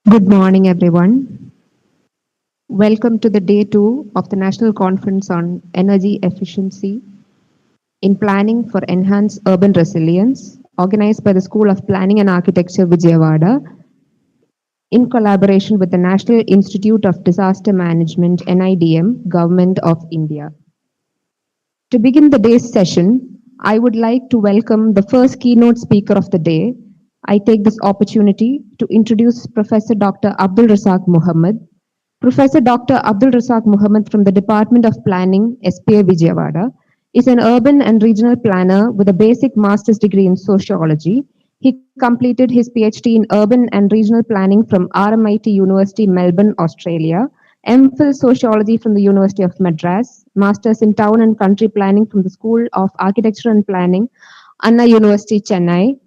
Good morning, everyone. Welcome to the day two of the National Conference on Energy Efficiency in Planning for Enhanced Urban Resilience, organized by the School of Planning and Architecture, Vijayawada, in collaboration with the National Institute of Disaster Management, NIDM, Government of India. To begin the day's session, I would like to welcome the first keynote speaker of the day. I take this opportunity to introduce Professor Dr. Abdul Razak Muhammad. Professor Dr. Abdul Razak Muhammad from the Department of Planning, SPA Vijayawada, is an urban and regional planner with a basic master's degree in sociology. He completed his PhD in urban and regional planning from RMIT University, Melbourne, Australia, MPhil Sociology from the University of Madras, Masters in Town and Country Planning from the School of Architecture and Planning, Anna University, Chennai,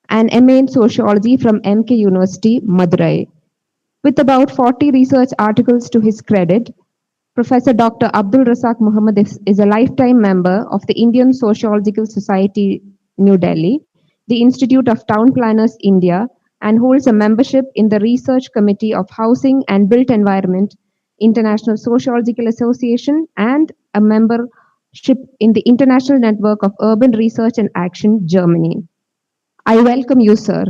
and MA in Sociology from MK University, Madurai. With about 40 research articles to his credit, Professor Dr. Abdul Razak Muhammad is a lifetime member of the Indian Sociological Society, New Delhi, the Institute of Town Planners, India, and holds a membership in the Research Committee of Housing and Built Environment, International Sociological Association, and a membership in the International Network of Urban Research and Action, Germany. I welcome you, sir.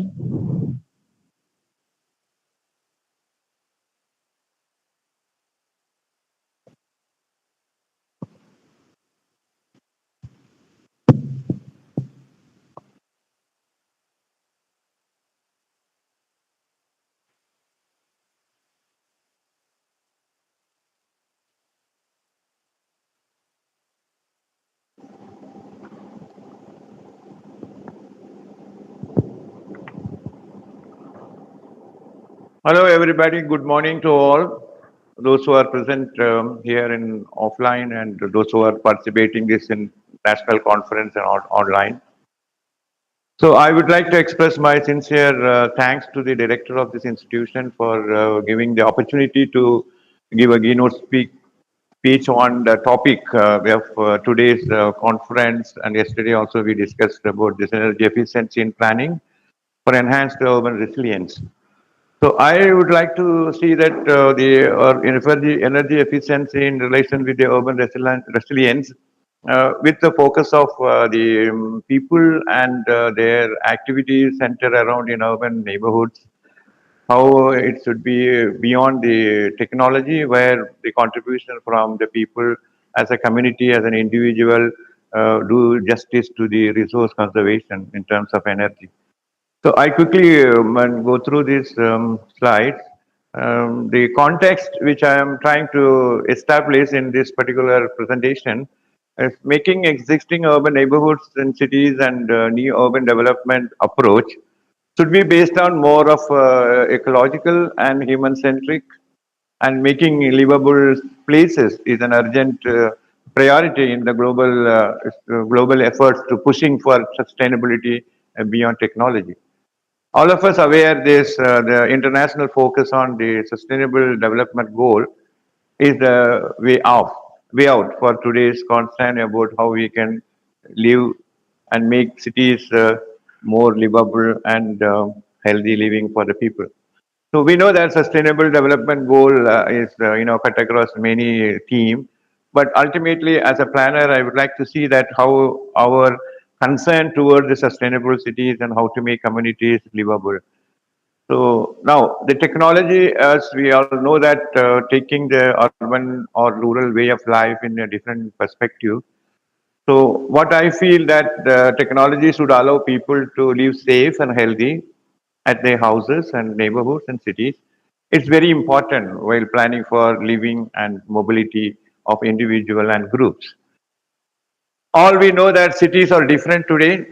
Hello, everybody. Good morning to all. Those who are present here in offline and those who are participating this in national conference and online. So I would like to express my sincere thanks to the director of this institution for giving the opportunity to give a keynote speech on the topic of today's conference. And yesterday also we discussed about this energy efficiency in planning for enhanced urban resilience. So I would like to see that energy efficiency in relation with the urban resilience, with the focus of the people and their activities centered around in urban neighborhoods, how it should be beyond the technology, where the contribution from the people as a community, as an individual, do justice to the resource conservation in terms of energy. So I quickly go through these slides. The context which I am trying to establish in this particular presentation is making existing urban neighborhoods in cities and new urban development approach should be based on more of ecological and human-centric, and making livable places is an urgent priority in the global efforts to pushing for sustainability beyond technology. All of us aware this the international focus on the sustainable development goal is the way out for today's concern about how we can live and make cities more livable and healthy living for the people. So we know that sustainable development goal is cut across many themes, but ultimately as a planner, I would like to see that how our concern towards the sustainable cities and how to make communities livable. So now the technology, as we all know that taking the urban or rural way of life in a different perspective. So what I feel that technology should allow people to live safe and healthy at their houses and neighborhoods and cities. It's very important while planning for living and mobility of individual and groups. All we know that cities are different today,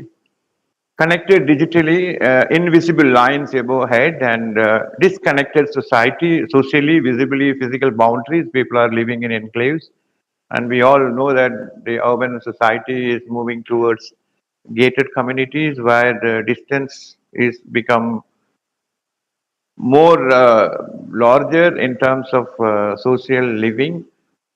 connected digitally, invisible lines above head, and disconnected society, socially, visibly, physical boundaries. People are living in enclaves. And we all know that the urban society is moving towards gated communities where the distance is become more larger in terms of social living.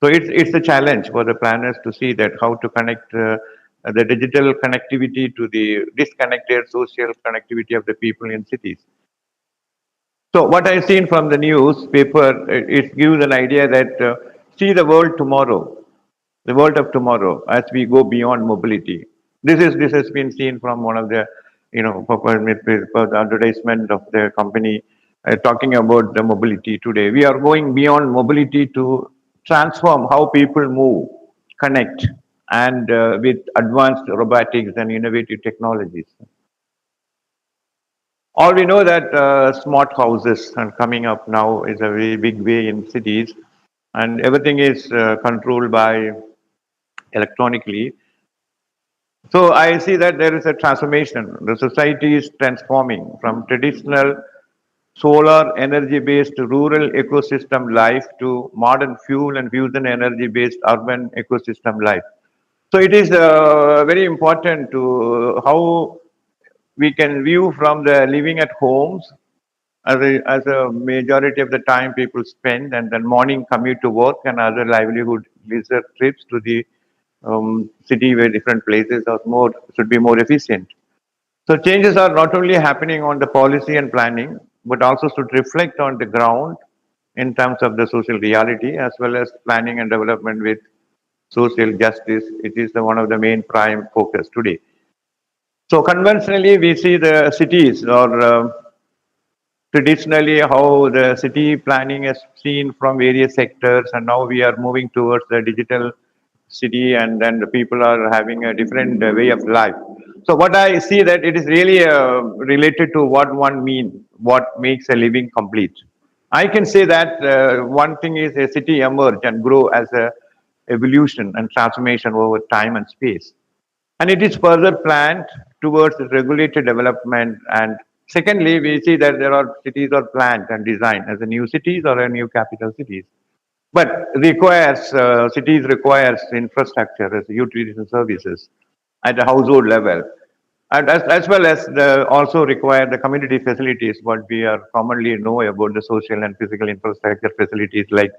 So it's a challenge for the planners to see that how to connect the digital connectivity to the disconnected social connectivity of the people in cities. So what I've seen from the newspaper, it gives an idea that see the world tomorrow, the world of tomorrow as we go beyond mobility. This has been seen from one of the for the advertisement of the company talking about the mobility today. We are going beyond mobility to transform how people move, connect, and with advanced robotics and innovative technologies. Or we know that smart houses are coming up now is a very big way in cities, and everything is controlled by electronically. So I see that there is a transformation. The society is transforming from traditional solar energy-based rural ecosystem life to modern fuel and fusion energy-based urban ecosystem life. So it is very important to how we can view from the living at homes as a majority of the time people spend, and then morning commute to work and other livelihood leisure trips to the city where different places are more should be more efficient. So changes are not only happening on the policy and planning, but also should reflect on the ground in terms of the social reality as well as planning and development with social justice. It is one of the main prime focus today. So conventionally, we see the cities or traditionally how the city planning is seen from various sectors, and now we are moving towards the digital city, and then the people are having a different way of life. So what I see that it is really related to what one means, what makes a living complete. I can say that one thing is a city emerge and grow as a evolution and transformation over time and space, and it is further planned towards regulated development. And secondly, we see that there are cities are planned and designed as a new cities or a new capital cities, but requires cities requires infrastructure as utilities and services at a household level, and as well as also require the community facilities, what we are commonly know about the social and physical infrastructure facilities like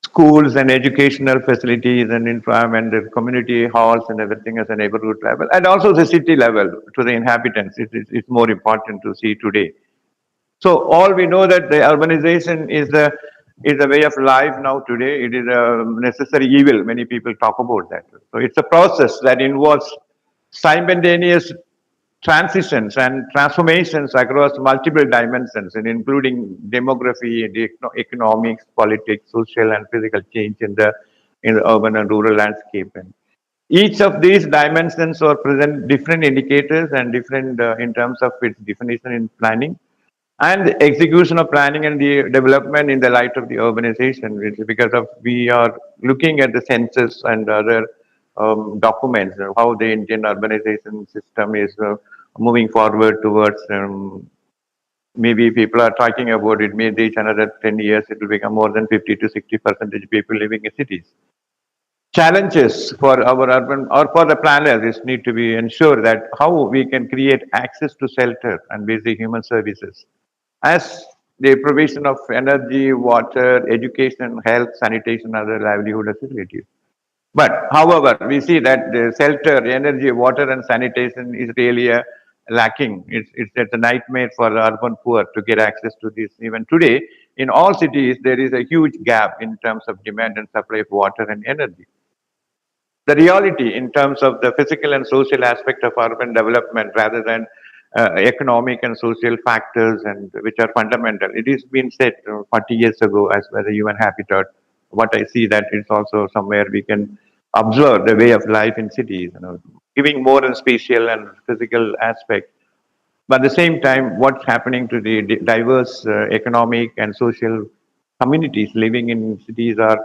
schools and educational facilities and environment, the community halls and everything as a neighborhood level, and also the city level to the inhabitants. It's more important to see today. So all we know that the urbanization is a way of life now today. It is a necessary evil. Many people talk about that. So it's a process that involves simultaneous transitions and transformations across multiple dimensions, and including demography, economics, politics, social and physical change in the urban and rural landscape. And each of these dimensions are present different indicators and different in terms of its definition in planning and the execution of planning and the development in the light of the urbanization, which is because of we are looking at the census and other documents how the Indian urbanization system is moving forward towards maybe people are talking about it may reach another 10 years, it will become more than 50 to 60% people living in cities. Challenges for our urban or for the planners is need to be ensure that how we can create access to shelter and basic human services as the provision of energy, water, education, health, sanitation, other livelihood facilities. But however, we see that the shelter, energy, water, and sanitation is really lacking. It's a nightmare for the urban poor to get access to this. Even today, in all cities, there is a huge gap in terms of demand and supply of water and energy. The reality in terms of the physical and social aspect of urban development rather than economic and social factors and which are fundamental. It is been said 40 years ago as by the UN Habitat. What I see that it's also somewhere we can observe the way of life in cities, giving more and spatial and physical aspect. But at the same time, what's happening to the diverse economic and social communities living in cities are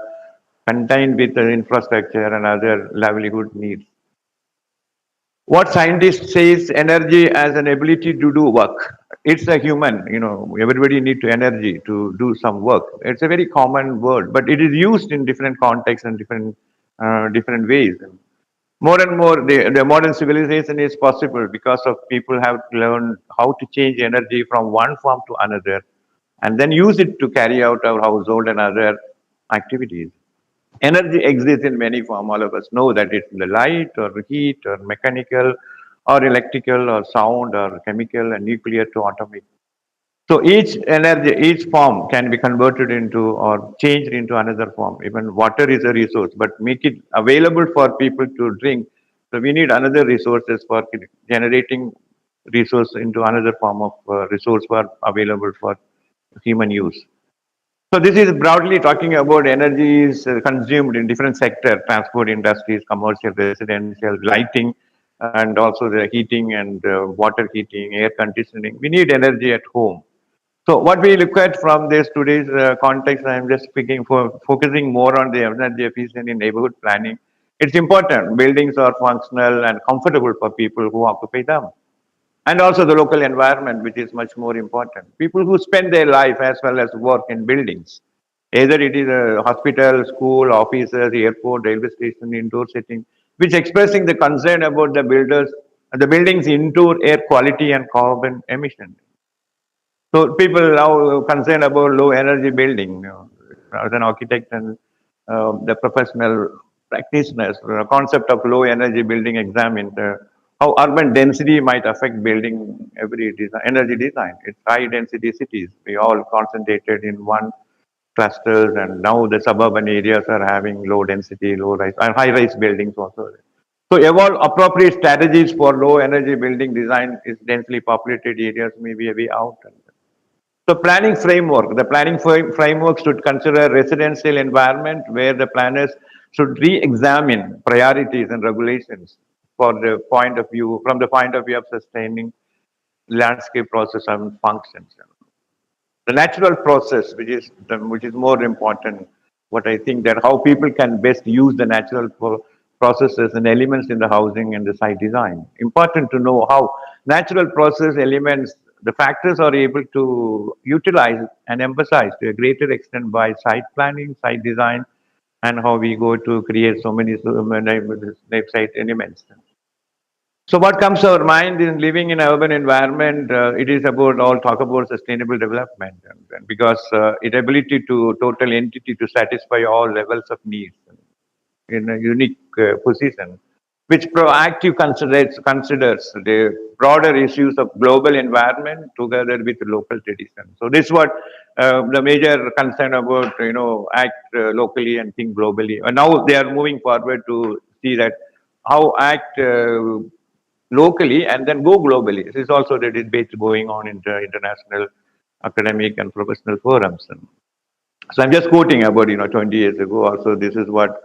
contained with the infrastructure and other livelihood needs. What scientists says energy as an ability to do work. It's a human, everybody need to energy to do some work. It's a very common word, but it is used in different contexts and different ways. More and more, the modern civilization is possible because of people have learned how to change energy from one form to another, and then use it to carry out our household and other activities. Energy exists in many forms. All of us know that it's the light or heat or mechanical or electrical or sound or chemical and nuclear to atomic. So each energy, each form can be converted into or changed into another form. Even water is a resource, but make it available for people to drink. So we need another resources for generating resource into another form of resource for available for human use. So this is broadly talking about energy is consumed in different sectors, transport industries, commercial, residential, lighting, and also the heating and water heating, air conditioning. We need energy at home. So what we look at from this today's context, I am just speaking for focusing more on the energy efficiency in neighborhood planning. It's important. Buildings are functional and comfortable for people who occupy them, and also the local environment, which is much more important. People who spend their life as well as work in buildings, either it is a hospital, school, offices, airport, railway station, indoor setting, which expressing the concern about the building's indoor air quality and carbon emission. So people now concerned about low energy building. As an architect and the professional practitioners, the concept of low energy building examines how urban density might affect building every design, energy design. It's high density cities. We all concentrated in one clusters, and now the suburban areas are having low density, low rise, and high rise buildings also. So evolve appropriate strategies for low energy building design is densely populated areas may be a way out. So planning framework, the framework should consider residential environment where the planners should re-examine priorities and regulations for the point of view, from the point of view of sustaining landscape process and functions. The natural process, which is more important, what I think that how people can best use the natural processes and elements in the housing and the site design. Important to know how natural process elements, the factors are able to utilize and emphasize to a greater extent by site planning, site design, and how we go to create so many site elements. So what comes to our mind in living in an urban environment, it is about all talk about sustainable development, and because its ability to total entity to satisfy all levels of needs in a unique position, which proactive considers the broader issues of global environment together with local tradition. So this is what the major concern about, act locally and think globally. And now they are moving forward to see that how act locally and then go globally. This is also the debate going on in the international academic and professional forums. And so I'm just quoting about 20 years ago. Also, this is what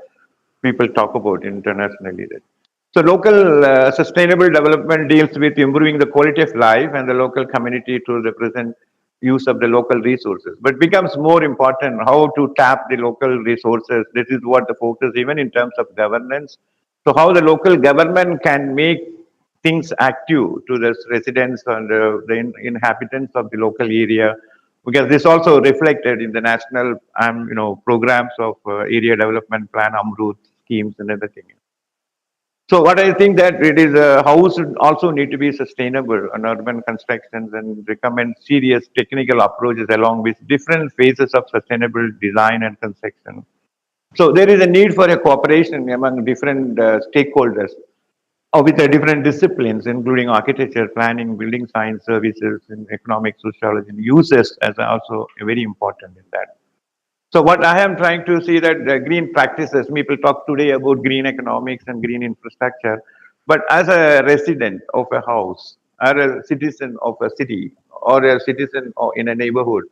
people talk about internationally. So local sustainable development deals with improving the quality of life and the local community to represent use of the local resources. But becomes more important how to tap the local resources. This is what the focus, even in terms of governance. So how the local government can make things active to the residents and inhabitants of the local area, because this also reflected in the national programs of area development plan, Amrut schemes and everything. So what I think that it is a house should also need to be sustainable and urban constructions and recommend serious technical approaches along with different phases of sustainable design and construction. So there is a need for a cooperation among different stakeholders or with the different disciplines, including architecture, planning, building science, services, and economic sociology, and uses as also very important in that. So what I am trying to see that green practices, people talk today about green economics and green infrastructure, but as a resident of a house, or a citizen of a city, or a citizen in a neighborhood,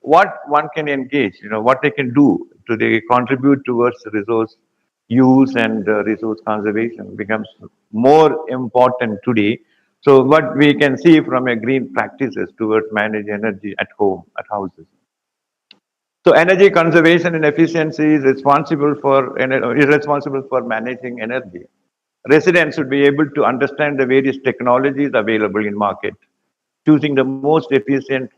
what one can engage, what they can do to they contribute towards resource use and resource conservation becomes more important today. So what we can see from a green practices towards manage energy at home, at houses. So energy conservation and efficiency is responsible for managing energy. Residents should be able to understand the various technologies available in market, choosing the most efficient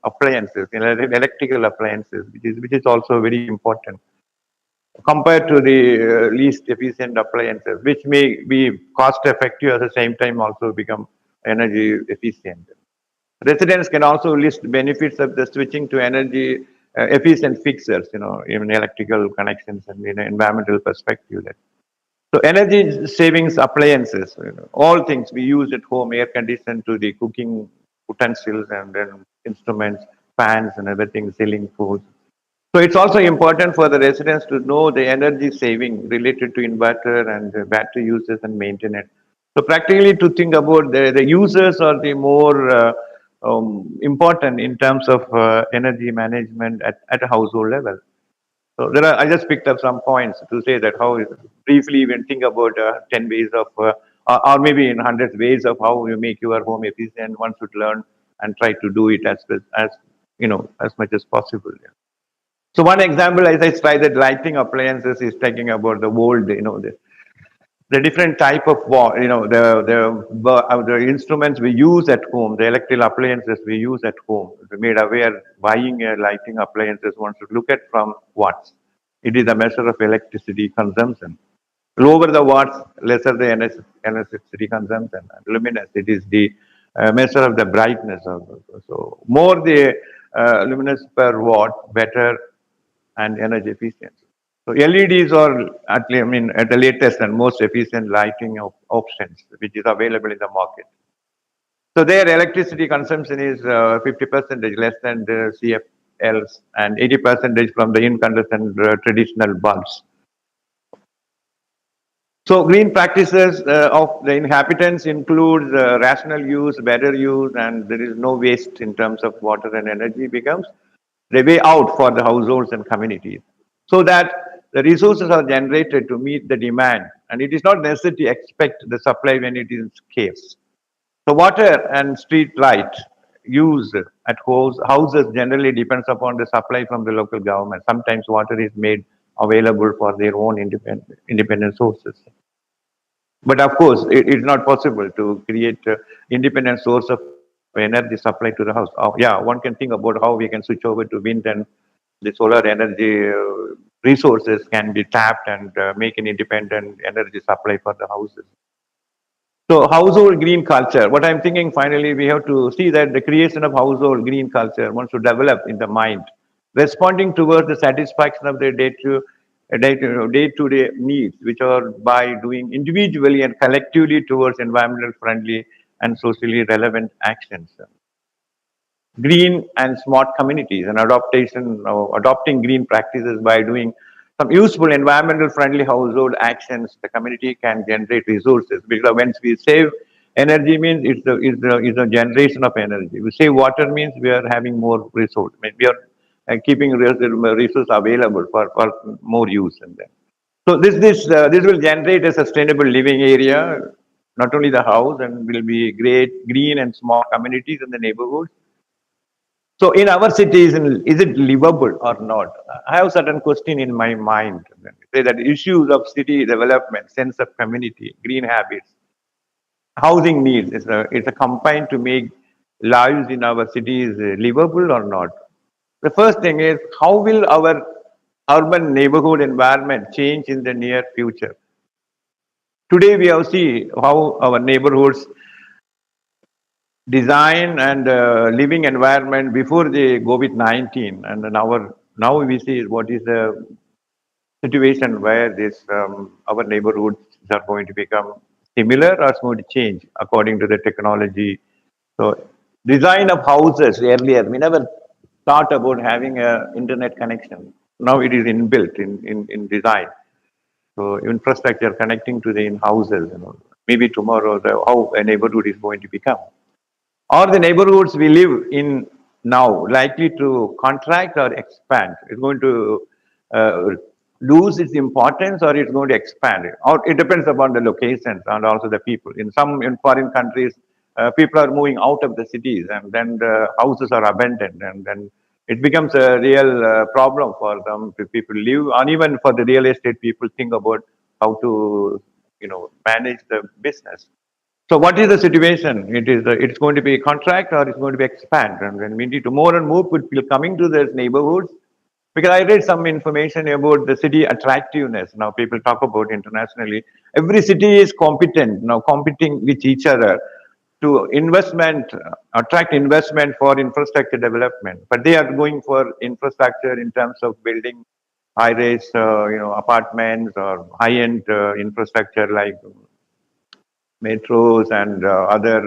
appliances, electrical appliances, which is also very important compared to the least efficient appliances, which may be cost effective at the same time also become energy efficient. Residents can also list benefits of the switching to energy efficient fixtures, even electrical connections and in an environmental perspective. So energy savings appliances, all things we use at home, air conditioned to the cooking utensils and then instruments, fans and everything, ceiling food. So it's also important for the residents to know the energy saving related to inverter and battery uses and maintenance. So practically to think about the users are the more important in terms of energy management at a household level. So there are, I just picked up some points to say that how briefly when think about 10 ways of, or maybe in hundreds ways of how you make your home efficient, one should learn and try to do it as you know, as much as possible. Yeah. So one example, as I tried that lighting appliances is talking about the old, you know, the different type of, you know, the instruments we use at home, the electrical appliances we use at home. We made aware buying a lighting appliances, one should look at from watts. It is a measure of electricity consumption. Lower the watts, lesser the electricity consumption. And luminous, it is the measure of the brightness. So more the luminous per watt, better and energy efficiency. So LEDs are at the latest and most efficient lighting options which is available in the market. So their electricity consumption is 50% less than the CFLs and 80% from the incandescent traditional bulbs. So green practices of the inhabitants include rational use, better use, and there is no waste in terms of water and energy becomes the way out for the households and communities. So that the resources are generated to meet the demand, and it is not necessary to expect the supply when it is scarce. So water and street light use at houses generally depends upon the supply from the local government. Sometimes water is made available for their own independent sources. But of course, it is not possible to create independent source of energy supply to the house. Yeah, one can think about how we can switch over to wind and the solar energy resources can be tapped and make an independent energy supply for the houses. So household green culture, what I'm thinking finally, we have to see that the creation of household green culture, one should develop in the mind, responding towards the satisfaction of their day-to-day needs, which are by doing individually and collectively towards environmental friendly and socially relevant actions. Green and smart communities and adopting green practices by doing some useful environmental friendly household actions, the community can generate resources because when we save energy means it's a generation of energy. We save water means we are having more resource. I mean, we are keeping resources available for more use and then. So this will generate a sustainable living area, not only the house and will be great green and small communities in the neighborhoods. So in our cities, is it livable or not? I have certain question in my mind. Say that issues of city development, sense of community, green habits, housing needs is a combined to make lives in our cities livable or not. The first thing is how will our urban neighborhood environment change in the near future? Today we have seen how our neighborhoods design and living environment before the COVID-19 and now we see what is the situation where this our neighborhoods are going to become similar or it's going to change according to the technology. So design of houses earlier, we never thought about having a internet connection. Now it is inbuilt in design. So infrastructure connecting to the in houses, you know, maybe tomorrow how a neighborhood is going to become. Are the neighborhoods we live in now likely to contract or expand? It's going to uh, lose its importance or it's going to expand? Or it depends upon the locations and also the people. In foreign countries, people are moving out of the cities and then the houses are abandoned and then it becomes a real problem for them to people live and even for the real estate people think about how to manage the business. So what is the situation? It's going to be a contract or it's going to be expand, and when we need to more and more people coming to those neighborhoods. Because I read some information about the city attractiveness. Now people talk about internationally. Every city is competent now, competing with each other to attract investment for infrastructure development. But they are going for infrastructure in terms of building high-rise, apartments or high-end infrastructure like metros and other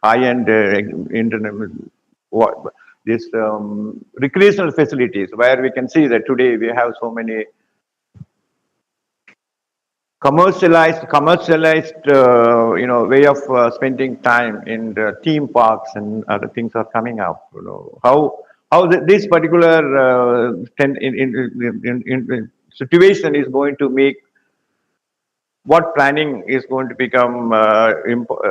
high-end internet. what these recreational facilities, where we can see that today we have so many commercialized way of spending time in the theme parks and other things are coming up. How this particular in situation is going to make what planning is going to become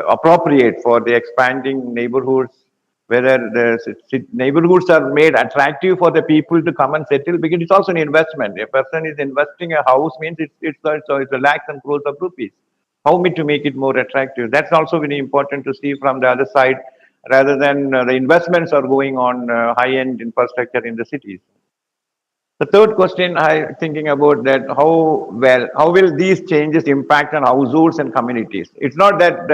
appropriate for the expanding neighborhoods, whether the neighborhoods are made attractive for the people to come and settle, because it's also an investment. A person is investing a house means it's a lakhs and crores of rupees. How to make it more attractive? That's also very important to see from the other side, rather than the investments are going on high-end infrastructure in the cities. The third question I thinking about that how will these changes impact on households and communities? It's not that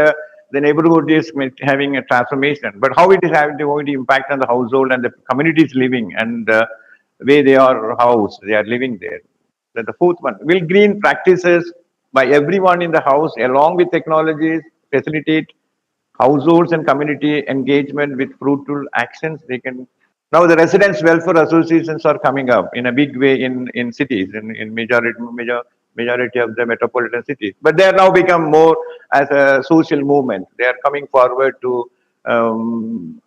the neighborhood is having a transformation, but how it is going to impact on the household and the communities living and way they are housed, they are living there. Then the fourth one, will green practices by everyone in the house along with technologies facilitate households and community engagement with fruitful actions? They can now the residents welfare associations are coming up in a big way in cities, in majority of the metropolitan cities. But they are now become more as a social movement. They are coming forward to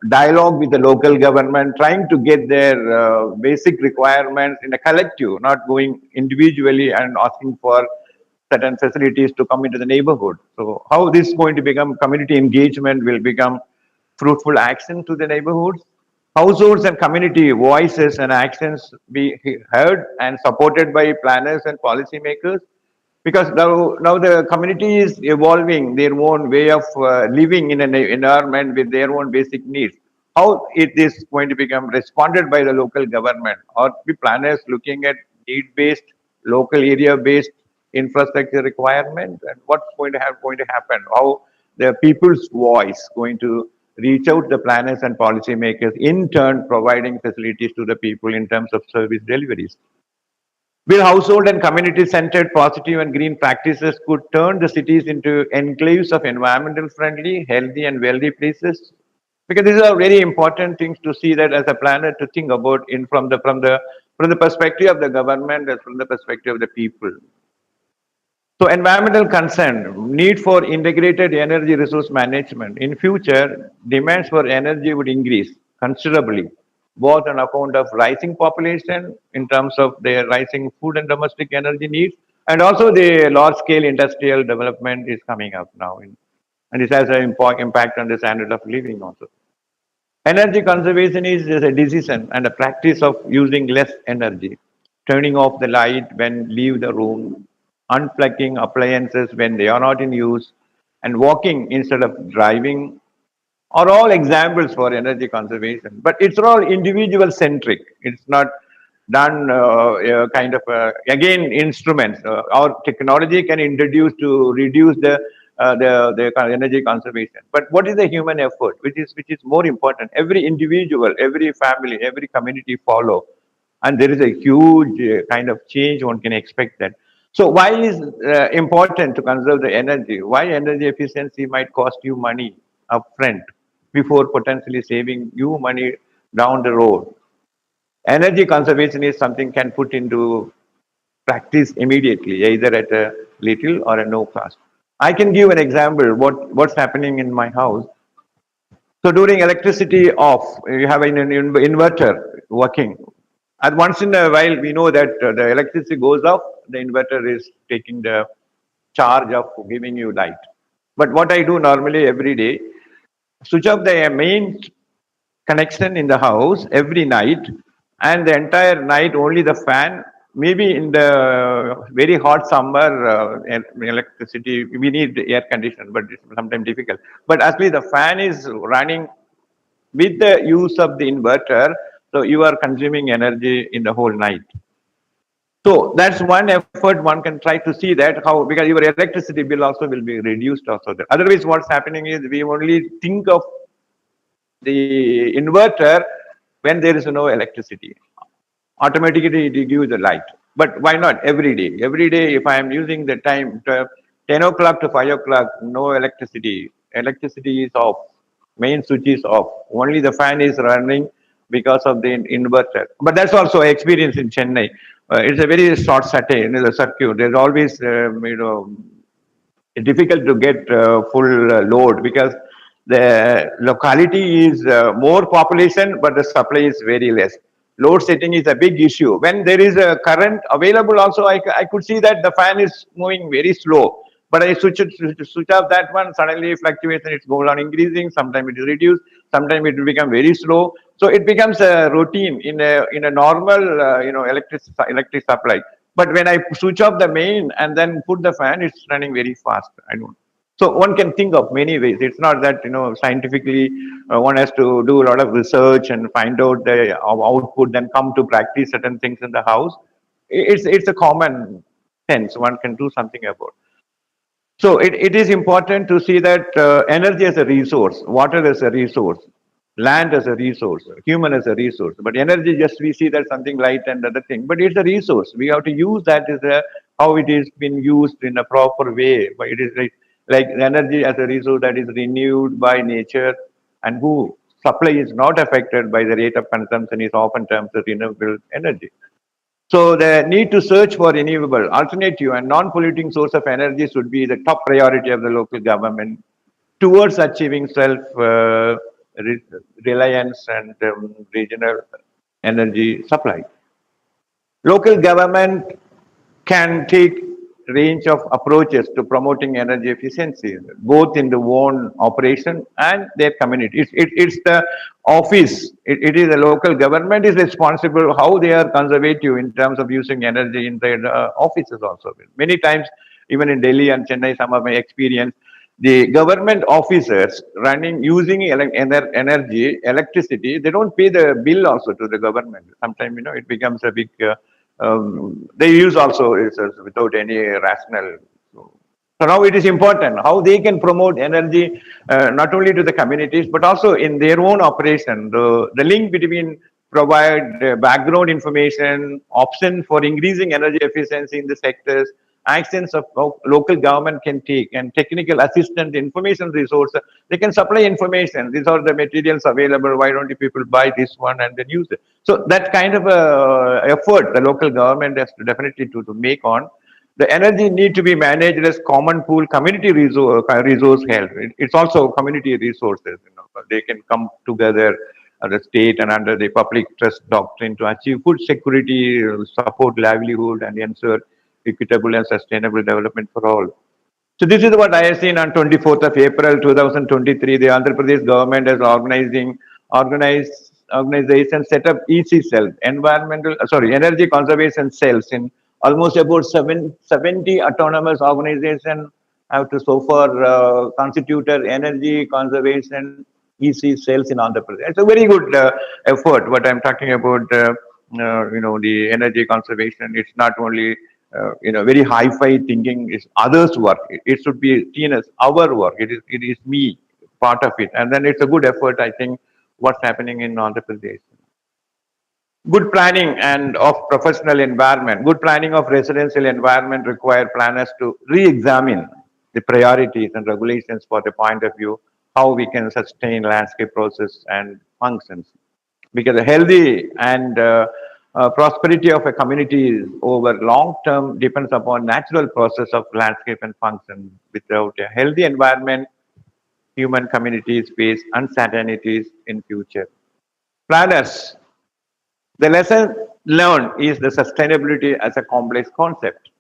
dialogue with the local government, trying to get their basic requirements in a collective, not going individually and asking for certain facilities to come into the neighborhood. So how this is going to become community engagement will become fruitful action to the neighborhoods. Households and community voices and actions be heard and supported by planners and policymakers, because now the community is evolving their own way of living in an environment with their own basic needs. How it is going to become responded by the local government, or the planners looking at need-based, local area-based infrastructure requirement, and what's going to happen? How the people's voice going to reach out to the planners and policymakers, in turn providing facilities to the people in terms of service deliveries. Will household and community-centered positive and green practices could turn the cities into enclaves of environmental friendly, healthy and wealthy places? Because these are very important things to see that as a planner to think about in from the perspective of the government and from the perspective of the people. So environmental concern, need for integrated energy resource management. In future, demands for energy would increase considerably, both on account of rising population in terms of their rising food and domestic energy needs, and also the large-scale industrial development is coming up now. And this has an impact on the standard of living also. Energy conservation is a decision and a practice of using less energy, turning off the light when leave the room, unplugging appliances when they are not in use, and walking instead of driving are all examples for energy conservation. But it's all individual centric. It's not done kind of again instruments. Our technology can introduce to reduce the energy conservation. But what is the human effort, which is more important? Every individual, every family, every community follow, and there is a huge kind of change one can expect that. So why is important to conserve the energy? Why energy efficiency might cost you money upfront before potentially saving you money down the road? Energy conservation is something can put into practice immediately, either at a little or a no cost. I can give an example what's happening in my house. So during electricity off, you have an inverter working. And once in a while, we know that the electricity goes off, the inverter is taking the charge of giving you light. But what I do normally every day, switch off the main connection in the house every night, and the entire night only the fan. Maybe in the very hot summer, electricity, we need air condition, but it's sometimes difficult. But actually the fan is running with the use of the inverter, so you are consuming energy in the whole night. So that's one effort one can try to see that how, because your electricity bill also will be reduced also there. Otherwise what's happening is we only think of the inverter when there is no electricity. Automatically it gives the light. But why not every day? Every day if I am using the time 10 o'clock to 5 o'clock, no electricity. Electricity is off. Main switch is off. Only the fan is running because of the inverter. But that's also experience in Chennai. It's a very short circuit. There's always, difficult to get full load because the locality is more population, but the supply is very less. Load setting is a big issue. When there is a current available, also I could see that the fan is moving very slow. But I switch off that one. Suddenly, fluctuation it's goes on increasing. Sometimes it is reduced. Sometimes it will become very slow. So it becomes a routine in a normal electric supply. But when I switch off the main and then put the fan, it's running very fast. I don't. So one can think of many ways. It's not that scientifically one has to do a lot of research and find out the output, then come to practice certain things in the house. It's a common sense. One can do something about. So it is important to see that energy as a resource, water as a resource, land as a resource, human as a resource. But energy, just we see that something light and other thing. But it's a resource. We have to use that as how it is been used in a proper way. But it is like energy as a resource that is renewed by nature and who supply is not affected by the rate of consumption is often termed as renewable energy. So the need to search for renewable, alternative and non-polluting source of energy should be the top priority of the local government towards achieving self-reliance and regional energy supply. Local government can take range of approaches to promoting energy efficiency, both in the own operation and their community. It's the office, it is the local government is responsible how they are conservative in terms of using energy in their offices also. Many times, even in Delhi and Chennai, some of my experience, the government officers running using energy, electricity, they don't pay the bill also to the government. Sometimes, it becomes a big they use also without any rational. So now it is important how they can promote energy not only to the communities but also in their own operation. The link between provide background information, option for increasing energy efficiency in the sectors, actions of local government can take, and technical assistance, information resource. They can supply information. These are the materials available. Why don't you people buy this one and then use it? So that kind of effort the local government has to definitely to make on. The energy need to be managed as common pool community resource held. It's also community resources. They can come together at the state and under the public trust doctrine to achieve food security, support livelihood, and ensure equitable and sustainable development for all. So this is what I have seen on 24th of April 2023. The Andhra Pradesh government has organization set up EC cells, energy conservation cells in almost about 70 autonomous organizations have to so far constituted energy conservation EC cells in Andhra Pradesh. It's a very good effort. What I'm talking about, the energy conservation. It's not only very hi-fi thinking. It's others' work. It should be seen as our work. It is me, part of it, and then it's a good effort. I think what's happening in Andhra Pradesh. Good planning and of professional environment. Good planning of residential environment require planners to re-examine the priorities and regulations for the point of view how we can sustain landscape process and functions. Because a healthy and prosperity of a community over long term depends upon natural process of landscape and function. Without a healthy environment, human communities face uncertainties in future. Planners, the lesson learned is the sustainability as a complex concept.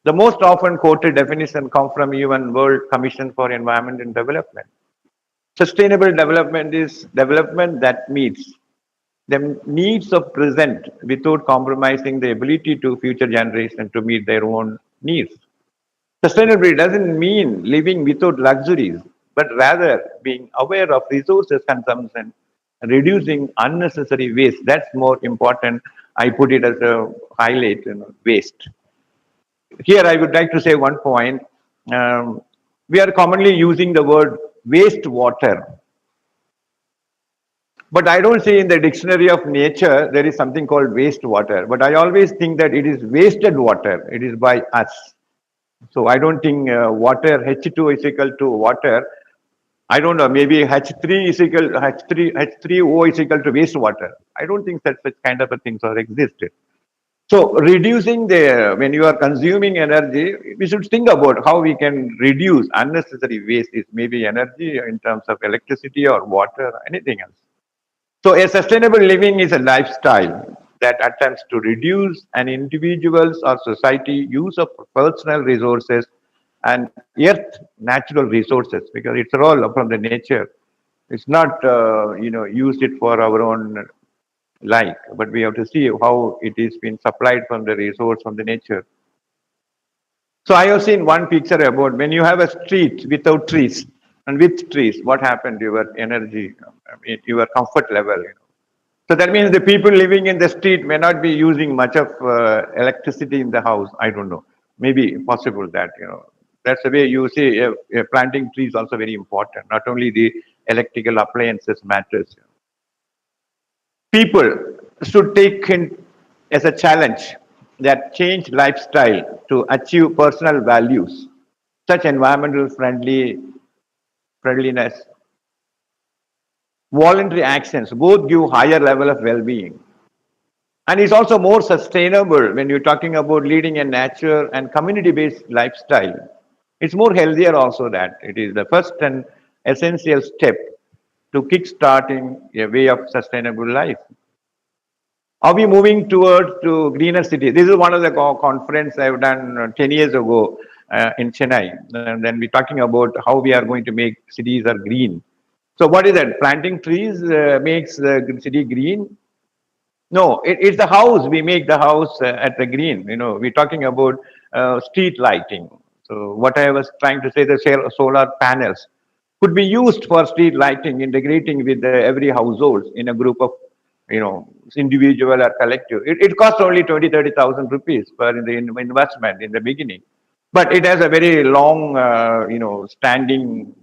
The most often quoted definition comes from UN World Commission for Environment and Development. Sustainable development is development that meets the needs of present without compromising the ability to future generation to meet their own needs. Sustainability doesn't mean living without luxuries, but rather being aware of resources consumption and reducing unnecessary waste. That's more important. I put it as a highlight, waste. Here I would like to say one point. We are commonly using the word wastewater. But I don't see in the dictionary of nature there is something called wastewater. But I always think that it is wasted water. It is by us. So I don't think water H2 is equal to water. I don't know, maybe H3 is equal H3O is equal to wastewater. I don't think that such kind of a things are existed. So reducing the, when you are consuming energy, we should think about how we can reduce unnecessary waste, is maybe energy in terms of electricity or water, anything else. So a sustainable living is a lifestyle that attempts to reduce an individual's or society use of personal resources and earth natural resources, because it's all from the nature. It's not used it for our own like, but we have to see how it is being supplied from the resource from the nature. So I have seen one picture about when you have a street without trees and with trees, what happened to your energy, I mean, your comfort level. So that means the people living in the street may not be using much of electricity in the house. I don't know. Maybe possible that, that's the way you see planting trees also very important. Not only the electrical appliances matters. People should take in as a challenge that change lifestyle to achieve personal values, such environmental friendliness, voluntary actions, both give higher level of well-being. And it's also more sustainable when you're talking about leading a nature and community-based lifestyle. It's more healthier also that it is the first and essential step to kick-starting a way of sustainable life. Are we moving towards to greener city? This is one of the conference I've done 10 years ago in Chennai. And then we're talking about how we are going to make cities are green. So what is that? Planting trees makes the city green? No, it's the house. We make the house at the green. We're talking about street lighting. So what I was trying to say, the solar panels could be used for street lighting, integrating with every household in a group of, individual or collective. It costs only 20,000-30,000 rupees for the investment in the beginning, but it has a very long, standing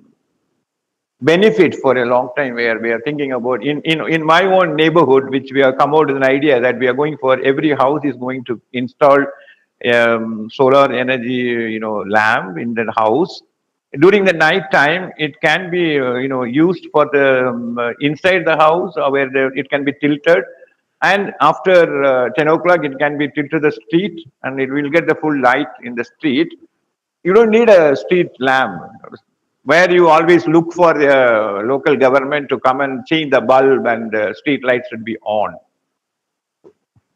benefit for a long time, where we are thinking about in my own neighborhood, which we have come out with an idea that we are going for every house is going to install solar energy lamp in the house. During the night time it can be used for the inside the house, or where it can be tilted, and after 10 o'clock it can be tilted to the street, and it will get the full light in the street. You don't need a street lamp where you always look for the local government to come and change the bulb and the street lights should be on.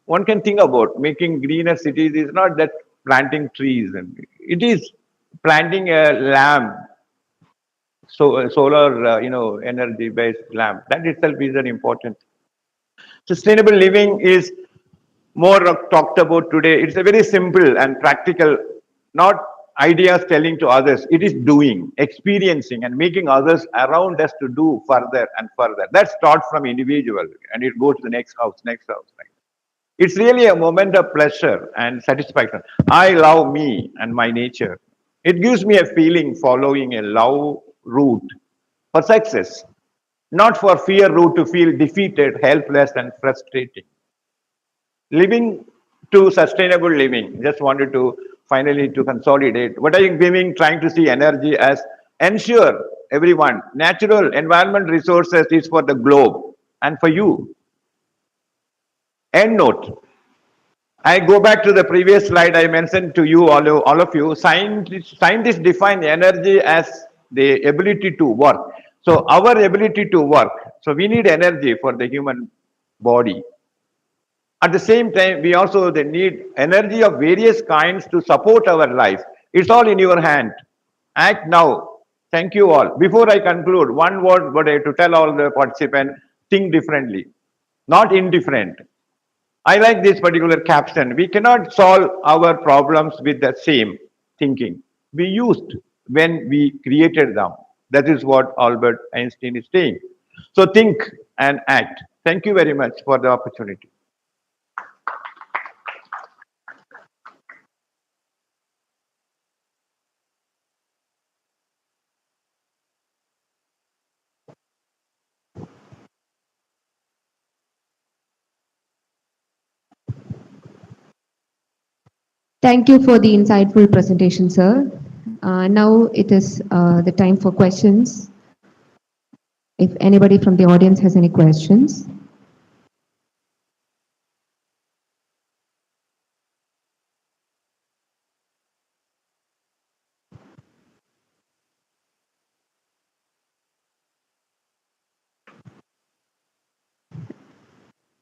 One can think about making greener cities is not that planting trees, and it is planting a lamp, so solar energy based lamp. That itself is an important. Sustainable living is more talked about today. It's a very simple and practical, not ideas telling to others. It is doing, experiencing, and making others around us to do further and further. That starts from individual and it goes to the next house, next house. It's really a moment of pleasure and satisfaction. I love me and my nature. It gives me a feeling following a love route for success, not for fear route to feel defeated, helpless, and frustrating. Living to sustainable living. Just wanted to finally to consolidate. What are you giving? Trying to see energy as ensure everyone natural environment resources is for the globe and for you. End note. I go back to the previous slide I mentioned to you, all of you. Scientists define energy as the ability to work. So our ability to work. So we need energy for the human body. At the same time, we also need energy of various kinds to support our life. It's all in your hand. Act now. Thank you all. Before I conclude, one word but I have to tell all the participants, think differently, not indifferent. I like this particular caption. We cannot solve our problems with the same thinking we used when we created them. That is what Albert Einstein is saying. So think and act. Thank you very much for the opportunity. Thank you for the insightful presentation, sir. Now it is the time for questions. If anybody from the audience has any questions.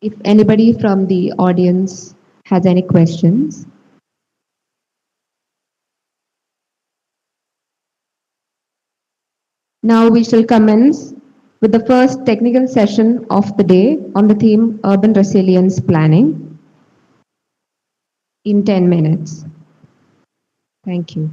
If anybody from the audience has any questions. Now we shall commence with the first technical session of the day on the theme Urban Resilience Planning in 10 minutes. Thank you.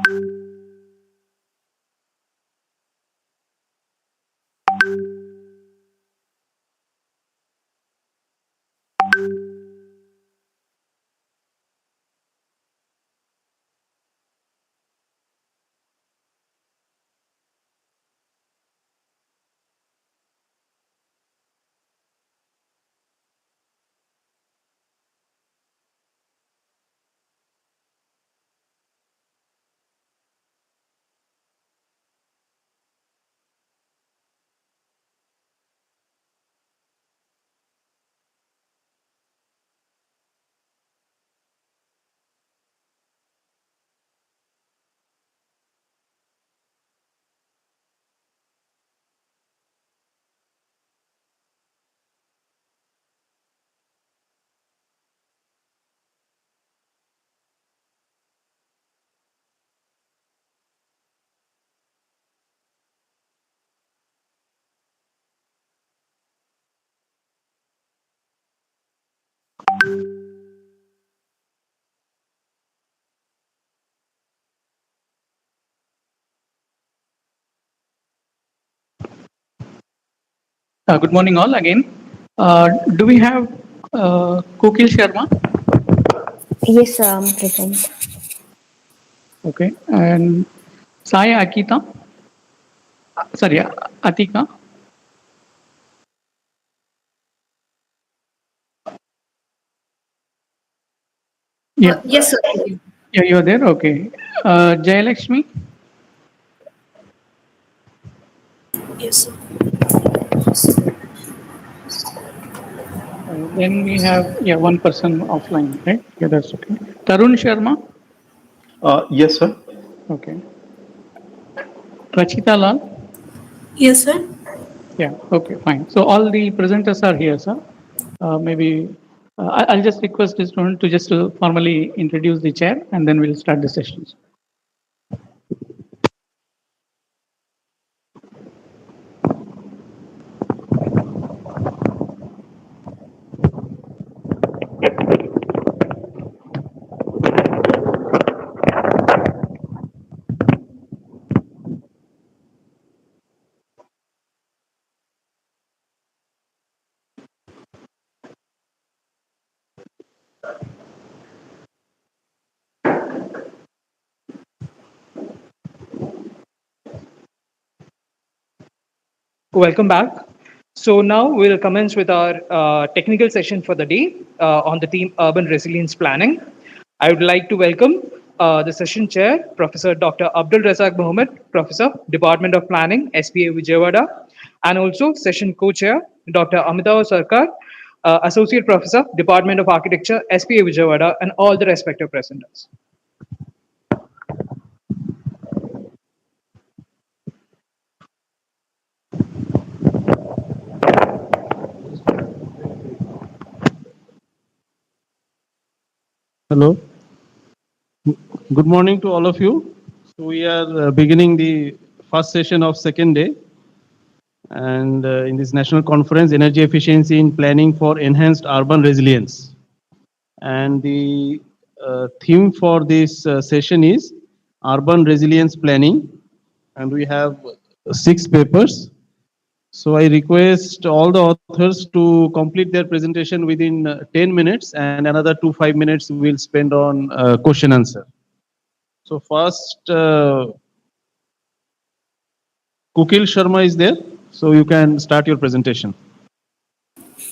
Good morning, all again. Do we have Kokil Sharma? Yes, sir, I'm present. Okay. And Saya Akita? Sorry, Atika? Yeah. Yes, sir. Yeah, you're there? Okay. Jayalakshmi? Yes, sir. Then we have, yeah, one person offline, right? Yeah, that's okay. Tarun Sharma? Yes, sir. Okay. Rachita Lal? Yes, sir. Yeah, okay, fine. So all the presenters are here, sir. Maybe I'll just request this one to just formally introduce the chair and then we'll start the sessions. Welcome back. So now we'll commence with our technical session for the day on the theme Urban Resilience Planning. I would like to welcome the session chair, Professor Dr. Abdul Razak Mohammed, Professor, Department of Planning, SPA Vijayawada, and also session co-chair, Dr. Amitav Sarkar, Associate Professor, Department of Architecture, SPA Vijayawada, and all the respective presenters. Hello. Good morning to all of you. So we are beginning the first session of second day, and in this national conference, energy efficiency in planning for enhanced urban resilience. And the theme for this session is urban resilience planning, and we have 6 papers. So I request all the authors to complete their presentation within 10 minutes, and another 5 minutes we'll spend on question answer. So first, Kukil Sharma is there, so you can start your presentation.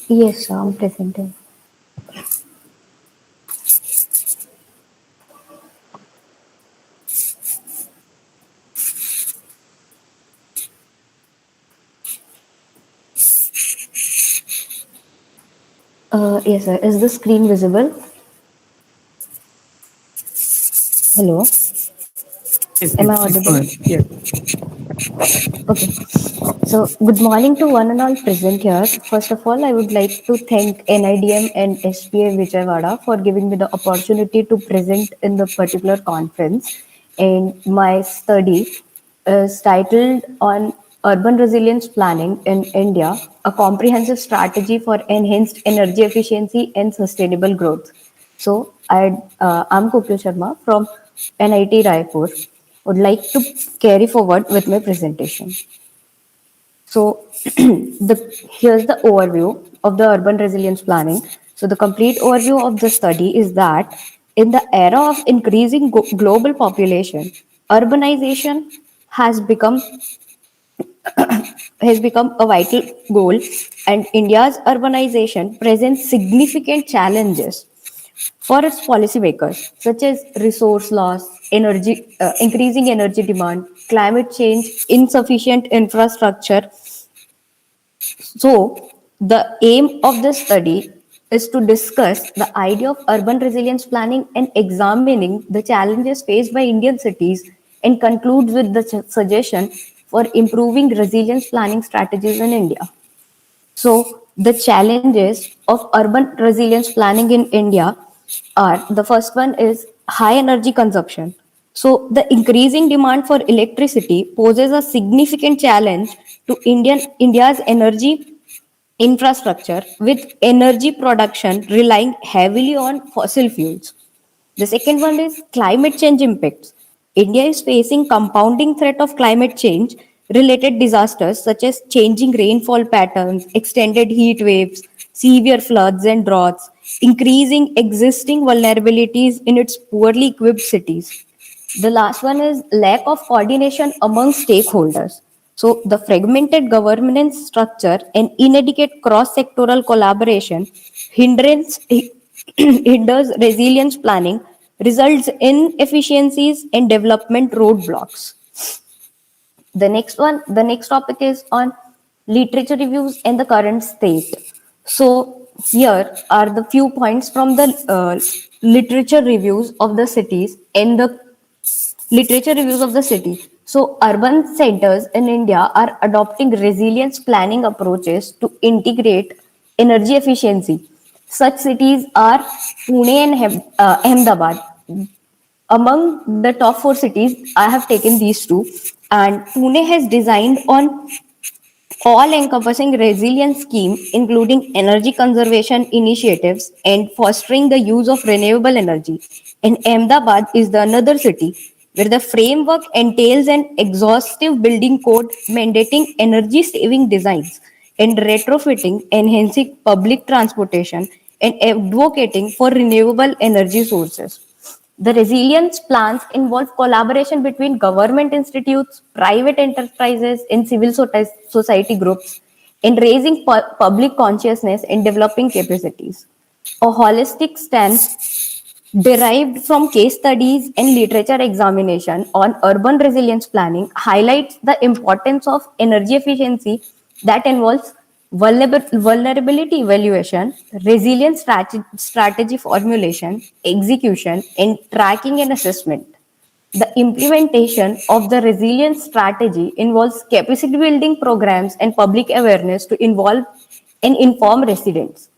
Yes, sir, I'm present. Yes, sir. Is the screen visible? Hello. Yes, Am yes, I please go audible? ahead. Yes. Okay. So, good morning to one and all present here. First of all, I would like to thank NIDM and SPA Vijayawada for giving me the opportunity to present in the particular conference. And my study is titled on Urban Resilience Planning in India, a comprehensive strategy for enhanced energy efficiency and sustainable growth. So, I'm Kopil Sharma from NIT Raipur. would like to carry forward with my presentation. So here's the overview of the urban resilience planning. So the complete overview of the study is that in the era of increasing global population, urbanization has become a vital goal, and India's urbanization presents significant challenges for its policymakers, such as resource loss, increasing energy demand, climate change, insufficient infrastructure. So, the aim of this study is to discuss the idea of urban resilience planning and examining the challenges faced by Indian cities, and concludes with the suggestion for improving resilience planning strategies in India. So, the challenges of urban resilience planning in India are, the first one is high energy consumption. So, the increasing demand for electricity poses a significant challenge to India's energy infrastructure, with energy production relying heavily on fossil fuels. The second one is climate change impacts. India is facing compounding threat of climate change related disasters such as changing rainfall patterns, extended heat waves, severe floods and droughts, increasing existing vulnerabilities in its poorly equipped cities. The last one is lack of coordination among stakeholders. So, the fragmented governance structure and inadequate cross sectoral collaboration hindrance, hinders resilience planning, results in inefficiencies and development roadblocks. The next topic is on literature reviews and the current state. So here are the few points from the literature reviews of the cities and the literature reviews of the city. So urban centers in India are adopting resilience planning approaches to integrate energy efficiency. Such cities are Pune and Ahmedabad. Among the top four cities, I have taken these two, and Pune has designed on all-encompassing resilience scheme, including energy conservation initiatives and fostering the use of renewable energy. And Ahmedabad is the another city where the framework entails an exhaustive building code mandating energy-saving designs and retrofitting, enhancing public transportation, and advocating for renewable energy sources. The resilience plans involve collaboration between government institutes, private enterprises, and civil society groups in raising public consciousness and developing capacities. A holistic stance derived from case studies and literature examination on urban resilience planning highlights the importance of energy efficiency that involves vulnerability evaluation, resilience strategy formulation, execution, and tracking and assessment. The implementation of the resilience strategy involves capacity building programs and public awareness to involve and inform residents.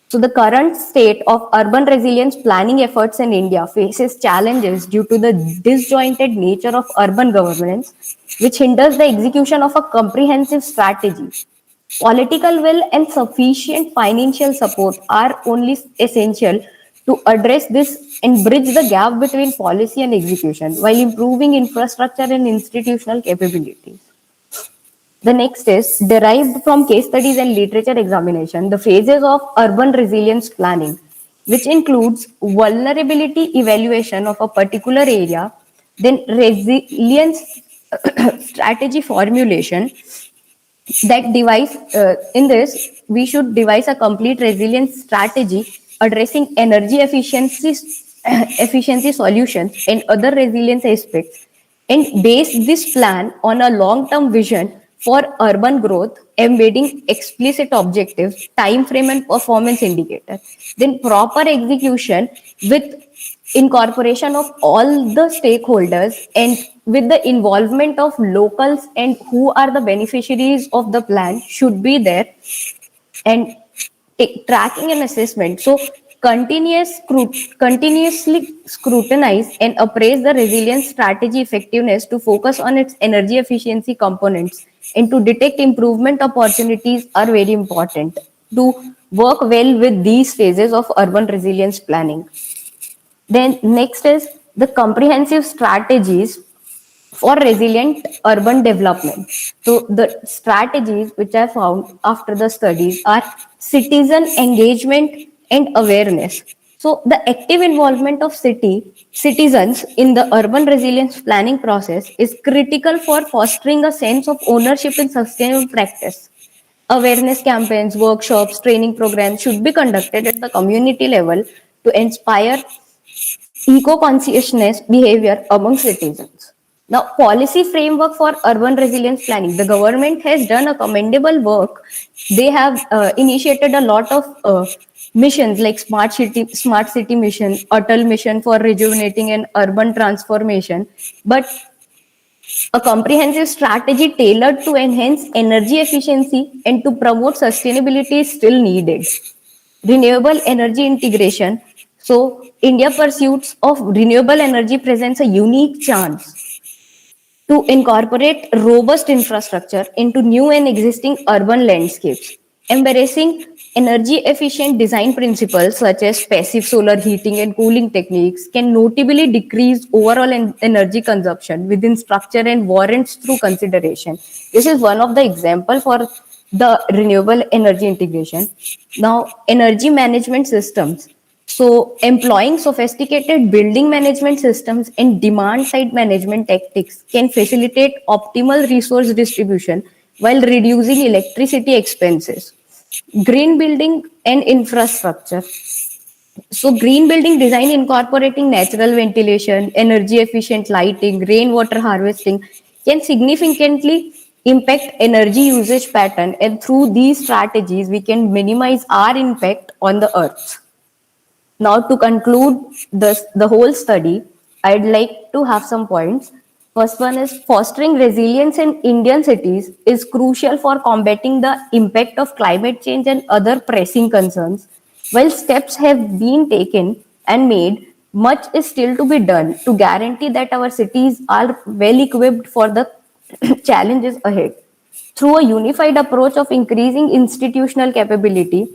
So the current state of urban resilience planning efforts in India faces challenges due to the disjointed nature of urban governance, which hinders the execution of a comprehensive strategy. Political will and sufficient financial support are only essential to address this and bridge the gap between policy and execution while improving infrastructure and institutional capabilities. The next is derived from case studies and literature examination, the phases of urban resilience planning, which includes vulnerability evaluation of a particular area, then resilience strategy formulation, that device in this we should devise a complete resilience strategy addressing energy efficiency solutions and other resilience aspects, and base this plan on a long term vision for urban growth, embedding explicit objectives, time frame and performance indicator, then proper execution with incorporation of all the stakeholders and with the involvement of locals and who are the beneficiaries of the plan should be there, and tracking and assessment. So continuously scrutinize and appraise the resilience strategy effectiveness to focus on its energy efficiency components and to detect improvement opportunities are very important to work well with these phases of urban resilience planning. Then next is the comprehensive strategies for resilient urban development. So the strategies which I found after the studies are citizen engagement and awareness. So the active involvement of citizens in the urban resilience planning process is critical for fostering a sense of ownership in sustainable practice. Awareness campaigns, workshops, training programs should be conducted at the community level to inspire eco-consciousness behavior among citizens. Now, policy framework for urban resilience planning. The government has done a commendable work. They have initiated a lot of missions like smart city mission, Atal mission for rejuvenating and urban transformation. But a comprehensive strategy tailored to enhance energy efficiency and to promote sustainability is still needed. Renewable energy integration. So, India pursuits of renewable energy presents a unique chance to incorporate robust infrastructure into new and existing urban landscapes. Embracing energy efficient design principles such as passive solar heating and cooling techniques can notably decrease overall energy consumption within structure and warrants through consideration. This is one of the example for the renewable energy integration. Now, energy management systems. So, employing sophisticated building management systems and demand side management tactics can facilitate optimal resource distribution while reducing electricity expenses. Green building and infrastructure. So, green building design incorporating natural ventilation, energy efficient lighting, rainwater harvesting can significantly impact energy usage pattern, and through these strategies we can minimize our impact on the earth. Now, to conclude the whole study, I'd like to have some points. First one is fostering resilience in Indian cities is crucial for combating the impact of climate change and other pressing concerns. While steps have been taken and made, much is still to be done to guarantee that our cities are well equipped for the challenges ahead. Through a unified approach of increasing institutional capability,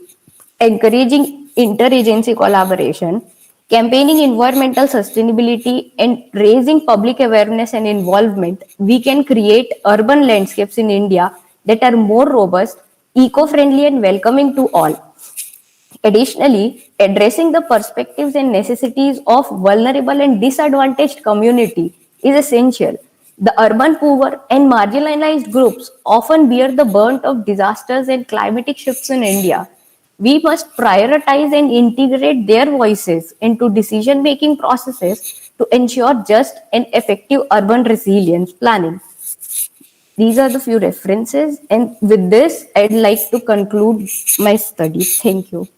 encouraging interagency collaboration, campaigning environmental sustainability, and raising public awareness and involvement, we can create urban landscapes in India that are more robust, eco friendly, and welcoming to all. Additionally, addressing the perspectives and necessities of vulnerable and disadvantaged community is essential. The urban poor and marginalized groups often bear the brunt of disasters and climatic shifts in India. We must prioritize and integrate their voices into decision making processes to ensure just and effective urban resilience planning. These are the few references, and with this, I'd like to conclude my study. Thank you.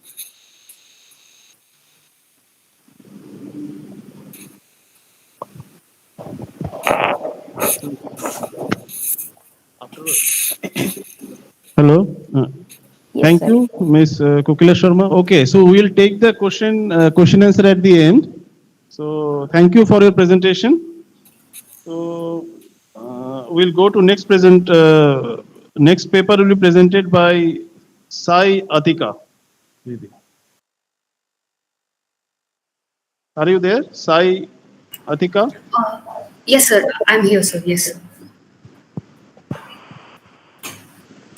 Hello. Yes, Thank sir. you, Ms. Kokila Sharma. Okay, so we'll take the question answer at the end. So thank you for your presentation. So we'll go to next paper will be presented by Sai Atika. Are you there, Sai Atika? Yes, sir. I'm here, sir. Yes.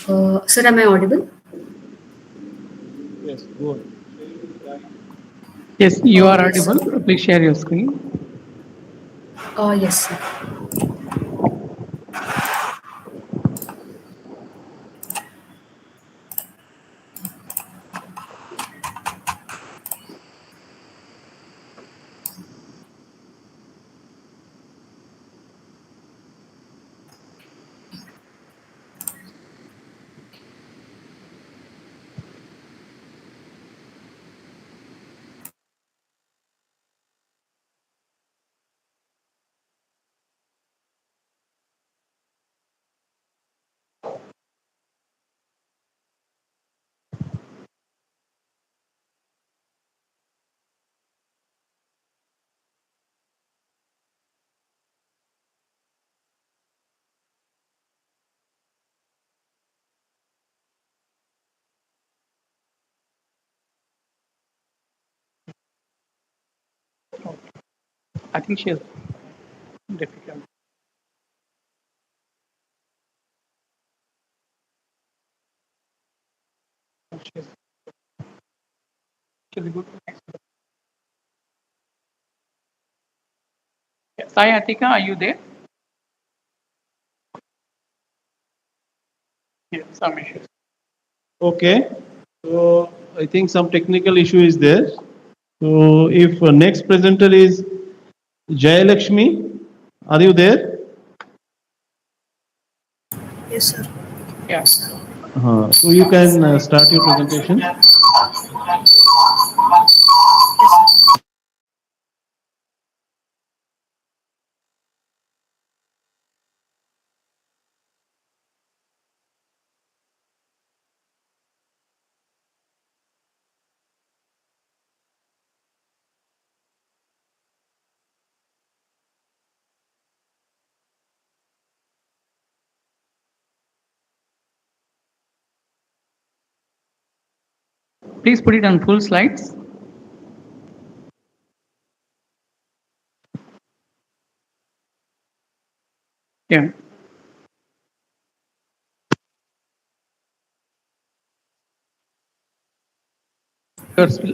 Sir, am I audible? Yes, go ahead. Yes, you are Yes, sir. audible. Please share your screen. Yes, sir. I think she has difficult. Should we go to the next one? Yeah. Sai Atika, are you there? Yeah, some issues. Okay. So I think some technical issue is there. So if next presenter is Jayalakshmi, are you there? Yes, sir. Yeah. So you can start your presentation. Please put it on full slides. Yeah.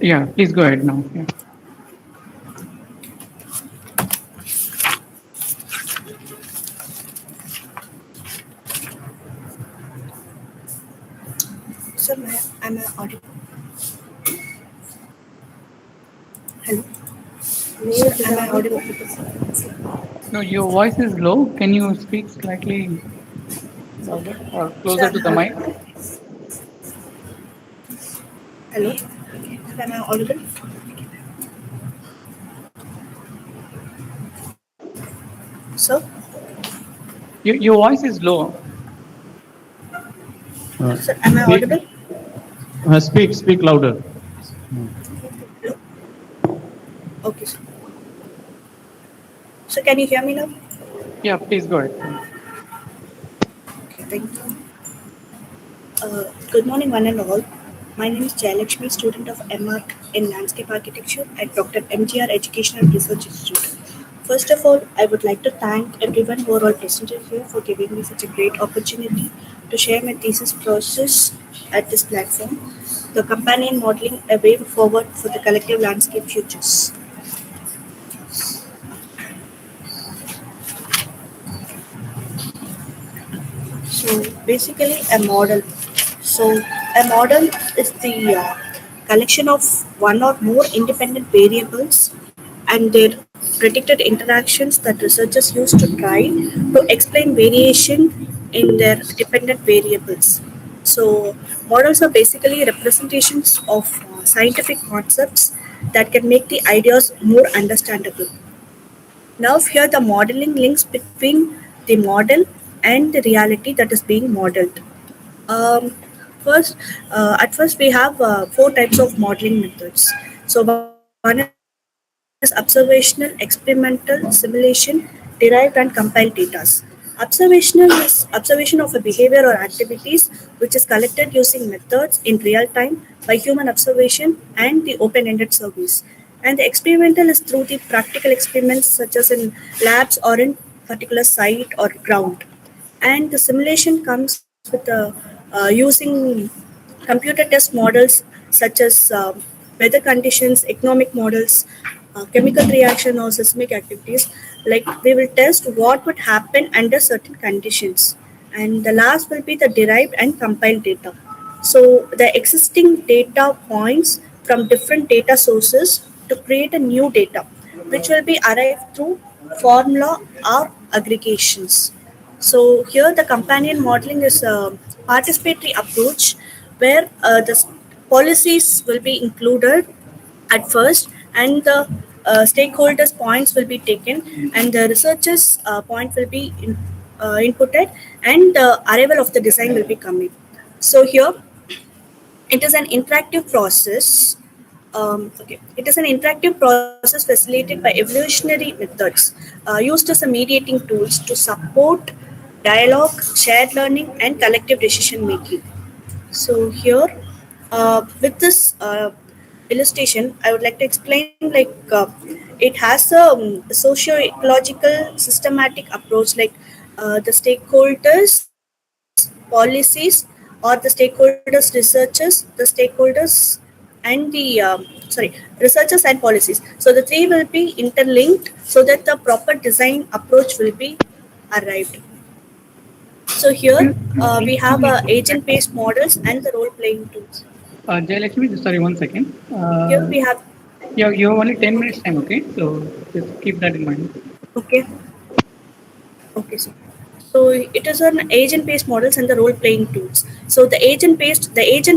Yeah, please go ahead now. Yeah. Sir, am I audible? Hello. Sir, am I audible? No, your voice is low. Can you speak slightly louder or Sir, closer to the mic? hello. Sir, am I audible? Sir, Your voice is low. sir, am I Speak, audible? speak louder. Hello. Okay, sir. So can you hear me now? Yeah, please go ahead. Okay, thank you. Good morning, one and all. My name is Jayalakshmi, student of MR in Landscape Architecture at Dr. MGR Educational Research Institute. First of all, I would like to thank everyone who are all present here for giving me such a great opportunity to share my thesis process at this platform, the companion modeling a way forward for the collective landscape futures. So basically, a model. So a model is the collection of one or more independent variables and their predicted interactions that researchers use to try to explain variation in their dependent variables. So models are basically representations of scientific concepts that can make the ideas more understandable. Now here the modeling links between the model and the reality that is being modeled. Um, at first we have four types of modeling methods. So one is observational, experimental, simulation, derived and compiled data. Observational is observation of a behavior or activities which is collected using methods in real time by human observation and the open-ended surveys. And the experimental is through the practical experiments such as in labs or in particular site or ground. And the simulation comes with using computer test models such as weather conditions, economic models, chemical reaction or seismic activities. Like we will test what would happen under certain conditions. And the last will be the derived and compiled data. So the existing data points from different data sources to create a new data, which will be arrived through formula or aggregations. So here the companion modeling is a participatory approach where the policies will be included at first and the stakeholders points will be taken and the researchers point will be inputted and the arrival of the design will be coming. So here it is an interactive process. It is an interactive process facilitated by evolutionary methods used as a mediating tools to support dialogue, shared learning, and collective decision making. So here, with this illustration, I would like to explain like it has a socio-ecological systematic approach, like the stakeholders, policies, or the stakeholders, researchers, the stakeholders, and the researchers and policies. So the three will be interlinked so that the proper design approach will be arrived. So here we have agent-based models and the role-playing tools. Jayalakshmi, sorry, 1 second. Here we have You have only 10 minutes okay, time, okay? So just keep that in mind. okay, okay. So it is an agent-based models and the role-playing tools. So the agent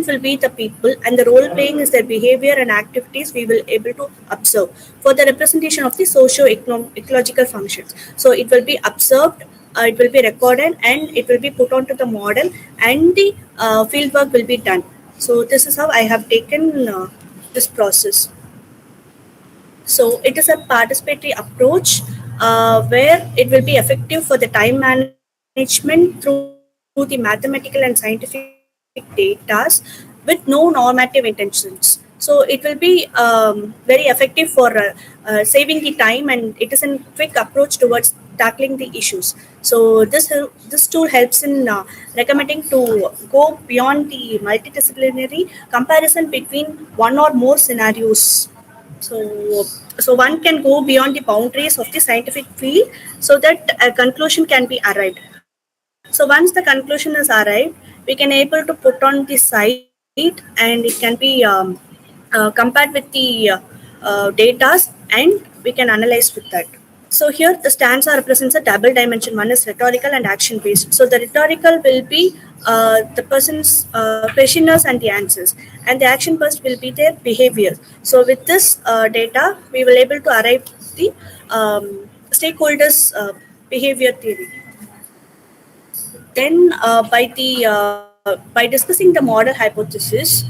will be the people, and the role-playing is their behavior and activities we will able to observe for the representation of the socio-ecological functions. So it will be observed, it will be recorded, and it will be put onto the model, and the field work will be done. So this is how I have taken this process. So it is a participatory approach where it will be effective for the time management through the mathematical and scientific data with no normative intentions. So it will be very effective for saving the time, and it is a quick approach towards tackling the issues. So this tool helps in recommending to go beyond the multidisciplinary comparison between one or more scenarios. So one can go beyond the boundaries of the scientific field so that a conclusion can be arrived. So once the conclusion is arrived, we can able to put on the site, and it can be compared with the data, and we can analyze with that. So here the stanza represents a double dimension. One is rhetorical and action based. So the rhetorical will be the person's questioners and the answers, and the action first will be their behavior. So with this data, we will able to arrive the stakeholders' behavior theory. Then by discussing the model hypothesis,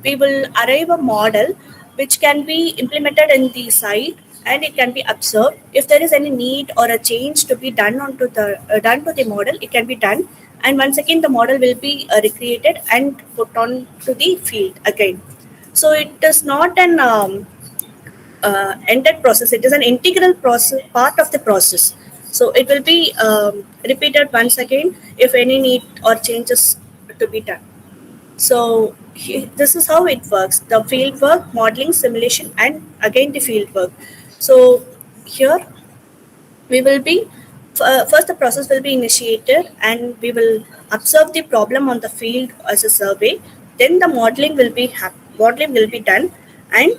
we will arrive a model which can be implemented in the site, and it can be observed. If there is any need or a change to be done onto the done to the model, it can be done. And once again, the model will be recreated and put on to the field again. So it is not an ended process. It is an integral process, part of the process. So it will be repeated once again if any need or changes to be done. So this is how it works: the field work, modeling, simulation, and again the field work. So here we will be first the process will be initiated, and we will observe the problem on the field as a survey. Then the modeling will be done, and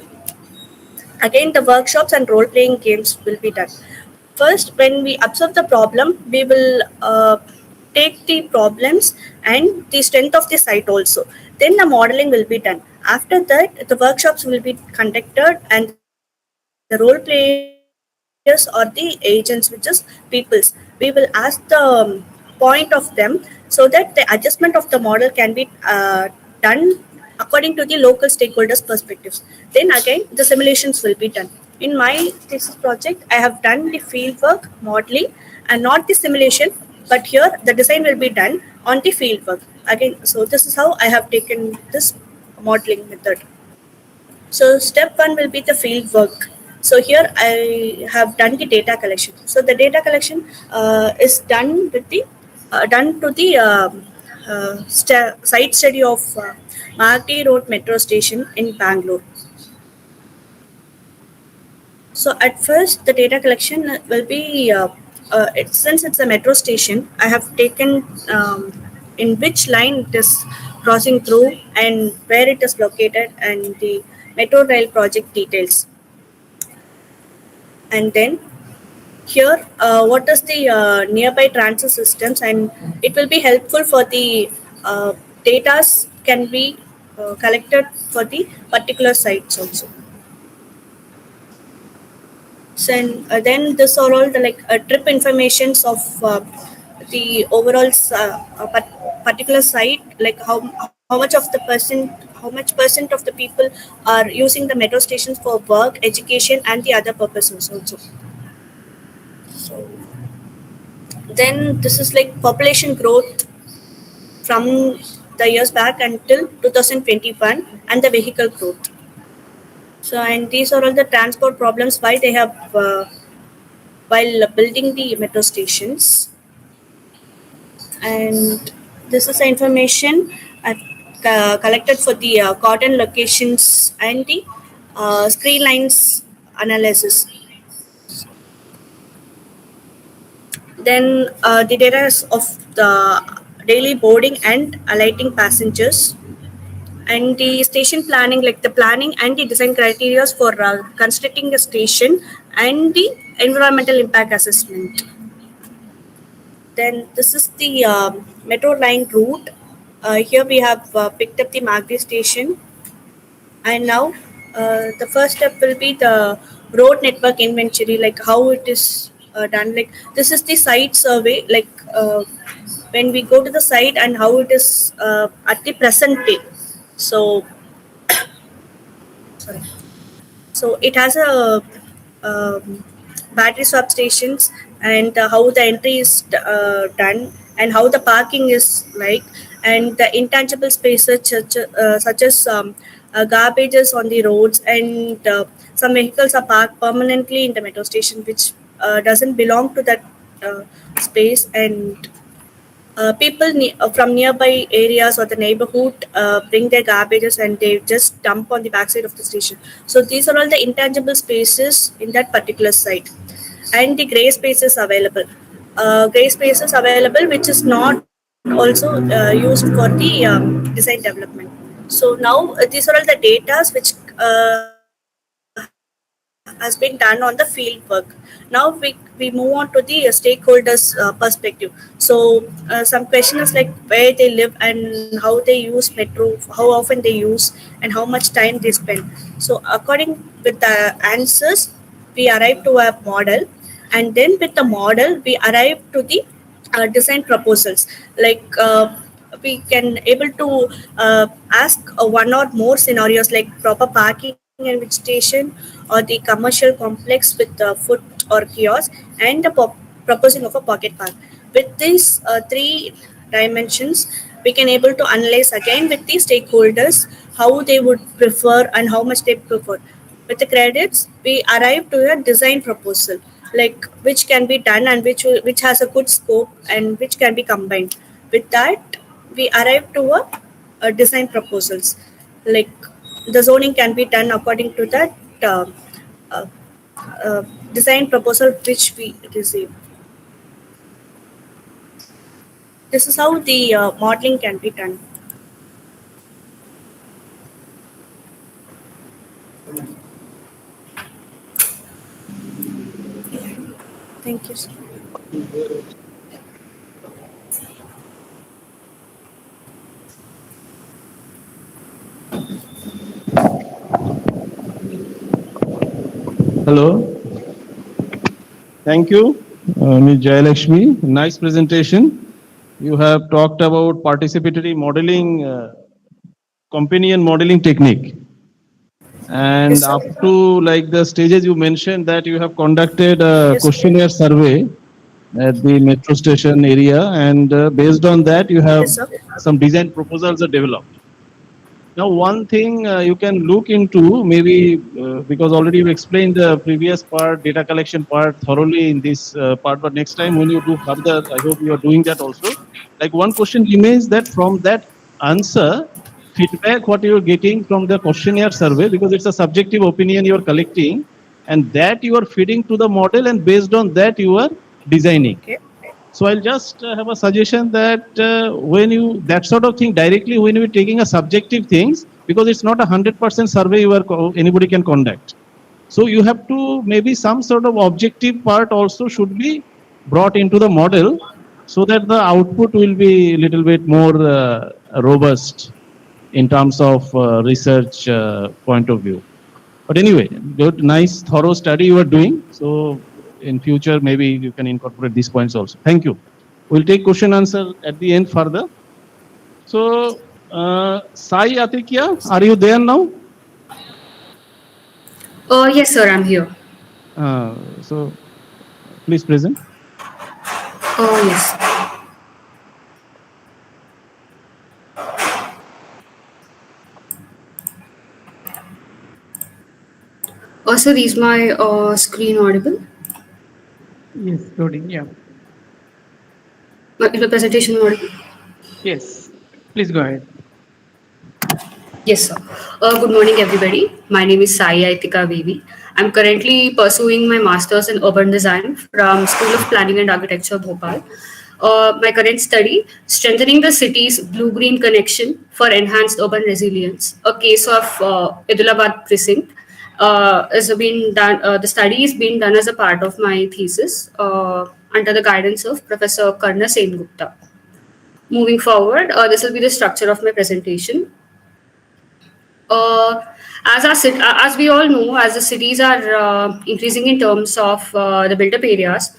again the workshops and role playing games will be done. First, when we observe the problem, we will take the problems and the strength of the site also. Then the modeling will be done. After that, the workshops will be conducted, and the role players or the agents, which is peoples, we will ask the point of them so that the adjustment of the model can be done according to the local stakeholders' perspectives. Then again, the simulations will be done. In my thesis project, I have done the fieldwork modeling and not the simulation, but here the design will be done on the fieldwork. Again, so this is how I have taken this modeling method. So step one will be the field work. So here I have done the data collection. So the data collection is done with the done to the site study of Marty Road Metro Station in Bangalore. So at first the data collection will be since it's a metro station, I have taken in which line it is crossing through and where it is located, and the metro rail project details. And then here what is the nearby transit systems, and it will be helpful for the datas can be collected for the particular sites also. So then this are all the trip informations of the overall particular site, like how much of the how much percent of the people are using the metro stations for work, education, and the other purposes also. So then this is like population growth from the years back until 2021 and the vehicle growth. So, and these are all the transport problems why they have while building the metro stations. And This is the information I've collected for the cotton locations and the screen lines analysis. Then the data is of the daily boarding and alighting passengers, and the station planning, like the planning and the design criteria for constructing a station, and the environmental impact assessment. Then this is the metro line route. Here we have picked up the Magdi station, and now the first step will be the road network inventory, like how it is done. Like this is the site survey, like when we go to the site and how it is at the present day. So sorry. So it has a battery swap stations, and how the entry is done, and how the parking is like, and the intangible spaces such as garbages on the roads, and some vehicles are parked permanently in the metro station which doesn't belong to that space, and people from nearby areas or the neighborhood bring their garbages and they just dump on the backside of the station. So these are all the intangible spaces in that particular site, and the gray spaces available. Gray spaces available which is not also used for the design development. So now these are all the data which has been done on the field work. Now we move on to the stakeholders perspective. So some question is like where they live and how they use metro, how often they use, and how much time they spend. So according with the answers, we arrive to a model, and then with the model we arrive to the design proposals. Like we can able to ask one or more scenarios, like proper parking in which station, or the commercial complex with food or kiosk, and the proposing of a pocket park. With these three dimensions, we can able to analyze again with the stakeholders how they would prefer and how much they prefer. With the credits, we arrive to a design proposal, like which can be done and which has a good scope and which can be combined. With that, we arrive to a design proposals, like the zoning can be done according to that uh, uh, design proposal which we receive. This is how the modeling can be done. Thank you, sir. Hello. Thank you, Ms. Jayalakshmi. Nice presentation. You have talked about participatory modeling, companion modeling technique. And Yes, sir. up to like the stages you mentioned that you have conducted a Yes, sir. questionnaire survey at the metro station area, and based on that you have Yes, sir. some design proposals are developed. Now, one thing you can look into, maybe because already you explained the previous part, data collection part thoroughly in this part, but next time when you do further, I hope you are doing that also. Like one question remains that from that answer, feedback what you are getting from the questionnaire survey, because it's a subjective opinion you are collecting, and that you are feeding to the model, and based on that you are designing. Okay. So I'll just have a suggestion that when you, that sort of thing directly, when you're taking a subjective things, because it's not 100% survey you are, anybody can conduct. So you have to, maybe some sort of objective part also should be brought into the model so that the output will be a little bit more robust in terms of research point of view. But anyway, good, nice, thorough study you are doing. So in future, maybe you can incorporate these points also. Thank you. We'll take question answer at the end further. So, Sai Atikya, are you there now? Yes, sir, I'm here. So, please present. Oh, yes. Sir, is my screen audible? Yes, loading. Yeah. Is my presentation audible? Yes, please go ahead. Yes, sir. Good morning, everybody. My name is Sai Aitika Vivi. I'm currently pursuing my master's in urban design from School of Planning and Architecture, Bhopal. My current study, strengthening the city's blue-green connection for enhanced urban resilience. A case of Adilabad precinct is being done. The study is being done as a part of my thesis under the guidance of Professor Karna Sen Gupta. Moving forward, this will be the structure of my presentation. Uh, as we all know, as the cities are increasing in terms of the built-up areas,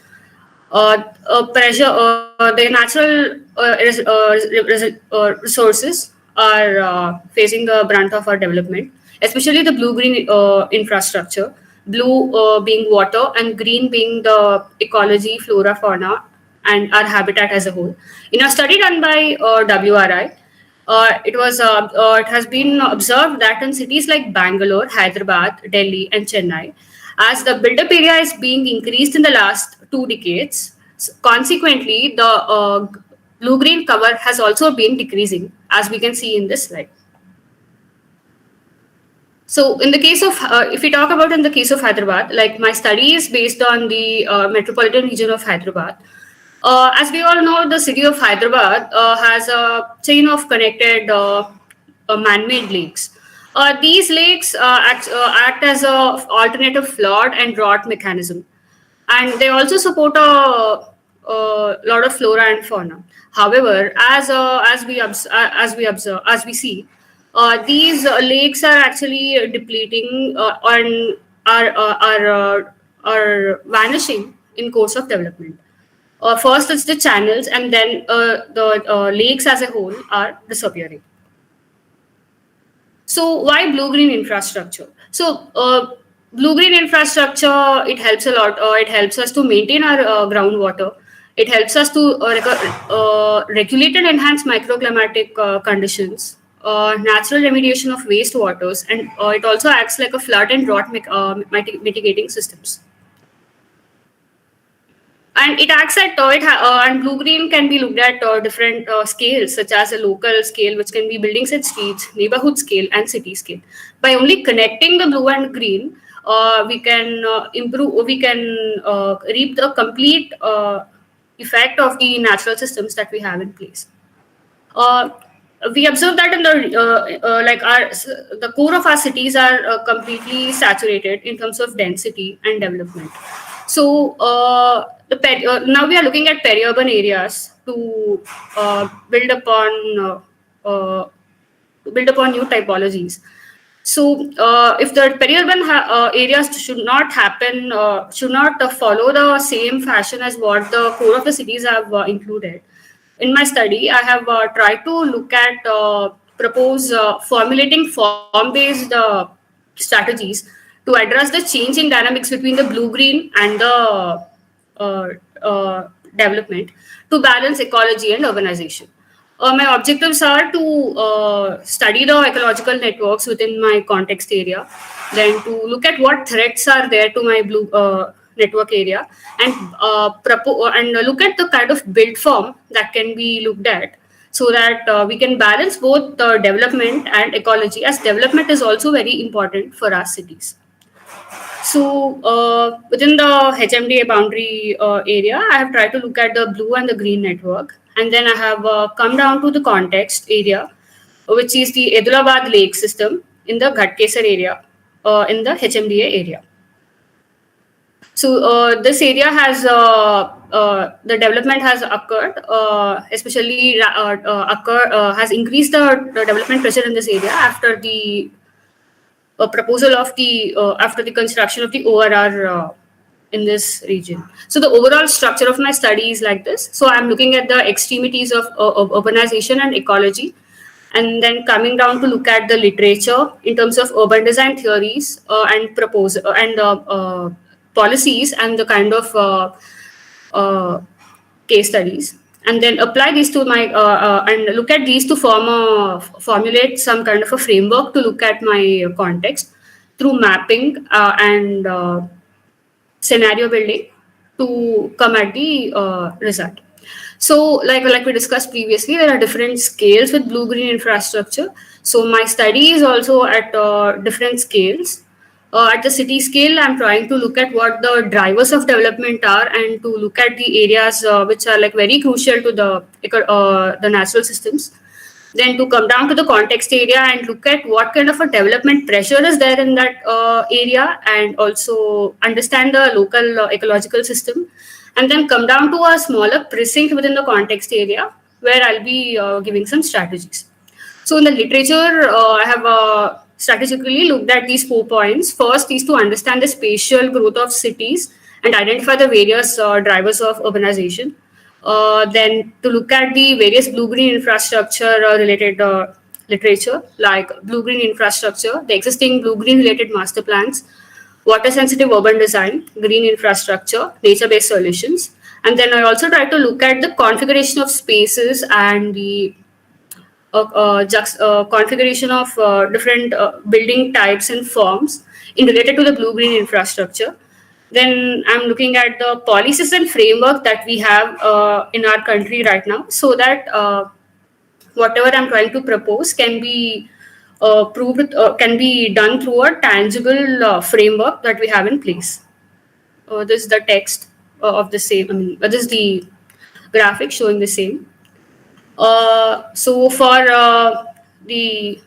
the natural resources are facing the brunt of our development, especially the blue-green infrastructure. Blue being water and green being the ecology, flora, fauna, and our habitat as a whole. In a study done by WRI, it has been observed that in cities like Bangalore, Hyderabad, Delhi, and Chennai, as the built-up area is being increased in the last 2 decades, consequently the blue-green cover has also been decreasing, as we can see in this slide. So, in the case of, if we talk about in the case of Hyderabad, like my study is based on the metropolitan region of Hyderabad. As we all know, the city of Hyderabad has a chain of connected man-made lakes. These lakes act as a alternative flood and drought mechanism, and they also support a lot of flora and fauna. However, as we see, these lakes are actually depleting and are vanishing in course of development. First, it's the channels, and then the lakes as a whole are disappearing. So, why blue-green infrastructure? So, blue-green infrastructure, it helps a lot. It helps us to maintain our groundwater. It helps us to regulate and enhance microclimatic conditions, natural remediation of wastewaters, and it also acts like a flood and drought mitigating systems. And it acts at and blue green can be looked at different scales, such as a local scale, which can be buildings and streets, neighborhood scale, and city scale. By only connecting the blue and green, we can improve. We can reap the complete effect of the natural systems that we have in place. Uh, we observe that in the core of our cities are completely saturated in terms of density and development. So now we are looking at peri-urban areas to build upon new typologies. So if the peri-urban areas should not happen, should not follow the same fashion as what the core of the cities have included. In my study, I have tried to look at formulating form-based strategies to address the changing dynamics between the blue-green and the development to balance ecology and urbanization. My objectives are to study the ecological networks within my context area, then to look at what threats are there to my blue network area, and look at the kind of build form that can be looked at, so that we can balance both development and ecology, as development is also very important for our cities. So within the HMDA boundary area, I have tried to look at the blue and the green network, and then I have come down to the context area, which is the Adilabad Lake system in the Ghatkesar area in the HMDA area. So this area has the development has occurred, especially has increased the development pressure in this area after the proposal of the after the construction of the ORR in this region. So the overall structure of my study is like this. So I'm looking at the extremities of urbanization and ecology, and then coming down to look at the literature in terms of urban design theories and policies and the kind of case studies, and then apply these to my and look at these to formulate some kind of a framework to look at my context through mapping and scenario building to come at the result. So, like we discussed previously, there are different scales with blue-green infrastructure. So my study is also at different scales. At the city scale, I'm trying to look at what the drivers of development are, and to look at the areas which are like very crucial to the natural systems. Then to come down to the context area and look at what kind of a development pressure is there in that area, and also understand the local ecological system, and then come down to a smaller precinct within the context area where I'll be giving some strategies. So in the literature, I have strategically looked at these 4 points. First is to understand the spatial growth of cities and identify the various drivers of urbanization. Then to look at the various blue-green infrastructure related literature, like blue-green infrastructure, the existing blue-green related master plans, water-sensitive urban design, green infrastructure, nature-based solutions. And then I also try to look at the configuration of spaces and the configuration of different building types and forms in related to the blue-green infrastructure. Then I'm looking at the policies and framework that we have in our country right now, so that whatever I'm trying to propose can be can be done through a tangible framework that we have in place. This is the text of the same. I mean, this is the graphic showing the same. So for the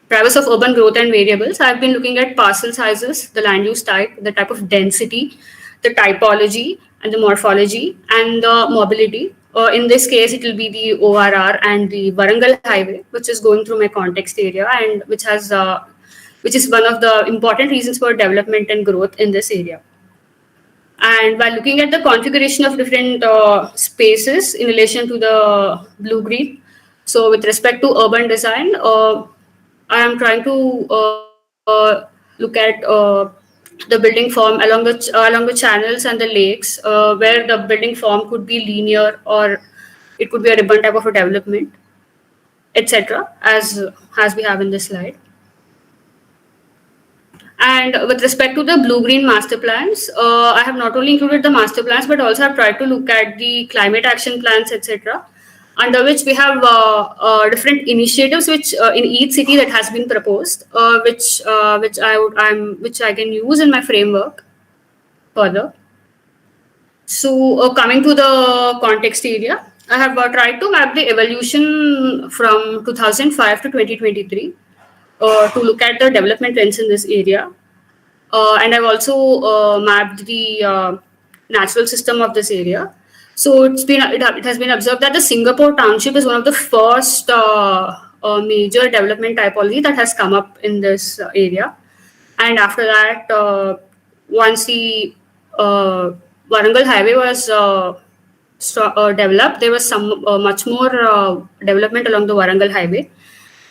drivers of urban growth and variables, I've been looking at parcel sizes, the land use type, the type of density, the typology, and the morphology, and the mobility. In this case, it will be the ORR and the Warangal Highway, which is going through my context area, and which is one of the important reasons for development and growth in this area. And by looking at the configuration of different spaces in relation to the blue-green, so with respect to urban design, I am trying to look at the building form along the channels and the lakes, where the building form could be linear or it could be a ribbon type of a development, etc., as we have in this slide. And with respect to the blue-green master plans, I have not only included the master plans, but also have tried to look at the climate action plans, etc., under which we have different initiatives which in each city that has been proposed, which I can use in my framework further. So coming to the context area, I have tried to map the evolution from 2005 to 2023 to look at the development trends in this area. And I've also mapped the natural system of this area. So it has been observed that the Singapore township is one of the first major development typology that has come up in this area. And after that, once the Warangal Highway was developed, there was some much more development along the Warangal Highway.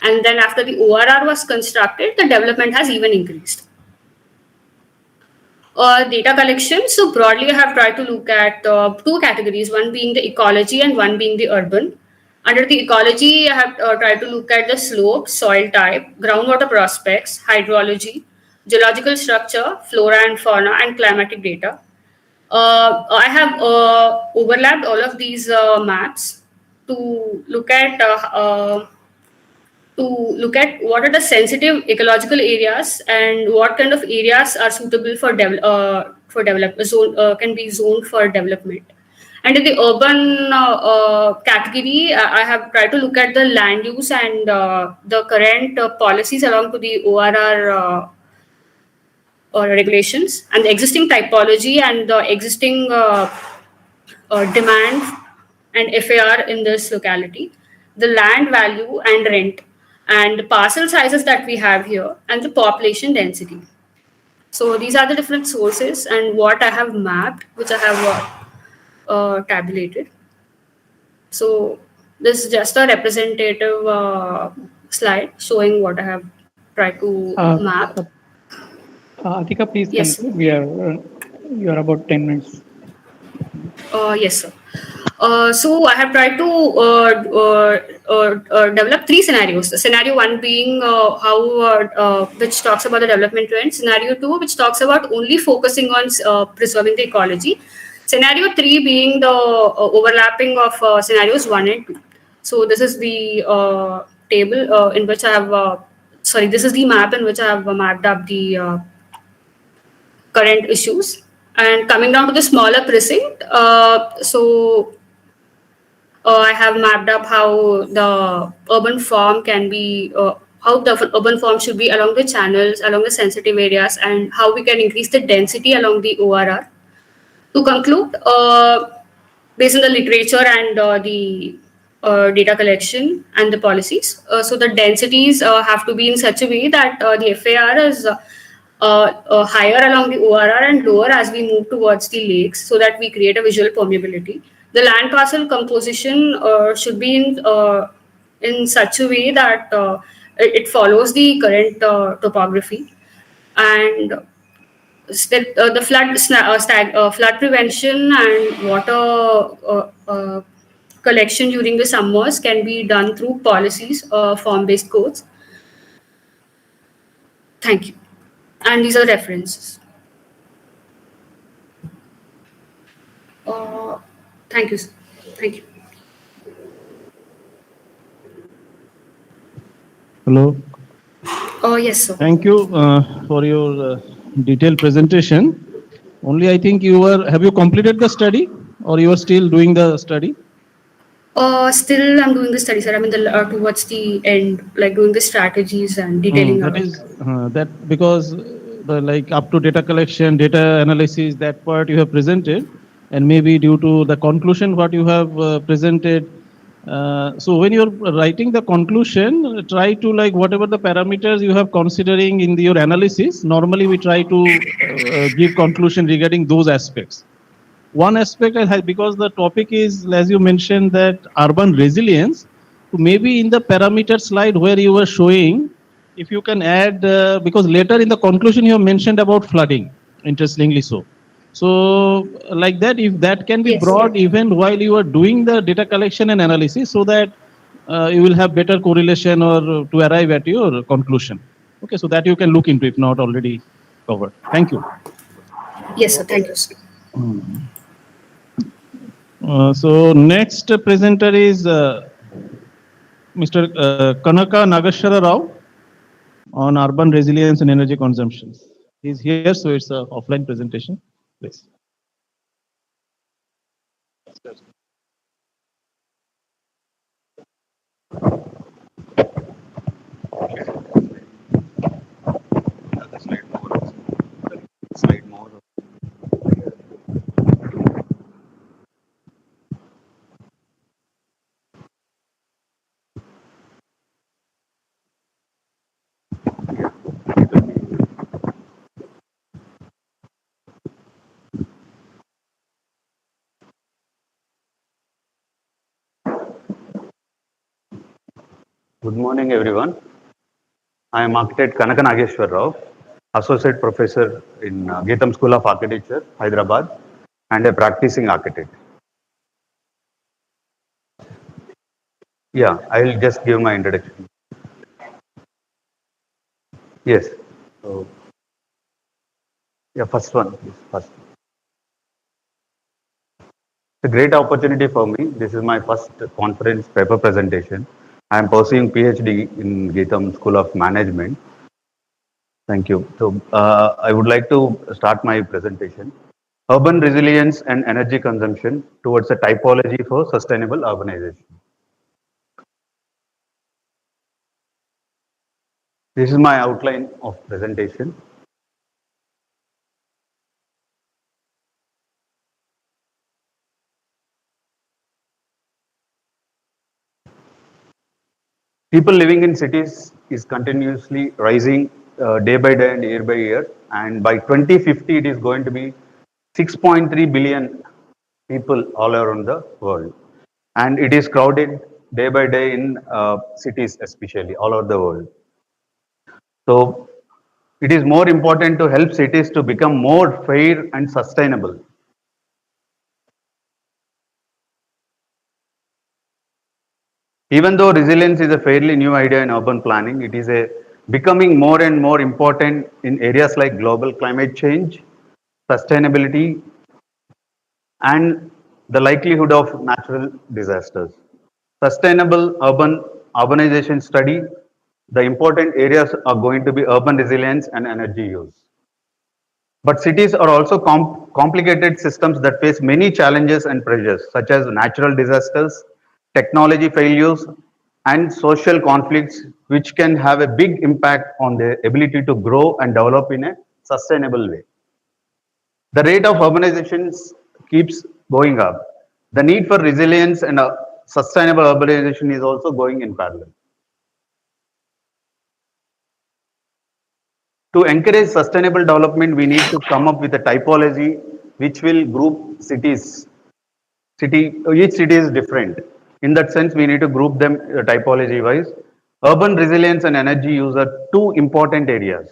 And then after the ORR was constructed, the development has even increased. Data collection. So broadly, I have tried to look at 2 categories, one being the ecology and one being the urban. Under the ecology, I have tried to look at the slope, soil type, groundwater prospects, hydrology, geological structure, flora and fauna, and climatic data. I have overlapped all of these maps to look at what are the sensitive ecological areas and what kind of areas are suitable for can be zoned for development. And in the urban category, I have tried to look at the land use and the current policies along to the ORR regulations, and the existing typology and the existing demand and FAR in this locality, the land value and rent, and the parcel sizes that we have here, and the population density. So these are the different sources and what I have mapped, which I have tabulated. So this is just a representative slide showing what I have tried to map. Atika, please Yes. conclude. You are about 10 minutes. Yes, sir. So I have tried to develop 3 scenarios. Scenario 1 being which talks about the development trend. Scenario 2, which talks about only focusing on preserving the ecology. Scenario 3 being the overlapping of scenarios 1 and 2. So this is the table in which I have, sorry, this is the map in which I have mapped up the current issues. And coming down to the smaller precinct, I have mapped up how the urban form can be, how the urban form should be along the channels, along the sensitive areas, and how we can increase the density along the ORR. To conclude, based on the literature and the data collection and the policies, so the densities have to be in such a way that the FAR is higher along the ORR and lower as we move towards the lakes, so that we create a visual permeability. The land parcel composition should be in such a way that it follows the current topography, and the flood prevention and water collection during the summers can be done through policies, form-based codes. Thank you. And these are references. Thank you, sir. Thank you. Hello. Yes, sir. Thank you for your detailed presentation. Only I think have you completed the study or you are still doing the study? Still, I'm doing the study, sir. I'm in the towards the end, like doing the strategies and detailing. That is that because the like up to data collection, data analysis, that part you have presented, and maybe due to the conclusion what you have presented. So when you're writing the conclusion, try to like whatever the parameters you have considering in your analysis. Normally we try to give conclusion regarding those aspects. One aspect I have, because the topic is, as you mentioned, that urban resilience. Maybe in the parameter slide where you were showing, if you can add, because later in the conclusion you have mentioned about flooding, interestingly so. So like that, if that can be brought even while you are doing the data collection and analysis, so that you will have better correlation or to arrive at your conclusion. Okay, so that you can look into if not already covered. Thank you. Yes, sir. Thank you, sir. So next presenter is Mr. Kanaka Nageshwara Rao on urban resilience and energy consumption. He's here, so it's an offline presentation. Please. Slide more. Good morning, everyone. I am architect Kanaka Nageshwar Rao, associate professor in Geetham School of Architecture, Hyderabad, and a practicing architect. Yeah, I will just give my introduction. Yes. So, yeah, first one, please. First. It's a great opportunity for me. This is my first conference paper presentation. I am pursuing PhD in Geetham School of Management. Thank you. So I would like to start my presentation. Urban resilience and energy consumption towards a typology for sustainable urbanization. This is my outline of presentation. People living in cities is continuously rising day by day and year by year. And by 2050, it is going to be 6.3 billion people all around the world. And it is crowded day by day in cities, especially all over the world. So it is more important to help cities to become more fair and sustainable. Even though resilience is a fairly new idea in urban planning, it is becoming more and more important in areas like global climate change, sustainability, and the likelihood of natural disasters. Sustainable urbanization study, the important areas are going to be urban resilience and energy use. But cities are also complicated systems that face many challenges and pressures, such as natural disasters, technology failures, and social conflicts, which can have a big impact on their ability to grow and develop in a sustainable way. The rate of urbanization keeps going up. The need for resilience and sustainable urbanization is also going in parallel. To encourage sustainable development, we need to come up with a typology which will group cities. Each city is different. In that sense, we need to group them typology wise. Urban resilience and energy use are two important areas.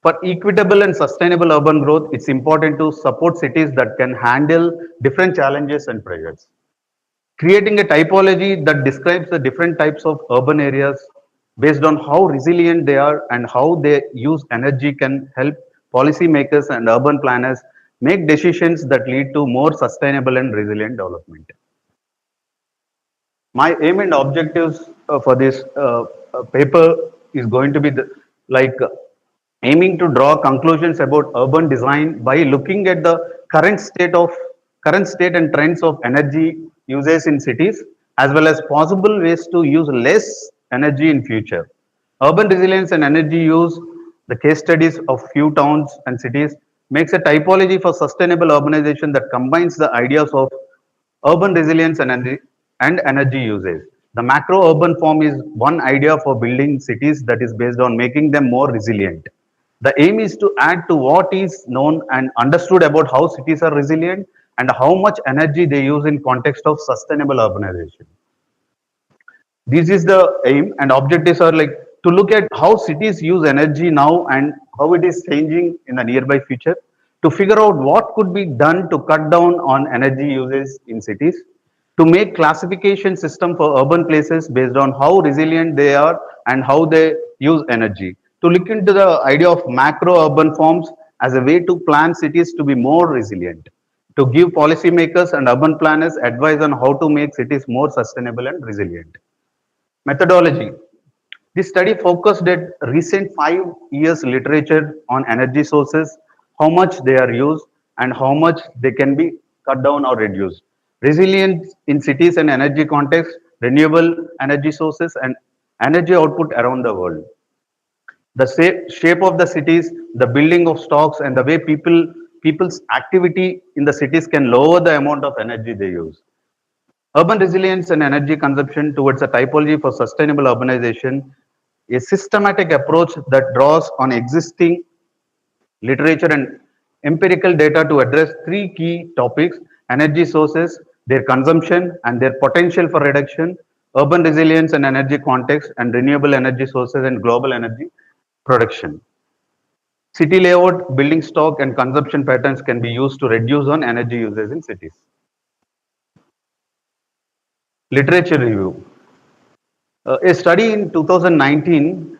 For equitable and sustainable urban growth, it's important to support cities that can handle different challenges and pressures. Creating a typology that describes the different types of urban areas based on how resilient they are and how they use energy can help policymakers and urban planners make decisions that lead to more sustainable and resilient development. My aim and objectives for this paper is going to be like aiming to draw conclusions about urban design by looking at the current state and trends of energy uses in cities, as well as possible ways to use less energy in future. Urban resilience and energy use, the case studies of few towns and cities, makes a typology for sustainable urbanization that combines the ideas of urban resilience and energy usage. The macro urban form is one idea for building cities that is based on making them more resilient. The aim is to add to what is known and understood about how cities are resilient and how much energy they use in context of sustainable urbanization. This is the aim, and objectives are like to look at how cities use energy now and how it is changing in the nearby future, to figure out what could be done to cut down on energy uses in cities, to make classification system for urban places based on how resilient they are and how they use energy, to look into the idea of macro urban forms as a way to plan cities to be more resilient, to give policymakers and urban planners advice on how to make cities more sustainable and resilient. Methodology. This study focused at recent 5 years literature on energy sources, how much they are used and how much they can be cut down or reduced. Resilience in cities and energy context, renewable energy sources and energy output around the world. The shape of the cities, the building of stocks and the way people's activity in the cities can lower the amount of energy they use. Urban resilience and energy consumption towards a typology for sustainable urbanization, a systematic approach that draws on existing literature and empirical data to address three key topics: energy sources, their consumption and their potential for reduction, urban resilience and energy context, and renewable energy sources and global energy production. City layout, building stock, and consumption patterns can be used to reduce on energy usage in cities. Literature review. A study in 2019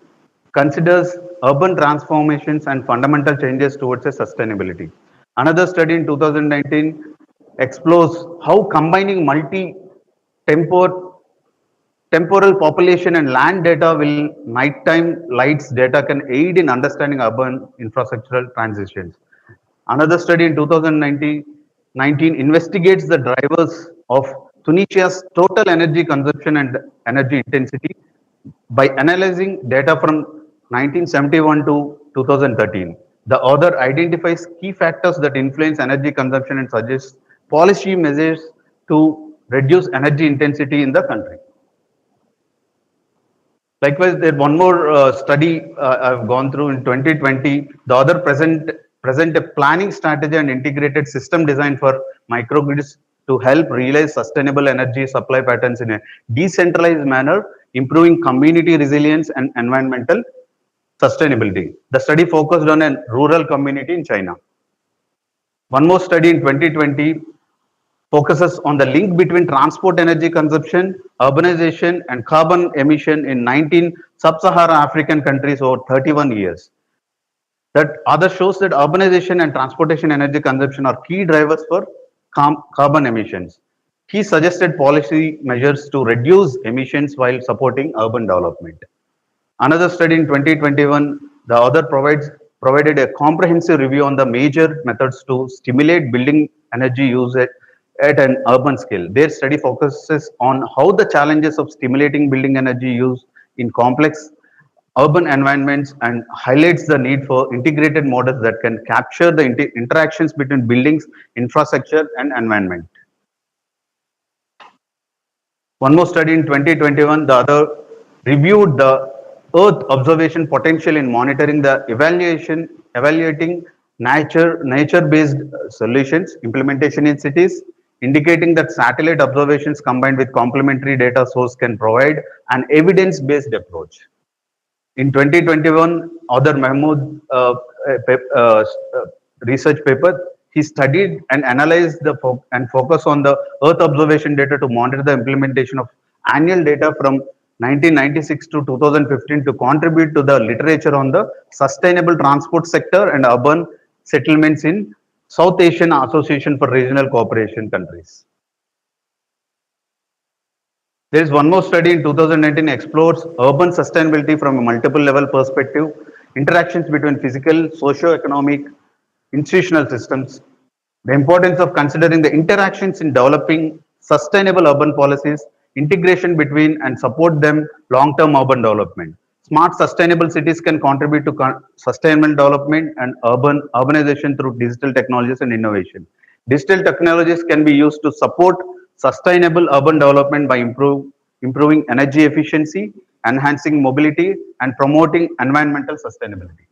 considers urban transformations and fundamental changes towards a sustainability. Another study in 2019 explores how combining temporal population and land data will nighttime lights data can aid in understanding urban infrastructural transitions. Another study in 2019 investigates the drivers of Tunisia's total energy consumption and energy intensity by analyzing data from 1971 to 2013. The author identifies key factors that influence energy consumption and suggests policy measures to reduce energy intensity in the country. Likewise, there one more study I've gone through in 2020. The author present a planning strategy and integrated system design for microgrids to help realize sustainable energy supply patterns in a decentralized manner, improving community resilience and environmental sustainability. The study focused on a rural community in China. One more study in 2020 focuses on the link between transport energy consumption, urbanization, and carbon emission in 19 sub-Saharan African countries over 31 years. That other shows that urbanization and transportation energy consumption are key drivers for carbon emissions. He suggested policy measures to reduce emissions while supporting urban development. Another study in 2021, the author provided a comprehensive review on the major methods to stimulate building energy use at an urban scale. Their study focuses on how the challenges of stimulating building energy use in complex urban environments and highlights the need for integrated models that can capture the interactions between buildings, infrastructure, and environment. One more study in 2021, the other reviewed the Earth observation potential in monitoring the evaluating nature-based solutions implementation in cities, indicating that satellite observations combined with complementary data source can provide an evidence-based approach. In 2021, author Mahmood research paper, he studied and analyzed and focused on the Earth observation data to monitor the implementation of annual data from 1996 to 2015 to contribute to the literature on the sustainable transport sector and urban settlements in South Asian Association for Regional Cooperation countries. There is one more study in 2019 explores urban sustainability from a multiple level perspective, interactions between physical, socio-economic, institutional systems, the importance of considering the interactions in developing sustainable urban policies, integration between and support them long-term urban development. Smart sustainable cities can contribute to sustainable development and urbanization through digital technologies and innovation. Digital technologies can be used to support sustainable urban development by improving energy efficiency, enhancing mobility, and promoting environmental sustainability.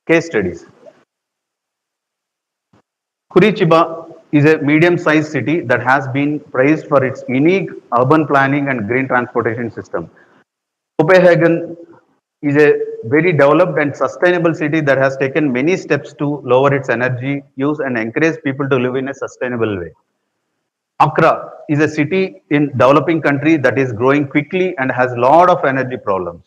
Case studies. Curitiba is a medium-sized city that has been praised for its unique urban planning and green transportation system. Copenhagen is a very developed and sustainable city that has taken many steps to lower its energy use and encourage people to live in a sustainable way. Accra is a city in developing country that is growing quickly and has a lot of energy problems.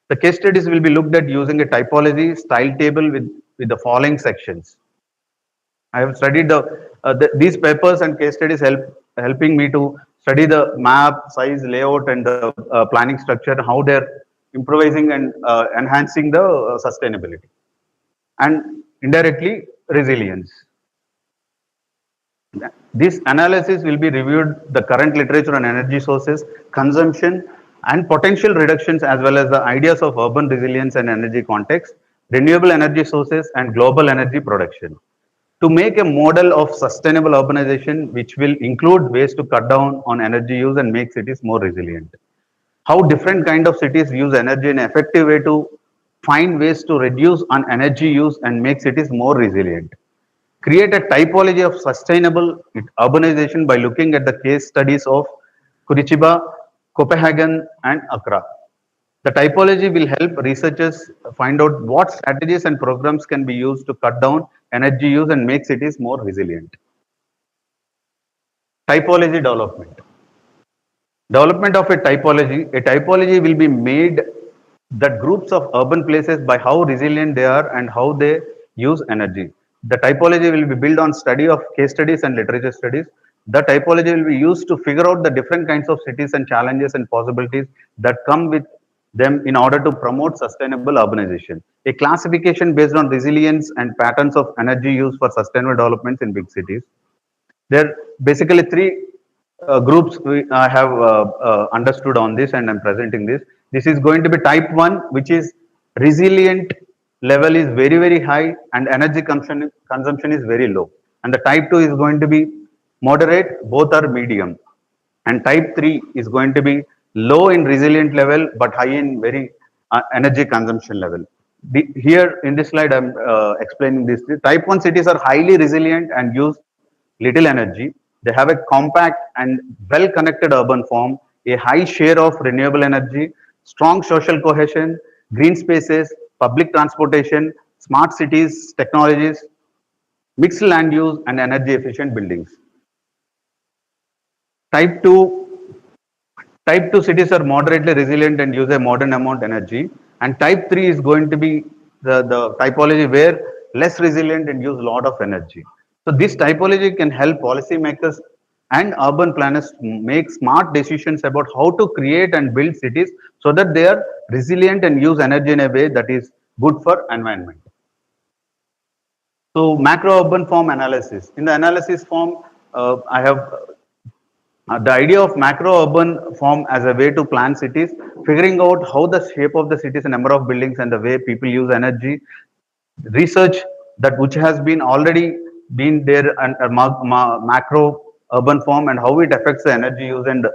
The case studies will be looked at using a typology style table with the following sections. I have studied these papers and case studies helping me to study the map, size, layout, and the planning structure, how they're improvising and enhancing the sustainability, and indirectly resilience. This analysis will be reviewed the current literature on energy sources, consumption, and potential reductions, as well as the ideas of urban resilience and energy context, renewable energy sources, and global energy production. To make a model of sustainable urbanization, which will include ways to cut down on energy use and make cities more resilient. How different kind of cities use energy in an effective way to find ways to reduce on energy use and make cities more resilient. Create a typology of sustainable urbanization by looking at the case studies of Curitiba, Copenhagen, and Accra. The typology will help researchers find out what strategies and programs can be used to cut down energy use and make cities more resilient. Typology development. Development of a typology will be made that groups of urban places by how resilient they are and how they use energy. The typology will be built on study of case studies and literature studies. The typology will be used to figure out the different kinds of cities and challenges and possibilities that come with them in order to promote sustainable urbanization. A classification based on resilience and patterns of energy use for sustainable developments in big cities. There are basically three groups I have understood on this, and I'm presenting this. This is going to be type 1, which is resilient level is very, very high and energy consumption is very low. And the type 2 is going to be moderate, both are medium. And type 3 is going to be low in resilient level, but high in very energy consumption level. Here in this slide, I'm explaining this. The type 1 cities are highly resilient and use little energy. They have a compact and well-connected urban form, a high share of renewable energy, strong social cohesion, green spaces, public transportation, smart cities, technologies, mixed land use, and energy efficient buildings. Type 2 cities are moderately resilient and use a modern amount of energy. And type 3 is going to be the typology where less resilient and use a lot of energy. So this typology can help policymakers and urban planners make smart decisions about how to create and build cities so that they are resilient and use energy in a way that is good for environment. So macro urban form analysis. In the analysis form, I have the idea of macro urban form as a way to plan cities, figuring out how the shape of the cities and number of buildings and the way people use energy, research that which has been already been there and macro urban form and how it affects the energy use and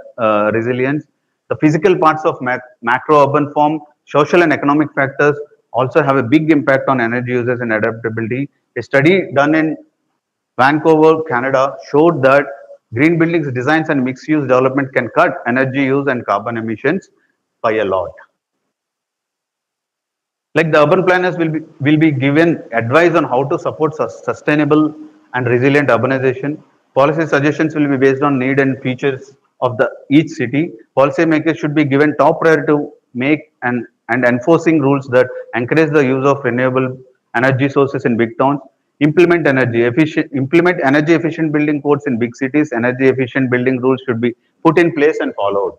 resilience. The physical parts of macro urban form, social and economic factors also have a big impact on energy uses and adaptability. A study done in Vancouver, Canada showed that green buildings designs and mixed use development can cut energy use and carbon emissions by a lot. Like the urban planners will be given advice on how to support sustainable and resilient urbanization. Policy suggestions will be based on need and features of the each city. Policymakers should be given top priority to make and enforcing rules that encourage the use of renewable energy sources in big towns. Implement energy efficient building codes in big cities. Energy efficient building rules should be put in place and followed.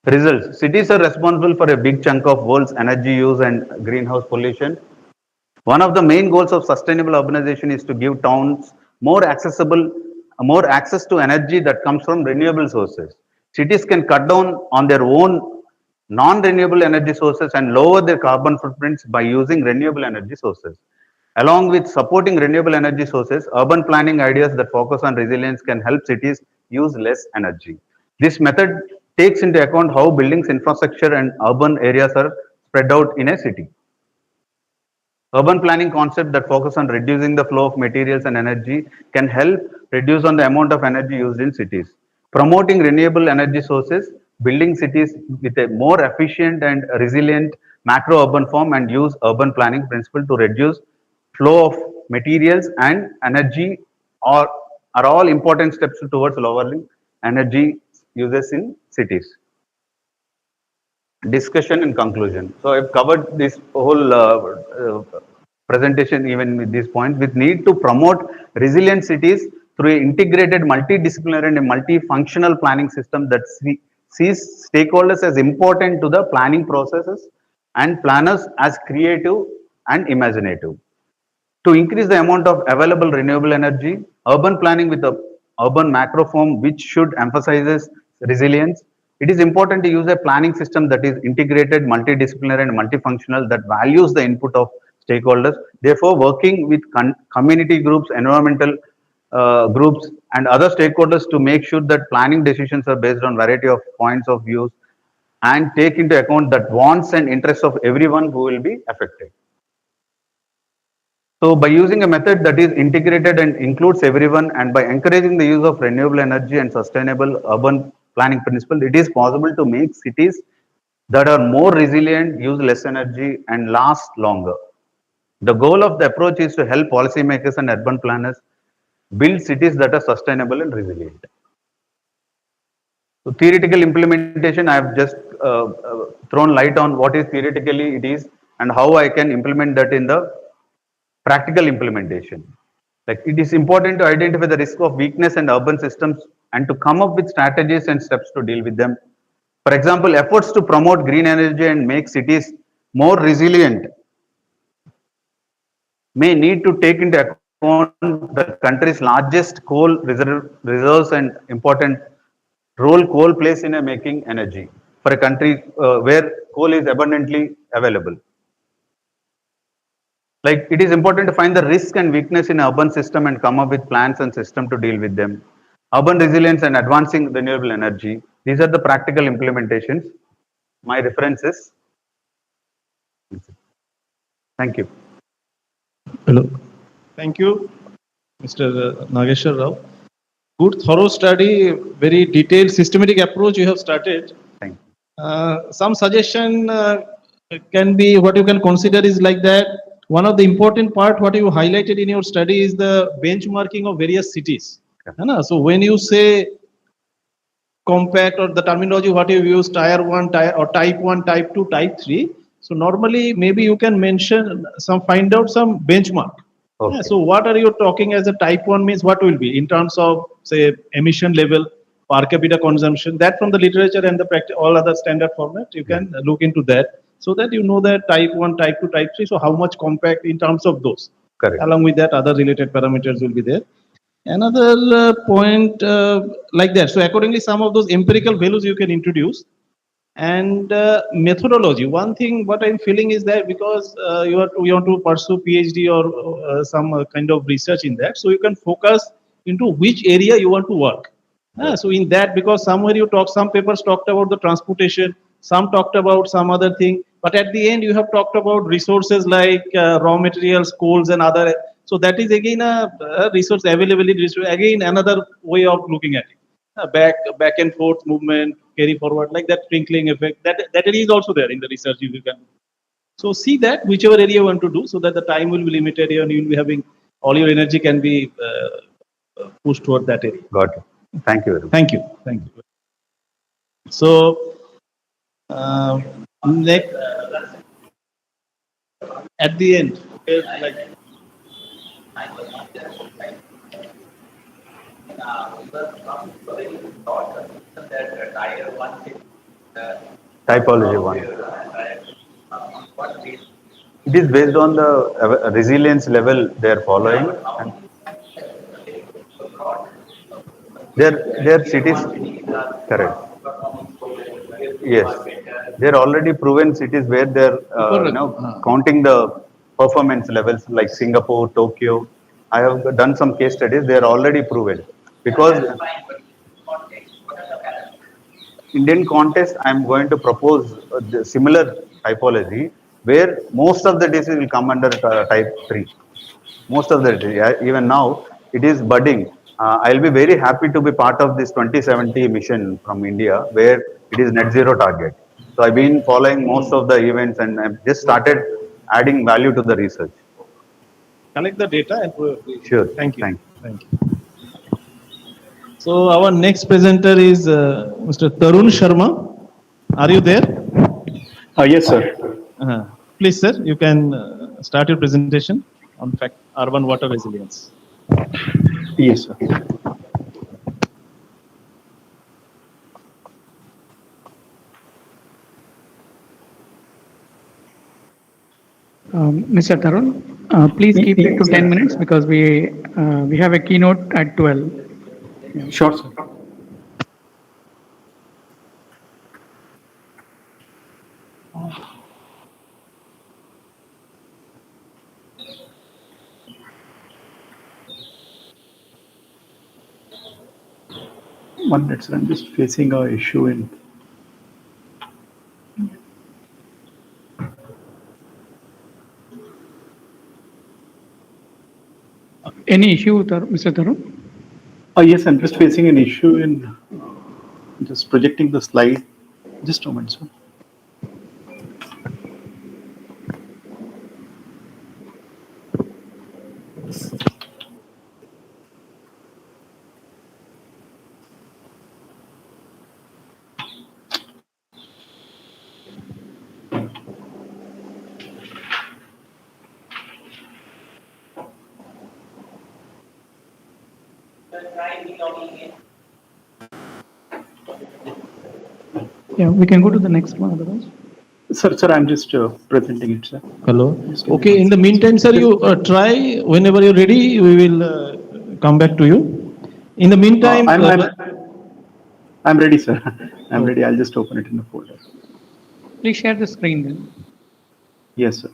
Results. Cities are responsible for a big chunk of world's energy use and greenhouse pollution. One of the main goals of sustainable urbanization is to give towns more access to energy that comes from renewable sources. Cities can cut down on their own non-renewable energy sources and lower their carbon footprints by using renewable energy sources. Along with supporting renewable energy sources, urban planning ideas that focus on resilience can help cities use less energy. This method takes into account how buildings, infrastructure, and urban areas are spread out in a city. Urban planning concept that focus on reducing the flow of materials and energy can help reduce on the amount of energy used in cities. Promoting renewable energy sources, building cities with a more efficient and resilient macro urban form and use urban planning principle to reduce flow of materials and energy are all important steps towards lowering energy uses in cities. Discussion and conclusion. So I've covered this whole presentation even with this point. With need to promote resilient cities through an integrated multidisciplinary and a multifunctional planning system that sees stakeholders as important to the planning processes and planners as creative and imaginative. To increase the amount of available renewable energy, urban planning with the urban macro form which should emphasizes resilience. It is important to use a planning system that is integrated, multidisciplinary and multifunctional that values the input of stakeholders. Therefore, working with community groups, environmental groups and other stakeholders to make sure that planning decisions are based on variety of points of views and take into account that wants and interests of everyone who will be affected. So by using a method that is integrated and includes everyone and by encouraging the use of renewable energy and sustainable urban planning principle, it is possible to make cities that are more resilient, use less energy and last longer. The goal of the approach is to help policymakers and urban planners build cities that are sustainable and resilient. So theoretical implementation, I have just thrown light on what is theoretically it is and how I can implement that in the practical implementation. Like it is important to identify the risk of weakness in urban systems and to come up with strategies and steps to deal with them. For example, efforts to promote green energy and make cities more resilient may need to take into account the country's largest coal reserves and important role coal plays in making energy for a country where coal is abundantly available. Like it is important to find the risk and weakness in urban system and come up with plans and system to deal with them. Urban resilience and advancing renewable energy. These are the practical implementations. My references. Thank you. Hello. Thank you, Mr. Nageshwar Rao. Good, thorough study, very detailed, systematic approach you have started. Thank you. Some suggestion can be what you can consider is like that. One of the important part what you highlighted in your study is the benchmarking of various cities. Okay. So when you say compact or the terminology what you use tier 1 or type 1, type 2, type 3, So normally, maybe you can mention find out some benchmark. Okay. Yeah, so what are you talking as a type 1 means what will be in terms of say emission level, per capita consumption, that from the literature and the all other standard format, you can look into that so that you know that type 1, type 2, type 3, so how much compact in terms of those. Correct. Along with that, other related parameters will be there. Another point like that. So accordingly, some of those empirical values you can introduce. And methodology. One thing what I'm feeling is that because you want to pursue PhD or some kind of research in that, so you can focus into which area you want to work. So in that, because somewhere some papers talked about the transportation, some talked about some other thing, but at the end you have talked about resources like raw materials, coals and other. So that is again a resource availability, again another way of looking at it. Back and forth movement, carry forward, like that twinkling effect. That area is also there in the research if you can. So see that whichever area you want to do, so that the time will be limited and you will be having all your energy can be pushed toward that area. Got it. Thank you very much. Thank you. Thank you. So next, at the end, like. Typology 1. It is based on the resilience level they are following. And their cities, correct. Yes, they're already proven cities where they're counting the performance levels like Singapore, Tokyo. I have done some case studies. They are already proven because Indian context. I'm going to propose the similar typology where most of the disease will come under type 3. Most of the even now it is budding. I'll be very happy to be part of this 2070 mission from India where it is net zero target. So I've been following most of the events and I've just started adding value to the research. Collect the data and Sure. Thank you. Thank you. So our next presenter is Mr. Tarun Sharma. Are you there? Yes, sir. Please, sir, you can start your presentation on urban water resilience. Yes, sir. Mr. Tarun, please keep it to 10 minutes because we have a keynote at 12. Sure, sir. One minute, sir. I'm just facing an issue in. Any issue, Mr. Tarun? Yes, I'm just facing an issue in just projecting the slide. Just a moment, sir. Yeah, we can go to the next one otherwise. Sir, I'm just presenting it, sir. Hello. Okay. In the meantime, sir, you try whenever you're ready. We will come back to you. In the meantime, I'm ready, sir. I'm ready. I'll just open it in the folder. Please share the screen then. Yes, sir.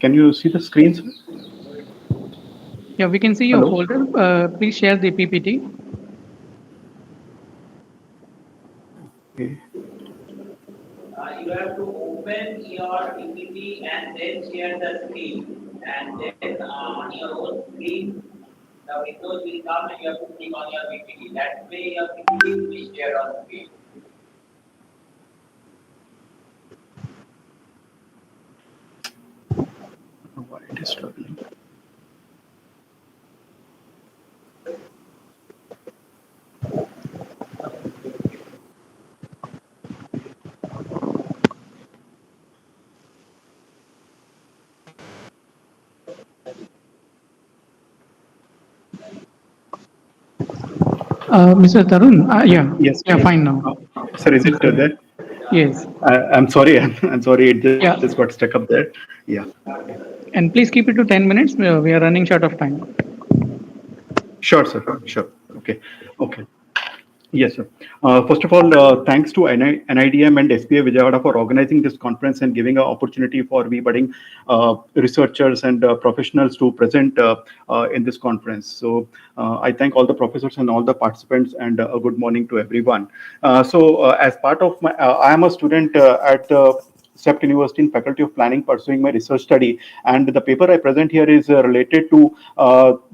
Can you see the screen, sir? Yeah, we can see your folder. Please share the PPT. Okay. You have to open your PPT and then share the screen. And then on your own screen, the windows will come and you have to click on your PPT. That way your PPT will be shared on screen. why it is struggling. Mr. Tarun, Yes. yeah, fine now. Sir, is it there? Yes, I'm sorry. I'm sorry. It just Yeah. got stuck up there. Yeah. and please keep it to 10 minutes. We are running short of time. Sure, sir. Sure. Okay. Okay. Yes, sir. First of all, thanks to NIDM and SPA Vijayawada for organizing this conference and giving an opportunity for we budding researchers and professionals to present in this conference. So I thank all the professors and all the participants, and a good morning to everyone. As part of my, I am a student at SEPT University in Faculty of Planning pursuing my research study. And the paper I present here is related to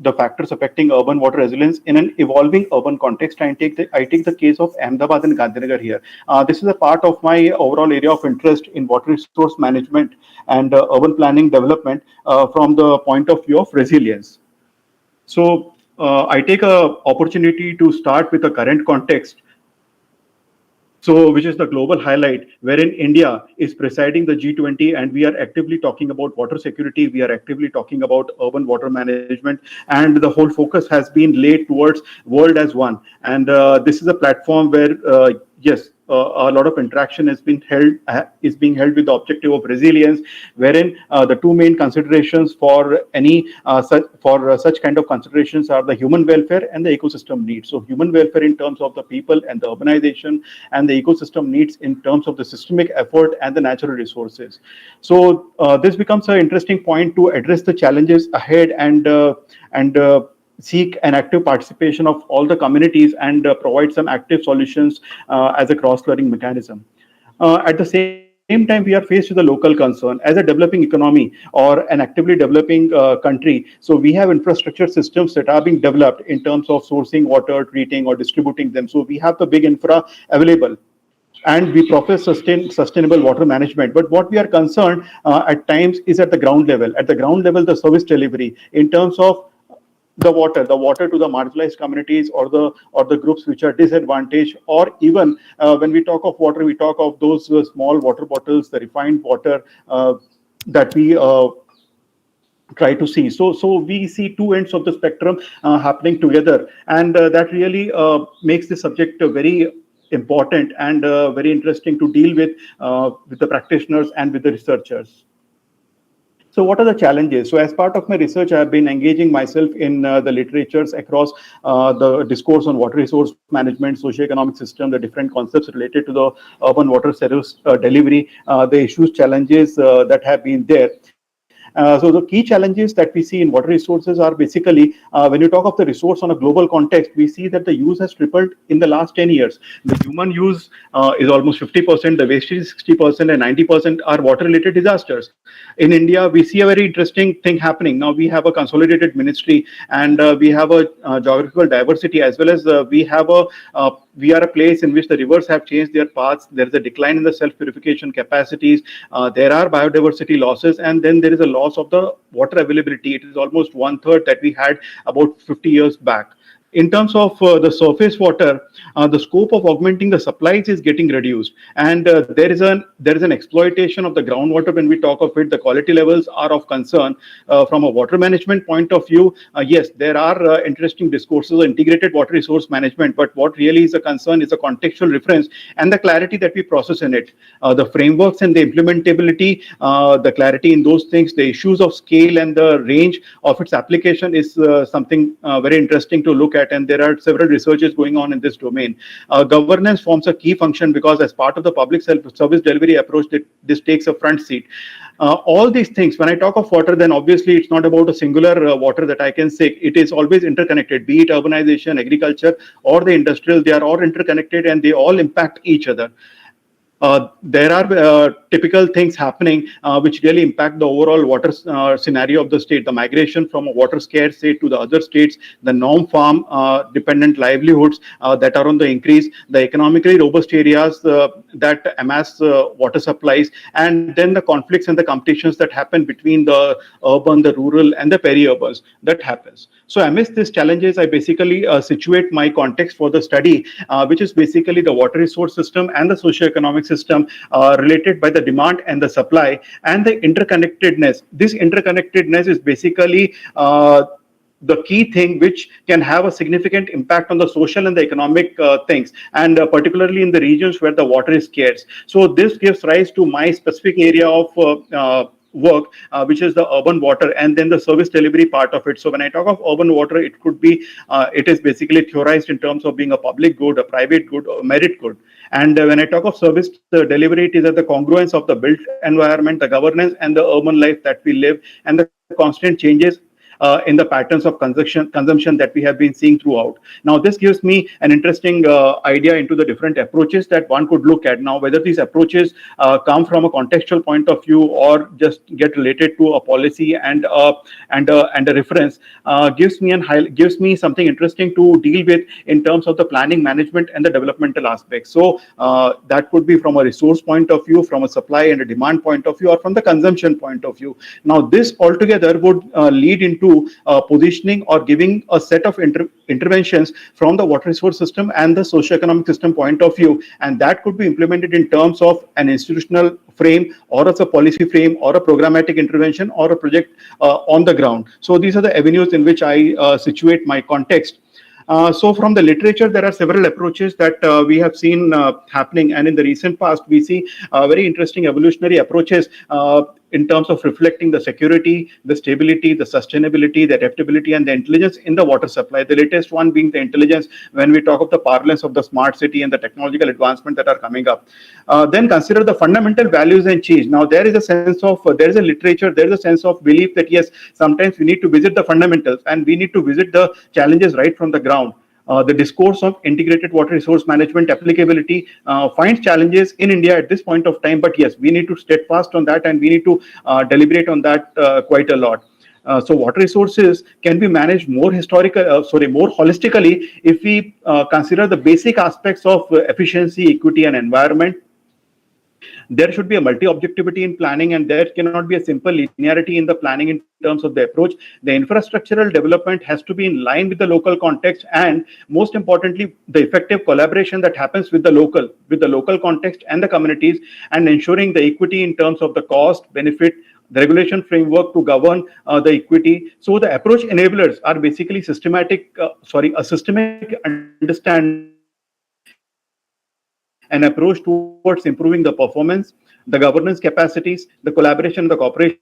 the factors affecting urban water resilience in an evolving urban context. I take the case of Ahmedabad and Gandhinagar here. This is a part of my overall area of interest in water resource management and urban planning development from the point of view of resilience. So I take a opportunity to start with the current context. So, which is the global highlight, wherein India is presiding the G20, and we are actively talking about water security. We are actively talking about urban water management, and the whole focus has been laid towards world as one. And this is a platform where, yes, a lot of interaction is being held with the objective of resilience, wherein the two main considerations for any such kind of considerations are the human welfare and the ecosystem needs. So human welfare in terms of the people and the urbanization, and the ecosystem needs in terms of the systemic effort and the natural resources. So this becomes an interesting point to address the challenges ahead and seek an active participation of all the communities and provide some active solutions as a cross-learning mechanism. At the same time, we are faced with a local concern. As a developing economy or an actively developing country, so we have infrastructure systems that are being developed in terms of sourcing water, treating or distributing them. So we have the big infra available, and we profess sustainable water management. But what we are concerned at times is at the ground level. At the ground level, the service delivery in terms of the water to the marginalized communities or the groups which are disadvantaged, or even when we talk of water, we talk of those small water bottles, the refined water that we try to see. So we see two ends of the spectrum happening together, and that really makes the subject very important and very interesting to deal with the practitioners and with the researchers. So what are the challenges? So as part of my research, I have been engaging myself in the literatures across the discourse on water resource management, socioeconomic system, the different concepts related to the urban water service delivery, the issues, challenges that have been there. So the key challenges that we see in water resources are basically, when you talk of the resource on a global context, we see that the use has tripled in the last 10 years. The human use is almost 50%, the wastage is 60%, and 90% are water-related disasters. In India, we see a very interesting thing happening. Now we have a consolidated ministry, and we have a geographical diversity, as well as we are a place in which the rivers have changed their paths. There is a decline in the self-purification capacities. There are biodiversity losses, and then there is a loss of the water availability. It is almost 1/3 that we had about 50 years back. In terms of the surface water, the scope of augmenting the supplies is getting reduced, and there is an exploitation of the groundwater. When we talk of it, the quality levels are of concern from a water management point of view. Yes, there are interesting discourses of integrated water resource management, but what really is a concern is the contextual reference and the clarity that we process in it. The frameworks and the implementability, the clarity in those things, the issues of scale and the range of its application is something very interesting to look at. And there are several researches going on in this domain. Governance forms a key function, because as part of the public service delivery approach, this takes a front seat. All these things, when I talk of water, then obviously it's not about a singular water that I can say. It is always interconnected, be it urbanization, agriculture, or the industrial. They are all interconnected and they all impact each other. there are typical things happening which really impact the overall water scenario of the state. The migration from a water scarce state to the other states, the non-farm dependent livelihoods that are on the increase, the economically robust areas that amass water supplies, and then the conflicts and the competitions that happen between the urban, the rural, and the peri-urbans. That happens. So amidst these challenges, I basically situate my context for the study, which is basically the water resource system and the socio-economic system related by the demand and the supply and the interconnectedness. This interconnectedness is basically the key thing which can have a significant impact on the social and the economic things, and particularly in the regions where the water is scarce. So this gives rise to my specific area of work, which is the urban water, and then the service delivery part of it. So when I talk of urban water, it could be, it is basically theorized in terms of being a public good, a private good, or a merit good. And when I talk of service delivery, it is at the congruence of the built environment, the governance, and the urban life that we live, and the constant changes in the patterns of consumption that we have been seeing throughout. Now, this gives me an interesting idea into the different approaches that one could look at. Now, whether these approaches come from a contextual point of view or just get related to a policy and a reference, gives me something interesting to deal with in terms of the planning, management, and the developmental aspects. So that could be from a resource point of view, from a supply and a demand point of view, or from the consumption point of view. Now, this altogether would lead into positioning or giving a set of interventions from the water resource system and the socioeconomic system point of view, and that could be implemented in terms of an institutional frame, or as a policy frame, or a programmatic intervention, or a project on the ground. So these are the avenues in which I situate my context. So from the literature, there are several approaches that we have seen happening, and in the recent past, we see very interesting evolutionary approaches in terms of reflecting the security, the stability, the sustainability, the adaptability, and the intelligence in the water supply. The latest one being the intelligence when we talk of the parlance of the smart city and the technological advancement that are coming up. Then consider the fundamental values and change. Now, there is a sense of, there is a literature, there is a sense of belief that yes, sometimes we need to visit the fundamentals and we need to visit the challenges right from the ground. The discourse of integrated water resource management applicability finds challenges in India at this point of time, but yes, we need to steadfast on that and we need to deliberate on that quite a lot. So water resources can be managed more holistically if we consider the basic aspects of efficiency, equity, and environment. There should be a multi-objectivity in planning, and there cannot be a simple linearity in the planning in terms of the approach. The infrastructural development has to be in line with the local context, and most importantly, the effective collaboration that happens with the local context and the communities, and ensuring the equity in terms of the cost, benefit, the regulation framework to govern the equity. So the approach enablers are basically a systemic understanding, an approach towards improving the performance, the governance capacities, the collaboration, the cooperation,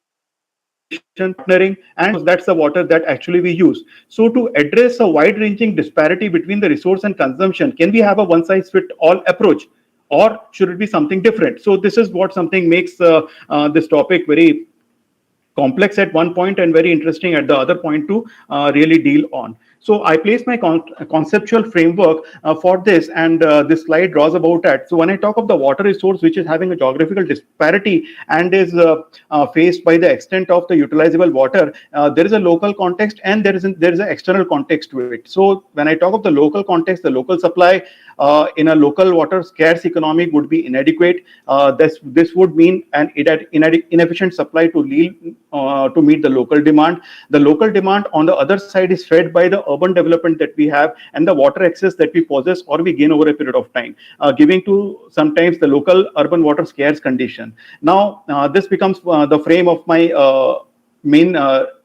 partnering, and that's the water that actually we use. So to address a wide-ranging disparity between the resource and consumption, can we have a one-size-fits-all approach, or should it be something different? So this is what something makes this topic very complex at one point and very interesting at the other point to really deal on. So I place my conceptual framework for this, and this slide draws about that. So when I talk of the water resource, which is having a geographical disparity and is faced by the extent of the utilizable water, there is a local context and there is an external context to it. So when I talk of the local context, the local supply in a local water scarce economy would be inadequate. This would mean an inefficient supply to meet the local demand. The local demand on the other side is fed by the urban development that we have and the water access that we possess or we gain over a period of time, giving to sometimes the local urban water scarce condition. Now, this becomes the frame of my main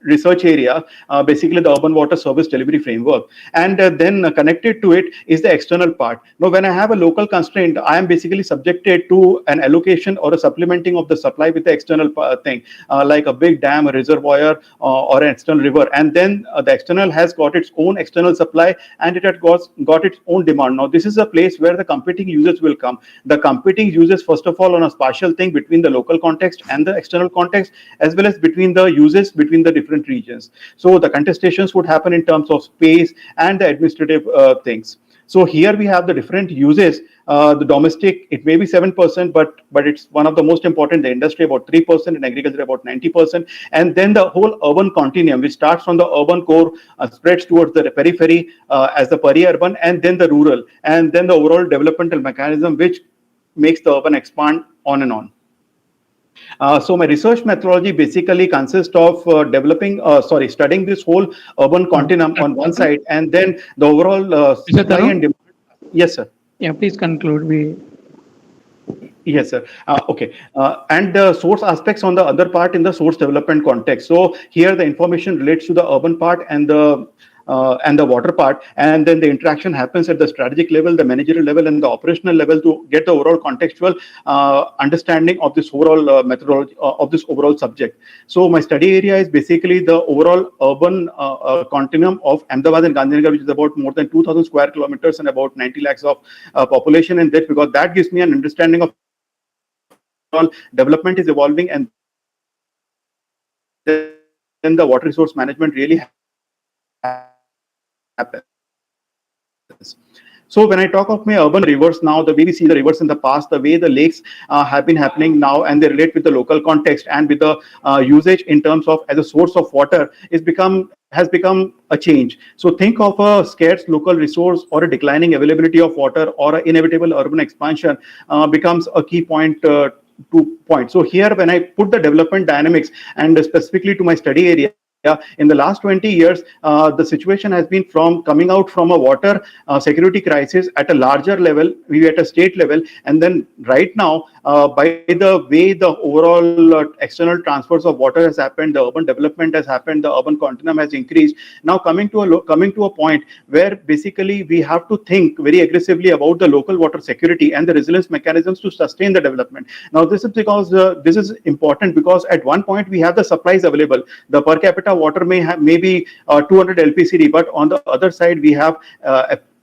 research area, basically the urban water service delivery framework, and then connected to it is the external part. Now, when I have a local constraint, I am basically subjected to an allocation or a supplementing of the supply with the external thing, like a big dam, a reservoir, or an external river, and then the external has got its own external supply and it has got its own demand. Now, this is a place where the competing users will come. The competing users, first of all, on a spatial thing between the local context and the external context, as well as between the users between the different regions. So the contestations would happen in terms of space and the administrative things. So here we have the different uses. The domestic, it may be 7%, but it's one of the most important. The industry about 3%, and agriculture about 90%, and then the whole urban continuum, which starts from the urban core, spreads towards the periphery as the peri-urban, and then the rural, and then the overall developmental mechanism, which makes the urban expand on and on. So my research methodology basically consists of studying this whole urban continuum on one side, and then the overall supply and demand. Yes, sir. Yeah, please conclude. Yes, sir. Okay. And the source aspects on the other part in the source development context. So here the information relates to the urban part and the water part, and then the interaction happens at the strategic level, the managerial level, and the operational level to get the overall contextual understanding of this overall methodology of this overall subject. So my study area is basically the overall urban continuum of Ahmedabad and Gandhinagar, which is about more than 2,000 square kilometers and about 90 lakhs of population, and that because that gives me an understanding of overall development is evolving, and then the water resource management really happens. So when I talk of my urban rivers now, the way we see the rivers in the past, the way the lakes have been happening now, and they relate with the local context and with the usage in terms of as a source of water has become a change. So think of a scarce local resource or a declining availability of water or an inevitable urban expansion becomes a key point to point. So here when I put the development dynamics and specifically to my study area, in the last 20 years, the situation has been from coming out from a water security crisis at a larger level, we at a state level, and then right now, by the way the overall external transfers of water has happened, the urban development has happened, the urban continuum has increased. Now coming to a point where basically we have to think very aggressively about the local water security and the resilience mechanisms to sustain the development. Now this is because this is important because at one point we have the supplies available. The per capita water may be 200 LPCD, but on the other side we have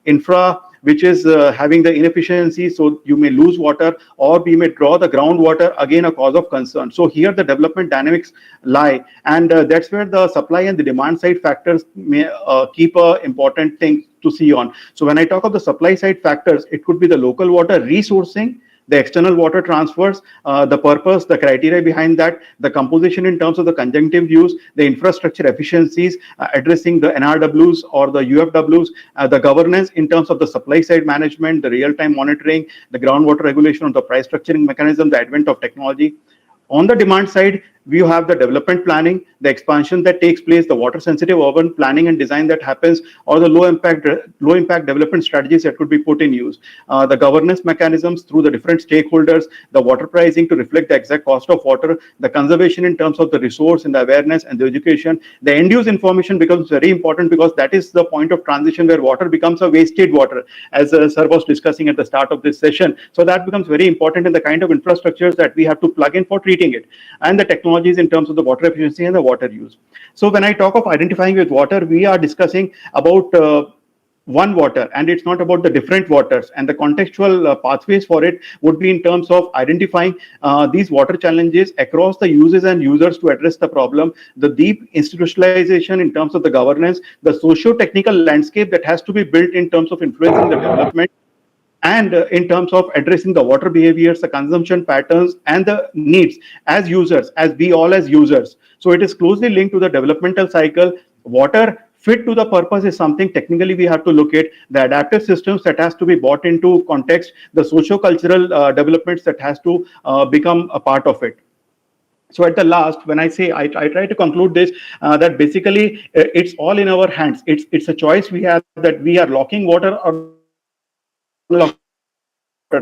infra which is having the inefficiency, so you may lose water or we may draw the groundwater, again a cause of concern. So here the development dynamics lie, and that's where the supply and the demand side factors may keep a important thing to see on. So when I talk of the supply side factors, it could be the local water resourcing, the external water transfers, the purpose, the criteria behind that, the composition in terms of the conjunctive use, the infrastructure efficiencies, addressing the NRWs or the UFWs, the governance in terms of the supply side management, the real-time monitoring, the groundwater regulation, the price structuring mechanism, the advent of technology. On the demand side, we have the development planning, the expansion that takes place, the water sensitive urban planning and design that happens, or the low impact development strategies that could be put in use. The governance mechanisms through the different stakeholders, the water pricing to reflect the exact cost of water, the conservation in terms of the resource and the awareness and the education. The end use information becomes very important because that is the point of transition where water becomes a wasted water, as Sir was discussing at the start of this session. So that becomes very important in the kind of infrastructures that we have to plug in for treating it, and the technologies in terms of the water efficiency and the water use. So when I talk of identifying with water, we are discussing about one water, and it's not about the different waters, and the contextual pathways for it would be in terms of identifying these water challenges across the uses and users to address the problem, the deep institutionalization in terms of the governance, the socio-technical landscape that has to be built in terms of influencing the development, and in terms of addressing the water behaviors, the consumption patterns, and the needs as users, as we all as users. So it is closely linked to the developmental cycle. Water fit to the purpose is something technically we have to look at, the adaptive systems that has to be brought into context, the socio-cultural developments that has to become a part of it. So at the last, when I say I try to conclude this, that basically it's all in our hands. It's a choice we have, that we are locking water or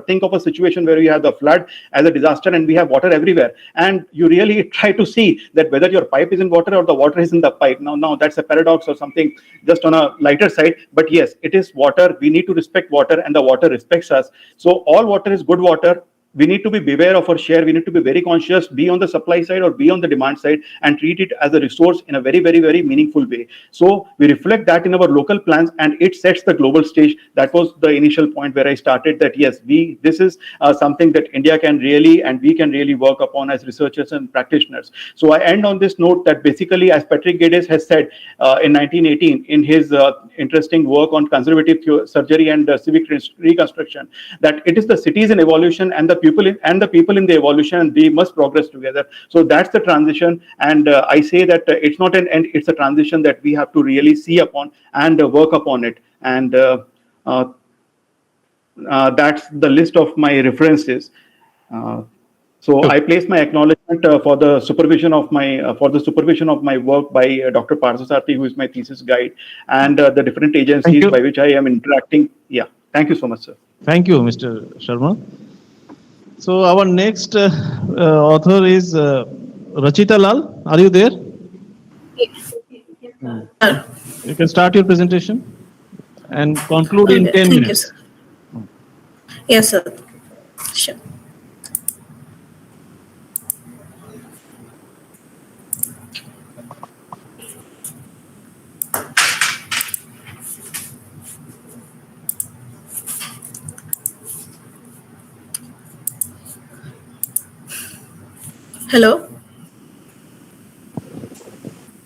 think of a situation where you have the flood as a disaster and we have water everywhere, and you really try to see that whether your pipe is in water or the water is in the pipe. Now that's a paradox or something just on a lighter side, but yes, it is water. We need to respect water and the water respects us. So all water is good water. we need to be beware of our share. We need to be very conscious, be on the supply side or be on the demand side, and treat it as a resource in a very, very, very meaningful way. So we reflect that in our local plans, and it sets the global stage. That was the initial point where I started that, yes, this is something that India can really, and we can really work upon as researchers and practitioners. So I end on this note that basically, as Patrick Geddes has said in 1918 in his interesting work on conservative surgery and civic reconstruction, that it is the cities in evolution and the people in the evolution, and they must progress together. So that's the transition, and I say that it's not an end, it's a transition that we have to really see upon and work upon it. And that's the list of my references. So I place my acknowledgement for the supervision of my work by Dr. Parsasarthi, who is my thesis guide, and the different agencies by which I am interacting. Yeah, thank you so much, sir. Thank you, Mr. Sharma. So our next author is Rachita Lal. Are you there? You can start your presentation and conclude in 10 minutes. You, yes, sir. Sure. Hello?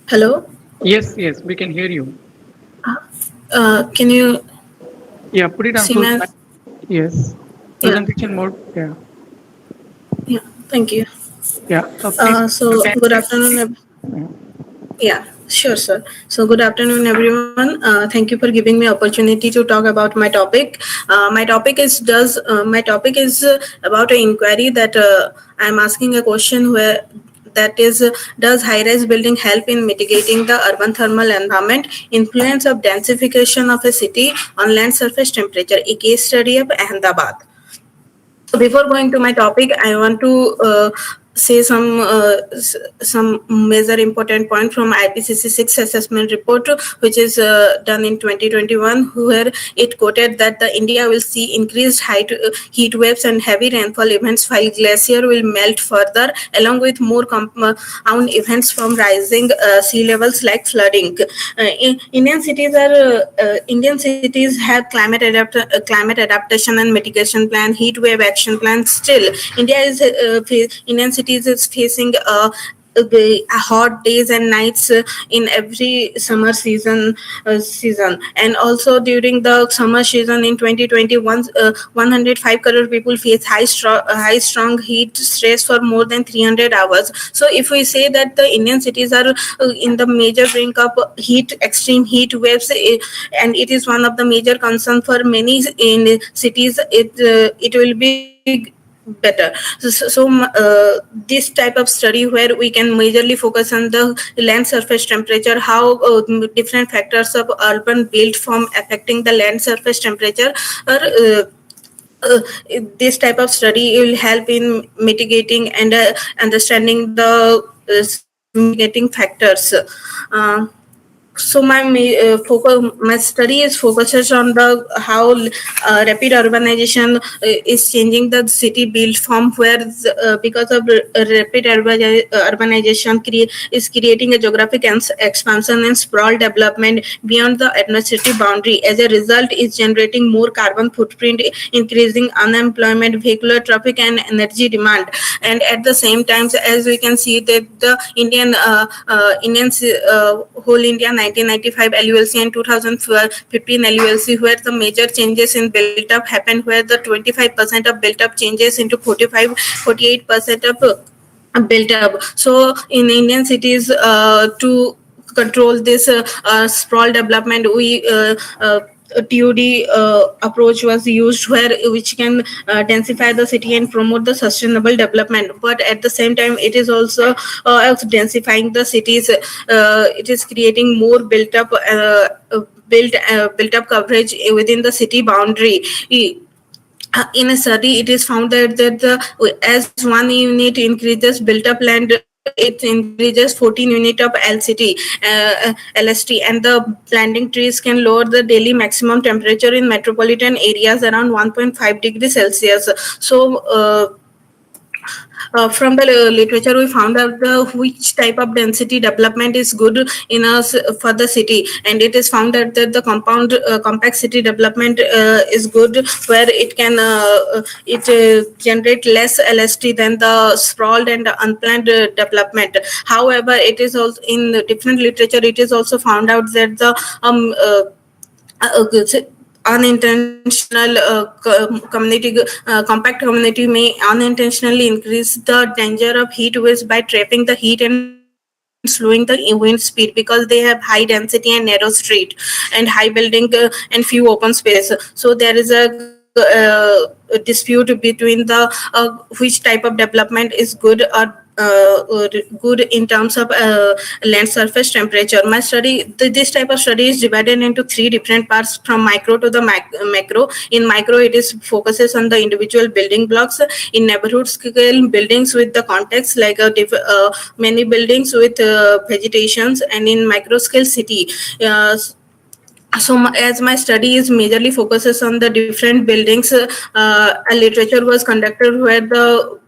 Hello? Yes, we can hear you. Can you? Yeah, put it on full screen. Yes. Presentation mode. Yeah. Yeah. Thank you. Yeah. So good afternoon. Yeah, sure, sir. So good afternoon, everyone. Thank you for giving me opportunity to talk about my topic. My topic is about an inquiry that I'm asking a question where that is, does high-rise building help in mitigating the urban thermal environment influence of densification of a city on land surface temperature? A case study of Ahmedabad. So before going to my topic, I want to say some major important point from IPCC 6 assessment report, which is done in 2021, where it quoted that the India will see increased heat waves and heavy rainfall events, while glacier will melt further, along with more compound events from rising sea levels like flooding. Indian cities have climate adaptation and mitigation plan, heat wave action plan. Still, Indian cities is facing hot days and nights in every summer season, and also during the summer season in 2021, 105 crore people face high strong heat stress for more than 300 hours. So if we say that the Indian cities are in the major brink of extreme heat waves, and it is one of the major concern for many in cities, it will be better. This type of study where we can majorly focus on the land surface temperature, how different factors of urban built form affecting the land surface temperature, this type of study will help in mitigating and understanding the mitigating factors. So my study is focuses on the how rapid urbanization is changing the city built form, where because of rapid urbanization is creating a geographic expansion and sprawl development beyond the administrative boundary. As a result, is generating more carbon footprint, increasing unemployment, vehicular traffic, and energy demand. And at the same time, as we can see that the whole India 1995 LULC and 2015 LULC, where the major changes in built up happened, where the 25% of built up changes into 48% of built up. So in Indian cities, to control this sprawl development, we TOD approach was used, which can densify the city and promote the sustainable development. But at the same time, it is also densifying the cities. It is creating more built up coverage within the city boundary. In a study, it is found that as one unit increases built up land it increases 14 unit of LST, and the planting trees can lower the daily maximum temperature in metropolitan areas around 1.5 degrees Celsius. So from the literature, we found out which type of density development is good in for the city, and it is found out that the compact city development is good, where it can generate less LST than the sprawled and unplanned development. However, it is also in different literature. It is also found out that the unintentional community compact community may unintentionally increase the danger of heat waves by trapping the heat and slowing the wind speed, because they have high density and narrow street and high building and few open spaces. So there is a dispute between the which type of development is good or good in terms of land surface temperature. My study, this type of study is divided into three different parts, from micro to the macro. In micro, it is focuses on the individual building blocks. In neighborhood scale, buildings with the context, like many buildings with vegetations, and in micro scale, city. As my study is majorly focuses on the different buildings, a literature was conducted where the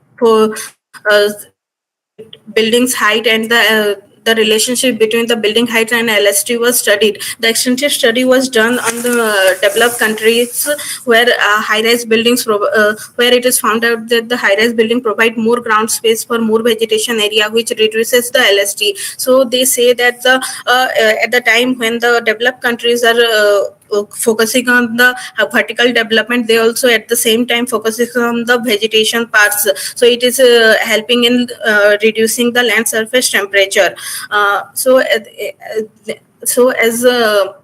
building's height and the relationship between the building height and LST was studied. The extensive study was done on the developed countries, where high-rise buildings, where it is found out that the high-rise building provide more ground space for more vegetation area, which reduces the LST. So they say that at the time when the developed countries are focusing on the vertical development, they also at the same time focusing on the vegetation parts. So it is helping in reducing the land surface temperature. So as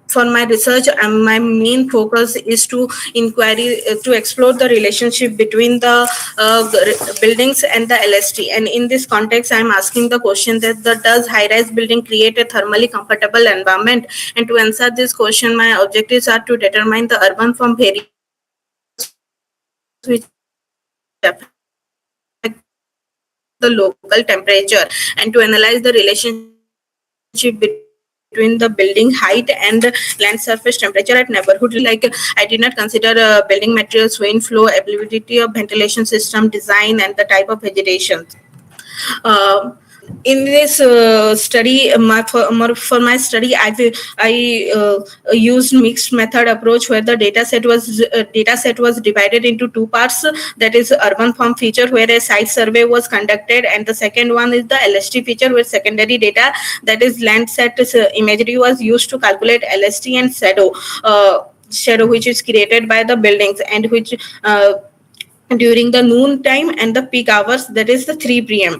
for my research, my main focus is to to explore the relationship between the buildings and the LST. And in this context, I'm asking the question that does high-rise building create a thermally comfortable environment? And to answer this question, my objectives are to determine the urban form variables which affect the local temperature, and to analyze the relationship between the building height and land surface temperature at neighborhood level. I did not consider building materials, wind flow, availability of ventilation system, design, and the type of vegetation. Uh, in this study, for my study, I used mixed method approach, where the data set was divided into two parts. That is urban form feature, where a site survey was conducted, and the second one is the LST feature, where secondary data, that is Landsat imagery, was used to calculate LST and shadow which is created by the buildings, and which during the noon time and the peak hours, that is the 3 p.m.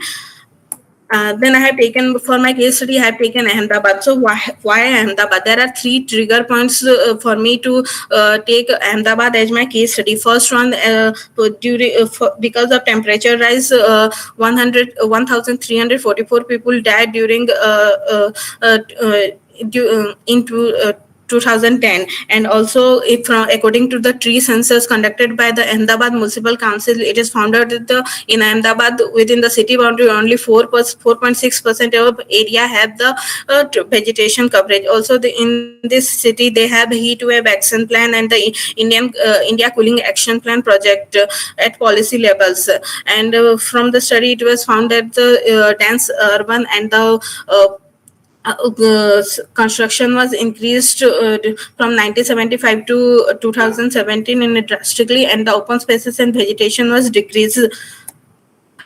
Then I have taken, for my case study, I have taken Ahmedabad. So why Ahmedabad? There are three trigger points for me to take Ahmedabad as my case study. First one, because of temperature rise, 1,344 people died during into 2010. And also, according to the tree census conducted by the Ahmedabad Municipal Council, it is found out that in Ahmedabad, within the city boundary, only 4.6% of area have the vegetation coverage. Also, in this city, they have heat wave action plan and the India Cooling Action Plan project at policy levels. And from the study, it was found that the dense urban and the construction was increased from 1975 to 2017 in drastically, and the open spaces and vegetation was decreased.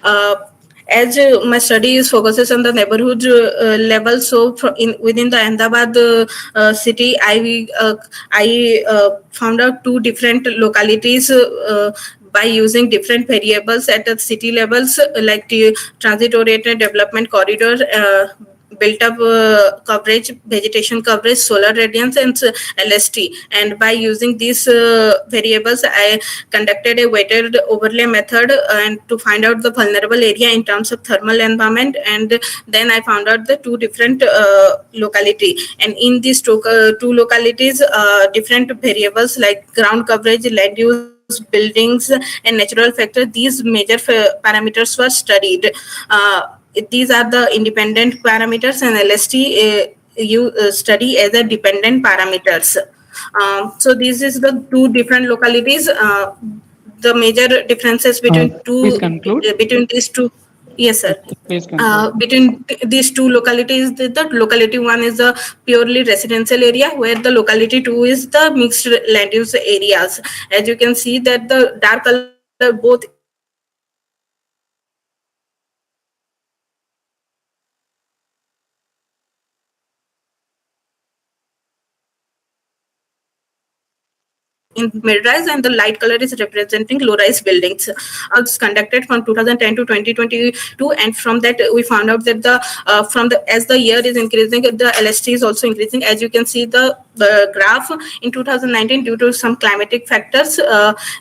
As my study focuses on the neighborhood level, so within the Ahmedabad city, I found out two different localities by using different variables at the city levels, like the transit-oriented development corridor, built up coverage, vegetation coverage, solar radiance, and LST. And by using these variables, I conducted a weighted overlay method and to find out the vulnerable area in terms of thermal environment. And then I found out the two different locality. And in these two localities, different variables like ground coverage, land use, buildings, and natural factor, these major parameters were studied. these are the independent parameters, and LST you study as a dependent parameters. So this is the two different localities. The major differences between Please conclude. between these two. Yes, sir. Please conclude. Between these two localities, the locality one is the purely residential area, where the locality two is the mixed land use areas. As you can see that the dark color both in mid-rise, and the light color is representing low-rise buildings. It's conducted from 2010 to 2022, and from that we found out that the as the year is increasing, the LST is also increasing. As you can see the graph in 2019, due to some climatic factors,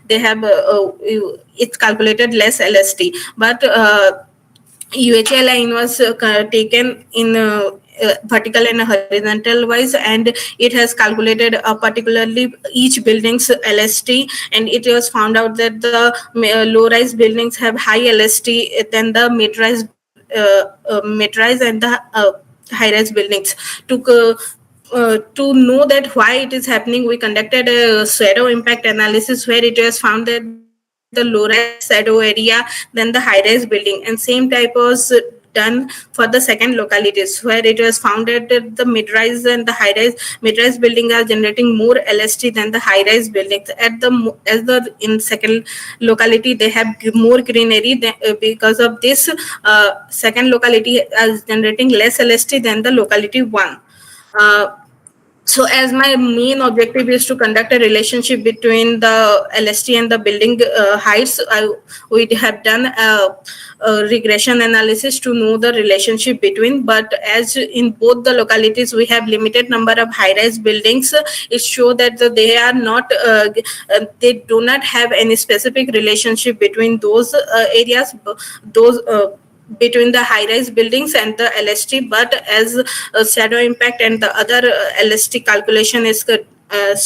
they have it's calculated less LST, but UHL line was taken in vertical and horizontal wise, and it has calculated particularly each building's LST, and it was found out that the low-rise buildings have high LST than the mid-rise and the high-rise buildings. To know that why it is happening, we conducted a shadow impact analysis, where it was found that the low-rise shadow area than the high-rise building, and same type was done for the second localities, where it was found that the mid-rise and the high-rise mid-rise building are generating more LST than the high-rise buildings. In second locality, they have more greenery because of this. Second locality is generating less LST than the locality one. So as my main objective is to conduct a relationship between the LST and the building heights, we have done a regression analysis to know the relationship between. But as in both the localities we have limited number of high-rise buildings, it shows that they are not, they do not have any specific relationship between those areas, those between the high-rise buildings and the LST, but as shadow impact and the other LST calculation is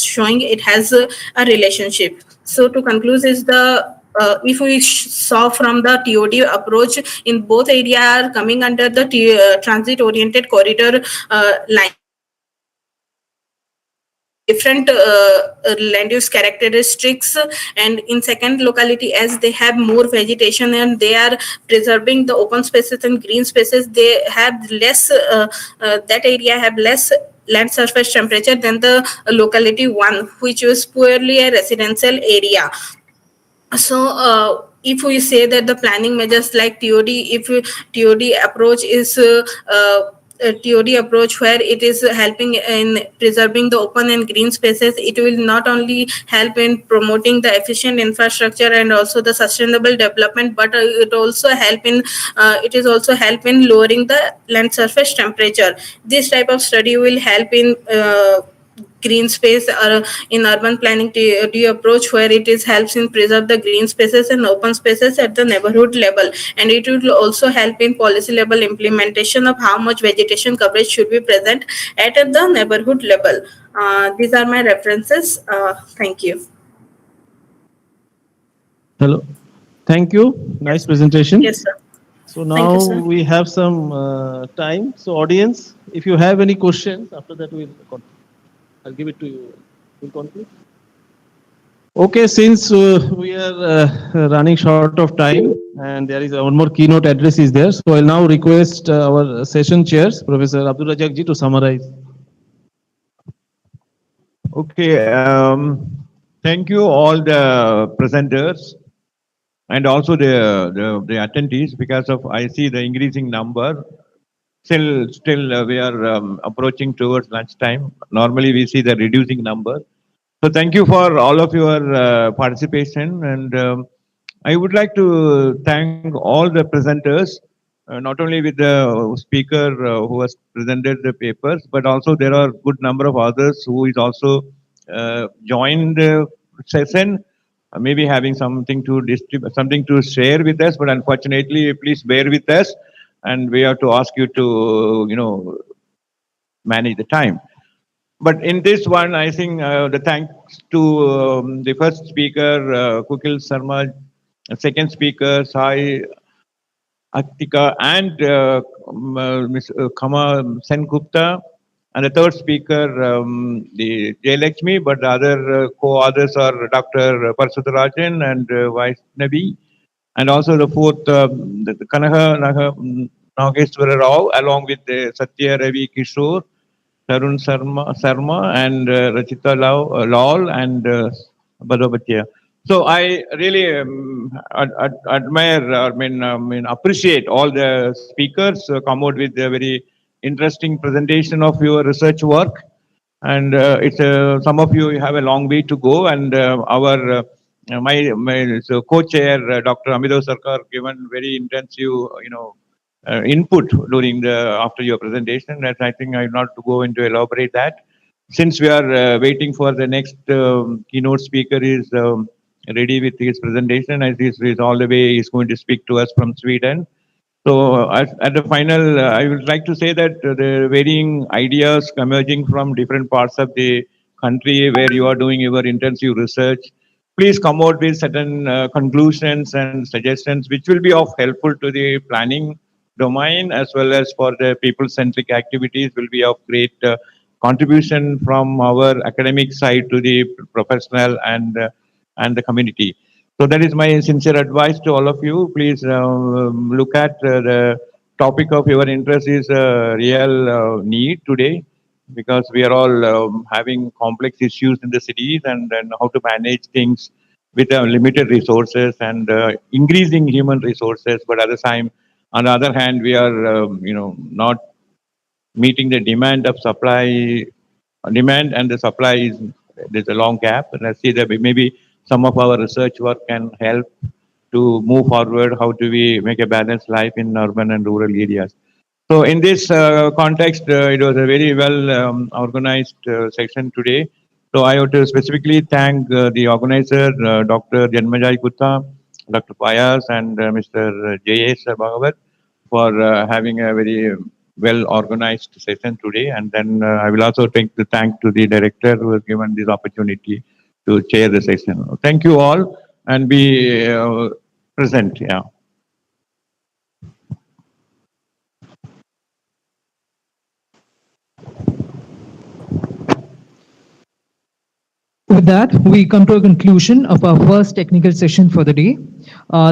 showing, it has a relationship. So to conclude is the if we saw from the TOD approach, in both areas are coming under the transit oriented corridor line, different land use characteristics. And in second locality, as they have more vegetation and they are preserving the open spaces and green spaces, they have less that area have less land surface temperature than the locality one, which was purely a residential area. So if we say that the planning measures like TOD, if TOD approach is a TOD approach where it is helping in preserving the open and green spaces, it will not only help in promoting the efficient infrastructure and also the sustainable development, but it also help in lowering the land surface temperature. This type of study will help in green space or in urban planning TOD approach, where it is helps in preserve the green spaces and open spaces at the neighborhood level, and it will also help in policy level implementation of how much vegetation coverage should be present at the neighborhood level. These are my references. Thank you. Hello. Thank you. Nice presentation. Yes, sir. So now we have some time. So audience, if you have any questions, after that I'll give it to you. We'll conclude. Okay, since we are running short of time and there is one more keynote address is there, so I'll now request our session chairs, Professor Abdul Razak ji, to summarize. Okay, thank you all the presenters and also the attendees, because of I see the increasing number. Still we are approaching towards lunchtime. Normally we see the reducing number. So thank you for all of your participation, and I would like to thank all the presenters, not only with the speaker who has presented the papers, but also there are good number of others who is also joined the session, maybe having something to distribute, something to share with us, but unfortunately, please bear with us. And we have to ask you to, manage the time. But in this one, I think the thanks to the first speaker, Kukil Sharma, second speaker, Sai Aktika, and Ms. Kama Sengupta. And the third speaker, the Jayalakshmi, but the other co-authors are Dr. Parsudarajan and Vaishnavi. And also the fourth, the Nageswara Rao, along with Satya Ravi Kishore, Tarun Sarma and Rachita Lal and Badabatiya. So I really admire, appreciate all the speakers come out with a very interesting presentation of your research work. And it's some of you have a long way to go. And our my co-chair, Dr. Amitabh Sarkar, given very intensive, input during the after your presentation. That I think I'm not to go into elaborate that. Since we are waiting for the next keynote speaker is ready with his presentation, as he's all the way, he's going to speak to us from Sweden. So at the final, I would like to say that the varying ideas emerging from different parts of the country where you are doing your intensive research, please come out with certain conclusions and suggestions which will be of helpful to the planning domain as well as for the people-centric activities will be of great contribution from our academic side to the professional and the community. So that is my sincere advice to all of you. Please look at the topic of your interest is a real need today because we are all having complex issues in the cities and how to manage things with limited resources and increasing human resources. But at the time, on the other hand, we are not meeting the demand of supply, demand and the supply is there's a long gap. And I see that maybe some of our research work can help to move forward. How do we make a balanced life in urban and rural areas? So in this context, it was a very well organized session today. So I want to specifically thank the organizer, Dr. Janmajai Gupta, Dr. Payas, and Mr. J.S. Bhagavat for having a very well organized session today. And then I will also take the thank to the director who has given this opportunity to chair the session. Thank you all and be present. Yeah. With that, we come to a conclusion of our first technical session for the day.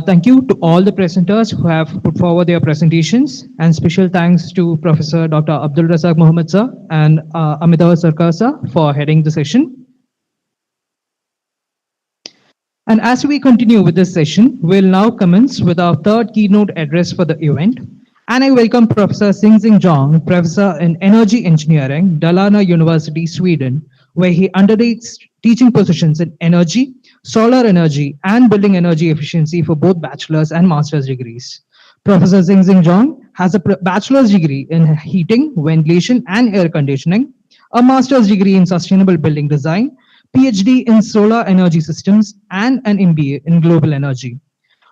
Thank you to all the presenters who have put forward their presentations, and special thanks to Professor Dr. Abdul Razak Mohammed sir and Amitabh Sarkar sir for heading the session. And as we continue with this session, we'll now commence with our third keynote address for the event. And I welcome Professor Singh Jong, Professor in Energy Engineering, Dalarna University, Sweden, where he undertakes teaching positions in energy, solar energy, and building energy efficiency for both bachelor's and master's degrees. Professor Singh Jong has a bachelor's degree in heating, ventilation, and air conditioning, a master's degree in sustainable building design, PhD in solar energy systems, and an MBA in global energy.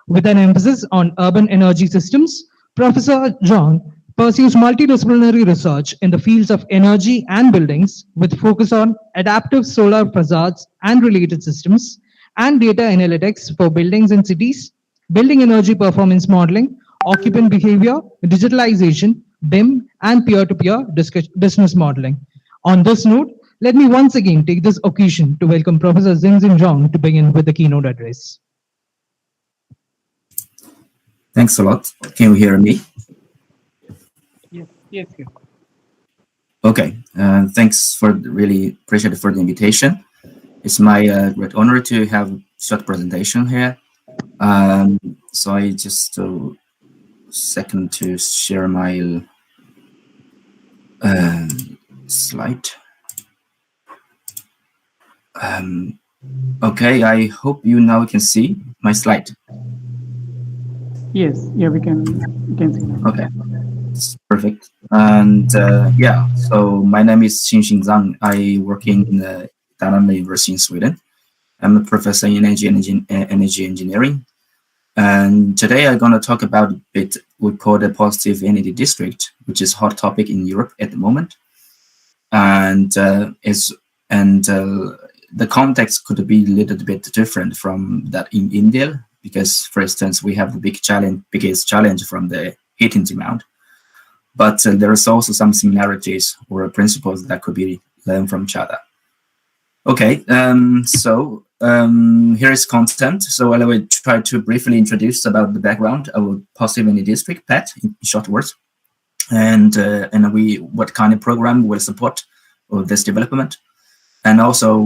With an emphasis on urban energy systems, Professor Jong pursues multidisciplinary research in the fields of energy and buildings with focus on adaptive solar facades and related systems and data analytics for buildings and cities, building energy performance modeling, occupant behavior, digitalization, BIM, and peer-to-peer business modeling. On this note, let me once again take this occasion to welcome Professor Singh Jong to begin with the keynote address. Thanks a lot. Can you hear me? Yes. Okay. Thanks for really appreciate for the invitation. It's my great honor to have short presentation here. So I just second to share my slide. Okay, I hope you now can see my slide. Yes, yeah, we can see. Okay, it's perfect. And yeah, so my name is Xinxin Zhang. I work in Dalarna University in Sweden. I'm a professor in energy engineering. And today I'm going to talk about a bit we call the positive energy district, which is a hot topic in Europe at the moment. And the context could be a little bit different from that in India, because, for instance, we have the biggest challenge from the heating demand. But there is also some similarities or principles that could be learned from each other. Okay, so here is content. So I will try to briefly introduce about the background of positive energy district, PET, in short words, and what kind of program will support this development. And also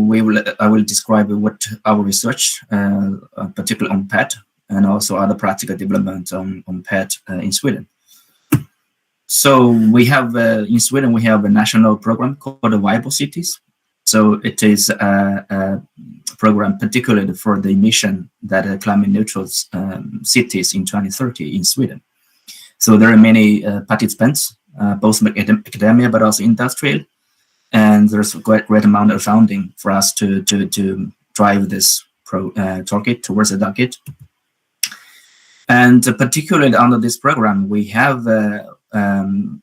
I will describe what our research, particularly on PET, and also other practical development on PET in Sweden. So we have in Sweden we have a national program called Viable Cities. So it is a program particularly for the emission that are climate neutral cities in 2030 in Sweden. So there are many participants, both academia but also industrial, and there's a great amount of funding for us to drive this target towards the target. And particularly under this program, we have a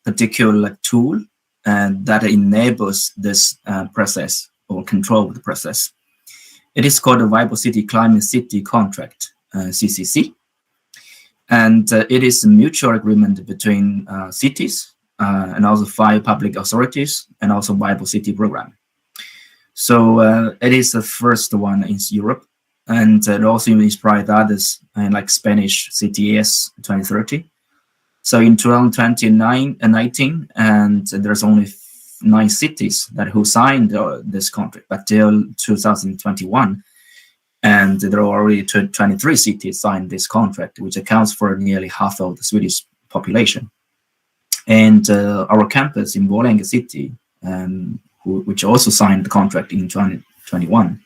particular tool that enables this process or control the process. It is called the Viable City Climate City Contract, CCC. And it is a mutual agreement between cities and also 5 public authorities and also Viable City program. So it is the first one in Europe, and it also inspired others like Spanish CTS 2030. So in 2019, and there's only 9 cities who signed this contract, but till 2021, and there are already 23 cities signed this contract, which accounts for nearly half of the Swedish population. And our campus in Borlänge City, which also signed the contract in 2021.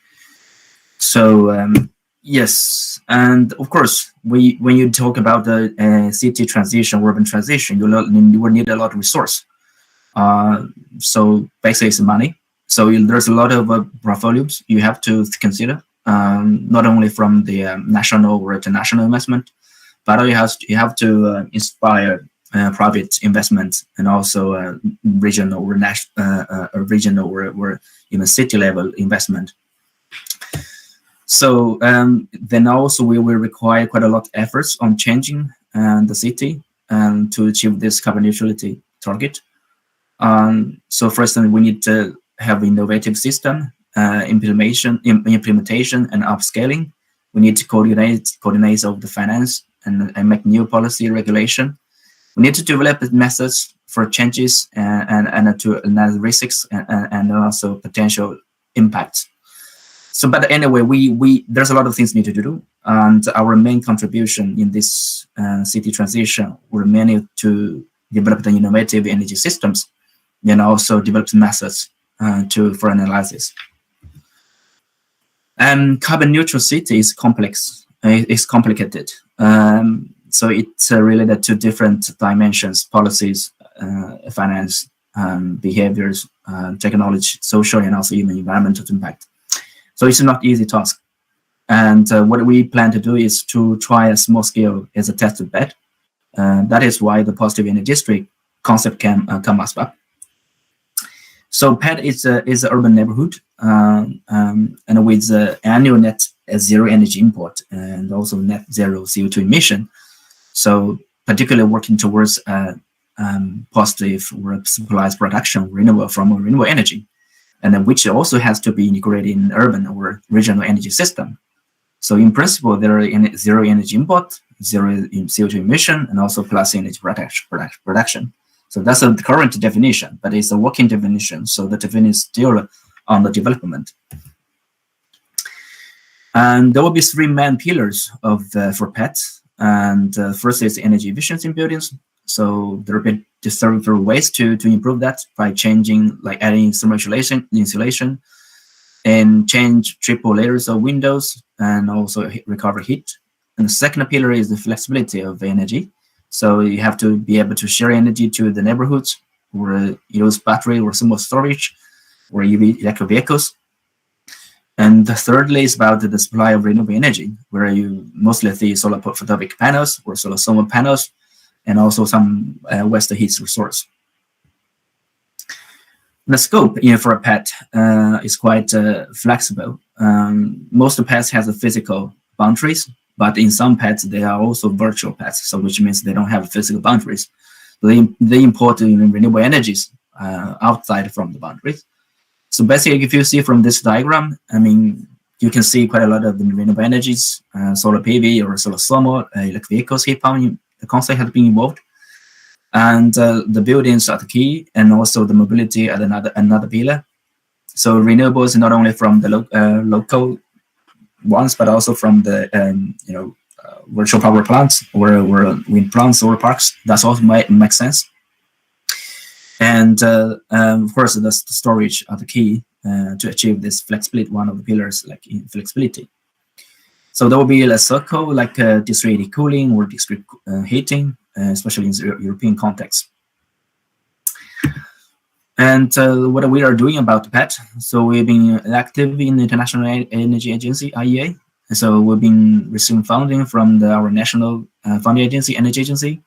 So yes, and of course, when you talk about the city transition, urban transition, you will need a lot of resource. So basically, it's money. So there's a lot of volumes you have to consider, not only from the national or international investment, but you have to inspire private investment and also regional or regional or even city level investment. So then also we will require quite a lot of efforts on changing the city to achieve this carbon neutrality target. So first, we need to have innovative system implementation and upscaling. We need to coordinate of the finance and make new policy regulation. We need to develop methods for changes and to analyze risks and also potential impacts. So, but anyway, there's a lot of things needed to do, and our main contribution in this city transition were mainly to develop the innovative energy systems, and also develop methods for analysis. And carbon neutral city is complex. It's complicated. So it's related to different dimensions: policies, finance, behaviors, technology, social, and also even environmental impact. So it's not easy task. And what we plan to do is to try a small scale as a test bed. That is why the positive energy district concept can come up. So PET is an urban neighborhood and with annual net zero energy import and also net zero CO2 emission. So particularly working towards positive supplies production from renewable energy, and then which also has to be integrated in urban or regional energy system. So in principle, there are zero energy import, zero CO2 emission, and also plus energy production. So that's the current definition, but it's a working definition. So the definition is still under development. And there will be 3 main pillars for PET. And first is energy efficiency in buildings. So there will be several ways to improve that by changing, like adding thermal insulation, and change triple layers of windows, and also recover heat. And the second pillar is the flexibility of energy. So you have to be able to share energy to the neighborhoods, or use battery or thermal storage, or EV electric vehicles. And thirdly is about the supply of renewable energy, where you mostly see solar photovoltaic panels or solar thermal panels, and also some waste heat resource. The scope for a PET is quite flexible. Most PETs has a physical boundaries, But in some pets, they are also virtual pets, so which means they don't have physical boundaries. So they import renewable energies outside from the boundaries. So basically, if you see from this diagram, I mean, you can see quite a lot of the renewable energies, solar PV or solar thermal, electric vehicles, heat pump, the concept has been involved. And the buildings are the key, and also the mobility are another pillar. So renewables not only from the local ones, but also from the virtual power plants or wind plants, solar parks. That's also makes sense. And of course, the storage are the key to achieve this flexibility. One of the pillars, like in flexibility. So there will be a circle like district cooling or district heating, especially in the European context. And what we are doing about the PET. So we've been active in the International Energy Agency, IEA. So we've been receiving funding from our national funding agency, Energy Agency,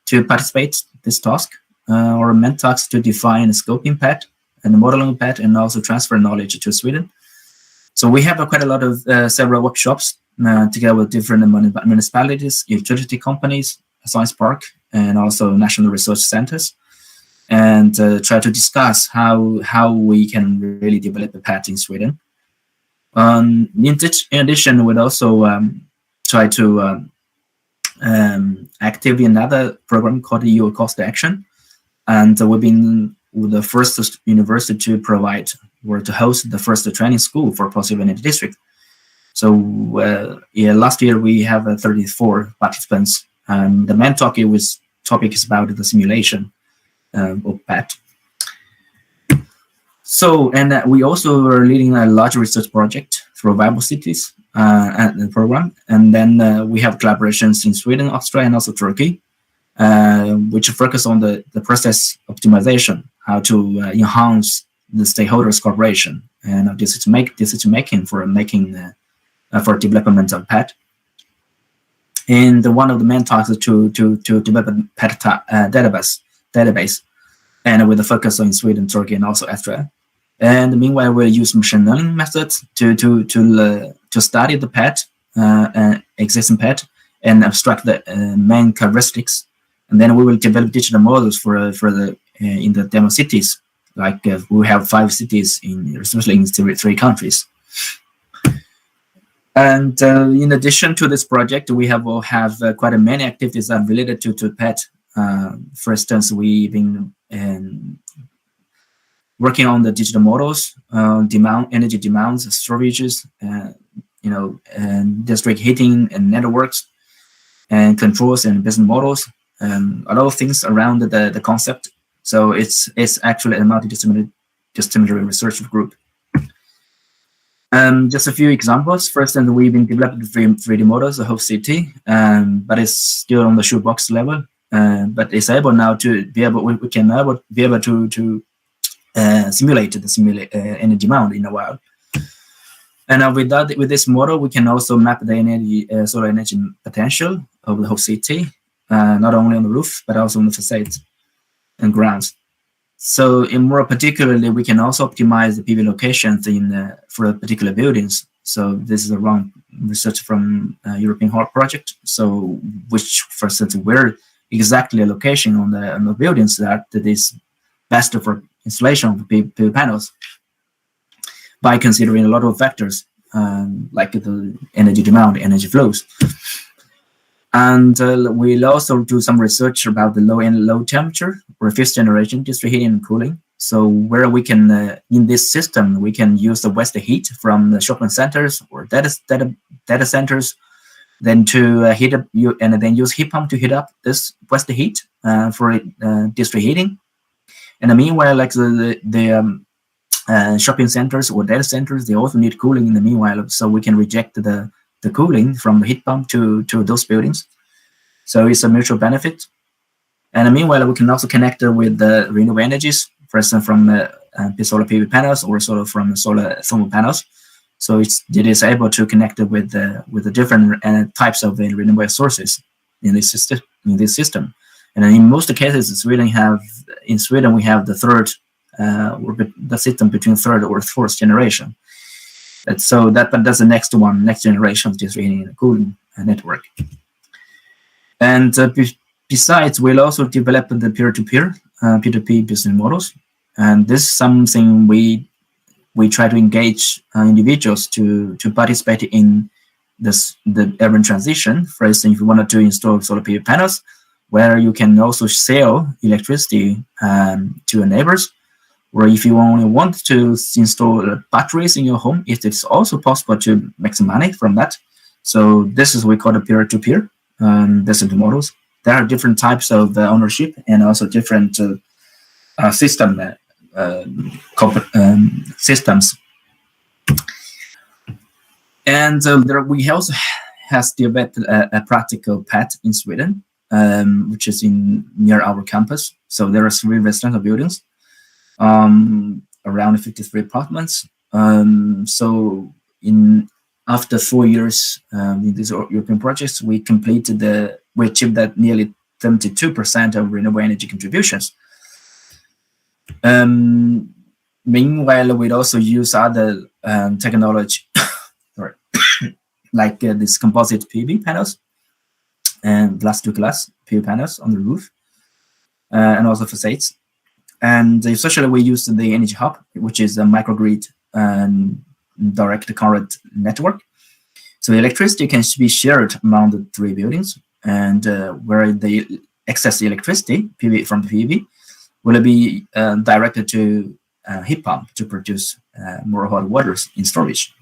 to participate in this task. Our main task to define the scoping PET and the modeling PET, and also transfer knowledge to Sweden. So we have quite a lot of several workshops together with different municipalities, utility companies, science park, and also national research centers, and try to discuss how we can really develop a PET in Sweden. In addition, we'd also try to active in another program called the EU Cost Action, and we've been the first university to provide or to host the first training school for positive energy district. So last year we have 34 participants, and the main topic is about the simulation of PET. So, and we also are leading a large research project through Viable Cities and the program. And then we have collaborations in Sweden, Australia, and also Turkey, which focus on the process optimization, how to enhance the stakeholders' cooperation and decision making for development of PET. And one of the main tasks is to develop a PET database, and with a focus on Sweden, Turkey, and also Australia. And meanwhile, we use machine learning methods to study the PET, existing PET, and abstract the main characteristics. And then we will develop digital models in the demo cities. Like we have 5 cities especially in 3 countries. And in addition to this project, we have quite many activities that are related to PET. For instance, we've been working on the digital models, energy demands, storages, district heating and networks, and controls and business models, a lot of things around the concept. So it's actually a multidisciplinary research group. Just a few examples. First, we've been developing 3D models, the whole city, but it's still on the shoebox level. But it's able now to be able. We can be able to simulate the energy demand in a while. And with this model, we can also map the solar energy potential of the whole city, not only on the roof but also on the facades and grounds. So, in more particularly, we can also optimize the PV locations for particular buildings. So, this is around research from European Heart Project. So, which, for instance, where exactly a location on the buildings that is best for installation of PV panels, by considering a lot of factors like the energy demand, energy flows. And we'll also do some research about the low temperature or 5th generation district heating and cooling. So where we can, in this system, we can use the waste heat from the shopping centers or data centers, then to heat up, and then use heat pump to heat up this waste heat for district heating. And meanwhile, like the shopping centers or data centers, they also need cooling in the meanwhile, so we can reject the cooling from the heat pump to those buildings. So it's a mutual benefit. And meanwhile, we can also connect it with the renewable energies, for instance, from solar PV panels or sort of from solar thermal panels. So it is able to connect it with the different types of renewable sources in this system. And in most cases, in Sweden we have the third the system between 3rd or 4th generation. But that's the next generation of district heating and cooling network. And besides, we'll also develop the peer-to-peer, P2P business models. And this is something we try to engage individuals to participate in the urban transition. For instance, if you wanted to install solar PV panels, where you can also sell electricity to your neighbors, or if you only want to install batteries in your home, it is also possible to make some money from that. So this is what we call the peer-to-peer business models. There are different types of ownership and also different systems. And there we also has developed a practical pad in Sweden, which is near our campus. So there are 3 residential buildings, around 53 apartments. So after 4 years in these European projects, we achieved that nearly 72% of renewable energy contributions. Meanwhile, we'd also use other technology, like these composite PV panels and glass-to-glass PV panels on the roof, and also facades. And especially we use the Energy Hub, which is a microgrid direct current network. So electricity can be shared among the 3 buildings, and where the excess electricity from the PV will be directed to heat pump to produce more hot waters in storage.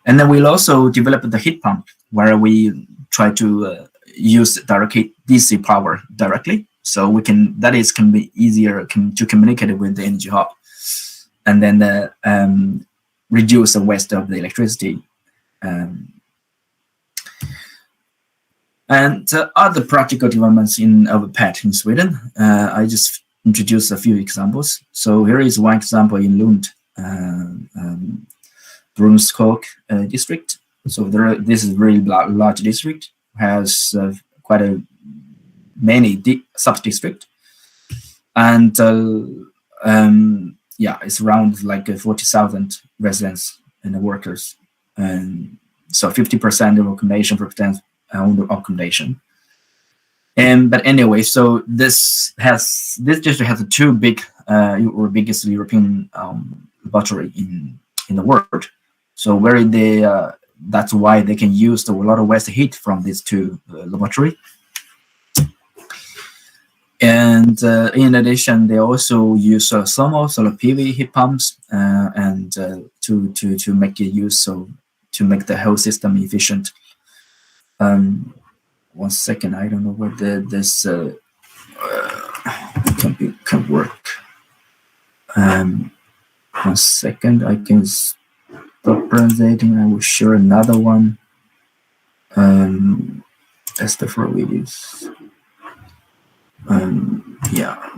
And then we'll also develop the heat pump, where we try to use direct DC power directly. So that can be easier to communicate with the Energy Hub, and then reduce the waste of the electricity. And other practical developments in our PAT in Sweden, I just introduced a few examples. So here is one example in Lund, Brunskog district. So this is a very large district, has quite many sub-districts, and it's around like 40,000 residents and workers, and so 50% of accommodation represents accommodation. But anyway, so this district has 2 biggest European laboratory in the world. So that's why they can use a lot of waste heat from these 2 laboratories. And in addition, they also use solar PV heat pumps and to make use of to make the whole system efficient. 1 second, I don't know whether this can work. 1 second, I can stop presenting. I will share another one. That's the 4 videos.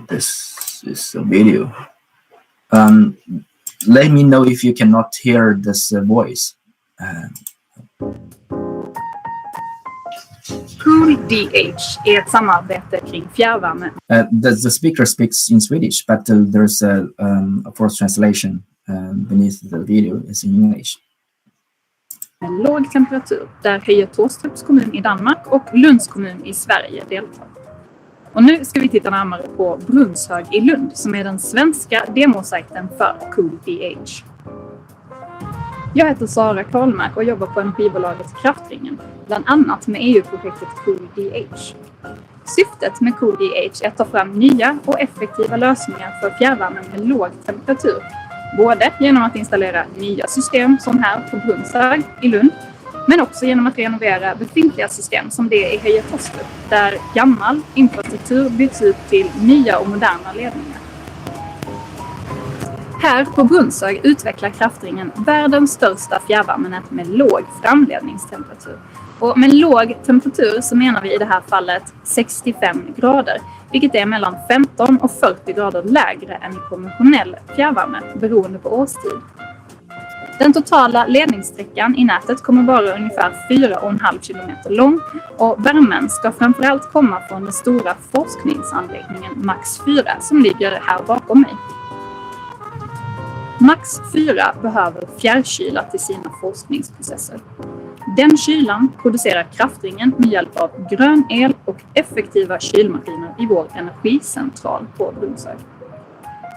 This is a video. Let me know if you cannot hear this voice. CoolDH är ett samarbete kring fjärrvärme. The speaker speaks in Swedish, but there's a forced translation beneath the video is in English. En låg temperatur där Eepeur kommun i Danmark och Lunds kommun i Sverige deltar. Och nu ska vi titta närmare på Brunshög i Lund som är den svenska demosajten för CoolDH. Jag heter Sara Karlmark och jobbar på energibolaget Kraftringen, bland annat med EU-projektet CoolDH. Syftet med CoolDH är att ta fram nya och effektiva lösningar för fjärrvärme med låg temperatur, både genom att installera nya system som här på Brunshög i Lund, men också genom att renovera befintliga system som det i Eepeur, där gammal infrastruktur byts ut till nya och moderna ledningar. Här på Brunshög utvecklar Kraftringen världens största fjärrvärmenät med låg framledningstemperatur. Och med låg temperatur så menar vi i det här fallet 65 grader, vilket är mellan 15 och 40 grader lägre än i konventionell fjärrvärme beroende på årstid. Den totala ledningssträckan i nätet kommer vara ungefär 4,5 kilometer lång och värmen ska framförallt komma från den stora forskningsanläggningen Max 4 som ligger här bakom mig. Max 4 behöver fjärrkyla till sina forskningsprocesser. Den kylan producerar kraftringen med hjälp av grön el och effektiva kylmaskiner i vår energicentral på Brunnshög.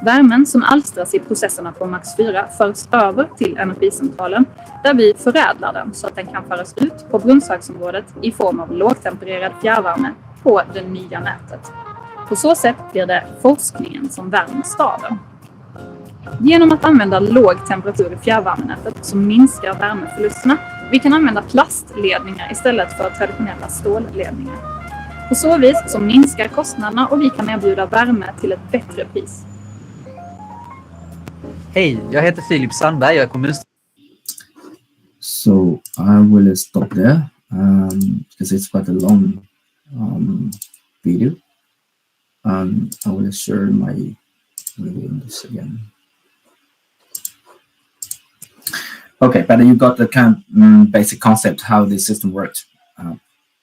Värmen som alstras i processerna på Max 4 förs över till energicentralen där vi förädlar den så att den kan föras ut på Brunnshögsområdet i form av lågtempererad fjärrvärme på det nya nätet. På så sätt blir det forskningen som värmer staden. Genom att använda låg temperatur i fjärrvärmenätet så minskar värmeförlusterna. Vi kan använda plastledningar istället för traditionella stålledningar. På så vis så minskar kostnaderna och vi kan erbjuda värme till ett bättre pris. Hej, jag heter Filip Sandberg, jag är kommunstyrelse. So I will stop there because it's quite a long video. I will share my video on this again. Okay, but you got the kind of basic concept how this system works.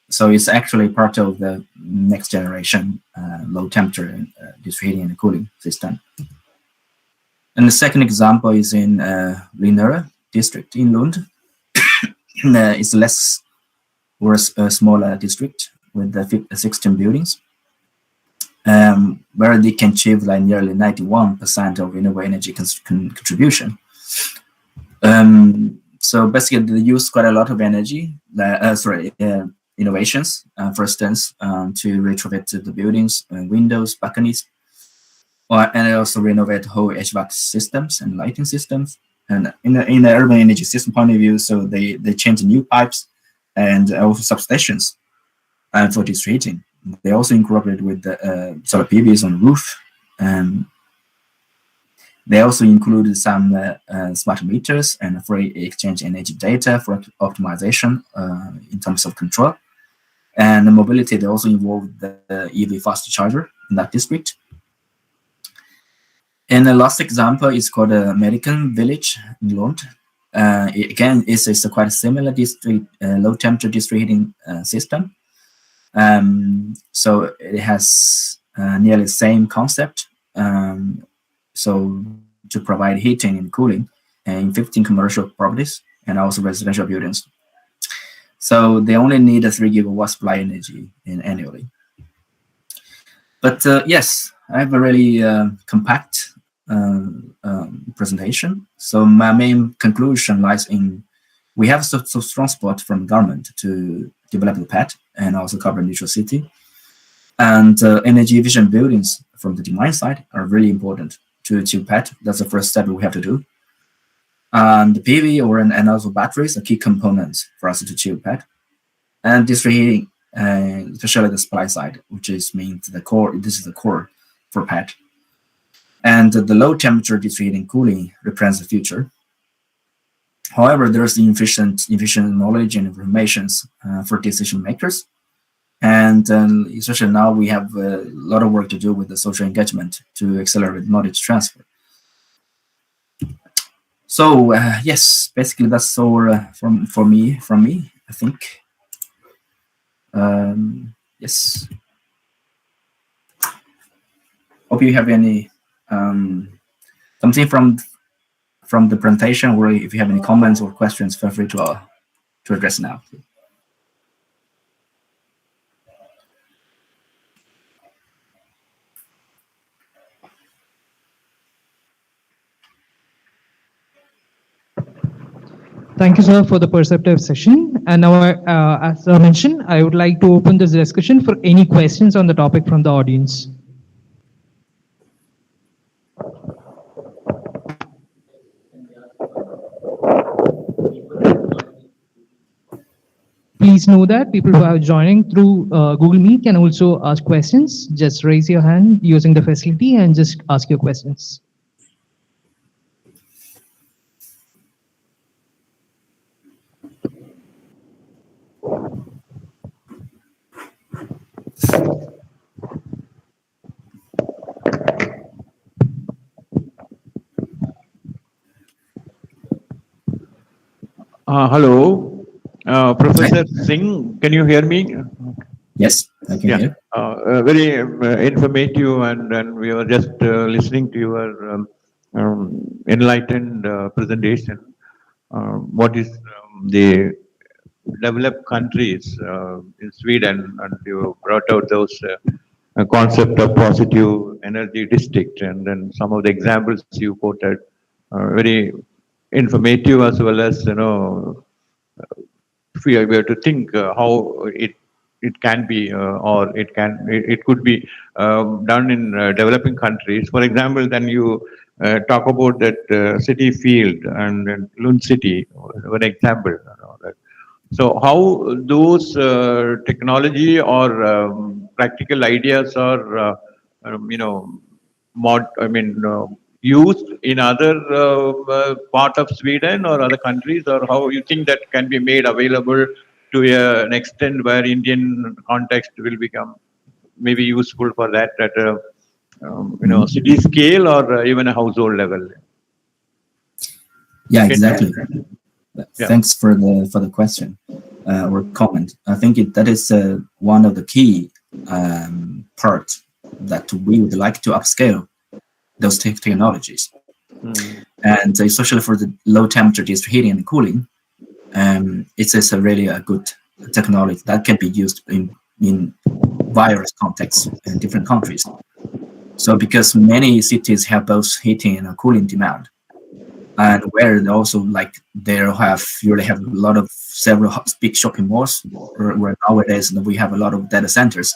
So it's actually part of the next generation low temperature district heating and cooling system. And the second example is in Linnöre district in Lund. It's less or a smaller district with 16 buildings, where they can achieve like nearly 91% of renewable energy contribution. So basically, they use quite a lot of energy. Innovations, for instance, to retrofit the buildings, windows, balconies, and also renovate whole HVAC systems and lighting systems. And in the urban energy system point of view, so they change new pipes and also substations for district heating. They also incorporate with the solar PVs on the roof. They also include some smart meters and free exchange energy data for optimization in terms of control. And the mobility, they also involve the EV fast charger in that district. And the last example is called a American Village in Lund. Again, it's a quite similar district, low temperature district heating system. So it has nearly the same concept. So to provide heating and cooling in 15 commercial properties and also residential buildings. So they only need a 3 gigawatt supply energy annually. But yes, I have a really compact presentation. So my main conclusion lies in we have so strong support from government to develop the PET and also carbon neutral city. And energy efficient buildings from the demand side are really important to achieve PET. That's the first step we have to do. And the PV and also batteries are key components for us to achieve PET. And district heating, especially the supply side, which means the core. This is the core for PET. And the low temperature district heating cooling represents the future. However, there's insufficient knowledge and information for decision makers. And especially now we have a lot of work to do with the social engagement to accelerate knowledge transfer. So yes, basically that's all from me, I think. Yes. Hope you have any something from the presentation, or if you have any comments or questions, feel free to address now. Thank you, sir, for the perceptive session. And now, as I mentioned, I would like to open this discussion for any questions on the topic from the audience. Please know that people who are joining through Google Meet can also ask questions. Just raise your hand using the facility and just ask your questions. Hello, Professor Singh, can you hear me? Yes, I can hear. Very informative, and we were just listening to your enlightened presentation. What is the developed countries in Sweden, and you brought out those concept of positive energy district, and then some of the examples you quoted are very informative, as well as if we were to think how it can be or it could be done in developing countries. For example, then you talk about that city field and Lund city, one example. So how those technology or practical ideas are, used in other part of Sweden or other countries, or how you think that can be made available to an extent where Indian context will become maybe useful for that at a city scale or even a household level. Yeah, exactly. Yeah. Thanks for the question or comment. I think that is one of the key parts that we would like to upscale those technologies, and especially for the low temperature district heating and cooling. It is really a good technology that can be used in various contexts in different countries. So because many cities have both heating and cooling demand, and where they also you have a lot of several big shopping malls, where nowadays we have a lot of data centers.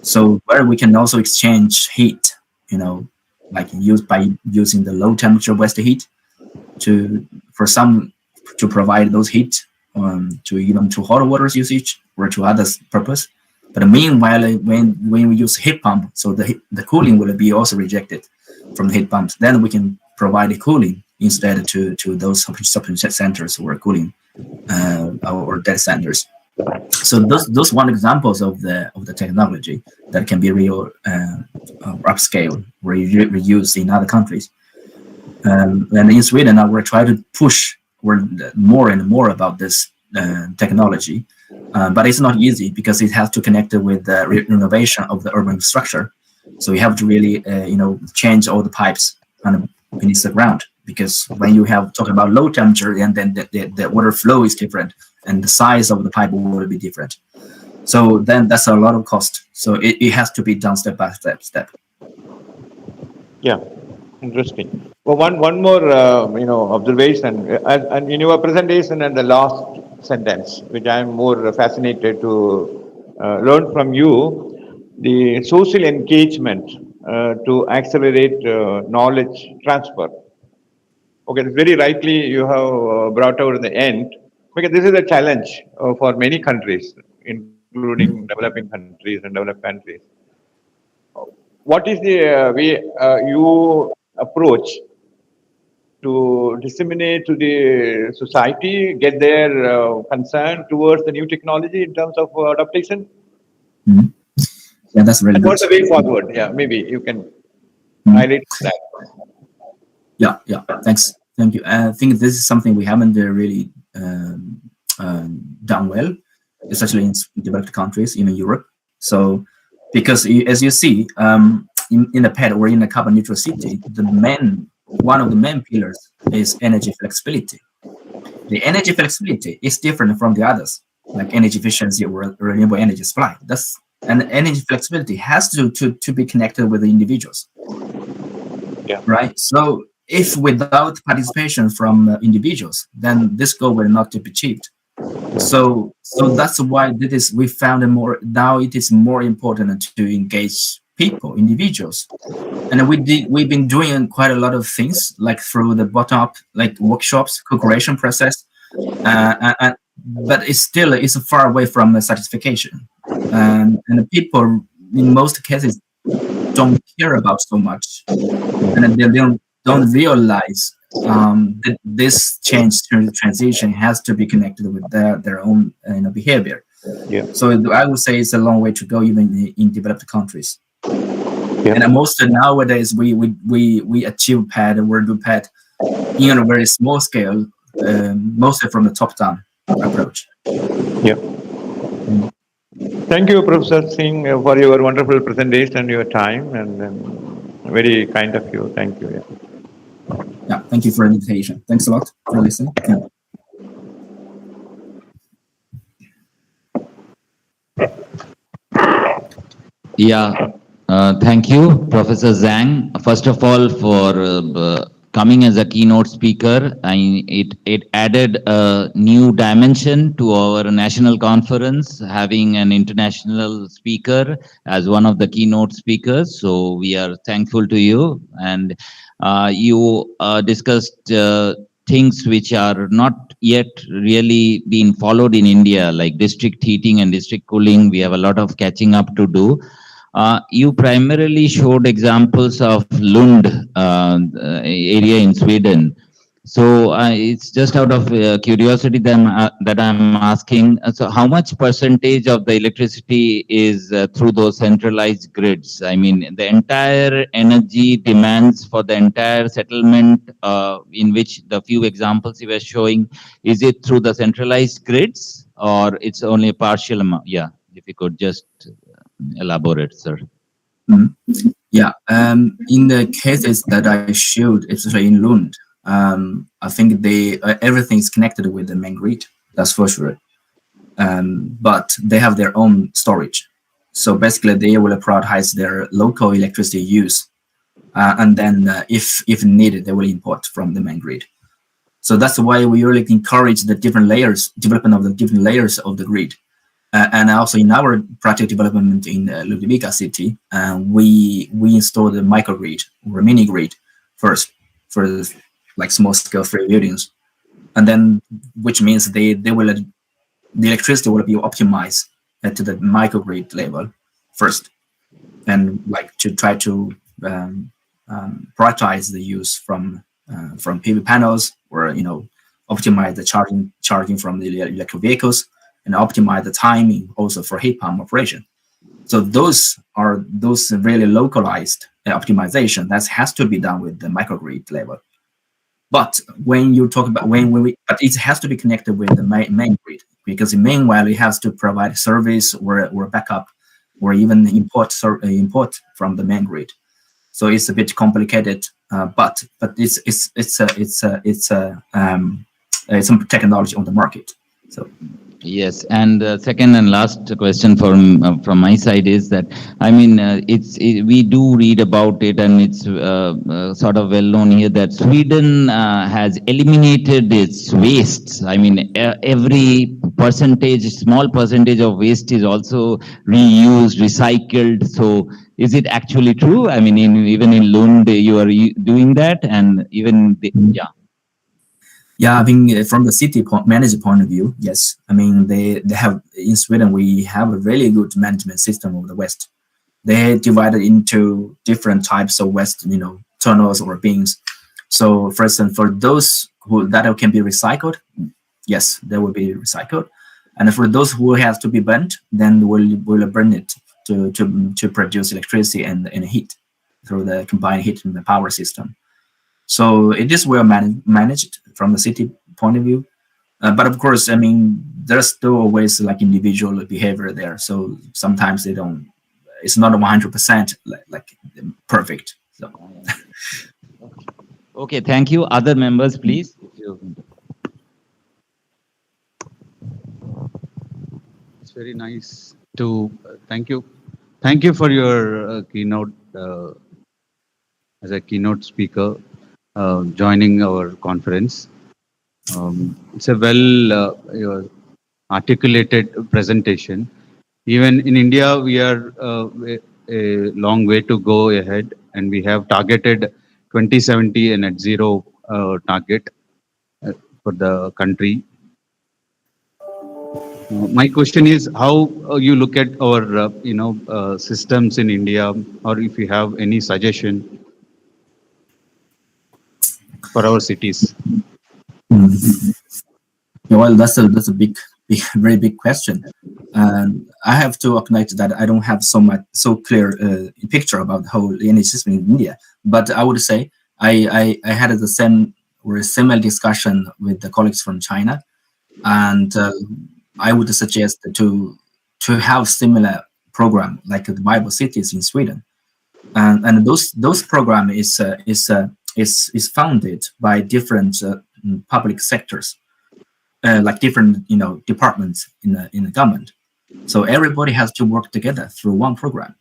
So where we can also exchange heat, using the low temperature waste heat to provide those heat to hot water usage or to other purpose. But meanwhile, when we use heat pump, so the cooling will be also rejected from the heat pumps. Then we can provide the cooling instead to those shopping centers or cooling or data centers. So those one examples of the technology that can be real upscale, reused in other countries. And in Sweden now we're trying to push more and more about this technology, but it's not easy because it has to connect with the renovation of the urban structure. So you have to really change all the pipes beneath the ground, because when you have talking about low temperature, and then the water flow is different and the size of the pipe will be different. So then that's a lot of cost. So it has to be done step by step. Yeah, interesting. Well, one more observation, and in your presentation and the last sentence, which I am more fascinated to learn from you, the social engagement to accelerate knowledge transfer. Okay, very rightly you have brought out in the end, because this is a challenge for many countries, including developing countries and developed countries. What is the way you approach to disseminate to the society, get their concern towards the new technology in terms of adaptation? Mm-hmm. Yeah, that's really and good. what's the way forward? Yeah, maybe you can highlight that. Yeah, thank you. I think this is something we haven't really done well, especially in developed countries, even Europe. So, because as you see, in the PET or in a carbon neutral city, one of the main pillars is energy flexibility. The energy flexibility is different from the others, like energy efficiency or renewable energy supply. And energy flexibility has to be connected with the individuals. Yeah. Right. So if without participation from individuals, then this goal will not be achieved. So that's why we found now it is more important to engage people, individuals. And we've been doing quite a lot of things, like through the bottom up, like workshops, co-creation process, but it's far away from the certification. And the people in most cases don't care about so much, and they don't realize that this change transition has to be connected with their own behavior. Yeah. So I would say it's a long way to go, even in developed countries. Yeah. And most nowadays we achieve PET or do PET in a very small scale, mostly from the top down approach. Yeah. Thank you, Professor Singh, for your wonderful presentation, your time, and very kind of you. Thank you. Yeah, thank you for the invitation. Thanks a lot for listening. Yeah. Yeah, thank you, Professor Zhang. First of all, for coming as a keynote speaker. It added a new dimension to our national conference, having an international speaker as one of the keynote speakers. So we are thankful to you. And you discussed things which are not yet really being followed in India, like district heating and district cooling. We have a lot of catching up to do. You primarily showed examples of Lund area in Sweden. So it's just out of curiosity that I'm asking, so how much percentage of the electricity is through those centralized grids? I mean, the entire energy demands for the entire settlement in which the few examples you were showing, is it through the centralized grids or it's only a partial amount? Yeah, if you could just elaborate, sir. Yeah, in the cases that I showed, especially in Lund, I think everything is connected with the main grid. That's for sure. But they have their own storage, so basically they will prioritize their local electricity use, and then if needed, they will import from the main grid. So that's why we really encourage the different layers, development of the different layers of the grid. And also in our project development in Ludvika city, we installed the microgrid or mini grid first for like small scale free buildings, and then which means the electricity will be optimized to the microgrid level first, and like to try to prioritize the use from PV panels, or optimize the charging from the electric vehicles, and optimize the timing also for heat pump operation. So those really localized optimization that has to be done with the microgrid level. But when you talk about but it has to be connected with the main grid, because meanwhile it has to provide service or backup or even import from the main grid. So it's a bit complicated, but it's some technology on the market. So. Yes, and second and last question from my side is that, I mean, we do read about it, and it's sort of well known here that Sweden has eliminated its wastes. I mean, every small percentage of waste is also reused, recycled. So is it actually true? I mean, even in Lund, you are doing that, and even yeah. Yeah, I mean, from the city manager point of view, yes. I mean, they have, in Sweden, we have a really good management system of the waste. They divided into different types of waste, tunnels or bins. So for instance, for those that can be recycled, yes, they will be recycled. And for those who have to be burnt, then we'll burn it to produce electricity and heat through the combined heat and the power system. So it is well managed from the city point of view. But of course, I mean, there's still always like individual behavior there. So sometimes it's not 100% like perfect. So. Okay, thank you. Other members, please. It's very nice to thank you. Thank you for your keynote as a keynote speaker. Joining our conference. It's a well articulated presentation. Even in India, we are a long way to go ahead, and we have targeted 2070 and net zero target for the country. My question is how you look at our systems in India, or if you have any suggestion for our cities. Well, that's a big, very big question. I have to acknowledge that I don't have so clear picture about the whole energy system in India. But I would say I had the same or similar discussion with the colleagues from China, and I would suggest to have similar program like the Bible cities in Sweden, and those program is funded by different public sectors, like different departments in the government. So everybody has to work together through one program.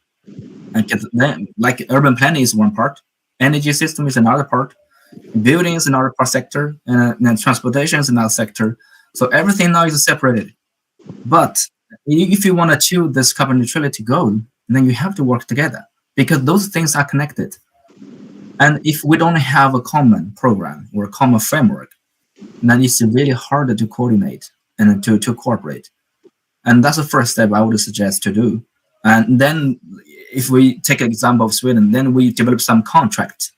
And then, like urban planning is one part, energy system is another part, building is another part sector, and then transportation is another sector. So everything now is separated. But if you want to achieve this carbon neutrality goal, then you have to work together because those things are connected. And if we don't have a common program or a common framework, then it's really hard to coordinate and to cooperate. And that's the first step I would suggest to do. And then if we take an example of Sweden, then we develop some contract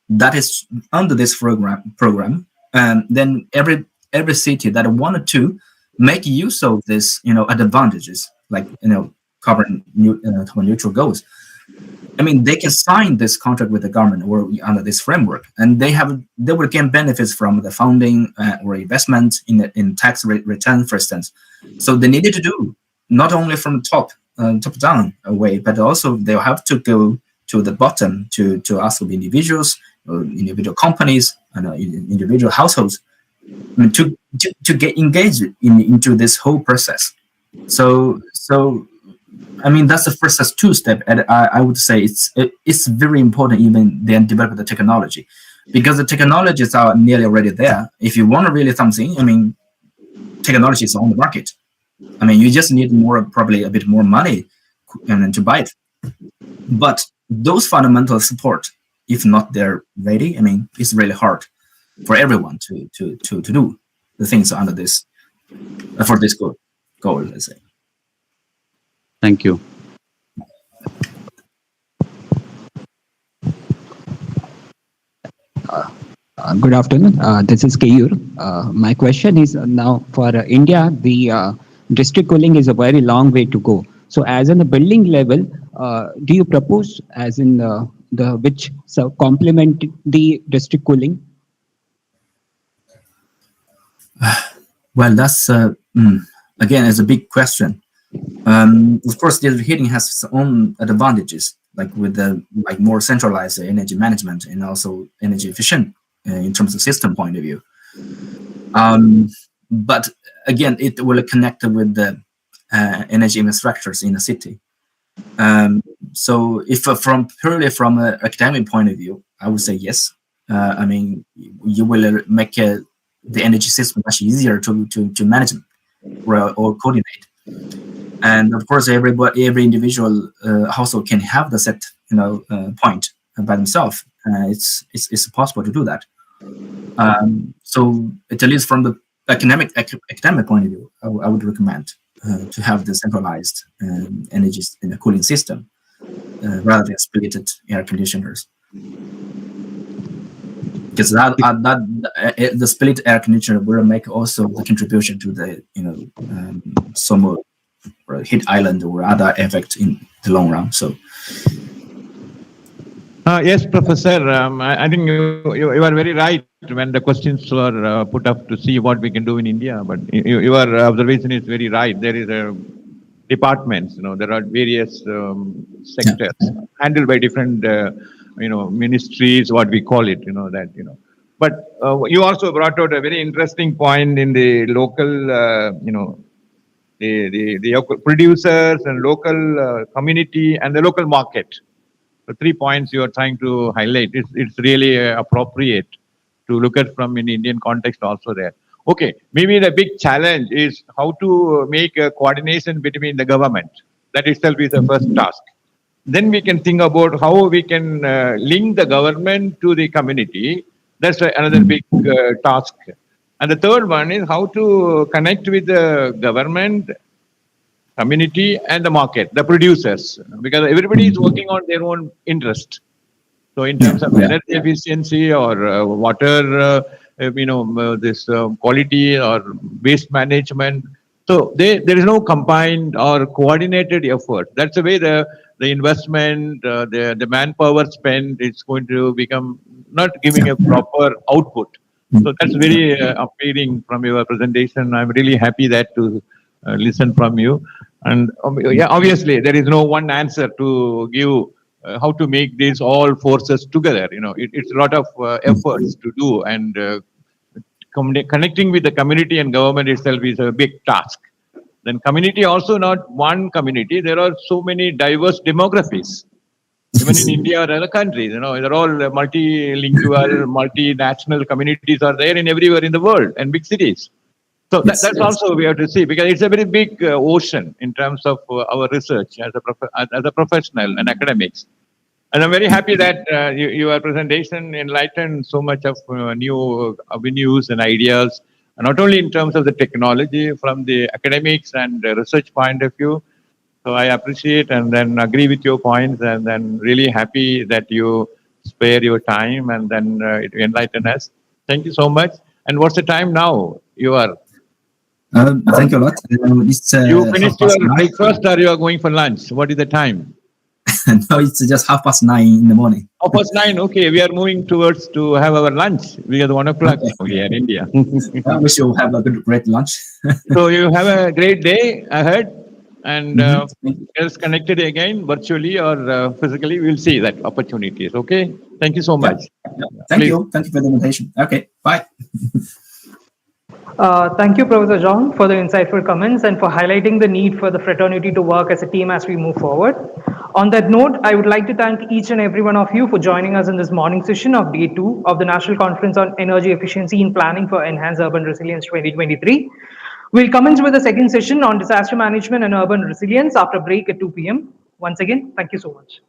that is under this program. And then every city that wanted to make use of this, advantages, like, carbon neutral goals. I mean, they can sign this contract with the government or under this framework, and they will gain benefits from the funding or investment in tax return, for instance. So they needed to do not only from top down way, but also they'll have to go to the bottom to ask of individuals, or individual companies, and individual households, I mean, to get engaged into this whole process. So I mean, that's the first two step, and I would say it's very important even then develop the technology, because the technologies are nearly already there. If you want really something, I mean, technology is on the market. I mean, you just need probably a bit more money to buy it. But those fundamental support, if not they're ready, I mean, it's really hard for everyone to do the things under this for this goal, let's say. Thank you. Good afternoon. This is Keynote. My question is now for India, the district cooling is a very long way to go. So as in the building level, do you propose as in the which complement the district cooling? Well, that's again, it's a big question. Of course, district heating has its own advantages, like with the more centralized energy management and also energy efficient in terms of system point of view. But again, it will connect with the energy infrastructures in the city. So if purely from an academic point of view, I would say yes. I mean, you will make the energy system much easier to manage or coordinate. And of course, every individual household can have the set point by themselves. It's possible to do that. So at least from the academic point of view, I would recommend to have the centralized energy in a cooling system rather than splitted air conditioners. Because the split air conditioner will make also the contribution to the some heat island or other effect in the long run. So. Yes, Professor. I think you are very right when the questions were put up to see what we can do in India. But your observation is very right. There is a departments. There are various sectors handled by different ministries. What we call it. But you also brought out a very interesting point in the local. The producers and local community and the local market. The 3 points you are trying to highlight, it's really appropriate to look at from an Indian context also there. Okay, maybe the big challenge is how to make a coordination between the government. That itself is the first task. Then we can think about how we can link the government to the community. That's another big task. And the third one is how to connect with the government, community, and the market, the producers, because everybody is working on their own interest. So in terms of energy efficiency or water, this quality or waste management. So there is no combined or coordinated effort. That's the way the investment, the manpower spent is going to become not giving a proper output. So that's very appealing from your presentation. I'm really happy that to listen from you. And obviously there is no one answer to give how to make these all forces together. It's a lot of efforts to do, and connecting with the community and government itself is a big task. Then community also not one community. There are so many diverse demographies. Even in India or other countries, they're all multilingual, multinational communities are there in everywhere in the world and big cities. So that's also we have to see, because it's a very big ocean in terms of our research as a professional and academics. And I'm very happy that your presentation enlightened so much of new avenues and ideas, not only in terms of the technology, from the academics and research point of view. So I appreciate and then agree with your points, and then really happy that you spare your time and then it enlighten us. Thank you so much. And what's the time now? You are. Thank you a lot. It's You finished your 9:30. breakfast or you are going for lunch? What is the time? No, it's just 9:30 in the morning. 9:30. Okay, we are moving towards to have our lunch. We are 1 o'clock now here in India. I wish you have a great lunch. So you have a great day ahead, and else connected again virtually or physically. We'll see that opportunities. Okay. Thank you so much. Thank you. Thank you for the invitation. Okay. Bye. Thank you, Professor Zhang, for the insightful comments and for highlighting the need for the fraternity to work as a team as we move forward. On that note, I would like to thank each and every one of you for joining us in this morning session of Day 2 of the National Conference on Energy Efficiency in Planning for Enhanced Urban Resilience 2023. We'll commence with the second session on disaster management and urban resilience after break at 2 p.m. Once again, thank you so much.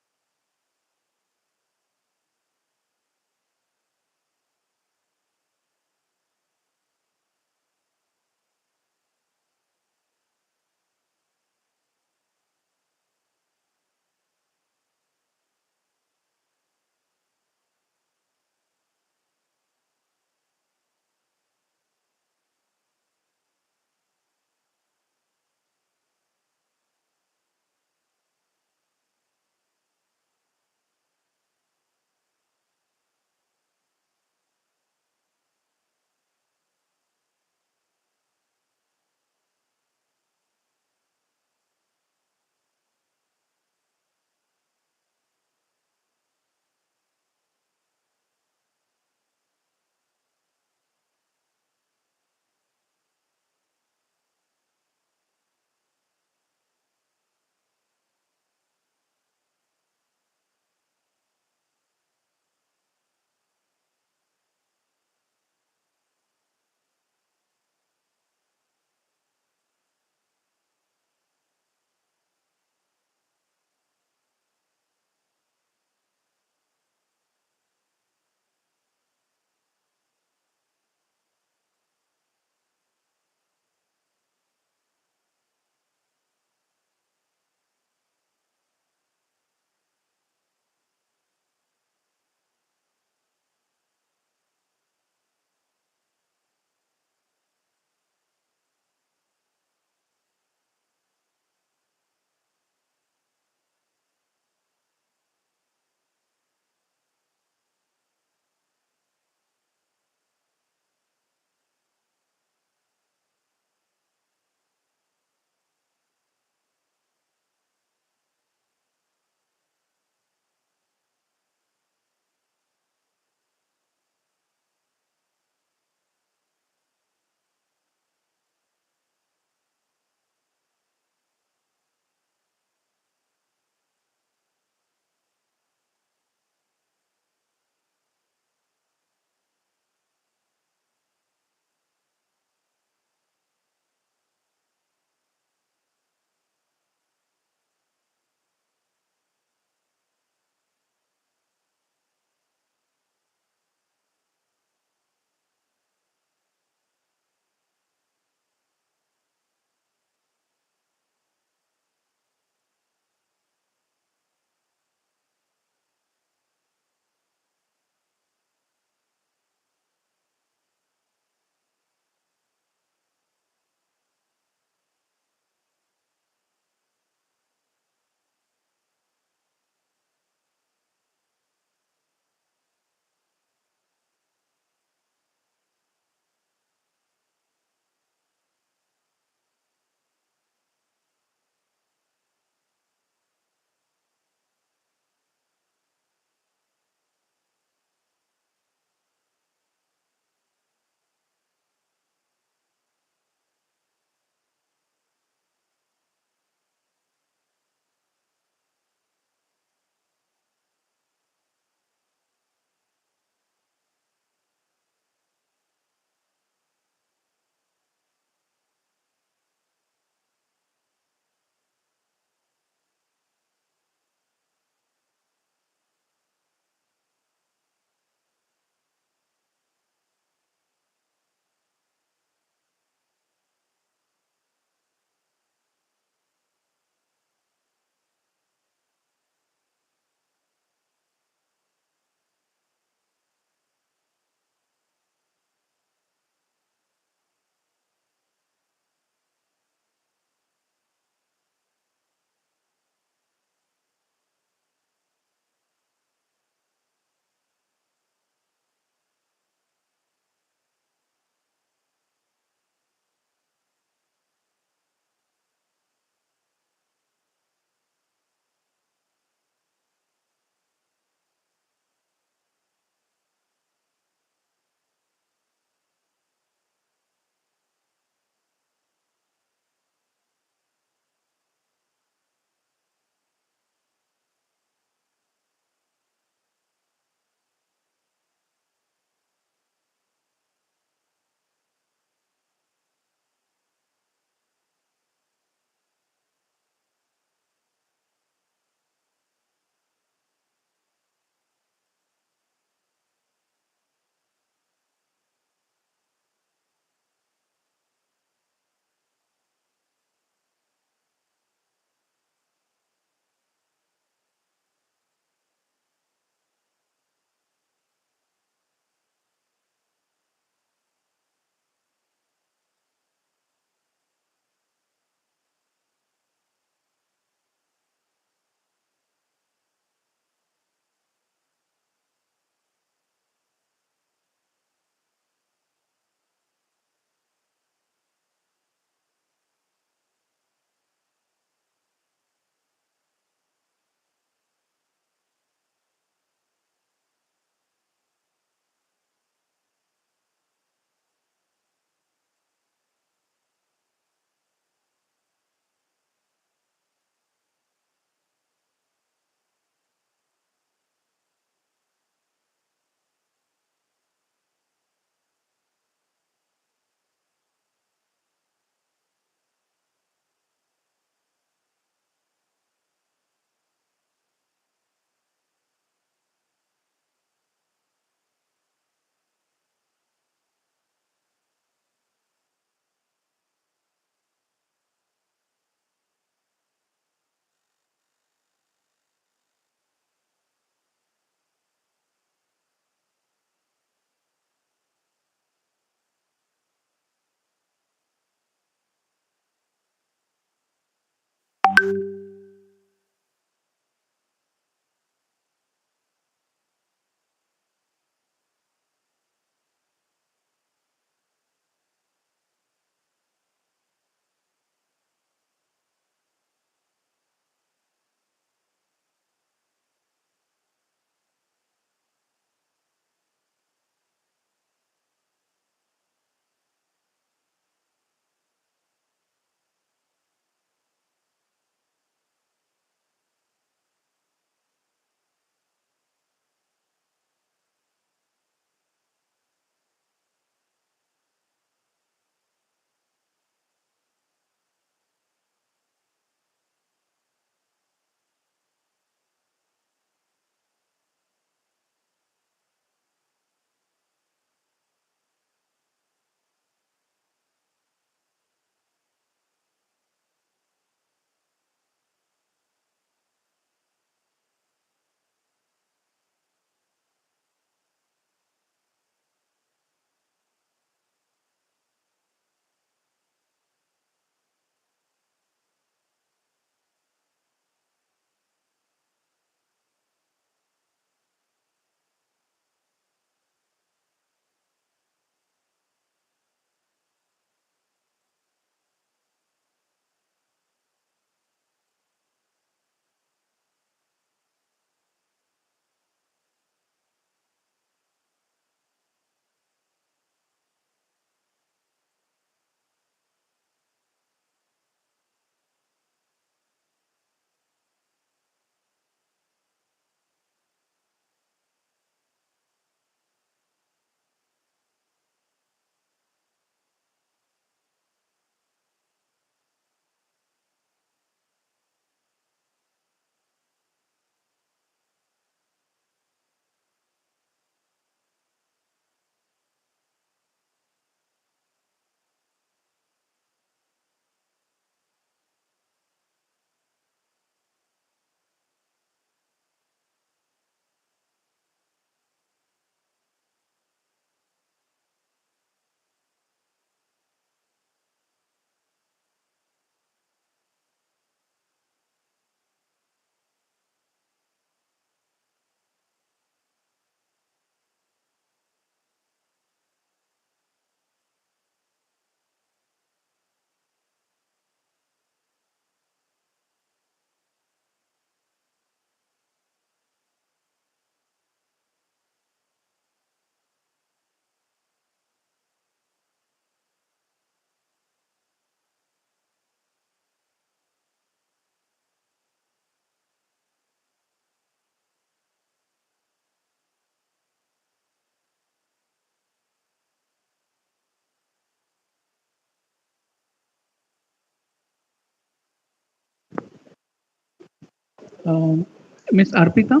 Miss Arpita?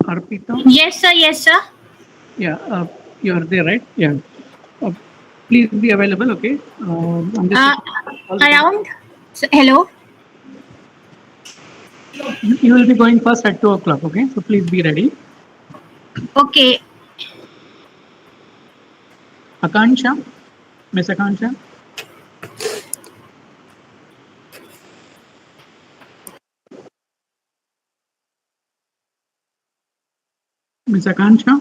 Arpita? Yes, sir. Yes, sir. Yeah, you're there, right? Yeah. Uh, please be available, okay? I'm just Around. So, hello. you will be going first at 2 o'clock, okay? So please be ready. Okay. Akansha? Miss Akansha? Miss Akansha?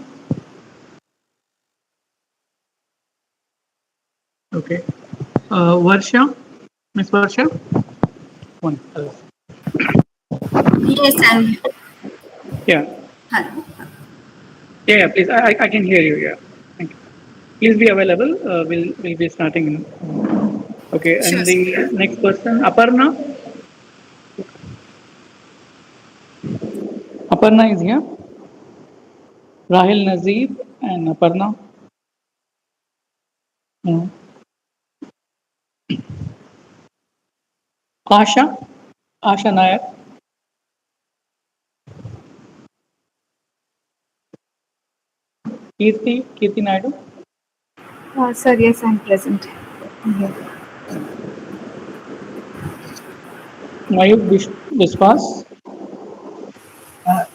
Okay. Varsha? Miss Varsha? One. Yes, I'm. Yeah. Hello. Yeah, please. I can hear you. Yeah. Thank you. Please be available. We'll be starting. Okay. Sure, And sir. the next person, Aparna. Aparna is here. Rahil Nazib and Aparna. No. Asha. Asha Nayak. Kirti. Kirti Naidu. Sir, yes, I'm present. Here. Mayuk Biswas.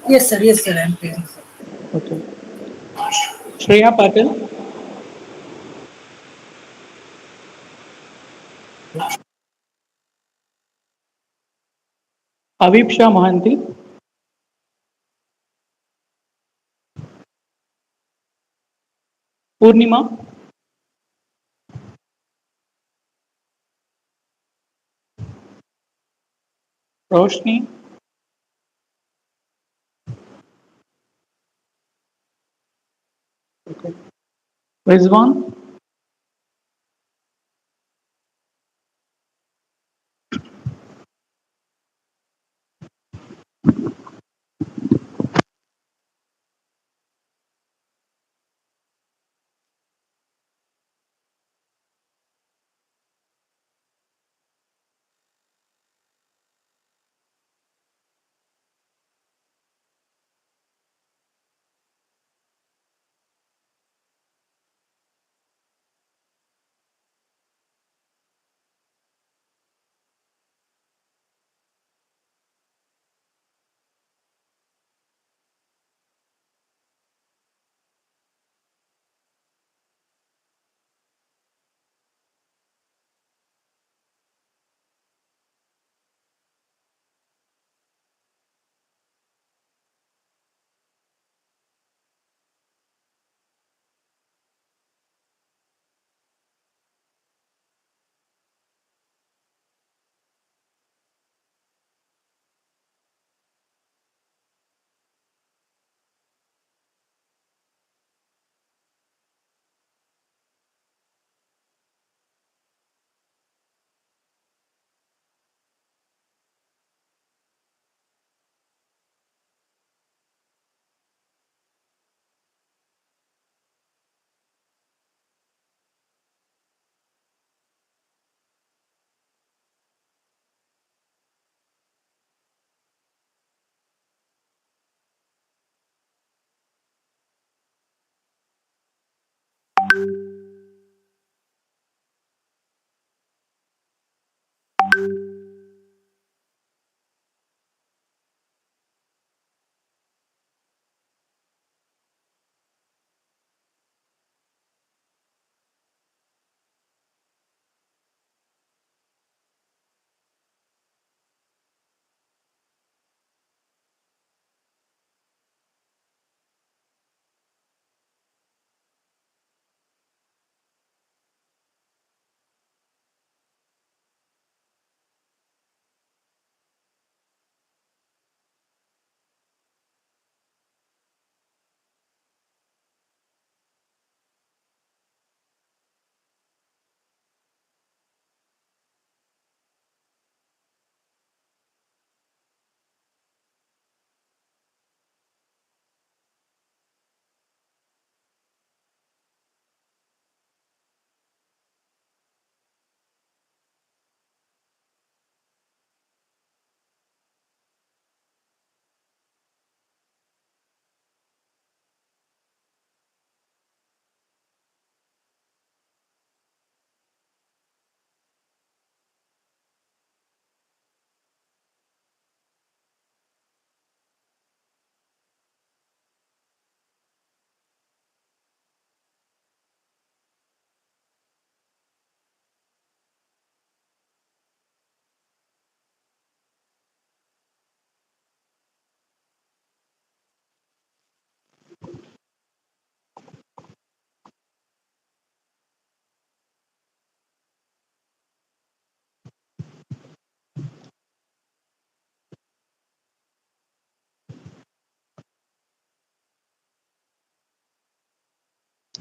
Yes, sir. Yes, sir. I'm present. Okay. Shreya Patil. Avipsha Mohanty. Purnima. Roshni. Okay. Rizwan.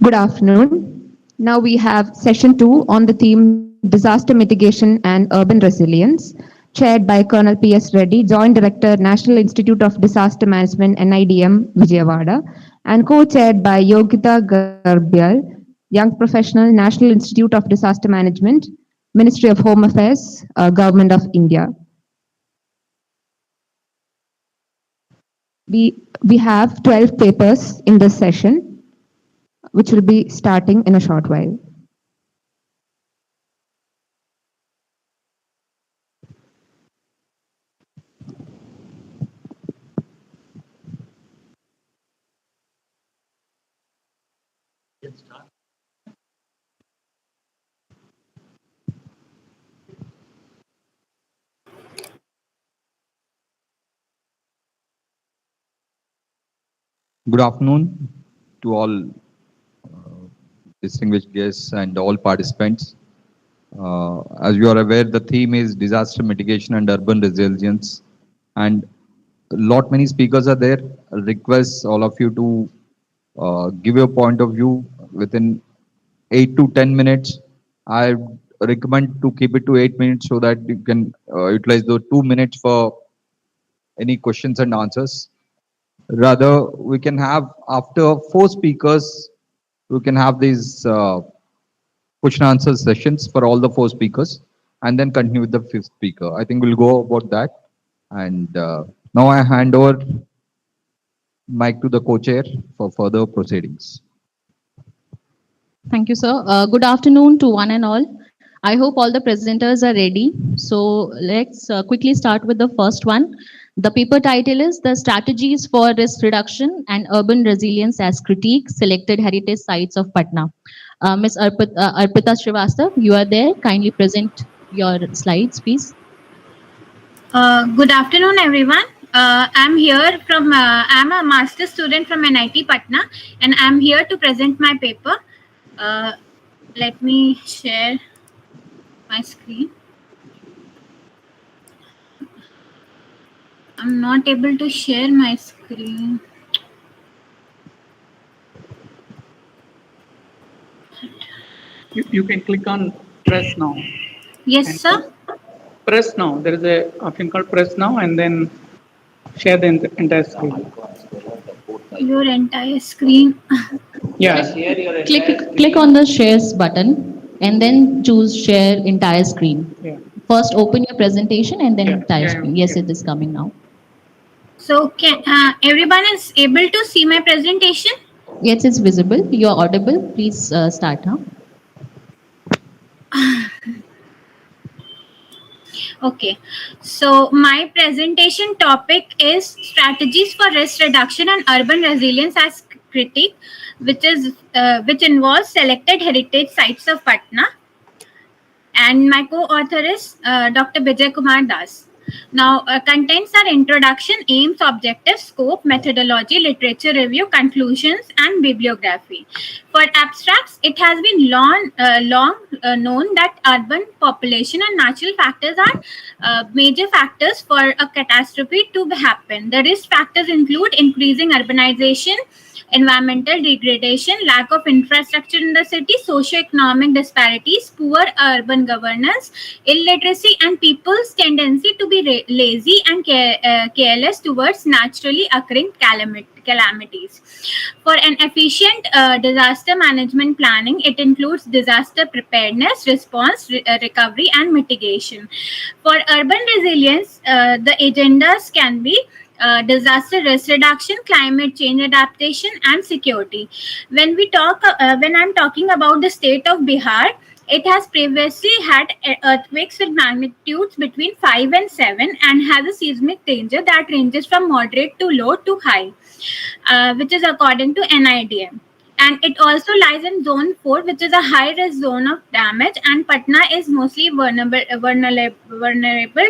Good afternoon. Now we have session 2 on the theme Disaster Mitigation and Urban Resilience, chaired by Colonel P.S. Reddy, Joint Director, National Institute of Disaster Management, NIDM, Vijayawada, and co-chaired by Yogita Garbyal, Young Professional, National Institute of Disaster Management, Ministry of Home Affairs, Government of India. We have 12 papers in this session, which will be starting in a short while. Good afternoon to all distinguished guests and all participants. As you are aware, the theme is disaster mitigation and urban resilience, and many speakers are there. I request all of you to give your point of view within 8 to 10 minutes. I recommend to keep it to 8 minutes so that you can utilize the 2 minutes for any questions and answers. Rather, we can have after 4 speakers, we can have these question answer sessions for all the 4 speakers, and then continue with the 5th speaker. I think we'll go about that. And now I hand over mic to the co-chair for further proceedings. Thank you, sir. Good afternoon to one and all. I hope all the presenters are ready. So let's quickly start with the first one. The paper title is The Strategies for Risk Reduction and Urban Resilience as Critique, Selected Heritage Sites of Patna. Ms. Arpita Srivastav, you are there. Kindly present your slides, please. Good afternoon, everyone. I'm here from, I'm a master student from NIT Patna, and I'm here to present my paper. Let me share my screen. I'm not able to share my screen. You can click on press now. Yes, sir. Press now. There is a option called press now, and then share the entire screen. Your entire screen. Yeah. Click on the shares button and then choose share entire screen. Yeah. First open your presentation and then entire screen. Yes, it is coming now. So can everyone is able to see my presentation? Yes, it's visible. You are audible. Please start now. Okay, so my presentation topic is strategies for risk reduction and urban resilience as critique, which involves selected heritage sites of Patna, and my co-author is Dr. Vijay Kumar Das. Now, contents are introduction, aims, objectives, scope, methodology, literature review, conclusions, and bibliography. For abstracts, it has been long known that urban population and natural factors are major factors for a catastrophe to happen. The risk factors include increasing urbanization, environmental degradation, lack of infrastructure in the city, socio-economic disparities, poor urban governance, illiteracy, and people's tendency to be lazy and careless towards naturally occurring calamities. For an efficient disaster management planning, it includes disaster preparedness, response, recovery, and mitigation. For urban resilience, the agendas can be disaster risk reduction, climate change adaptation, and security. When I'm talking about the state of Bihar, it has previously had earthquakes with magnitudes between 5 and 7 and has a seismic danger that ranges from moderate to low to high, which is according to NIDM. And it also lies in zone 4, which is a high risk zone of damage, and Patna is mostly vulnerable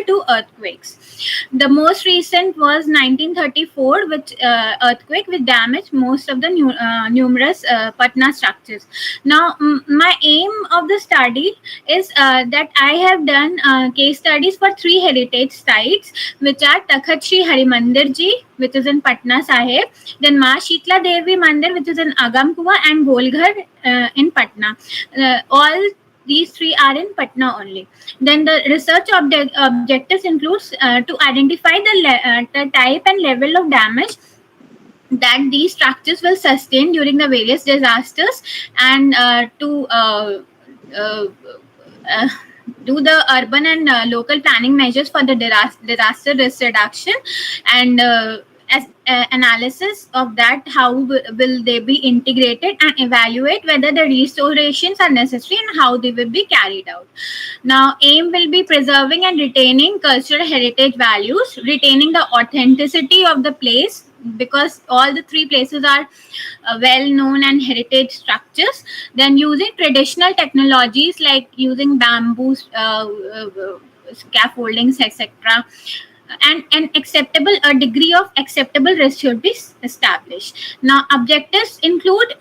to earthquakes. The most recent was 1934, which earthquake which damaged most of the numerous Patna structures. Now, my aim of the study is that I have done case studies for 3 heritage sites, which are Takhat Shri Harimandir Ji, which is in Patna Sahib. Then Ma Shitla Devi Mandir, which is in Agamkuwa, and Golghar in Patna. All these three are in Patna only. Then the research objectives includes to identify the type and level of damage that these structures will sustain during the various disasters, and to do the urban and local planning measures for the disaster risk reduction, and as analysis of that, how will they be integrated, and evaluate whether the restorations are necessary and how they will be carried out. Now, aim will be preserving and retaining cultural heritage values, retaining the authenticity of the place, because all the three places are well known and heritage structures. Then using traditional technologies like using bamboo scaffoldings, etc., and a degree of acceptable risk should be established. Now, objectives include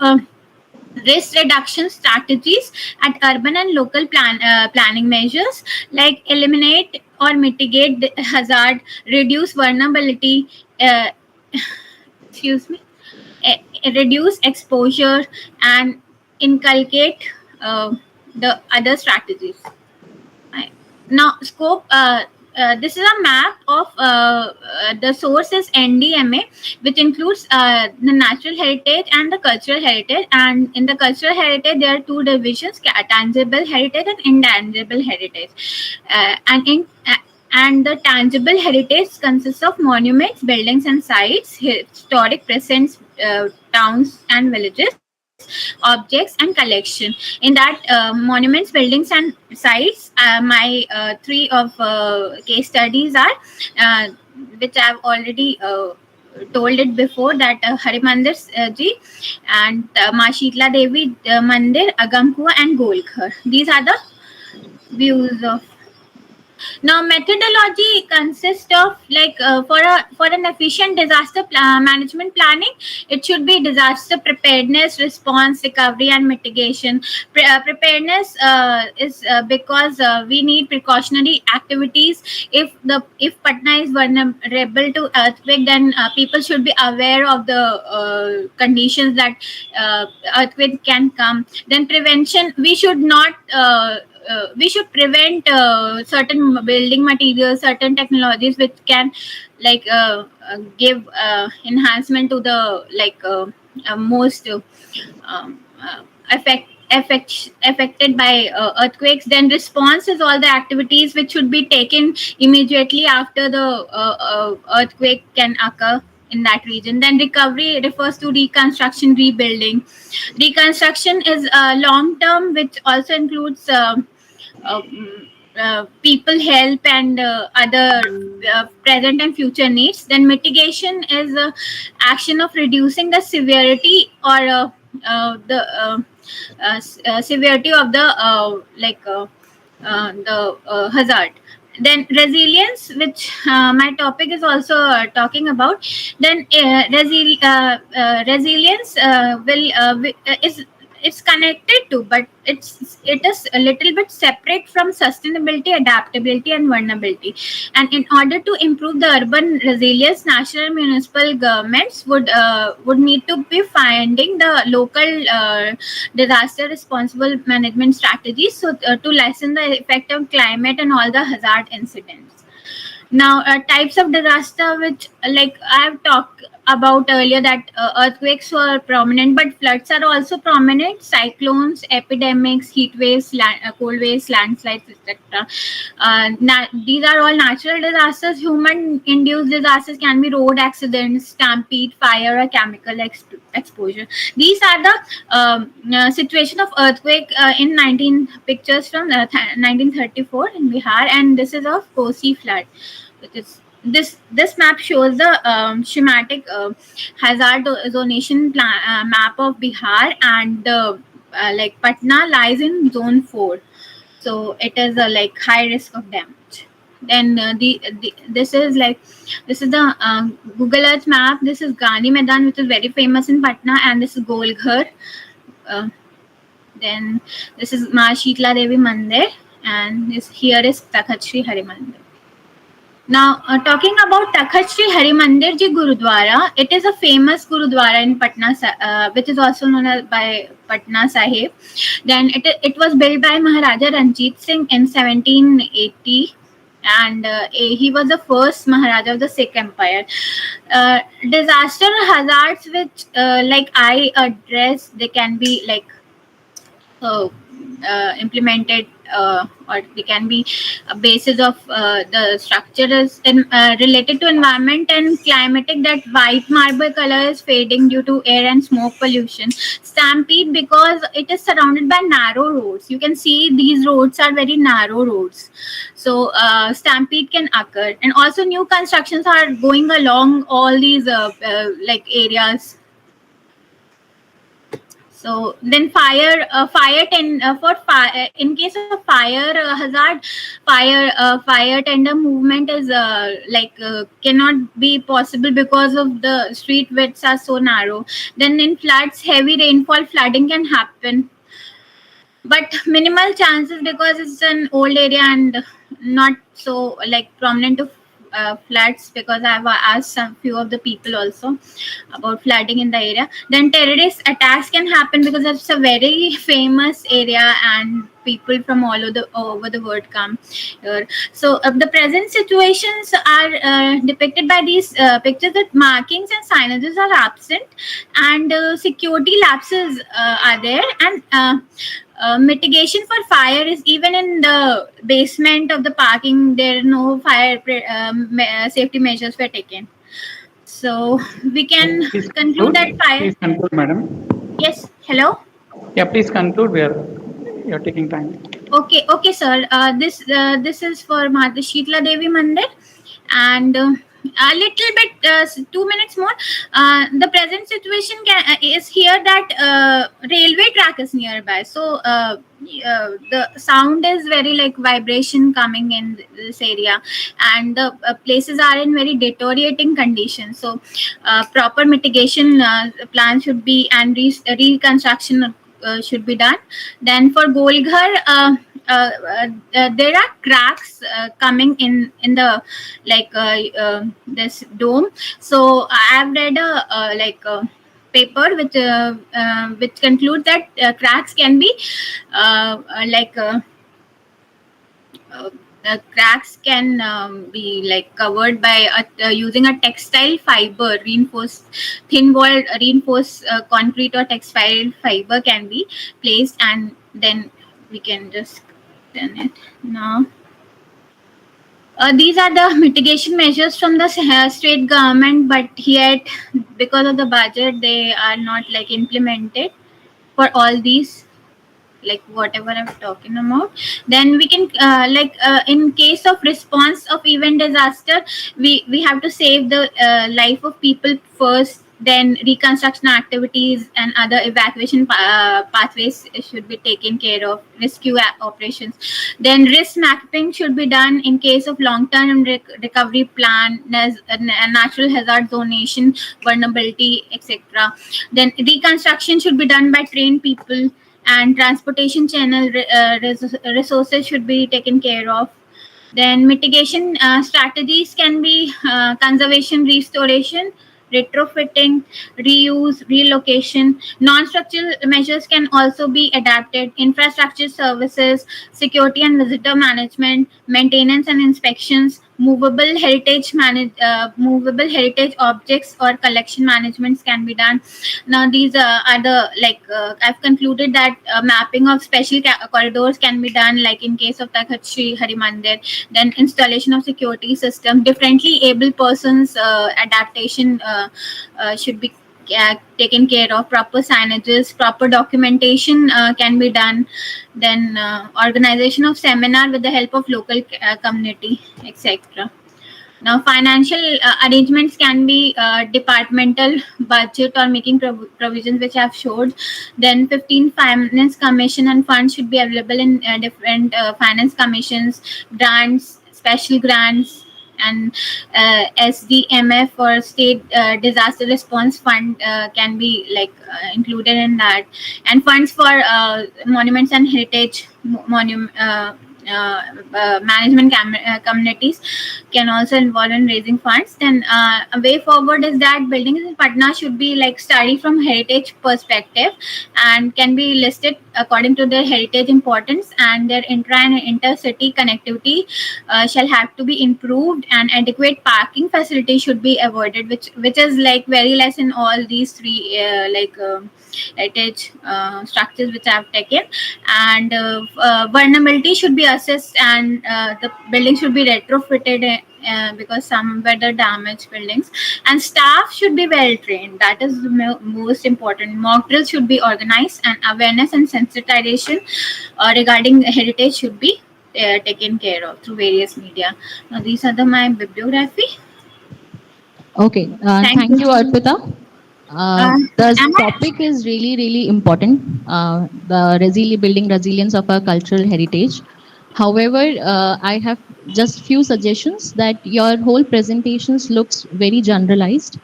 risk reduction strategies at urban and local planning measures, like eliminate or mitigate the hazard, reduce vulnerability, reduce exposure, and inculcate the other strategies. Now, scope. This is a map of the source is NDMA, which includes the natural heritage and the cultural heritage. And in the cultural heritage, there are two divisions: tangible heritage and intangible heritage. And the tangible heritage consists of monuments, buildings, and sites, historic presents, towns and villages, objects, and collection. In that, monuments, buildings, and sites, my three of case studies are, which I've already told it before, that Harimandir ji and Ma Shitla Devi Mandir, Agamkuwa, and Golghar. These are the views of. Now, methodology consists of, like, for an efficient disaster management planning, it should be disaster preparedness, response, recovery, and mitigation. Preparedness is because we need precautionary activities. If Patna is vulnerable to earthquake, then people should be aware of the conditions that earthquake can come. Then prevention, we should not. We should prevent certain building materials, certain technologies which can, like, give enhancement to the most affected by earthquakes. Then response is all the activities which should be taken immediately after the earthquake can occur in that region. Then recovery refers to reconstruction, rebuilding. Reconstruction is long term, which also includes people help and other present and future needs. Then mitigation is action of reducing the severity or the severity of the hazard. Then resilience, which my topic is also talking about. Then resilience it's connected to, but it is a little bit separate from sustainability, adaptability, and vulnerability. And in order to improve the urban resilience, national and municipal governments would need to be finding the local disaster responsible management strategies, so to lessen the effect of climate and all the hazard incidents. Now, types of disaster, which, like I've talked about earlier, that earthquakes were prominent, but floods are also prominent. Cyclones, epidemics, heat waves, cold waves, landslides, etc. These are all natural disasters. Human-induced disasters can be road accidents, stampede, fire, or chemical exposure. These are the situation of earthquake in 19 pictures from 1934 in Bihar, and this is of Kosi flood. This map shows the schematic hazard zonation map of Bihar, and like Patna lies in zone 4, so it is a high risk of damage. Then this is the Google Earth map. This is Gandhi Maidan, which is very famous in Patna, and this is Golghar. Then this is Ma Shitla Devi Mandir, and here is Takhat Shri Hari Mandir. Now, talking about Takhat Shri Hari Mandir Ji Gurudwara, it is a famous Gurudwara in Patna, which is also known as by Patna Sahib. Then it was built by Maharaja Ranjit Singh in 1780, and he was the first Maharaja of the Sikh Empire. Disaster hazards which like I address, they can be like implemented, or they can be a basis of the structure is related to environment and climatic, that white marble color is fading due to air and smoke pollution. Stampede, because it is surrounded by narrow roads. You can see these roads are very narrow roads, so stampede can occur. And also new constructions are going along all these like areas. So then in case of fire hazard, fire tender movement is cannot be possible because of the street widths are so narrow. Then in floods, heavy rainfall, flooding can happen, but minimal chances because it's an old area and not so like prominent to floods, because I've asked some few of the people also about flooding in the area. Then terrorist attacks can happen because it's a very famous area and people from all over the world come here. So the present situations are depicted by these pictures, that markings and signages are absent, and security lapses are there, and mitigation for fire is even in the basement of the parking. There are no fire safety measures were taken. So we can Please conclude that fire. Please conclude, madam. Yes. Hello. Yeah, please conclude. You're taking time. Okay, sir. This is for Mata Sheetla Devi Mandir, and a little bit 2 minutes more. The present situation is here that railway track is nearby, so the sound is very like vibration coming in this area, and the places are in very deteriorating condition. So proper mitigation plan should be, and reconstruction should be done. Then for Golghar, there are cracks coming in the this dome. So I have read a paper which concludes that cracks can be the cracks can be like covered by using a textile fiber, reinforced thin walled reinforced concrete or textile fiber can be placed, and then we can just turn it now. These are the mitigation measures from the state government, but yet because of the budget they are not like implemented for all these, like whatever I'm talking about. Then we can in case of response of event disaster, we have to save the life of people first, then reconstruction activities and other evacuation pathways should be taken care of, rescue operations. Then risk mapping should be done in case of long-term recovery plan, natural hazard zonation, vulnerability, etc. Then reconstruction should be done by trained people, and transportation channel resources should be taken care of. Then mitigation strategies can be conservation, restoration, retrofitting, reuse, relocation. Non-structural measures can also be adapted. Infrastructure services, security and visitor management, maintenance and inspections, movable heritage objects or collection managements can be done. Now these are the I've concluded that mapping of special corridors can be done, like in case of Takhat Shri Hari Mandir. Then installation of security system, differently able persons adaptation should be taken care of. Proper signages, proper documentation can be done. Then organization of seminar with the help of local community, etc. Now, financial arrangements can be departmental budget or making provisions, which I've showed. Then 15 finance commission and funds should be available in different finance commissions, grants, special grants, and SDMF or State Disaster Response Fund can be included in that. And funds for monuments and heritage management communities can also involve in raising funds. Then a way forward is that buildings in Patna should be like studied from heritage perspective and can be listed according to their heritage importance, and their intra and intercity connectivity shall have to be improved, and adequate parking facilities should be avoided, which is like very less in all these three heritage structures which I have taken. And vulnerability should be assessed, and the building should be retrofitted because some weather damaged buildings, and staff should be well trained. That is the most important. Mock drills should be organized, and awareness and sensitization regarding heritage should be taken care of through various media. Now, these are my bibliography. Okay, thank you, Arpita. The topic is really, really important. The building resilience of our cultural heritage. However, I have just few suggestions that your whole presentations looks very generalized.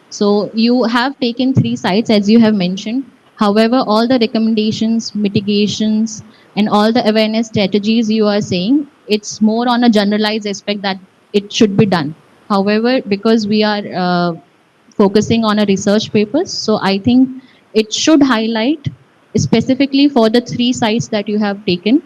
So you have taken 3 sites as you have mentioned. However, all the recommendations, mitigations, and all the awareness strategies you are saying, it's more on a generalized aspect that it should be done. However, because we are focusing on a research papers, so I think it should highlight specifically for the 3 sites that you have taken,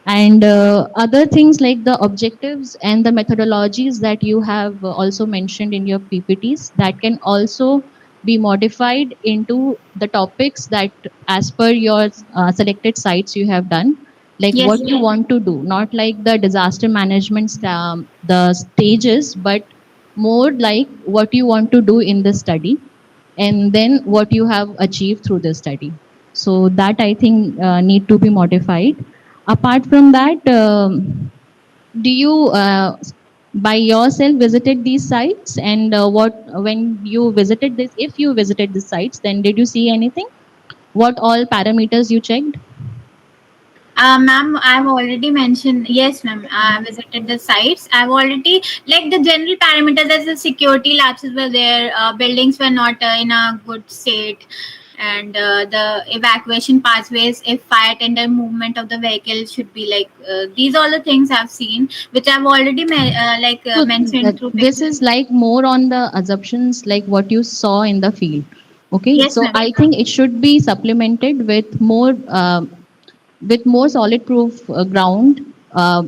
and other things like the objectives and the methodologies that you have also mentioned in your PPTs, that can also be modified into the topics that as per your selected sites you have done, like Yes. what you want to do, not like the disaster management the stages, but more like what you want to do in the study, and then what you have achieved through the study. So that I think need to be modified. Apart from that, do you by yourself visited these sites, and when you visited this, if you visited the sites, then did you see anything? What all parameters you checked? Ma'am, I've already mentioned, yes, ma'am, I visited the sites. I've already, like the general parameters, as the security lapses were there, buildings were not in a good state, and the evacuation pathways, if fire tender movement of the vehicle should be like, these are the things I've seen, which I've already So mentioned through this is like more on the assumptions, like what you saw in the field. Okay, Yes, so ma'am. I think it should be supplemented with more solid proof ground,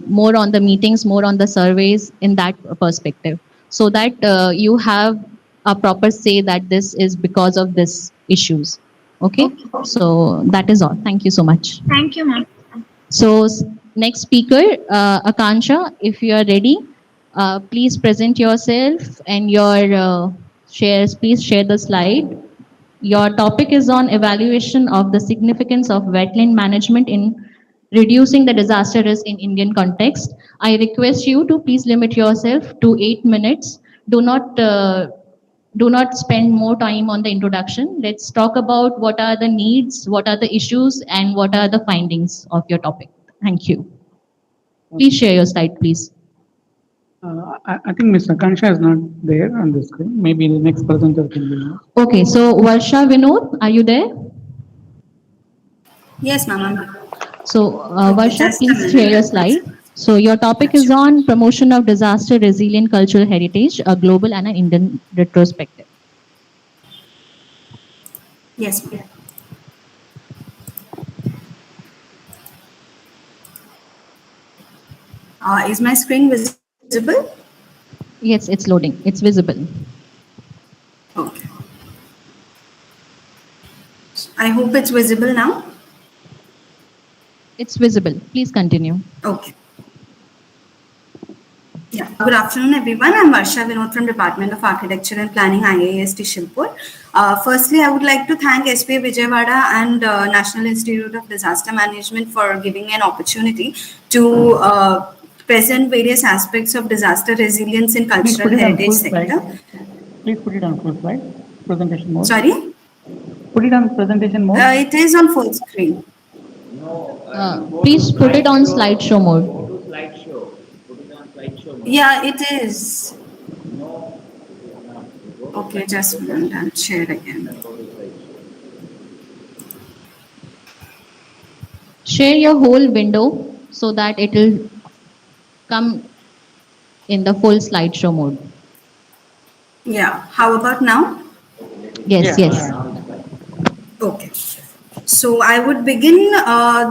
more on the meetings, more on the surveys in that perspective, so that you have a proper say that this is because of this issues. Okay, so that is all. Thank you so much. Thank you, ma'am. So next speaker, Akansha, if you are ready, please present yourself and your shares. Please share the slide. Your topic is on evaluation of the significance of wetland management in reducing the disaster risk in Indian context. I request you to please limit yourself to 8 minutes. Do not spend more time on the introduction. Let's talk about what are the needs, what are the issues, and what are the findings of your topic. Thank you. Please share your slide, please. I think Ms. Akansha is not there on the screen. Maybe the next presenter can be now. Okay, so Varsha Vinod, are you there? Yes, ma'am. So Varsha, just a please minute. share your slide. So your topic is on promotion of disaster resilient cultural heritage, a global and an Indian retrospective. Yes, ma'am. Is my screen visible? Yes, it's loading. It's visible. Okay. I hope it's visible now. It's visible. Please continue. Okay. Yeah. Good afternoon, everyone. I'm Varsha Vinod from Department of Architecture and Planning, IIST Shilpur. Firstly, I would like to thank SPA Vijayawada and National Institute of Disaster Management for giving an opportunity to present various aspects of disaster resilience in cultural heritage sector. Please put it on full slide. Presentation mode. Sorry? Put it on presentation mode. It is on full screen. Please put it on slideshow mode. Yeah, it is. Okay, just a minute. I'll share again. Share your whole window so that it will come in the full slideshow mode. Yeah. How about now? Yes, yes. Okay. So I would begin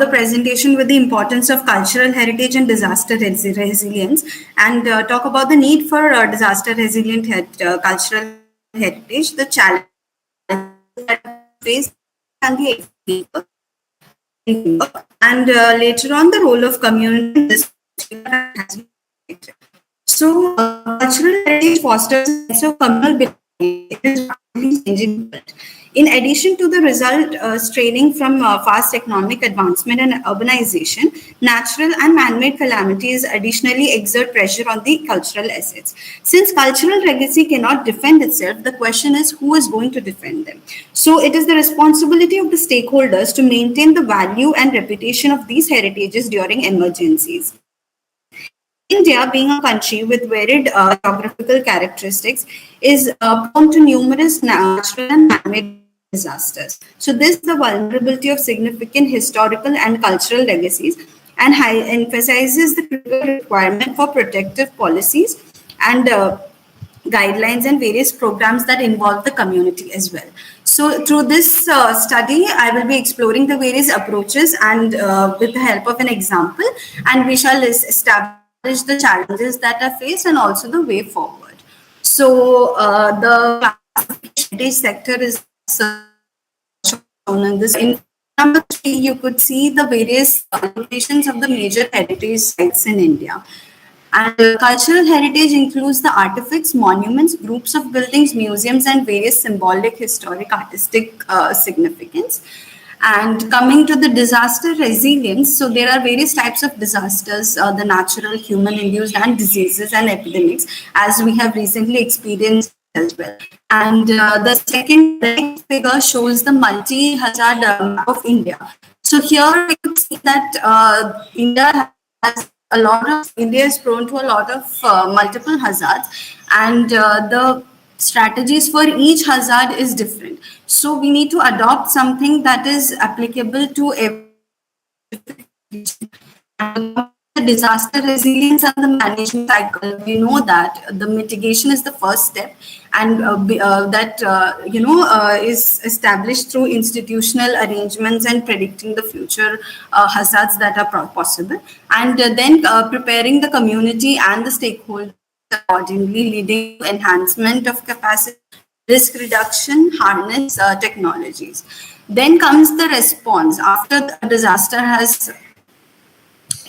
the presentation with the importance of cultural heritage and disaster resilience, and talk about the need for disaster resilient cultural heritage, the challenges that face, and the example. And later on, the role of community in this has been created. So, cultural heritage fosters a sense of communal belonging. It is rapidly changing world. In addition to the result straining from fast economic advancement and urbanization, natural and man-made calamities additionally exert pressure on the cultural assets. Since cultural legacy cannot defend itself, the question is who is going to defend them. So it is the responsibility of the stakeholders to maintain the value and reputation of these heritages during emergencies. India, being a country with varied geographical characteristics, is prone to numerous natural and man-made disasters. So this is the vulnerability of significant historical and cultural legacies, and emphasizes the critical requirement for protective policies and guidelines and various programs that involve the community as well. So through this study, I will be exploring the various approaches and with the help of an example, and we shall establish the challenges that are faced and also the way forward. So the heritage sector is shown in this. In number 3, you could see the various locations of the major heritage sites in India. And cultural heritage includes the artifacts, monuments, groups of buildings, museums, and various symbolic, historic, artistic significance. And coming to the disaster resilience, so there are various types of disasters, the natural, human-induced, and diseases and epidemics, as we have recently experienced as well. And the second figure shows the multi-hazard map of India. So here we could see that India is prone to a lot of multiple hazards, and the strategies for each hazard is different. So we need to adopt something that is applicable to every the disaster resilience and the management cycle. We know that the mitigation is the first step, and is established through institutional arrangements and predicting the future hazards that are possible, and then preparing the community and the stakeholders accordingly, leading to enhancement of capacity, risk reduction, harness technologies. Then comes the response after the disaster has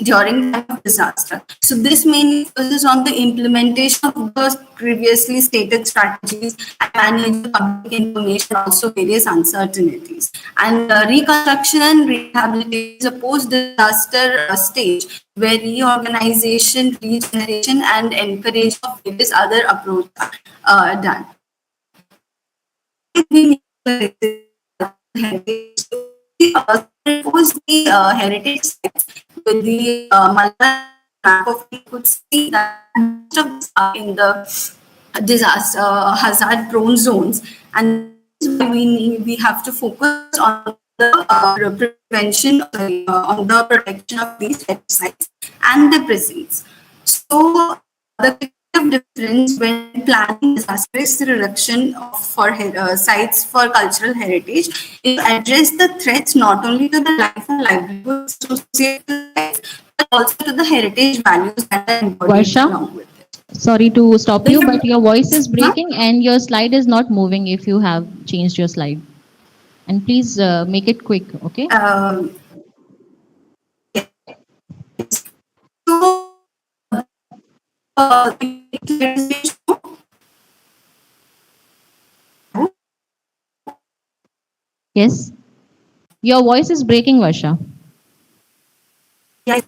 during time of disaster. So this mainly focuses on the implementation of the previously stated strategies and managing public information, also various uncertainties. And reconstruction and rehabilitation is a post-disaster stage where reorganization, regeneration, and encouragement of various other approaches are done. Was the heritage sites with the map of, we could see that most of us are in the disaster hazard prone zones, and we have to focus on the prevention on the protection of these heritage sites and the precincts. So the difference when planning disaster risk reduction for sites for cultural heritage is to address the threats not only to the life and livelihood associated with sites, but also to the heritage values that are embodied along with it. Sorry to stop you, but your voice is breaking and your slide is not moving if you have changed your slide. And please make it quick, okay? Yes. Your voice is breaking, Varsha. Yes.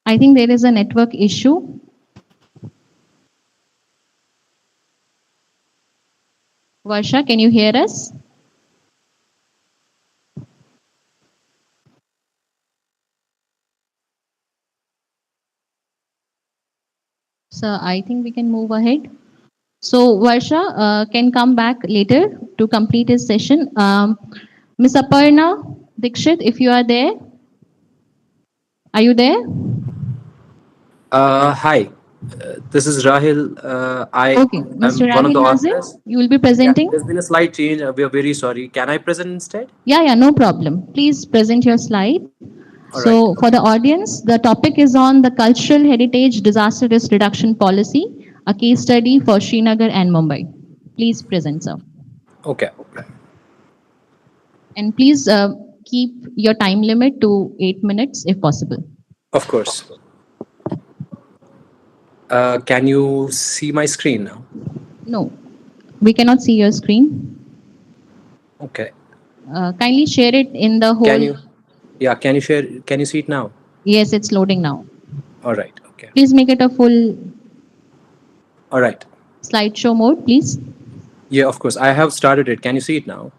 I think there is a network issue. Varsha, can you hear us? So I think we can move ahead. So Varsha can come back later to complete his session. Ms. Aparna Dikshit, if you are there. Are you there? Hi, this is Rahil. I Okay, am Mr. one of Rahil the Nazir, authors. you will be Yeah, presenting? there's been a slight change. We are very sorry. Can I present instead? Yeah, no problem. Please present your slide. All right. So for the audience, the topic is on the cultural heritage disaster risk reduction policy, a case study for Srinagar and Mumbai. Please present, sir. Okay. And please keep your time limit to 8 minutes if possible. Of course. Can you see my screen now? No, we cannot see your screen. Okay. Kindly share it in the whole. Can you? Yeah. Can you share? Can you see it now? Yes, it's loading now. All right. Okay. Please make it a full All right. slideshow mode, please. Yeah. Of course. I have started it. Can you see it now?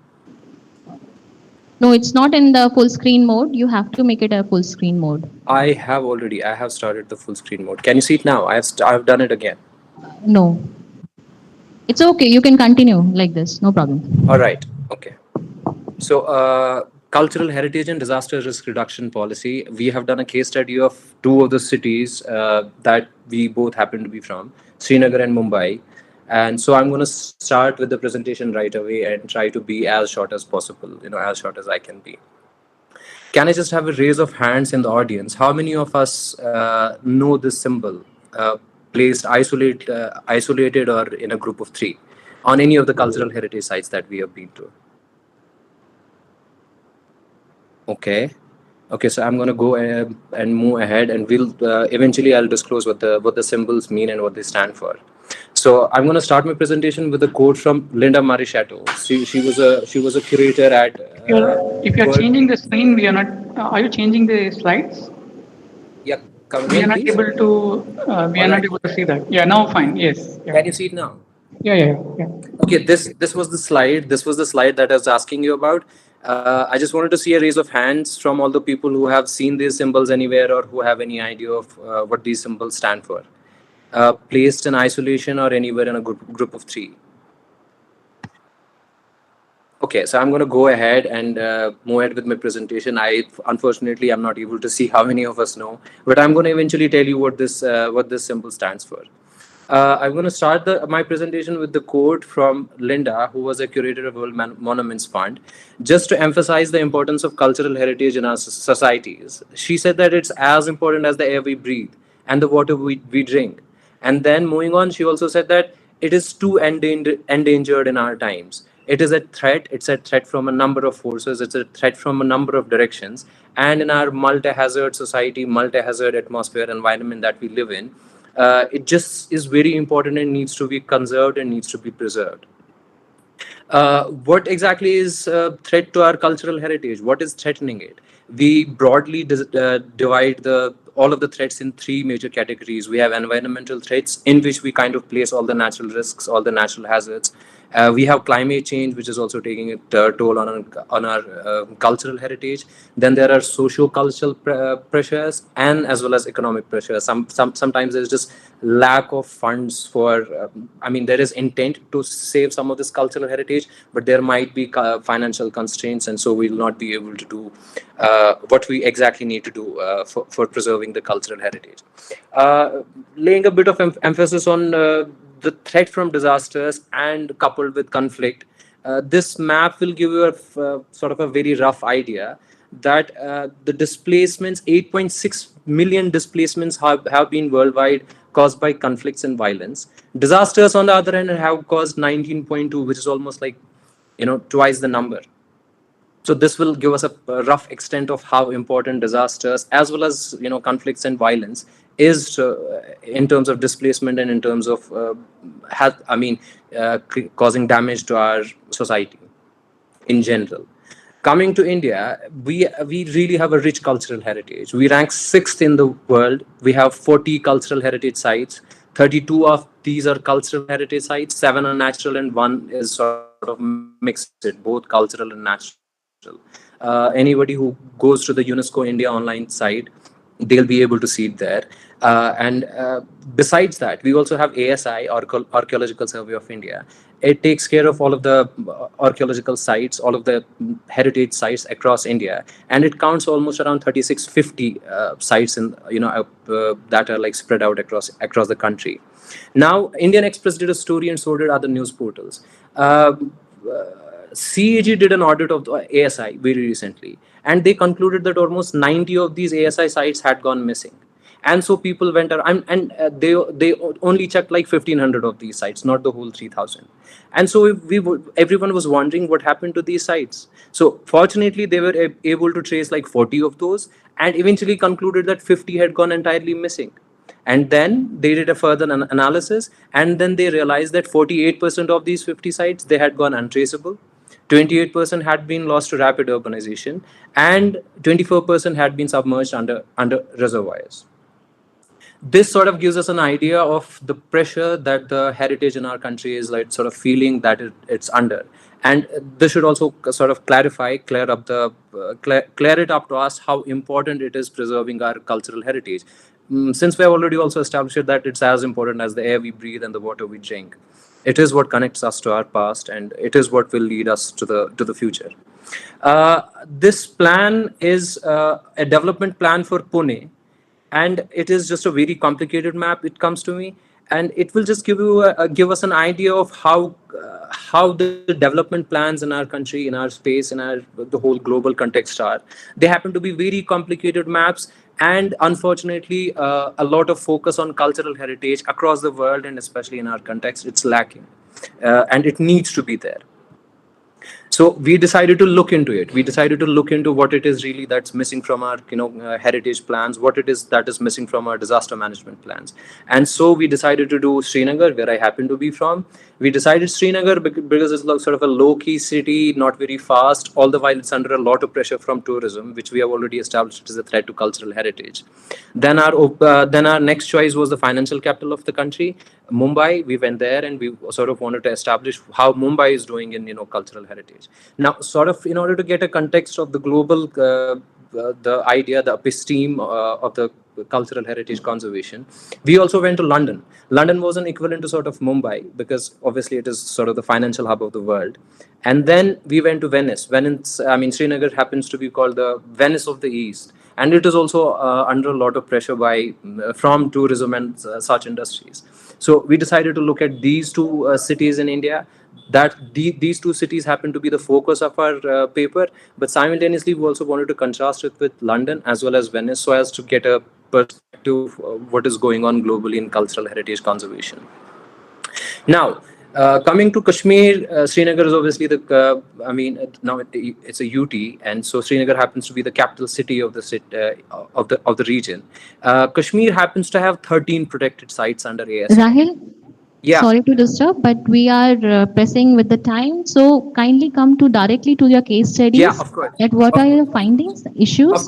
No, it's not in the full screen mode. You have to make it a full screen mode. I have started the full screen mode. Can you see it now? I've done it again. No. It's okay. You can continue like this. No problem. All right. Okay. So, cultural heritage and disaster risk reduction policy. We have done a case study of two of the cities that we both happen to be from, Srinagar and Mumbai. And so I'm going to start with the presentation right away and try to be as short as possible, as short as I can be. Can I just have a raise of hands in the audience? How many of us know this symbol placed isolated or in a group of three on any of the cultural heritage sites that we have been to? Okay. Okay, so I'm going to go and move ahead, and we'll eventually I'll disclose what the symbols mean and what they stand for. So I'm going to start my presentation with a quote from Linda Marie Chateau. She was a curator at. If you're changing the screen, we are not. Are you changing the slides? Yeah, come We are again, not please. able to. We are not able to see that. Yeah, now fine. Yes. Yeah. Can you see it now? Yeah. Okay, this was the slide. This was the slide that I was asking you about. I just wanted to see a raise of hands from all the people who have seen these symbols anywhere or who have any idea of what these symbols stand for. Placed in isolation or anywhere in a group of three. Okay, so I'm going to go ahead and move ahead with my presentation. Unfortunately, I'm not able to see how many of us know, but I'm going to eventually tell you what this symbol stands for. I'm going to start my presentation with the quote from Linda, who was a curator of World Monuments Fund, just to emphasize the importance of cultural heritage in our societies. She said that it's as important as the air we breathe and the water we drink. And then moving on, she also said that it is too endangered in our times. It is a threat. It's a threat from a number of forces. It's a threat from a number of directions. And in our multi-hazard society, multi-hazard atmosphere environment that we live in, it just is very important and needs to be conserved and needs to be preserved. What exactly is a threat to our cultural heritage? What is threatening it? We broadly divide all of the threats in three major categories. We have environmental threats, in which we kind of place all the natural risks, all the natural hazards. We have climate change, which is also taking a toll on our cultural heritage. Then there are socio-cultural pressures and as well as economic pressures. Sometimes there's just lack of funds for. There is intent to save some of this cultural heritage, but there might be financial constraints, and so we'll not be able to do what we exactly need to do for preserving the cultural heritage. Laying a bit of emphasis on the threat from disasters and coupled with conflict, this map will give you a sort of a very rough idea that the displacements, 8.6 million displacements have been worldwide caused by conflicts and violence. Disasters, on the other hand, have caused 19.2, which is almost like, twice the number. So this will give us a rough extent of how important disasters as well as conflicts and violence is in terms of displacement and in terms of causing damage to our society in general. Coming to India, we really have a rich cultural heritage. We rank 6th in the world. We have 40 cultural heritage sites. 32 of these are cultural heritage sites, 7 are natural, and 1 is sort of mixed, both cultural and natural. Anybody who goes to the UNESCO India online site they'll be able to see it there. And besides that, we also have ASI, Archaeological Survey of India. It takes care of all of the archaeological sites, all of the heritage sites across India, and it counts almost around 3650 sites in that are like spread out across the country. Now, Indian Express did a story, and so did other news portals. CAG did an audit of the ASI very recently, and they concluded that almost 90 of these ASI sites had gone missing. And so people went around, and they only checked like 1,500 of these sites, not the whole 3,000. And so everyone was wondering what happened to these sites. So fortunately, they were able to trace like 40 of those, and eventually concluded that 50 had gone entirely missing. And then they did a further analysis, and then they realized that 48% of these 50 sites, they had gone untraceable. 28% had been lost to rapid urbanization, and 24% had been submerged under reservoirs. This sort of gives us an idea of the pressure that the heritage in our country is like sort of feeling that it's under. And this should also sort of clear it up to us how important it is preserving our cultural heritage. Since we have already also established that it's as important as the air we breathe and the water we drink. It is what connects us to our past, and it is what will lead us to the future. This plan is a development plan for Pune, and it is just a very complicated map. It comes to me, and it will just give us an idea of how the development plans in our country, in our space, in the whole global context are. They happen to be very complicated maps, and unfortunately, a lot of focus on cultural heritage across the world, and especially in our context, it's lacking, and it needs to be there. So we decided to look into it. We decided to look into what it is really that's missing from our heritage plans, what it is that is missing from our disaster management plans. And so we decided to do Srinagar, where I happen to be from. We decided Srinagar because it's sort of a low-key city, not very fast, all the while it's under a lot of pressure from tourism, which we have already established as a threat to cultural heritage. Then our next choice was the financial capital of the country, Mumbai. We went there, and we sort of wanted to establish how Mumbai is doing in cultural heritage. Now, sort of in order to get a context of the global, the idea, the episteme of the cultural heritage conservation, we also went to London. London was an equivalent to sort of Mumbai, because obviously it is sort of the financial hub of the world. And then we went to Venice. Srinagar happens to be called the Venice of the East. And it is also under a lot of pressure from tourism and such industries. So we decided to look at these two cities in India. These two cities happen to be the focus of our paper, but simultaneously we also wanted to contrast it with London as well as Venice, so as to get a perspective of what is going on globally in cultural heritage conservation. Now, coming to Kashmir, Srinagar is obviously now it's a UT, and so Srinagar happens to be the capital city of the region. Kashmir happens to have 13 protected sites under ASI. Rahil, yeah. Sorry to disturb, but we are pressing with the time. So kindly come directly to your case studies. Yeah, of course. What are your findings, issues? Of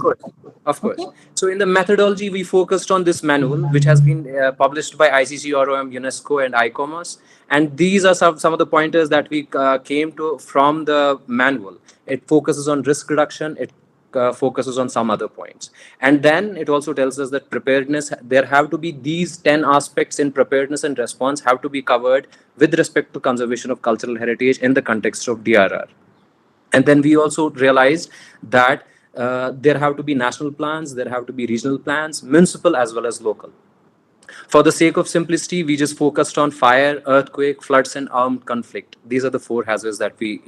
course. Okay. So in the methodology, we focused on this manual, which has been published by ICC, ROM, UNESCO, and ICOMOS. And these are some of the pointers that we came to from the manual. It focuses on risk reduction. It focuses on some other points. And then it also tells us that preparedness, there have to be these 10 aspects in preparedness and response have to be covered with respect to conservation of cultural heritage in the context of DRR. And then we also realized that there have to be national plans, there have to be regional plans, municipal as well as local. For the sake of simplicity, we just focused on fire, earthquake, floods, and armed conflict. These are the 4 hazards that we,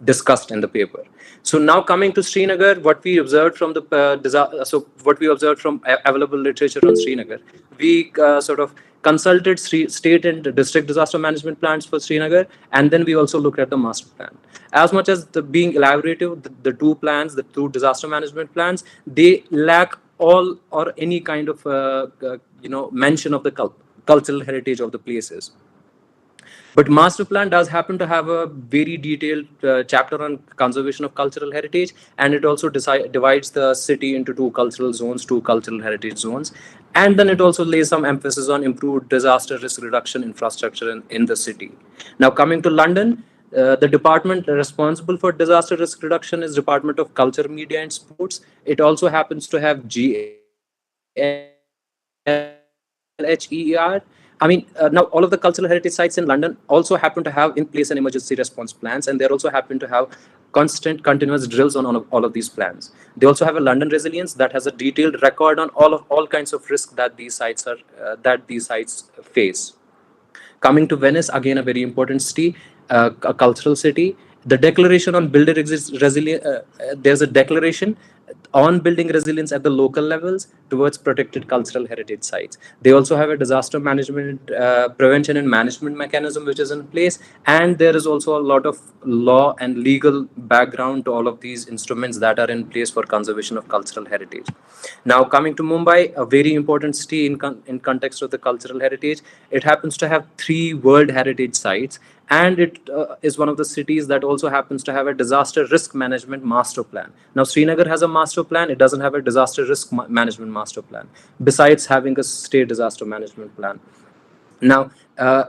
discussed in the paper. So now coming to Srinagar, what we observed from available literature on Srinagar, we sort of consulted state and district disaster management plans for Srinagar, and then we also looked at the master plan. As much as being elaborative, the two disaster management plans, they lack all or any kind of mention of the cultural heritage of the places. But master plan does happen to have a very detailed chapter on conservation of cultural heritage, and it also divides the city into 2 cultural zones, 2 cultural heritage zones. And then it also lays some emphasis on improved disaster risk reduction infrastructure in the city. Now coming to London, the department responsible for disaster risk reduction is Department of Culture, Media and Sports. It also happens to have GA, LHER. I mean, now all of the cultural heritage sites in London also happen to have in place an emergency response plans, and they also happen to have constant continuous drills on all of these plans. They also have a London resilience that has a detailed record on all kinds of risks that these sites face. Coming to Venice, again a very important city, a cultural city. The declaration on building resilience, there's a declaration on building resilience at the local levels towards protected cultural heritage sites. They also have a disaster management, prevention and management mechanism which is in place, and there is also a lot of law and legal background to all of these instruments that are in place for conservation of cultural heritage. Now, coming to Mumbai, a very important city in context of the cultural heritage, it happens to have 3 World Heritage sites, and it is one of the cities that also happens to have a disaster risk management master plan. Now, Srinagar has a master plan. It doesn't have a disaster risk management master plan, besides having a state disaster management plan. Now,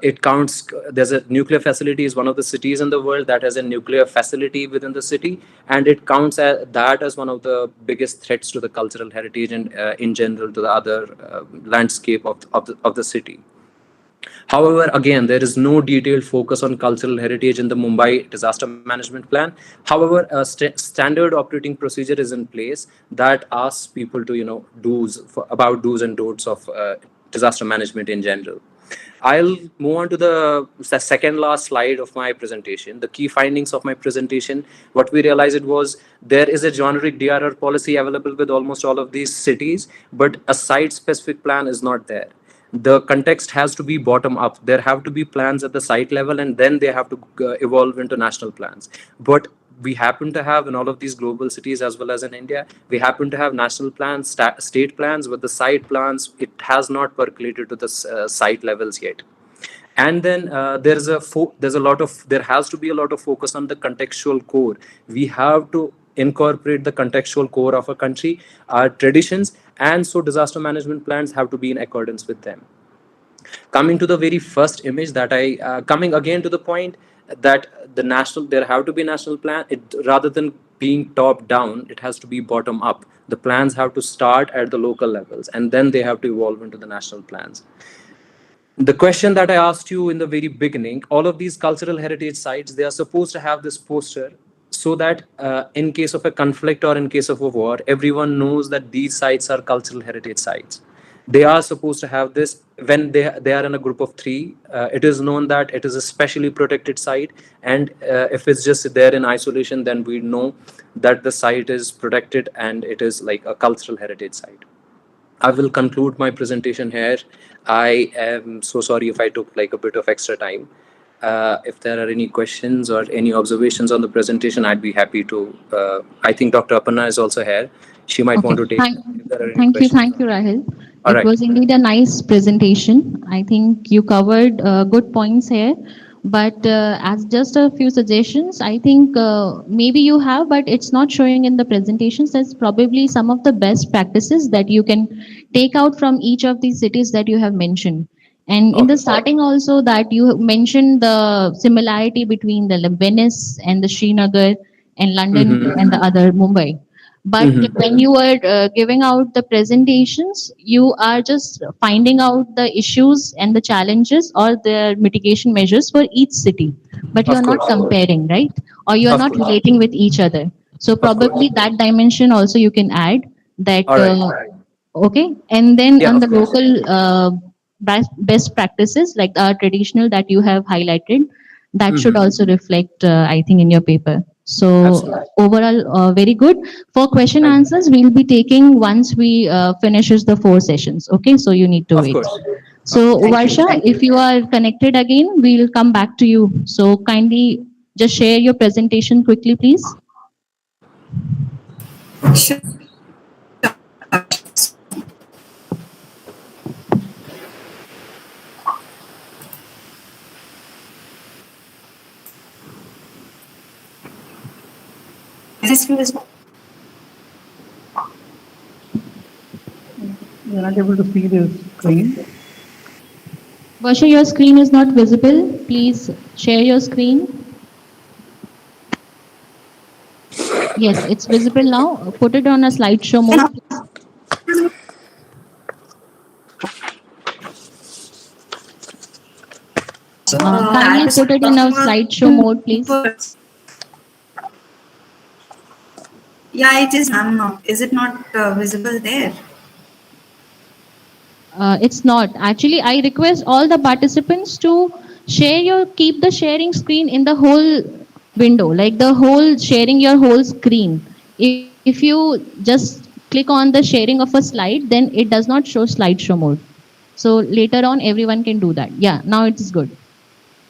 it counts, there's a nuclear facility, is one of the cities in the world that has a nuclear facility within the city, and it counts that as one of the biggest threats to the cultural heritage and in general to the other landscape of the city. However, again, there is no detailed focus on cultural heritage in the Mumbai disaster management plan. However, a standard operating procedure is in place that asks people to, about do's and don'ts of disaster management in general. I'll move on to the second last slide of my presentation. The key findings of my presentation, what we realized was there is a generic DRR policy available with almost all of these cities, but a site-specific plan is not there. The context has to be bottom up. There have to be plans at the site level, and then they have to evolve into national plans. But we happen to have in all of these global cities as well as in India, we happen to have national plans, state plans, with the site plans, it has not percolated to the site levels yet. And then there has to be a lot of focus on the contextual core. We have to incorporate the contextual core of a country, our traditions, and so disaster management plans have to be in accordance with them. Coming to the very first image that coming again to the point that there have to be national plan, rather than being top down, it has to be bottom up. The plans have to start at the local levels, and then they have to evolve into the national plans. The question that I asked you in the very beginning, all of these cultural heritage sites, they are supposed to have this poster so that in case of a conflict or in case of a war, everyone knows that these sites are cultural heritage sites. They are supposed to have this when they are in a group of 3. It is known that it is a specially protected site, and if it's just there in isolation, then we know that the site is protected and it is like a cultural heritage site. I will conclude my presentation here. I am so sorry if I took like a bit of extra time. If there are any questions or any observations on the presentation, I'd be happy to. I think Dr. Aparna is also here. She might want to take. Thank you, Rahil. All It right. was indeed a nice presentation. I think you covered good points here. But as just a few suggestions, I think maybe you have, but it's not showing in the presentations. That's probably some of the best practices that you can take out from each of these cities that you have mentioned. And in the starting also that you mentioned the similarity between the Venice and the Srinagar and London and the other Mumbai. But when you are giving out the presentations, you are just finding out the issues and the challenges or the mitigation measures for each city. But you are not comparing, right? Or you are not relating with each other. So probably that dimension also you can add that. Okay. And then on the local best practices like the traditional that you have highlighted, that should also reflect, I think, in your paper. So overall, very good. For question answers, we'll be taking once we finishes the 4 sessions. Okay, so you need to wait. So Varsha, if you are connected again, we'll come back to you. So kindly just share your presentation quickly, please. Sure. Is this visible? You're not able to see the screen. Varsha, your screen is not visible. Please share your screen. Yes, it's visible now. Put it on a slideshow mode. Kindly put it in a slideshow mode, please. Yeah, it is. I'm not. Is it not visible there? It's not. Actually, I request all the participants to keep the sharing screen in the whole window, like the whole sharing your whole screen. If you just click on the sharing of a slide, then it does not show slideshow mode. So later on, everyone can do that. Yeah, now it is good.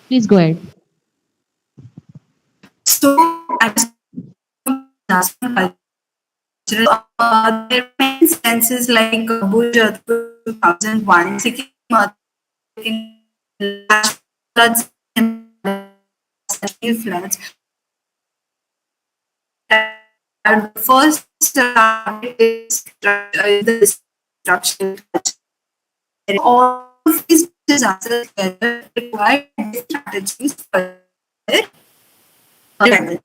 Please go ahead. So, there are many instances like Bhuj earthquake 2001, Sikkim earthquake in floods and floods. And the first target is the destruction. All of these disasters together require strategies for their level.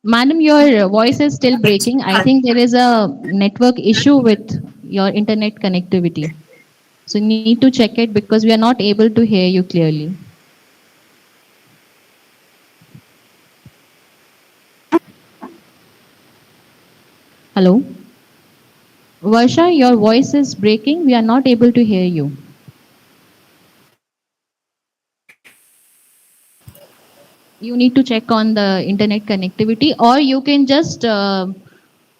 Madam, your voice is still breaking. I think there is a network issue with your internet connectivity. So you need to check it because we are not able to hear you clearly. Hello? Varsha, your voice is breaking. We are not able to hear you. You need to check on the internet connectivity, or you can just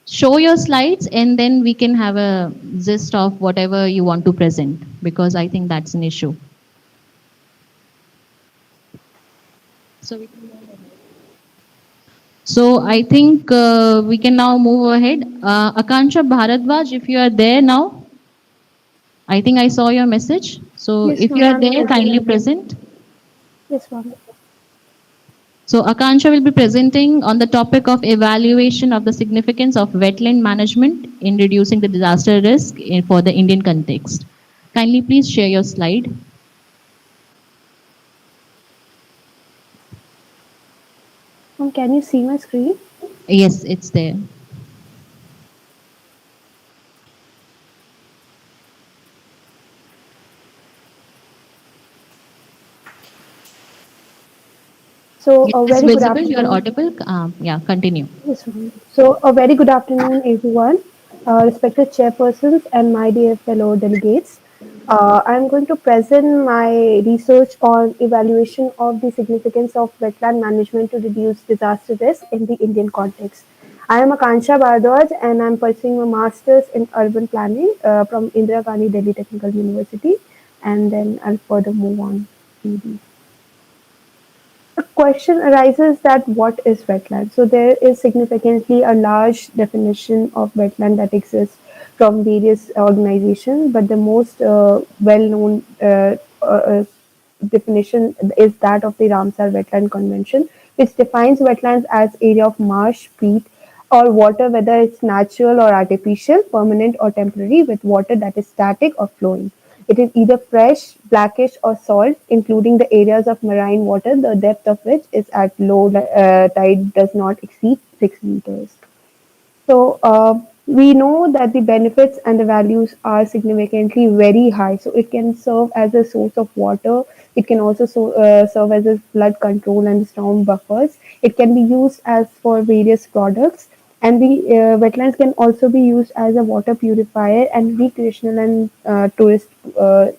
show your slides and then we can have a gist of whatever you want to present, because I think that's an issue. So I think we can now move ahead. Akansha Bharadwaj, if you are there now, I think I saw your message. So Yes, if you ma'am, are there, I'm kindly present. present. Yes, ma'am. So Akansha will be presenting on the topic of evaluation of the significance of wetland management in reducing the disaster risk for the Indian context. Kindly please share your slide. Can you see my screen? Yes, it's there. So, Yes, a it's very good visible. You are afternoon. audible. Yeah, continue. Yes, ma'am. So, a very good afternoon, everyone, respected chairpersons, and my dear fellow delegates. I'm going to present my research on evaluation of the significance of wetland management to reduce disaster risk in the Indian context. I am Akansha Bardwaj and I'm pursuing a master's in urban planning from Indira Gandhi Delhi Technical University, and then I'll further move on to the question arises that what is wetland? So there is significantly a large definition of wetland that exists from various organizations, but the most well-known definition is that of the Ramsar Wetland Convention, which defines wetlands as area of marsh, peat, or water, whether it's natural or artificial, permanent or temporary, with water that is static or flowing. It is either fresh, brackish, or salt, including the areas of marine water, the depth of which is at low tide does not exceed 6 meters. So we know that the benefits and the values are significantly very high. So it can serve as a source of water. It can also serve as a flood control and storm buffers. It can be used as for various products. And the wetlands can also be used as a water purifier and recreational and tourist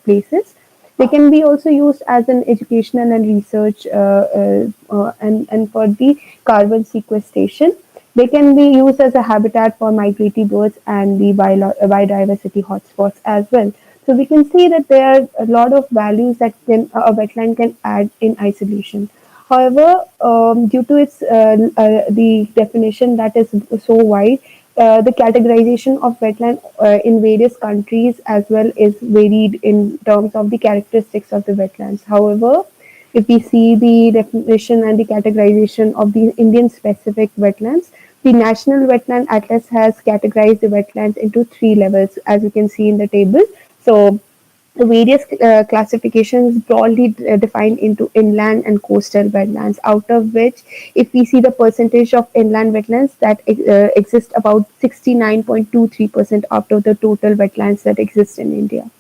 places. They can be also used as an educational and research and for the carbon sequestration. They can be used as a habitat for migratory birds and the biodiversity hotspots as well. So we can see that there are a lot of values that a wetland can add in isolation. However, due to its the definition that is so wide, the categorization of wetland in various countries as well is varied in terms of the characteristics of the wetlands. However, if we see the definition and the categorization of the Indian specific wetlands, the National Wetland Atlas has categorized the wetlands into 3 levels, as you can see in the table. So, The various classifications broadly defined into inland and coastal wetlands, out of which, if we see the percentage of inland wetlands that exist, about 69.23% out of the total wetlands that exist in India.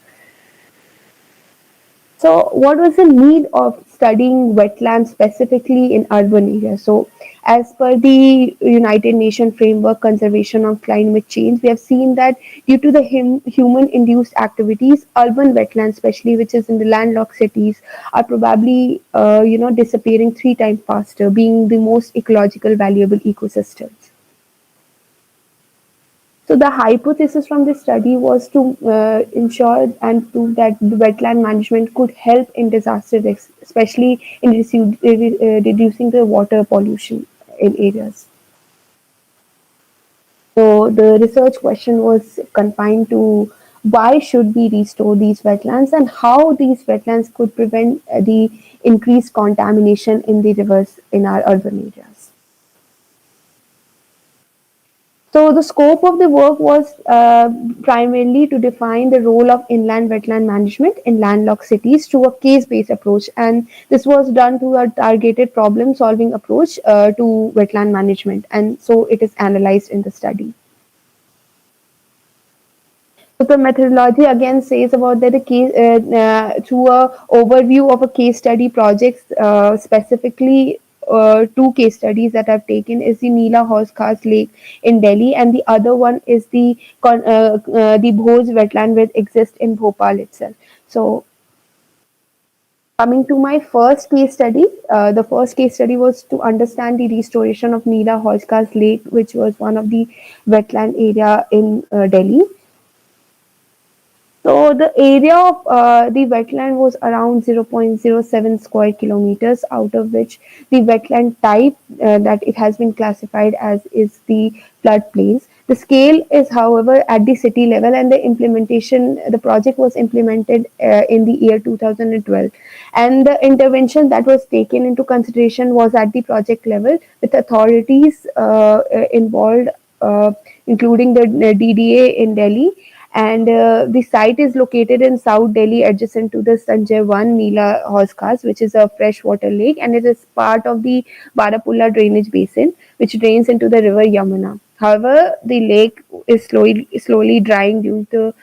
So, what was the need of studying wetlands specifically in urban areas? So, as per the United Nations Framework Conservation of Climate Change, we have seen that due to the human-induced activities, urban wetlands, especially which is in the landlocked cities, are probably disappearing 3 times faster, being the most ecological valuable ecosystems. So the hypothesis from this study was to ensure and prove that the wetland management could help in disaster risks, especially in reducing the water pollution in areas. So the research question was confined to why should we restore these wetlands and how these wetlands could prevent the increased contamination in the rivers in our urban areas. So the scope of the work was primarily to define the role of inland wetland management in landlocked cities through a case-based approach, and this was done through a targeted problem-solving approach to wetland management, and so it is analyzed in the study. So the methodology again says about that the case through a overview of a case study projects, specifically 2 case studies that I've taken is the Neela Horse Khas Lake in Delhi, and the other one is the Bhoj wetland which exists in Bhopal itself. So coming to my first case study, the first case study was to understand the restoration of Neela Horse Khas Lake, which was one of the wetland area in Delhi. So the area of the wetland was around 0.07 square kilometers, out of which the wetland type that it has been classified as is the floodplains. The scale is, however, at the city level, and the project was implemented in the year 2012. And the intervention that was taken into consideration was at the project level, with authorities involved, including the DDA in Delhi, and the site is located in South Delhi, adjacent to the Sanjay 1 Neela Horse Khas, which is a freshwater lake, and it is part of the Barapulla drainage basin, which drains into the river Yamuna. However, the lake is slowly drying due to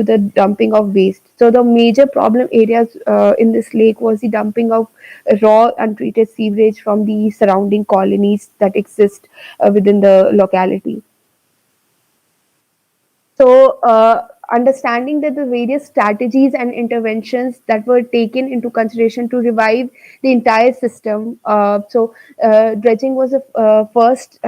the dumping of waste. So the major problem areas in this lake was the dumping of raw untreated sewage from the surrounding colonies that exist within the locality. So, understanding that the various strategies and interventions that were taken into consideration to revive the entire system. Dredging was the first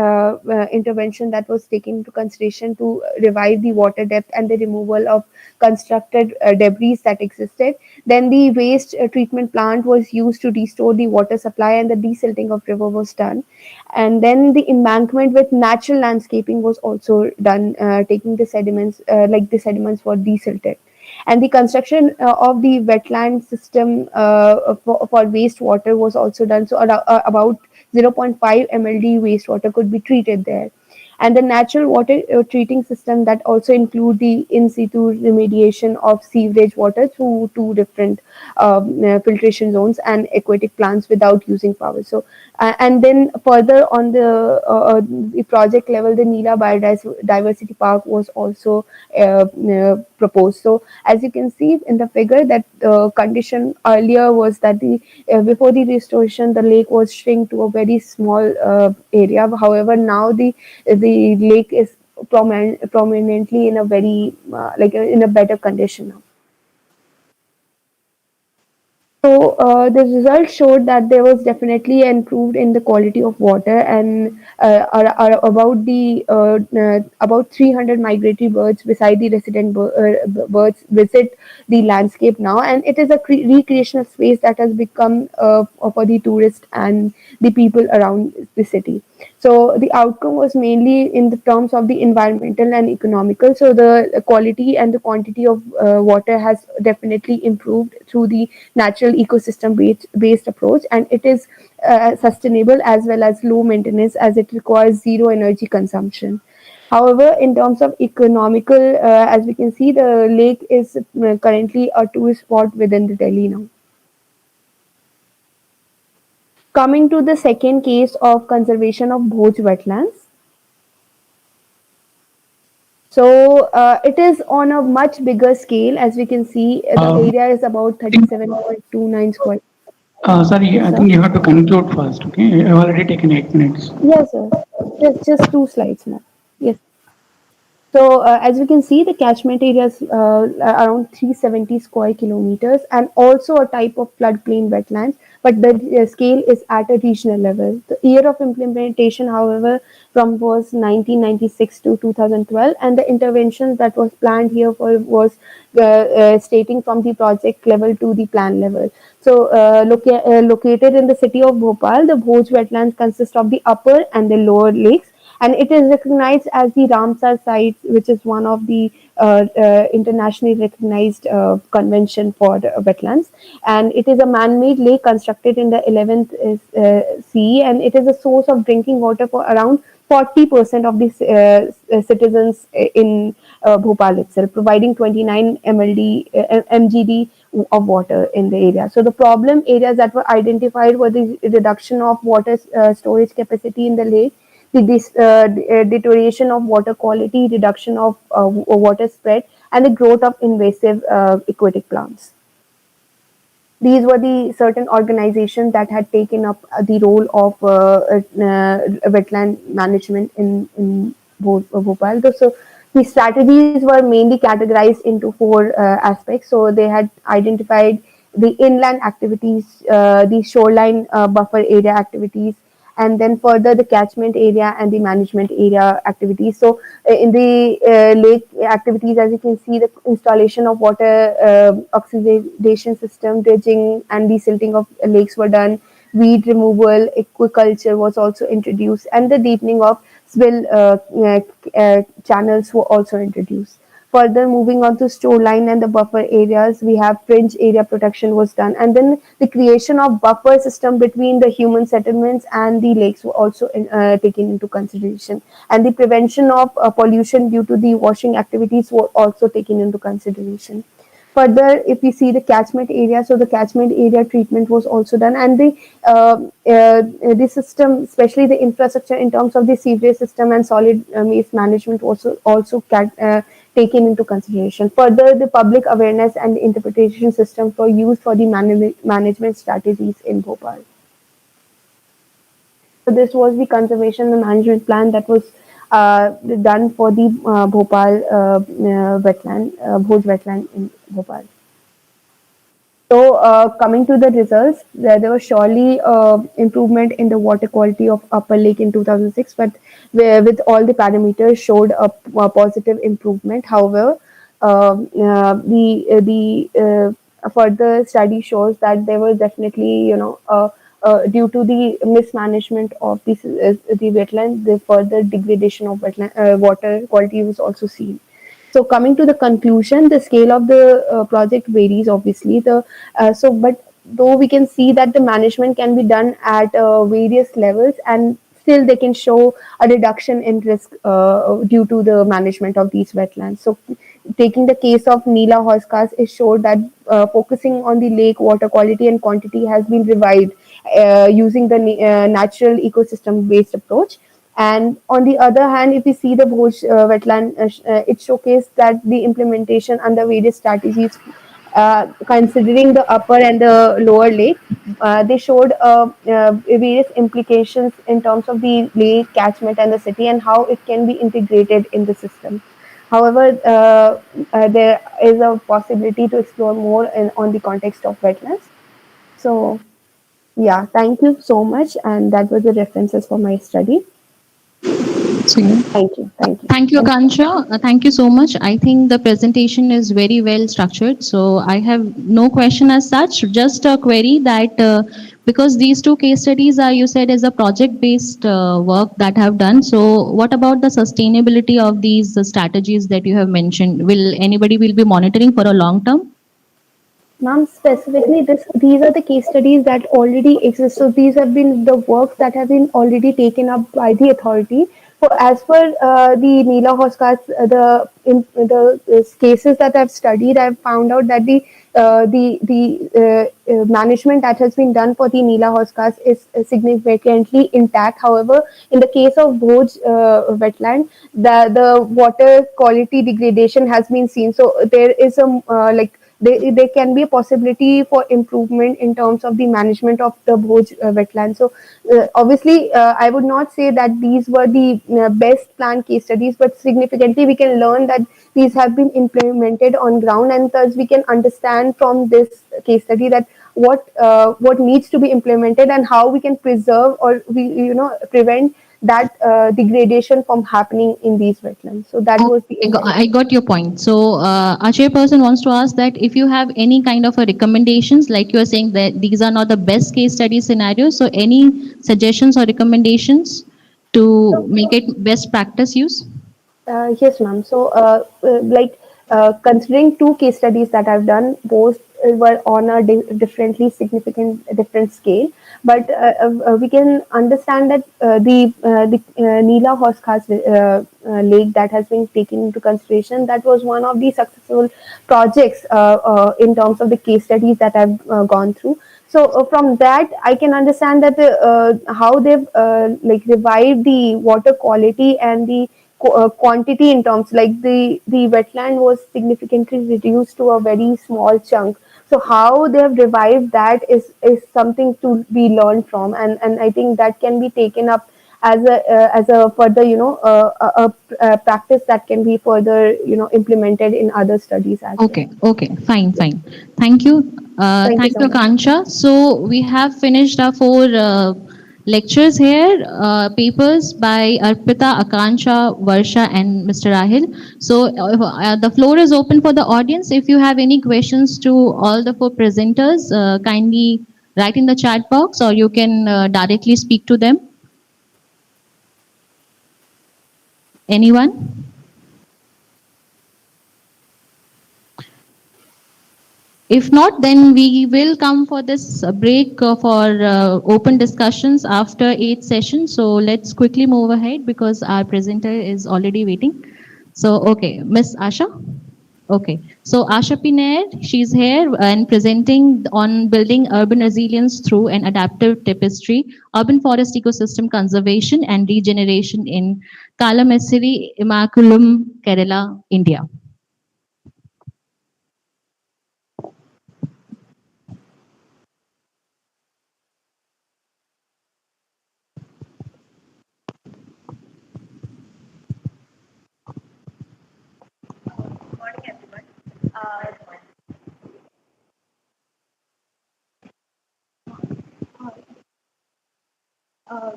intervention that was taken into consideration to revive the water depth and the removal of constructed debris that existed. Then the waste treatment plant was used to restore the water supply, and the desilting of river was done. And then the embankment with natural landscaping was also done, taking the sediments, like the sediments were desilted. And the construction of the wetland system for wastewater was also done. So about 0.5 mld wastewater could be treated there. And the natural water treating system that also include the in situ remediation of sewage water through 2 different filtration zones and aquatic plants without using power. So and then further on the project level, the Neela Biodiversity Park was also proposed. So as you can see in the figure, that the condition earlier was that the before the restoration, the lake was shrink to a very small area. However, now the lake is prominently in a very in a better condition now. So the results showed that there was definitely improved in the quality of water, and about 300 migratory birds beside the resident birds visit the landscape now, and it is a recreational space that has become for the tourists and the people around the city. So the outcome was mainly in the terms of the environmental and economical. So the quality and the quantity of water has definitely improved through the natural ecosystem based approach, and it is sustainable as well as low maintenance, as it requires zero energy consumption. However, in terms of economical, as we can see, the lake is currently a tourist spot within the Delhi now. Coming to the second case of conservation of Bhoj wetlands. So it is on a much bigger scale. As we can see, the area is about 37.29 square. Sorry, Yes, I sir. think you have to conclude first, okay? I've already taken 8 minutes. Yes, sir. Just two slides more. Yes. So, as we can see, the catchment area is around 370 square kilometers and also a type of floodplain wetlands, but the scale is at a regional level. The year of implementation, however, from was 1996 to 2012, and the interventions that was planned here for was stating from the project level to the plan level. So, located in the city of Bhopal, the Bhoj wetlands consist of the upper and the lower lakes, and it is recognized as the Ramsar site, which is one of the internationally recognized convention for wetlands. And it is a man-made lake constructed in the 11th CE, and it is a source of drinking water for around 40% of the citizens in Bhopal itself, providing 29 mgd of water in the area. So the problem areas that were identified were the reduction of water storage capacity in the lake, the deterioration of water quality, reduction of water spread, and the growth of invasive aquatic plants. These were the certain organizations that had taken up the role of wetland management in Bhopal. So the strategies were mainly categorized into four aspects. So they had identified the inland activities, the shoreline buffer area activities, and then further the catchment area and the management area activities. So in the lake activities, as you can see, the installation of water oxidation system, dredging and desilting of lakes were done. Weed removal, aquaculture was also introduced, and the deepening of spill channels were also introduced. Further, moving on to shoreline and the buffer areas, we have fringe area protection was done, and then the creation of buffer system between the human settlements and the lakes were also taken into consideration, and the prevention of pollution due to the washing activities were also taken into consideration. Further, if we see the catchment area, so the catchment area treatment was also done, and the system, especially the infrastructure in terms of the sewerage system and solid waste management, also taken into consideration. Further, the public awareness and interpretation system for use for the management strategies in Bhopal. So this was the conservation and management plan that was done for the Bhopal wetland, Bhoj wetland in Bhopal. So coming to the results, there was surely improvement in the water quality of Upper Lake in 2006, but with all the parameters showed a positive improvement. However, the further study shows that there was definitely, due to the mismanagement of the wetland, the further degradation of wetland water quality was also seen. So coming to the conclusion, the scale of the project varies obviously. But though we can see that the management can be done at various levels, and still they can show a reduction in risk due to the management of these wetlands. So taking the case of Neela Horskas, it showed that focusing on the lake water quality and quantity has been revived using the natural ecosystem based approach. And on the other hand, if we see the Bhoj wetland, it showcased that the implementation under various strategies, considering the upper and the lower lake, they showed various implications in terms of the lake catchment and the city and how it can be integrated in the system. However, there is a possibility to explore more on the context of wetlands. So, yeah, thank you so much. And that was the references for my study. Thank you. Thank you. Thank you, Akansha. Thank you so much. I think the presentation is very well structured. So I have no question as such, just a query that because these two case studies are, you said, is a project-based work that have done. So what about the sustainability of these strategies that you have mentioned? Will anybody will be monitoring for a long term? Ma'am, specifically, these are the case studies that already exist. So these have been the works that have been already taken up by the authority As per the Neela Hoskas, the cases that I've studied, I've found out that the management that has been done for the Neela Hoskas is significantly intact. However, in the case of Bhoj wetland, the water quality degradation has been seen. So there is a there can be a possibility for improvement in terms of the management of the Bhoj wetland. So obviously, I would not say that these were the best planned case studies, but significantly we can learn that these have been implemented on ground, and thus we can understand from this case study that what needs to be implemented and how we can preserve or prevent that degradation from happening in these wetlands. So that was the I got your point. So, our chairperson wants to ask that if you have any kind of a recommendations, like you are saying that these are not the best case study scenarios, so any suggestions or recommendations to make it best practice use? Yes, ma'am. So, considering two case studies that I've done, both were on a differently significant, different scale. But we can understand that the Neela Hoskas lake that has been taken into consideration, that was one of the successful projects in terms of the case studies that I've gone through. So from that, I can understand that how they've revived the water quality and the quantity in terms like the wetland was significantly reduced to a very small chunk. So how they have revived that is something to be learned from, and I think that can be taken up as a further a practice that can be further implemented in other studies as well. Okay, fine. Thank you. Thank so you, much. Akansha. So we have finished our four lectures here, papers by Arpita, Akansha, Varsha, and Mr. Rahil. So the floor is open for the audience. If you have any questions to all the four presenters, kindly write in the chat box, or you can directly speak to them. Anyone? If not, then we will come for this break for open discussions after 8th session. So let's quickly move ahead because our presenter is already waiting. So, okay, Miss Asha. Okay, so Asha Pinair, she's here and presenting on building urban resilience through an adaptive tapestry, urban forest ecosystem conservation and regeneration in Kalamesiri, Immaculum, Kerala, India.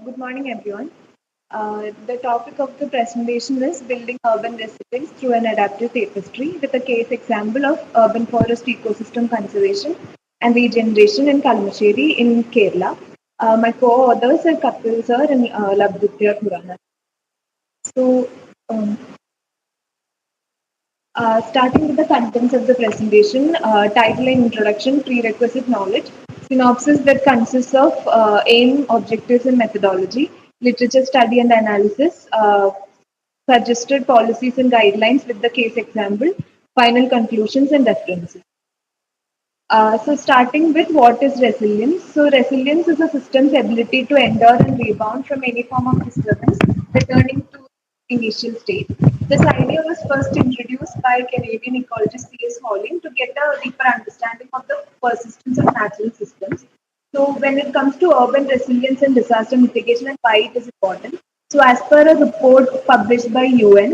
Good morning, everyone. The topic of the presentation is building urban resilience through an adaptive tapestry with a case example of urban forest ecosystem conservation and regeneration in Kalmasheri in Kerala. My co-authors are Kapil sir and Labditya Khurana. So, starting with the contents of the presentation, title and introduction, prerequisite knowledge, synopsis that consists of aim, objectives and methodology, literature study and analysis, suggested policies and guidelines with the case example, final conclusions and references. So starting with what is resilience. So resilience is a system's ability to endure and rebound from any form of disturbance, returning to initial state. This idea was first introduced by Canadian ecologist C.S. Holling to get a deeper understanding of the persistence of natural systems. So when it comes to urban resilience and disaster mitigation and why it is important. So as per a report published by UN,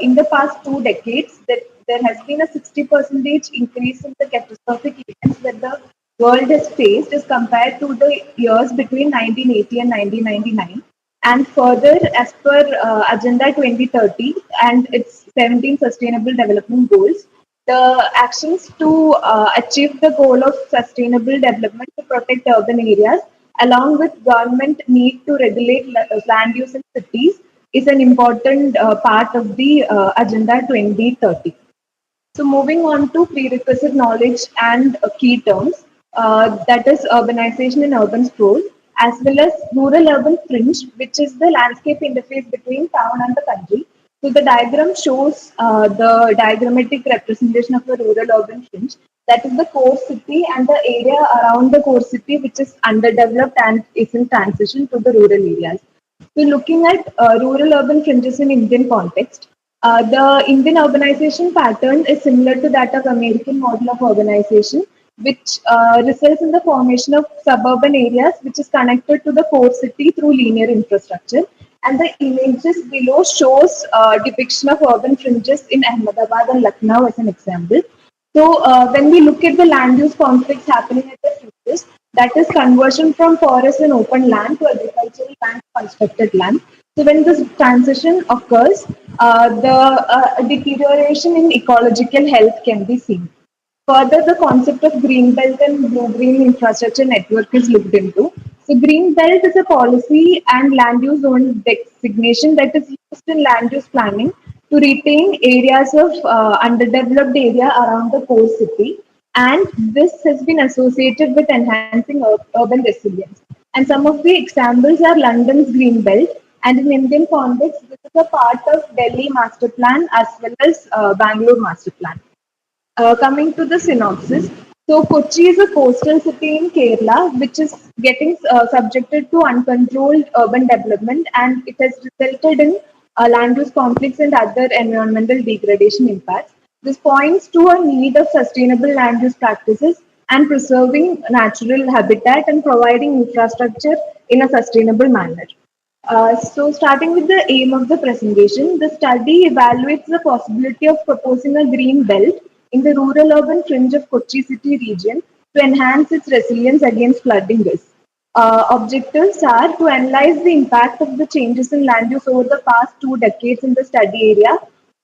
in the past 2 decades, that there has been a 60% increase in the catastrophic events that the world has faced as compared to the years between 1980 and 1999. And further, as per Agenda 2030 and its 17 Sustainable Development Goals, the actions to achieve the goal of sustainable development to protect urban areas, along with government need to regulate land use in cities, is an important part of the Agenda 2030. So moving on to prerequisite knowledge and key terms, that is urbanization and urban sprawl. as well as rural-urban fringe, which is the landscape interface between town and the country. So the diagram shows the diagrammatic representation of the rural-urban fringe. That is the core city and the area around the core city, which is underdeveloped and is in transition to the rural areas. So looking at rural-urban fringes in Indian context, the Indian urbanization pattern is similar to that of American model of urbanization, which results in the formation of suburban areas, which is connected to the core city through linear infrastructure. And the images below shows depiction of urban fringes in Ahmedabad and Lucknow as an example. So when we look at the land use conflicts happening at the fringes, that is conversion from forest and open land to agricultural land, constructed land. So when this transition occurs, the deterioration in ecological health can be seen. Further, the concept of green belt and blue-green infrastructure network is looked into. So green belt is a policy and land use zone designation that is used in land use planning to retain areas of underdeveloped area around the core city. And this has been associated with enhancing urban resilience. And some of the examples are London's green belt, and in Indian context, this is a part of Delhi master plan as well as Bangalore master plan. Coming to the synopsis, so Kochi is a coastal city in Kerala, which is getting subjected to uncontrolled urban development, and it has resulted in land use conflicts and other environmental degradation impacts. This points to a need of sustainable land use practices and preserving natural habitat and providing infrastructure in a sustainable manner. So starting with the aim of the presentation, the study evaluates the possibility of proposing a green belt in the rural-urban fringe of Kochi city region to enhance its resilience against flooding risk. Objectives are to analyze the impact of the changes in land use over the past 2 decades in the study area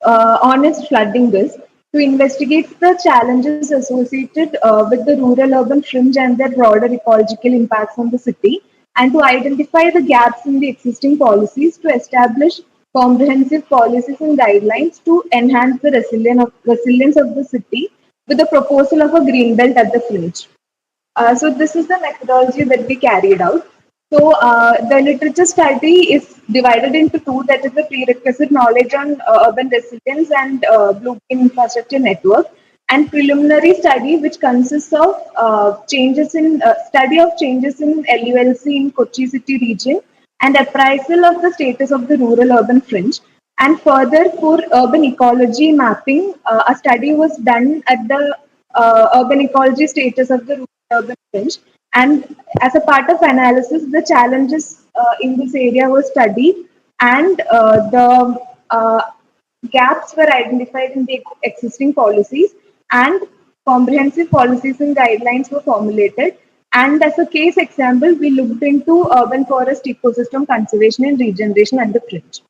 on its flooding risk, to investigate the challenges associated with the rural-urban fringe and their broader ecological impacts on the city, and to identify the gaps in the existing policies to establish comprehensive policies and guidelines to enhance the resilience of the city with the proposal of a green belt at the fringe. So this is the methodology that we carried out. So the literature study is divided into two, that is the prerequisite knowledge on urban resilience and blueprint infrastructure network, and preliminary study, which consists of changes in study of changes in LULC in Kochi city region and appraisal of the status of the rural-urban fringe. And further, for urban ecology mapping, a study was done at the urban ecology status of the rural-urban fringe. And as a part of analysis, the challenges in this area were studied, and the gaps were identified in the existing policies, and comprehensive policies and guidelines were formulated. And as a case example, we looked into urban forest ecosystem conservation and regeneration at the fringe.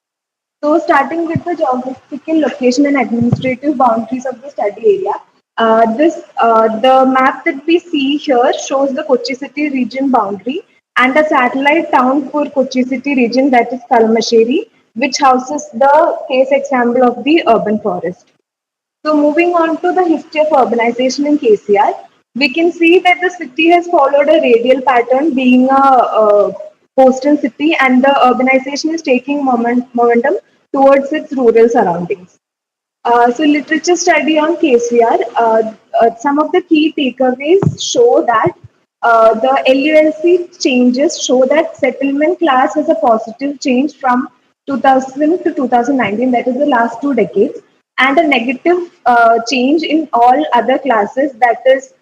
So starting with the geographical location and administrative boundaries of the study area, the map that we see here shows the Kochi city region boundary and a satellite town for Kochi city region, that is Kalmasheri, which houses the case example of the urban forest. So moving on to the history of urbanization in KCR, we can see that the city has followed a radial pattern, being a coastal city, and the urbanization is taking momentum towards its rural surroundings. So literature study on KCR, some of the key takeaways show that the LULC changes show that settlement class has a positive change from 2000 to 2019, that is the last 2 decades, and a negative change in all other classes, that is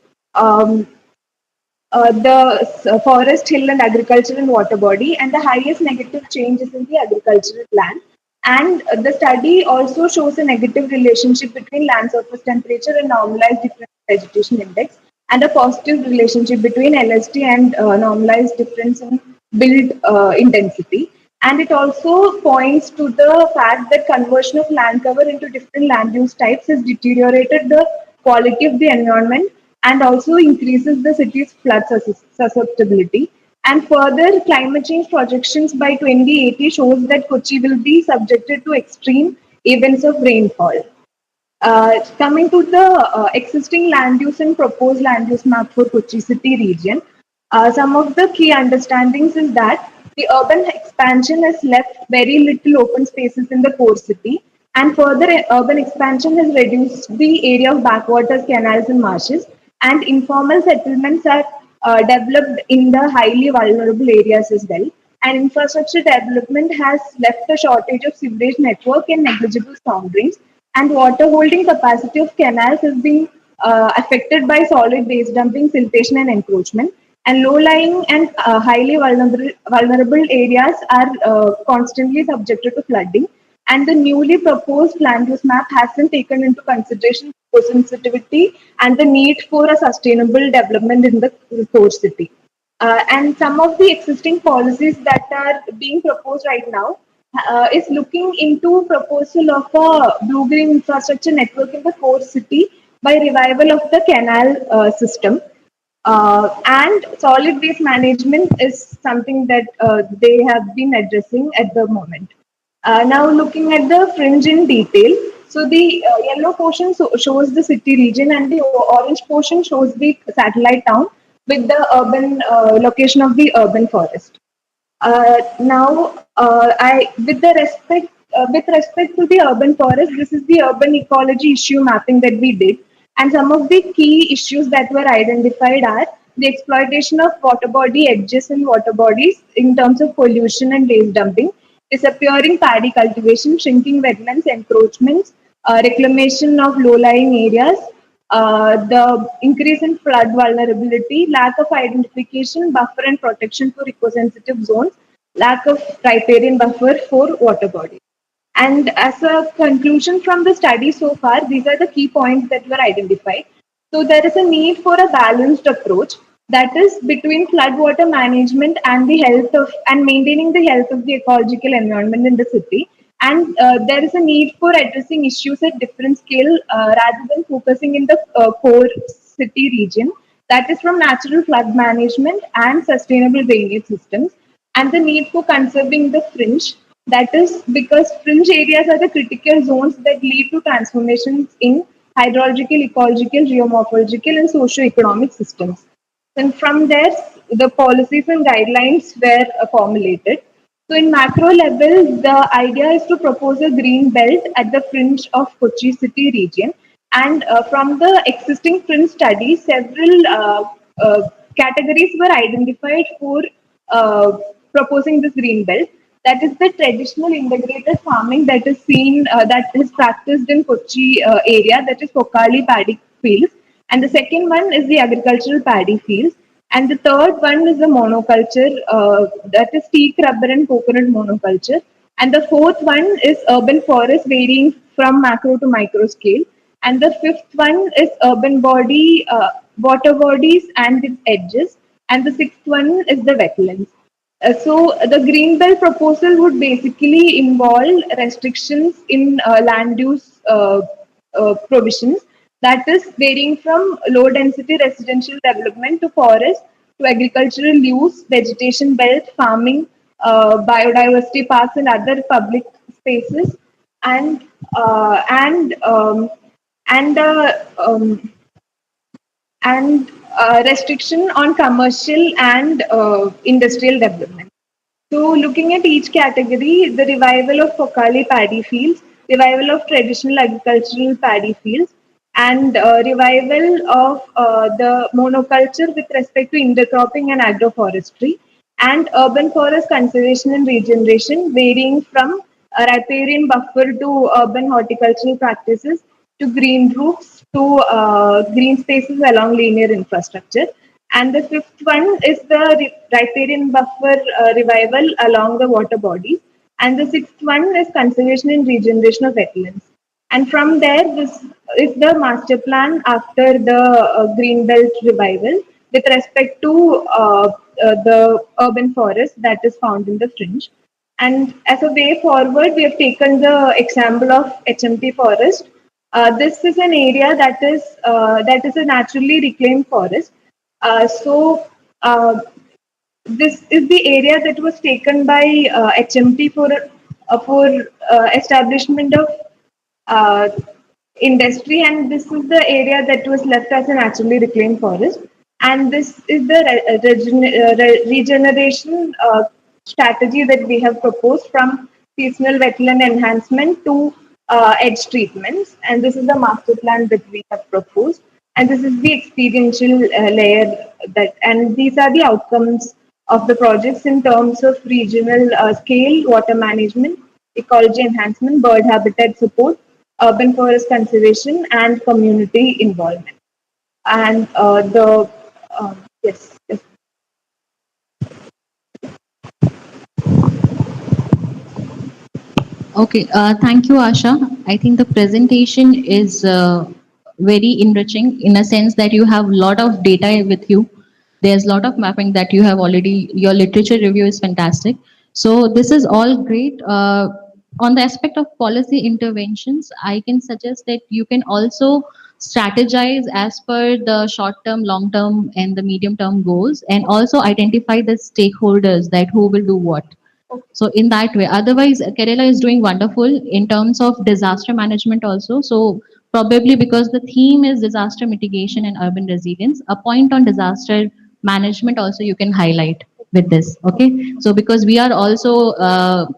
the forest, hill, and agriculture and water body, and the highest negative change is in the agricultural land. And the study also shows a negative relationship between land surface temperature and normalized difference in vegetation index, and a positive relationship between LST and normalized difference in build intensity. And it also points to the fact that conversion of land cover into different land use types has deteriorated the quality of the environment and also increases the city's flood susceptibility. And further, climate change projections by 2080 shows that Kochi will be subjected to extreme events of rainfall. Coming to the existing land use and proposed land use map for Kochi city region, Some of the key understandings is that the urban expansion has left very little open spaces in the core city, and further urban expansion has reduced the area of backwaters, canals, and marshes, and informal settlements are developed in the highly vulnerable areas as well. And infrastructure development has left a shortage of sewage network and negligible storm drains, and water holding capacity of canals has been affected by solid waste dumping, siltation, and encroachment. And low-lying and highly vulnerable areas are constantly subjected to flooding. And the newly proposed land use map hasn't taken into consideration sensitivity and the need for a sustainable development in the core city. And some of the existing policies that are being proposed right now is looking into proposal of a blue-green infrastructure network in the core city by revival of the canal system. And solid waste management is something that they have been addressing at the moment. Now looking at the fringe in detail. So the yellow portion shows the city region and the orange portion shows the satellite town with the urban location of the urban forest. With respect to the urban forest, this is the urban ecology issue mapping that we did, and some of the key issues that were identified are the exploitation of water body edges and water bodies in terms of pollution and waste dumping, disappearing paddy cultivation, shrinking wetlands, encroachments, reclamation of low-lying areas, the increase in flood vulnerability, lack of identification, buffer and protection for eco-sensitive zones, lack of riparian buffer for water bodies. And as a conclusion from the study so far, these are the key points that were identified. So there is a need for a balanced approach, that is between floodwater management and the health of and maintaining the health of the ecological environment in the city. And there is a need for addressing issues at different scale rather than focusing in the core city region. That is from natural flood management and sustainable drainage systems, and the need for conserving the fringe. That is because fringe areas are the critical zones that lead to transformations in hydrological, ecological, geomorphological, and socio-economic systems. And from there, the policies and guidelines were formulated. So in macro level, the idea is to propose a green belt at the fringe of Kochi city region. And from the existing fringe studies, several categories were identified for proposing this green belt. That is the traditional integrated farming that is seen, that is practiced in Kochi area, that is Kokali paddy fields. And the second one is the agricultural paddy fields. And the third one is the monoculture, that is teak, rubber, and coconut monoculture. And the fourth one is urban forest, varying from macro to micro scale. And the fifth one is urban body, water bodies and its edges. And the sixth one is the wetlands. So the green belt proposal would basically involve restrictions in land use provisions, that is varying from low density residential development to forest to agricultural use, vegetation belt, farming, biodiversity parks, and other public spaces, and uh, and um, and and restriction on commercial and industrial development. So looking at each category, the revival of Kokali paddy fields, revival of traditional agricultural paddy fields, and revival of the monoculture with respect to intercropping and agroforestry, and urban forest conservation and regeneration, varying from a riparian buffer to urban horticultural practices to green roofs to green spaces along linear infrastructure. And the fifth one is the riparian buffer revival along the water bodies. And the sixth one is conservation and regeneration of wetlands. And from there, this is the master plan after the green belt revival with respect to the urban forest that is found in the fringe. And as a way forward, we have taken the example of HMT forest. This is an area that is a naturally reclaimed forest. So this is the area that was taken by HMT for establishment of industry, and this is the area that was left as a naturally reclaimed forest. And this is the regeneration strategy that we have proposed, from seasonal wetland enhancement to edge treatments. And this is the master plan that we have proposed. And this is the experiential layer and these are the outcomes of the projects in terms of regional scale, water management, ecology enhancement, bird habitat support, urban forest conservation, and community involvement. And yes. Okay, thank you, Asha. I think the presentation is very enriching in a sense that you have a lot of data with you. There's a lot of mapping that you have already, your literature review is fantastic. So this is all great. On the aspect of policy interventions, I can suggest that you can also strategize as per the short-term, long-term, and the medium-term goals, and also identify the stakeholders that who will do what. So in that way, otherwise Kerala is doing wonderful in terms of disaster management also. So probably because the theme is disaster mitigation and urban resilience, a point on disaster management also you can highlight with this. Okay. So because we are also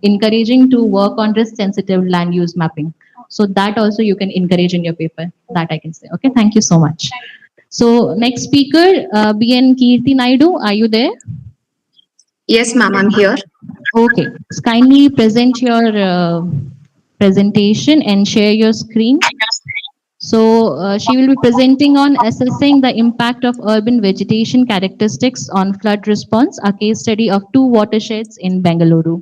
encouraging to work on risk sensitive land use mapping. So that also you can encourage in your paper. That I can say. Okay. Thank you so much. So next speaker, BN Kirti Naidu, are you there? Yes, ma'am, I'm here. Okay, kindly present your presentation and share your screen. So she will be presenting on assessing the impact of urban vegetation characteristics on flood response, a case study of 2 watersheds in Bengaluru.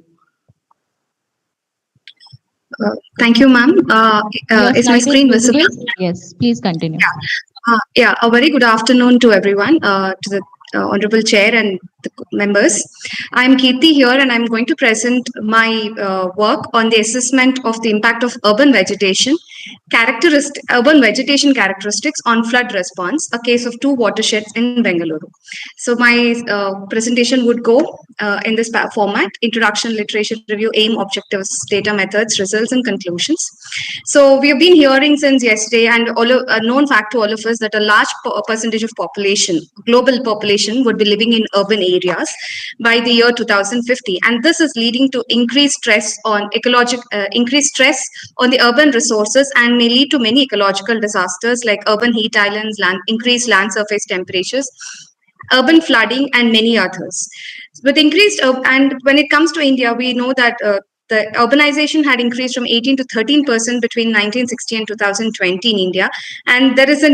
Thank you, ma'am. Is my screen visible? Yes, please continue. Yeah, a very good afternoon to everyone, to the Honorable Chair and the members. I'm Kirti here and I'm going to present my work on the assessment of the impact of urban vegetation characteristics on flood response, a case of 2 watersheds in Bengaluru. So my presentation would go in this format: introduction, literature review, aim, objectives, data, methods, results, and conclusions. So we have been hearing since yesterday, and a known fact to all of us, that a large percentage of population, global population, would be living in urban areas by the year 2050, and this is leading to increased stress on the urban resources, and may lead to many ecological disasters like urban heat islands, increased land surface temperatures, urban flooding, and many others. With increased, and when it comes to India, we know that the urbanization had increased from 18 to 13% between 1960 and 2020 in India, and there is a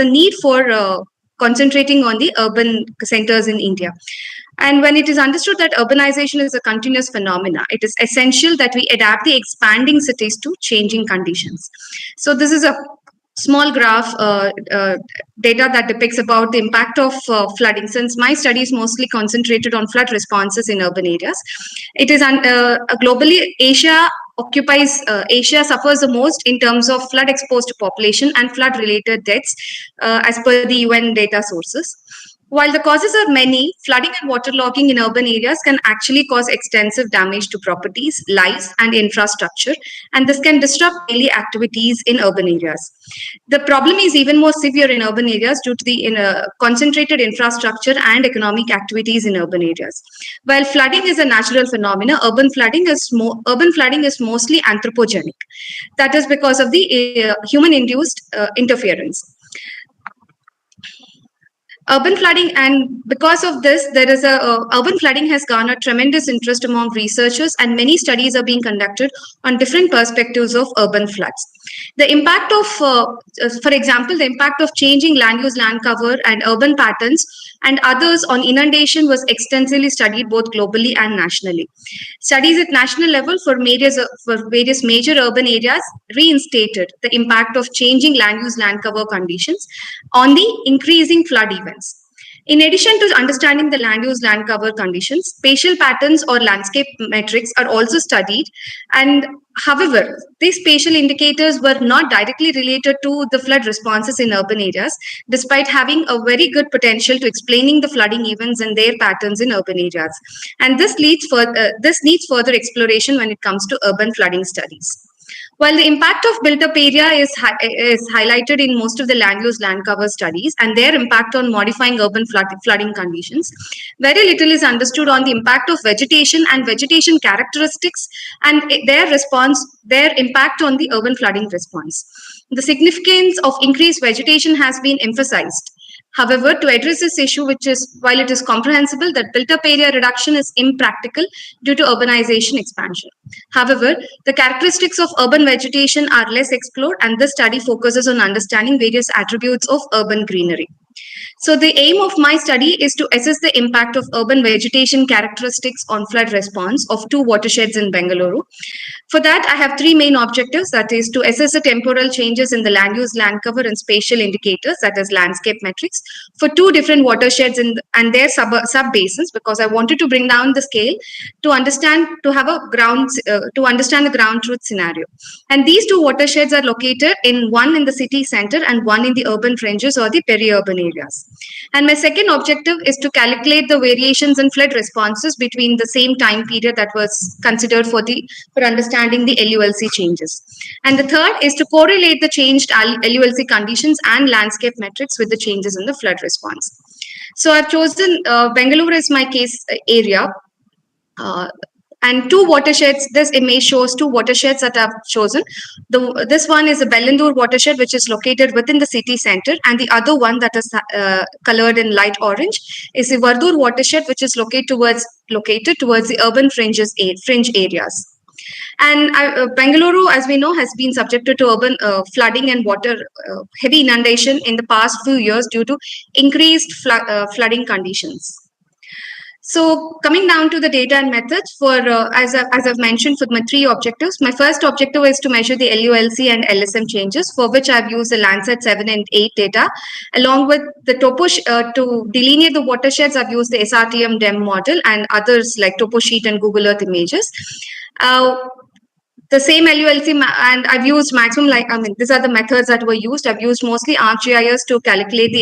need for concentrating on the urban centers in India. And when it is understood that urbanization is a continuous phenomena, it is essential that we adapt the expanding cities to changing conditions. So this is a small graph data that depicts about the impact of flooding. Since my study is mostly concentrated on flood responses in urban areas, it is globally Asia suffers the most in terms of flood exposed population and flood related deaths as per the UN data sources. While the causes are many, flooding and waterlogging in urban areas can actually cause extensive damage to properties, lives, and infrastructure, and this can disrupt daily activities in urban areas. The problem is even more severe in urban areas due to the concentrated infrastructure and economic activities in urban areas. While flooding is a natural phenomenon, urban flooding is mostly anthropogenic. That is because of the human-induced interference. Urban flooding, and because of this, there is urban flooding has garnered tremendous interest among researchers, and many studies are being conducted on different perspectives of urban floods. The impact of, for example, the impact of changing land use, land cover, and urban patterns and others on inundation was extensively studied both globally and nationally. Studies at national level for various major urban areas reinstated the impact of changing land use, land cover conditions on the increasing flood events. In addition to understanding the land use, land cover conditions, spatial patterns or landscape metrics are also studied. And however, these spatial indicators were not directly related to the flood responses in urban areas, despite having a very good potential to explaining the flooding events and their patterns in urban areas. And this needs further exploration when it comes to urban flooding studies. While the impact of built-up area is highlighted in most of the land use land cover studies and their impact on modifying urban flooding conditions, very little is understood on the impact of vegetation and vegetation characteristics and their impact on the urban flooding response. The significance of increased vegetation has been emphasized. However, to address this issue, while it is comprehensible that built-up area reduction is impractical due to urbanization expansion. However, the characteristics of urban vegetation are less explored, and this study focuses on understanding various attributes of urban greenery. So the aim of my study is to assess the impact of urban vegetation characteristics on flood response of 2 watersheds in Bengaluru. For that, I have 3 main objectives, that is to assess the temporal changes in the land use, land cover and spatial indicators, that is landscape metrics, for 2 different watersheds and their sub-basins, because I wanted to bring down the scale to understand the ground truth scenario. And these 2 watersheds are located one in the city center and one in the urban fringes or the peri-urban areas. And my second objective is to calculate the variations in flood responses between the same time period that was considered for understanding the LULC changes. And the third is to correlate the changed LULC conditions and landscape metrics with the changes in the flood response. So I've chosen Bengaluru as my case area. And 2 watersheds, this image shows 2 watersheds that I've chosen. This one is a Bellandur watershed, which is located within the city center, and the other one that is colored in light orange is the Vardur watershed, which is located towards the urban fringe areas. And Bengaluru, as we know, has been subjected to urban flooding and heavy inundation in the past few years due to increased flooding conditions. So coming down to the data and methods, as I've mentioned, for my 3 objectives, my first objective is to measure the LULC and LSM changes, for which I've used the Landsat 7 and 8 data. Along with the to delineate the watersheds, I've used the SRTM DEM model and others like TopoSheet and Google Earth images. The same LULC, and I've used these are the methods that were used. I've used mostly ArcGIS to calculate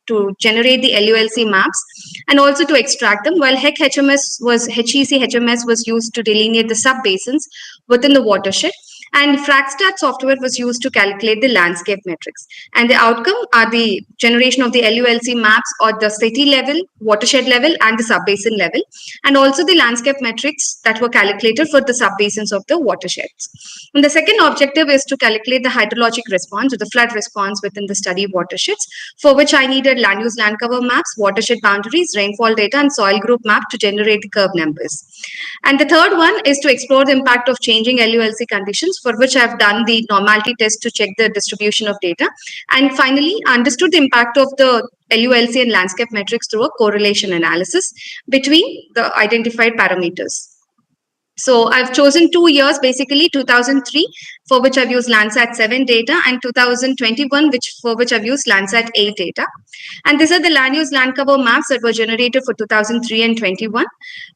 to generate the LULC maps and also to extract them, while HEC HMS was used to delineate the sub-basins within the watershed. And FracStat software was used to calculate the landscape metrics. And the outcome are the generation of the LULC maps at the city level, watershed level, and the sub-basin level, and also the landscape metrics that were calculated for the sub-basins of the watersheds. And the second objective is to calculate the hydrologic response or the flood response within the study watersheds, for which I needed land use land cover maps, watershed boundaries, rainfall data, and soil group map to generate the curve numbers. And the third one is to explore the impact of changing LULC conditions, for which I've done the normality test to check the distribution of data. And finally, understood the impact of the LULC and landscape metrics through a correlation analysis between the identified parameters. So I've chosen 2 years, basically 2003, for which I've used Landsat 7 data, and 2021, for which I've used Landsat 8 data. And these are the land use land cover maps that were generated for 2003 and 21.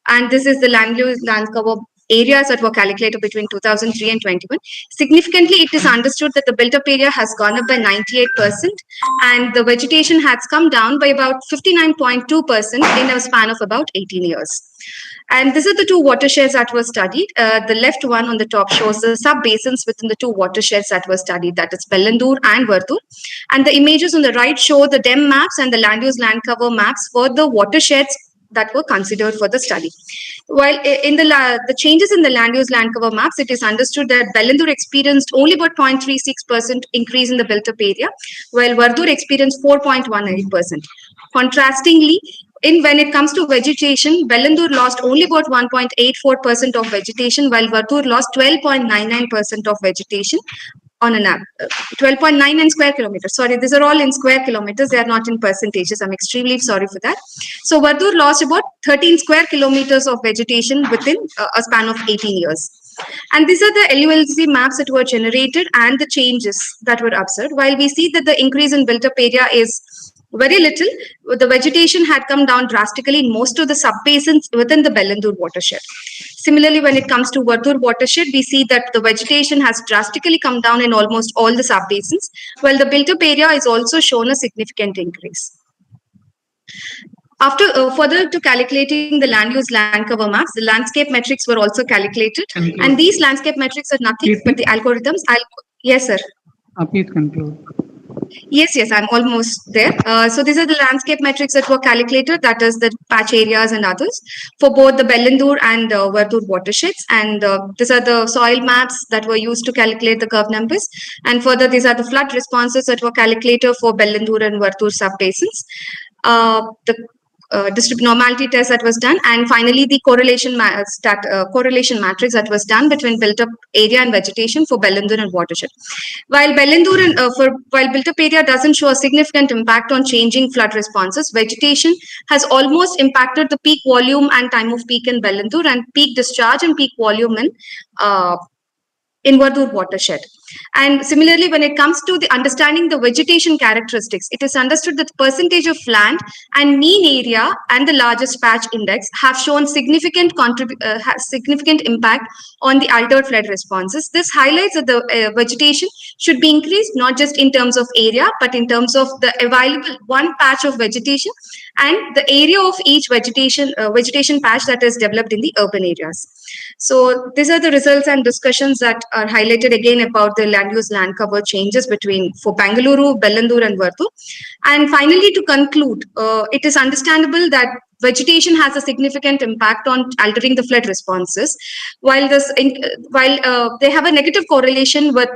And this is the land use land cover areas that were calculated between 2003 and 21. Significantly, it is understood that the built-up area has gone up by 98%, and the vegetation has come down by about 59.2% in a span of about 18 years. And these are the 2 watersheds that were studied. The left one on the top shows the sub-basins within the 2 watersheds that were studied, that is Bellandur and Vardur. And the images on the right show the DEM maps and the land use land cover maps for the watersheds that were considered for the study. While in the changes in the land use land cover maps, it is understood that Bellandur experienced only about 0.36% increase in the built-up area, while Vardur experienced 4.18%. Contrastingly, when it comes to vegetation, Bellandur lost only about 1.84% of vegetation, while Vardur lost 12.99% of vegetation on an 12.99 square kilometers. Sorry, these are all in square kilometers. They are not in percentages. I'm extremely sorry for that. So Vardur lost about 13 square kilometers of vegetation within a span of 18 years. And these are the LULC maps that were generated and the changes that were observed. While we see that the increase in built-up area is very little, the vegetation had come down drastically in most of the sub-basins within the Bellandur watershed. Similarly, when it comes to Vardur watershed, we see that the vegetation has drastically come down in almost all the sub-basins, while the built-up area is also shown a significant increase. Further to calculating the land use land cover maps, the landscape metrics were also calculated. And these landscape metrics are nothing but the algorithms. Yes, sir. Please conclude. Yes, I'm almost there. So these are the landscape metrics that were calculated, that is the patch areas and others, for both the Bellandur and Vartur watersheds. And these are the soil maps that were used to calculate the curve numbers. And further, these are the flood responses that were calculated for Bellandur and Vartur subbasins. The district normality test that was done, and finally the correlation matrix that was done between built-up area and vegetation for Bellandur and watershed. While while built-up area doesn't show a significant impact on changing flood responses, vegetation has almost impacted the peak volume and time of peak in Bellandur and peak discharge and peak volume in Vardur watershed. And similarly, when it comes to the understanding the vegetation characteristics, it is understood that the percentage of land and mean area and the largest patch index have shown significant impact on the altered flood responses. This highlights that the vegetation should be increased not just in terms of area, but in terms of the available one patch of vegetation and the area of each vegetation patch that is developed in the urban areas. So these are the results and discussions that are highlighted again about the land use land cover changes for Bangalore, Bellandur and Vartur. And finally, to conclude, it is understandable that vegetation has a significant impact on altering the flood responses, while they have a negative correlation with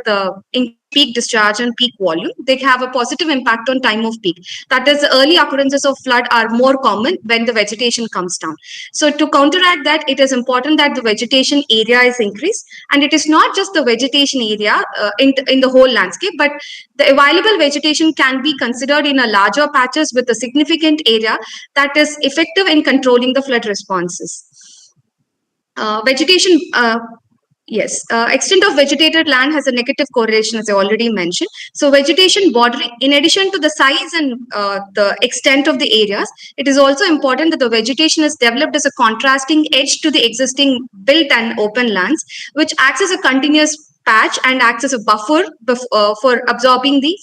peak discharge and peak volume. They have a positive impact on time of peak. That is, early occurrences of flood are more common when the vegetation comes down. So to counteract that, it is important that the vegetation area is increased, and it is not just the vegetation area in the whole landscape, but the available vegetation can be considered in a larger patches with a significant area that is effective in controlling the flood responses. Vegetation Yes, extent of vegetated land has a negative correlation, as I already mentioned. So vegetation bordering, in addition to the size and the extent of the areas, it is also important that the vegetation is developed as a contrasting edge to the existing built and open lands, which acts as a continuous patch and acts as a buffer for absorbing the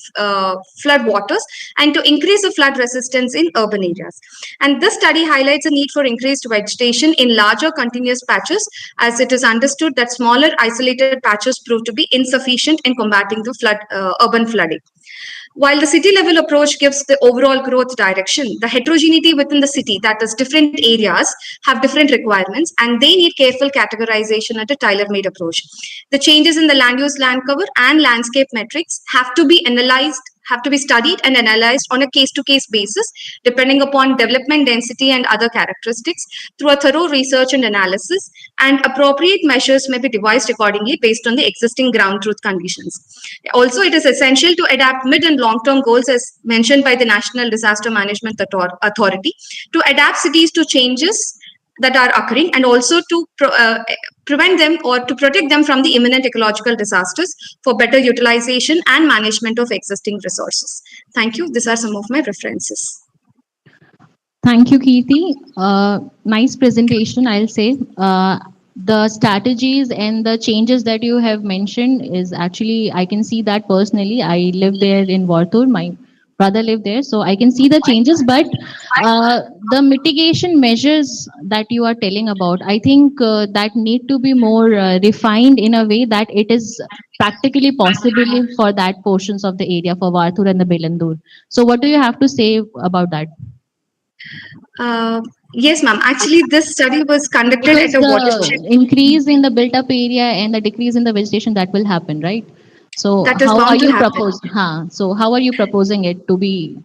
flood waters and to increase the flood resistance in urban areas. And this study highlights a need for increased vegetation in larger continuous patches, as it is understood that smaller isolated patches prove to be insufficient in combating the urban flooding. While the city level approach gives the overall growth direction, the heterogeneity within the city, that is different areas, have different requirements and they need careful categorization at a tailor-made approach. The changes in the land use, land cover and landscape metrics have to be studied and analyzed on a case-to-case basis, depending upon development density and other characteristics through a thorough research and analysis, and appropriate measures may be devised accordingly based on the existing ground truth conditions. Also, it is essential to adapt mid and long-term goals as mentioned by the National Disaster Management Authority to adapt cities to changes that are occurring and also to prevent them or to protect them from the imminent ecological disasters for better utilization and management of existing resources. Thank you. These are some of my references. Thank you, Kirti. Nice presentation, I'll say. The strategies and the changes that you have mentioned is actually, I can see that personally. I live there in Vartur. My brother lived there, so I can see the changes, but the mitigation measures that you are telling about, I think that need to be more refined in a way that it is practically possible for that portions of the area for Vartur and the Bellandur. So what do you have to say about that? Yes, ma'am. Actually, this study was conducted at a watershed. Increase in the built-up area and the decrease in the vegetation that will happen, right? So how are you proposing? So how are you proposing it to be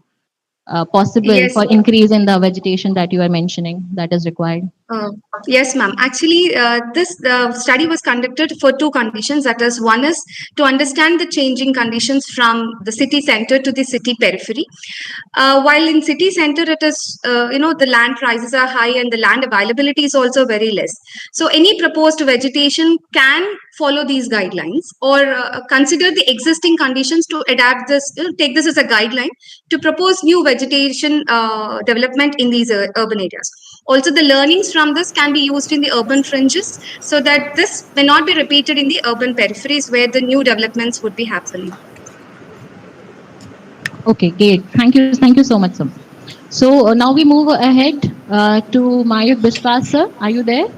possible for increase in the vegetation that you are mentioning that is required? Yes, ma'am. Actually, this study was conducted for two conditions. That is, one is to understand the changing conditions from the city center to the city periphery. While in city center, it is, the land prices are high and the land availability is also very less. So any proposed vegetation can follow these guidelines or consider the existing conditions to adapt this, take this as a guideline to propose new vegetation development in these urban areas. Also, the learnings from this can be used in the urban fringes so that this may not be repeated in the urban peripheries where the new developments would be happening. Okay, great. Thank you so much, sir. So now we move ahead to Mayuk Biswas sir. Are you there?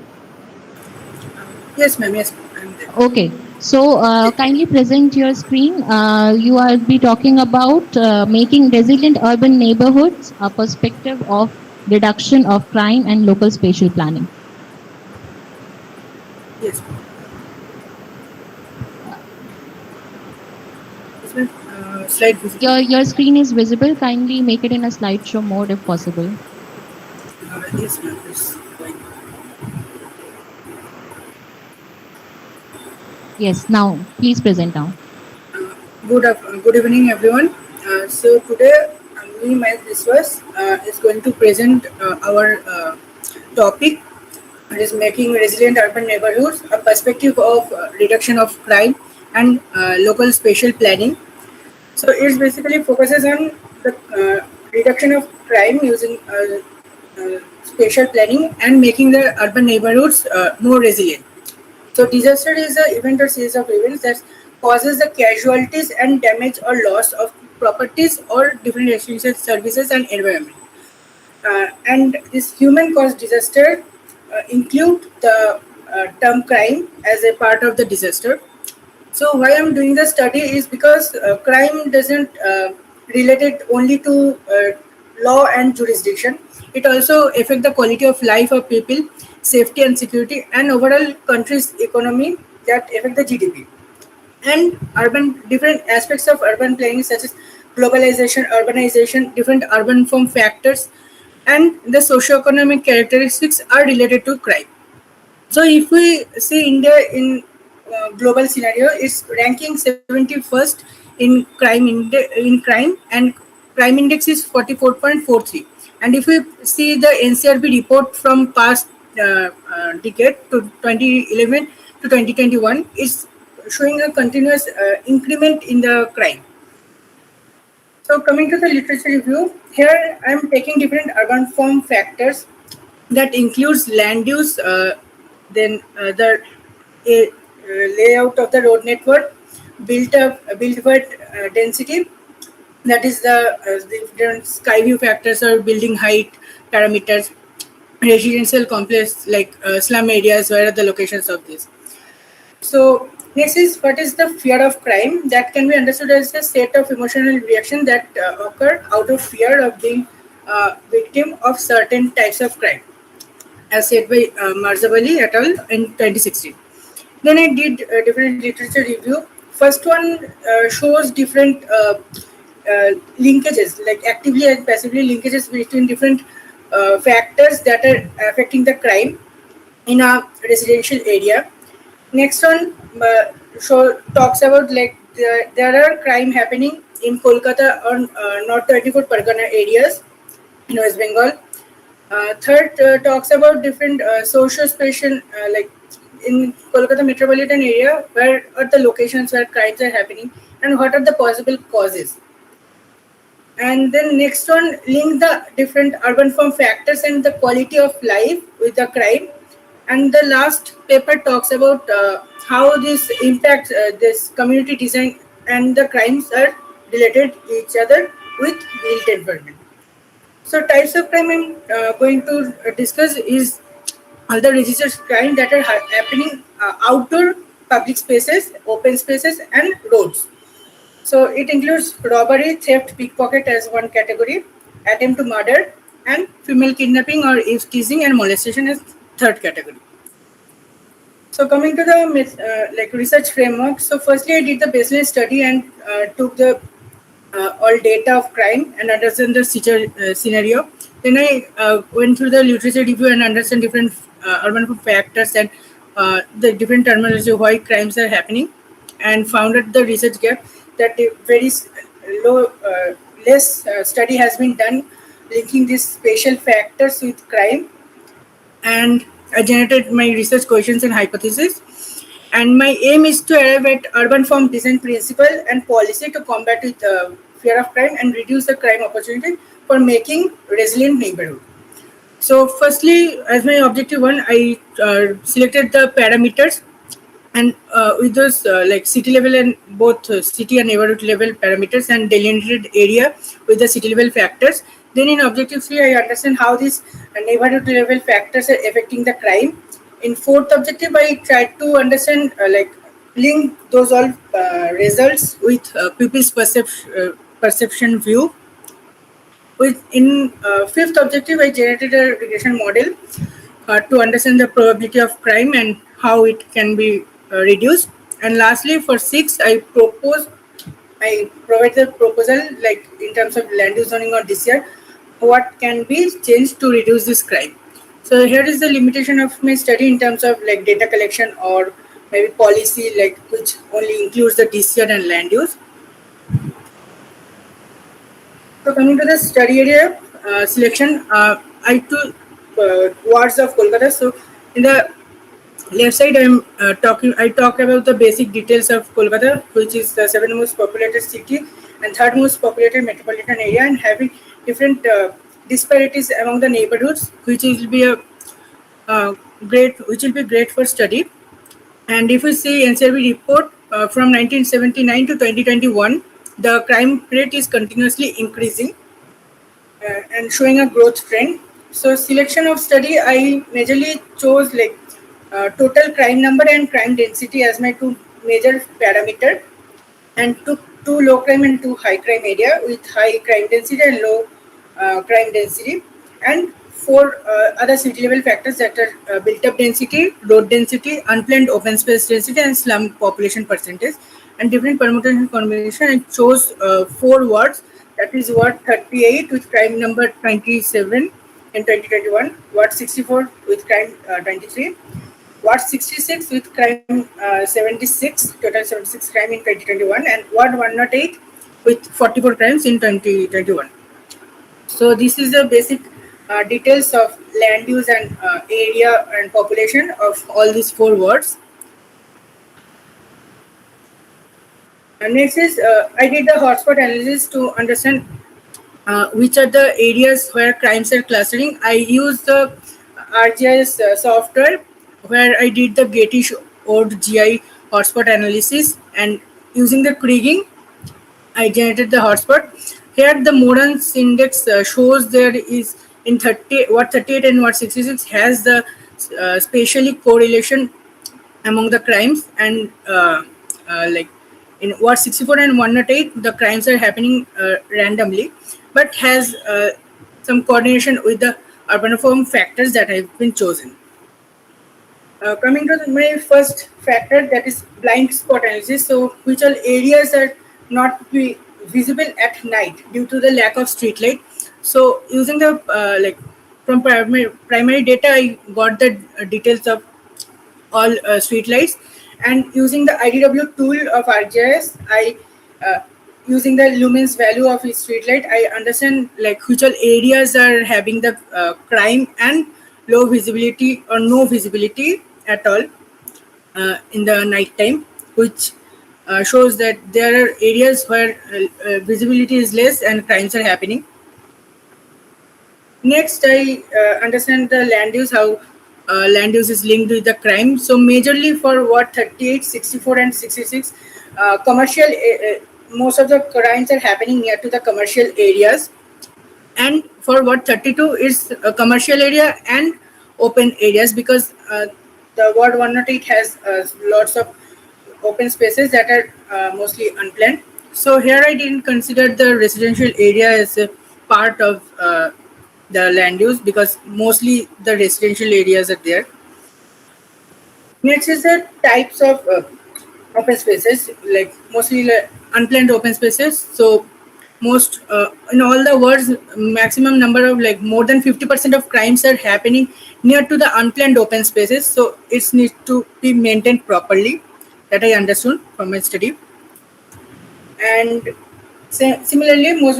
Yes, ma'am. Yes, I'm there. Okay. So kindly present your screen. You will be talking about making resilient urban neighborhoods, a perspective of reduction of crime and local spatial planning. Yes. Yes, ma'am. Slide visible. Your screen is visible. Kindly make it in a slideshow mode if possible. Yes, ma'am. Yes. Yes. Now please present now. Good evening, everyone. So today, me, my Biswas, is going to present our topic. It is making resilient urban neighborhoods, a perspective of reduction of crime and local spatial planning. So it basically focuses on the reduction of crime using spatial planning and making the urban neighborhoods more resilient. So disaster is an event or series of events that causes the casualties and damage or loss of properties or different essential services and environment. And this human caused disaster include the term crime as a part of the disaster. So why I'm doing the study is because crime doesn't relate it only to law and jurisdiction. It also affect the quality of life of people, safety and security, and overall country's economy that affect the GDP. And urban different aspects of urban planning such as globalization, urbanization, different urban form factors, and the socio-economic characteristics are related to crime. So if we see India in global scenario, it's ranking 71st in in crime, and crime index is 44.43. And if we see the NCRB report from past decade to 2011 to 2021, it's showing a continuous increment in the crime. So coming to the literature review, here I am taking different urban form factors that includes land use, then the layout of the road network, built wide density, that is the different sky view factors or building height parameters, residential complex like slum areas, where are the locations of this. So next is what is the fear of crime, that can be understood as a set of emotional reaction that occur out of fear of being victim of certain types of crime, as said by Marzabali et al. In 2016. Then I did different literature review. First one shows different linkages, like actively and passively linkages between different factors that are affecting the crime in a residential area. Next one talks about like there are crime happening in Kolkata or North 34 Pargana areas in West Bengal. Third talks about different socio-spatial, like in Kolkata metropolitan area, where are the locations where crimes are happening and what are the possible causes. And then next one, link the different urban form factors and the quality of life with the crime. And the last paper talks about how this impacts this community design and the crimes are related to each other with built environment. So types of crime I'm going to discuss is all the registered crime that are happening outdoor public spaces, open spaces, and roads. So it includes robbery, theft, pickpocket as one category, attempt to murder, and female kidnapping or teasing and molestation as third category. So coming to the like research framework. So firstly, I did the baseline study and took the all data of crime and understand the scenario. Then I went through the literature review and understand different urban factors and the different terminology why crimes are happening, and found out the research gap that a very less study has been done linking these spatial factors with crime. And I generated my research questions and hypotheses. And my aim is to arrive at urban form design principle and policy to combat with fear of crime and reduce the crime opportunity for making resilient neighborhood. So firstly, as my objective one, I selected the parameters, and with those like city level and both city and neighborhood level parameters, and delineated area with the city level factors. Then in objective 3, I understand how these neighborhood level factors are affecting the crime. In fourth objective, I tried to understand link those all results with pupils' perception view. In fifth objective, I generated a regression model to understand the probability of crime and how it can be reduced. And lastly, for sixth, I provide the proposal in terms of land use zoning or DCR, what can be changed to reduce this crime. So here is the limitation of my study in terms of data collection or maybe policy which only includes the DCR and land use. So coming to the study area selection, I took wards of Kolkata. So in the left side, I talk about the basic details of Kolkata, which is the 7th most populated city and 3rd most populated metropolitan area, and having different disparities among the neighborhoods, which will be great for study. And if we see NCRB report from 1979 to 2021, the crime rate is continuously increasing and showing a growth trend. So selection of study, I majorly chose total crime number and crime density as my two major parameter, and took two low crime and two high crime area with high crime density and low crime density, and four other city level factors that are built up density, road density, unplanned open space density, and slum population percentage, and different permutation combination. I chose 4 wards, that is Ward 38 with crime number 27 in 2021, Ward 64 with crime 23, Ward 66 with crime 76, total 76 crime in 2021, and Ward 108 with 44 crimes in 2021. So this is the basic details of land use and area and population of all these 4 wards. And next is I did the hotspot analysis to understand which are the areas where crimes are clustering. I used the RGIS software where I did the Gatish Ode GI hotspot analysis, and using the kriging, I generated the hotspot. Here the Moran's index shows there is in Ward 38 and Ward 66 has the spatially correlation among the crimes, and in Ward 64 and 108 the crimes are happening randomly, but has some coordination with the urbaniform factors that have been chosen. Coming to my first factor, that is blind spot analysis. So which all areas are not be visible at night due to the lack of street light. So using the from primary data, I got the details of all street lights, and using the IDW tool of RGIS, I using the lumens value of each street light, I understand which all areas are having the crime and low visibility or no visibility at all in the night time, which shows that there are areas where visibility is less and crimes are happening. Next, I understand the land use, how land use is linked with the crime. So majorly for Ward 38, 64 and 66, commercial, most of the crimes are happening near to the commercial areas. And for Ward 32 is a commercial area and open areas, because the Ward 108 has lots of open spaces that are mostly unplanned. So here I didn't consider the residential area as a part of the land use, because mostly the residential areas are there. Next is the types of open spaces, mostly unplanned open spaces. So most in all the wards, maximum number of more than 50% of crimes are happening near to the unplanned open spaces. So it needs to be maintained properly. That I understood from my study. And similarly, more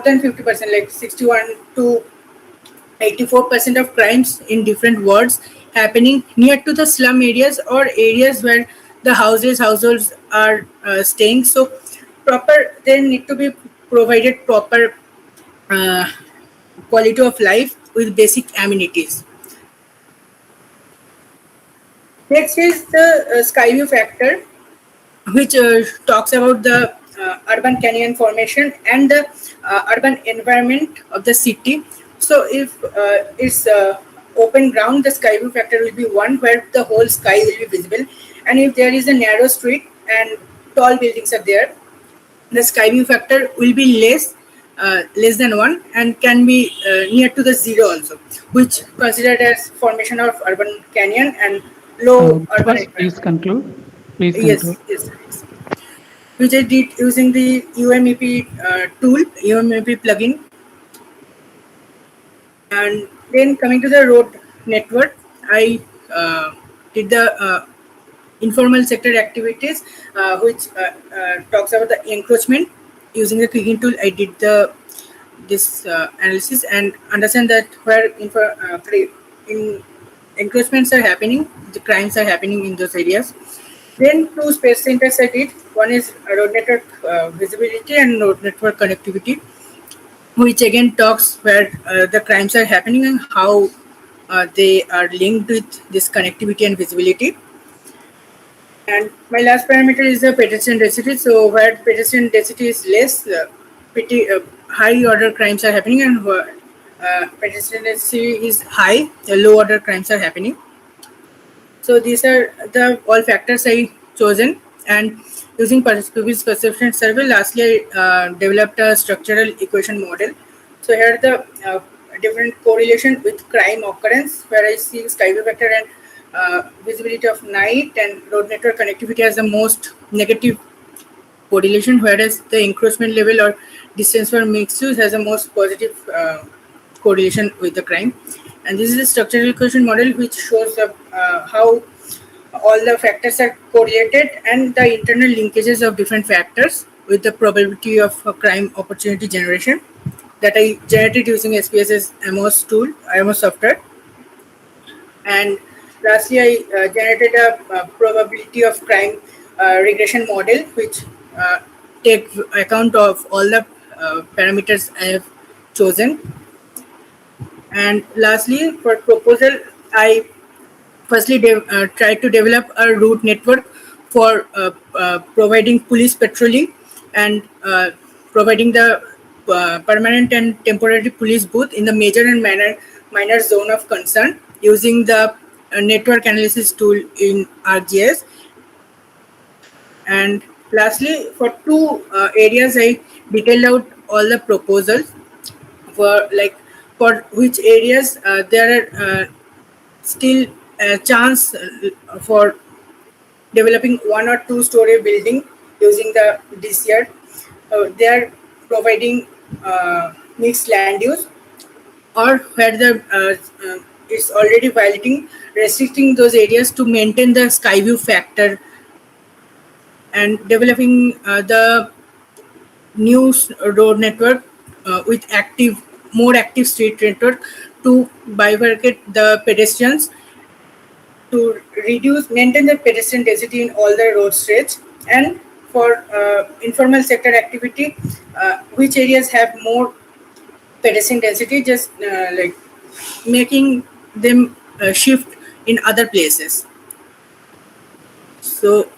than 50%, 61 to 84% of crimes in different wards happening near to the slum areas or areas where the households are staying. So they need to be provided proper quality of life with basic amenities. Next is the sky view factor, which talks about the urban canyon formation and the urban environment of the city. So if it's open ground, the sky view factor will be 1, where the whole sky will be visible. And if there is a narrow street and tall buildings are there, the sky view factor will be less than 1 and can be near to the 0 also, which considered as formation of urban canyon and low urban First, please conclude. Please Yes, conclude. yes. Which I did using the UMEP tool, UMEP plugin. And then coming to the road network, I did the informal sector activities, which talks about the encroachment. Using the clicking tool, I did this analysis and understand that where encroachments are happening, the crimes are happening in those areas. Then 2 space centers I did. One is road network visibility and road network connectivity, which again talks where the crimes are happening and how they are linked with this connectivity and visibility. And my last parameter is the pedestrian density. So where pedestrian density is less, pretty high order crimes are happening, and where pedestrian density is high, the low order crimes are happening. So these are the all factors I chosen, and using pupils perception survey, lastly I developed a structural equation model. So here the different correlation with crime occurrence, where I see sky view factor and visibility of night and road network connectivity as the most negative correlation, whereas the encroachment level or distance for mixed use has the most positive correlation with the crime. And this is a structural equation model which shows how all the factors are correlated and the internal linkages of different factors with the probability of crime opportunity generation that I generated using SPSS AMOS tool, AMOS software. And lastly, I generated a probability of crime regression model which take account of all the parameters I have chosen. And lastly, for proposal, I firstly tried to develop a route network for providing police patrolling and providing the permanent and temporary police booth in the major and minor zone of concern using the network analysis tool in ArcGIS. And lastly, for 2 areas, I detailed out all the proposals for which areas there are still a chance for developing 1 or 2 story building using the DCR. They are providing mixed land use, or where the it's already violating, restricting those areas to maintain the sky view factor, and developing the new road network with more active street network to bifurcate the pedestrians to maintain the pedestrian density in all the road stretch. And for informal sector activity, which areas have more pedestrian density, just like making them shift in other places. So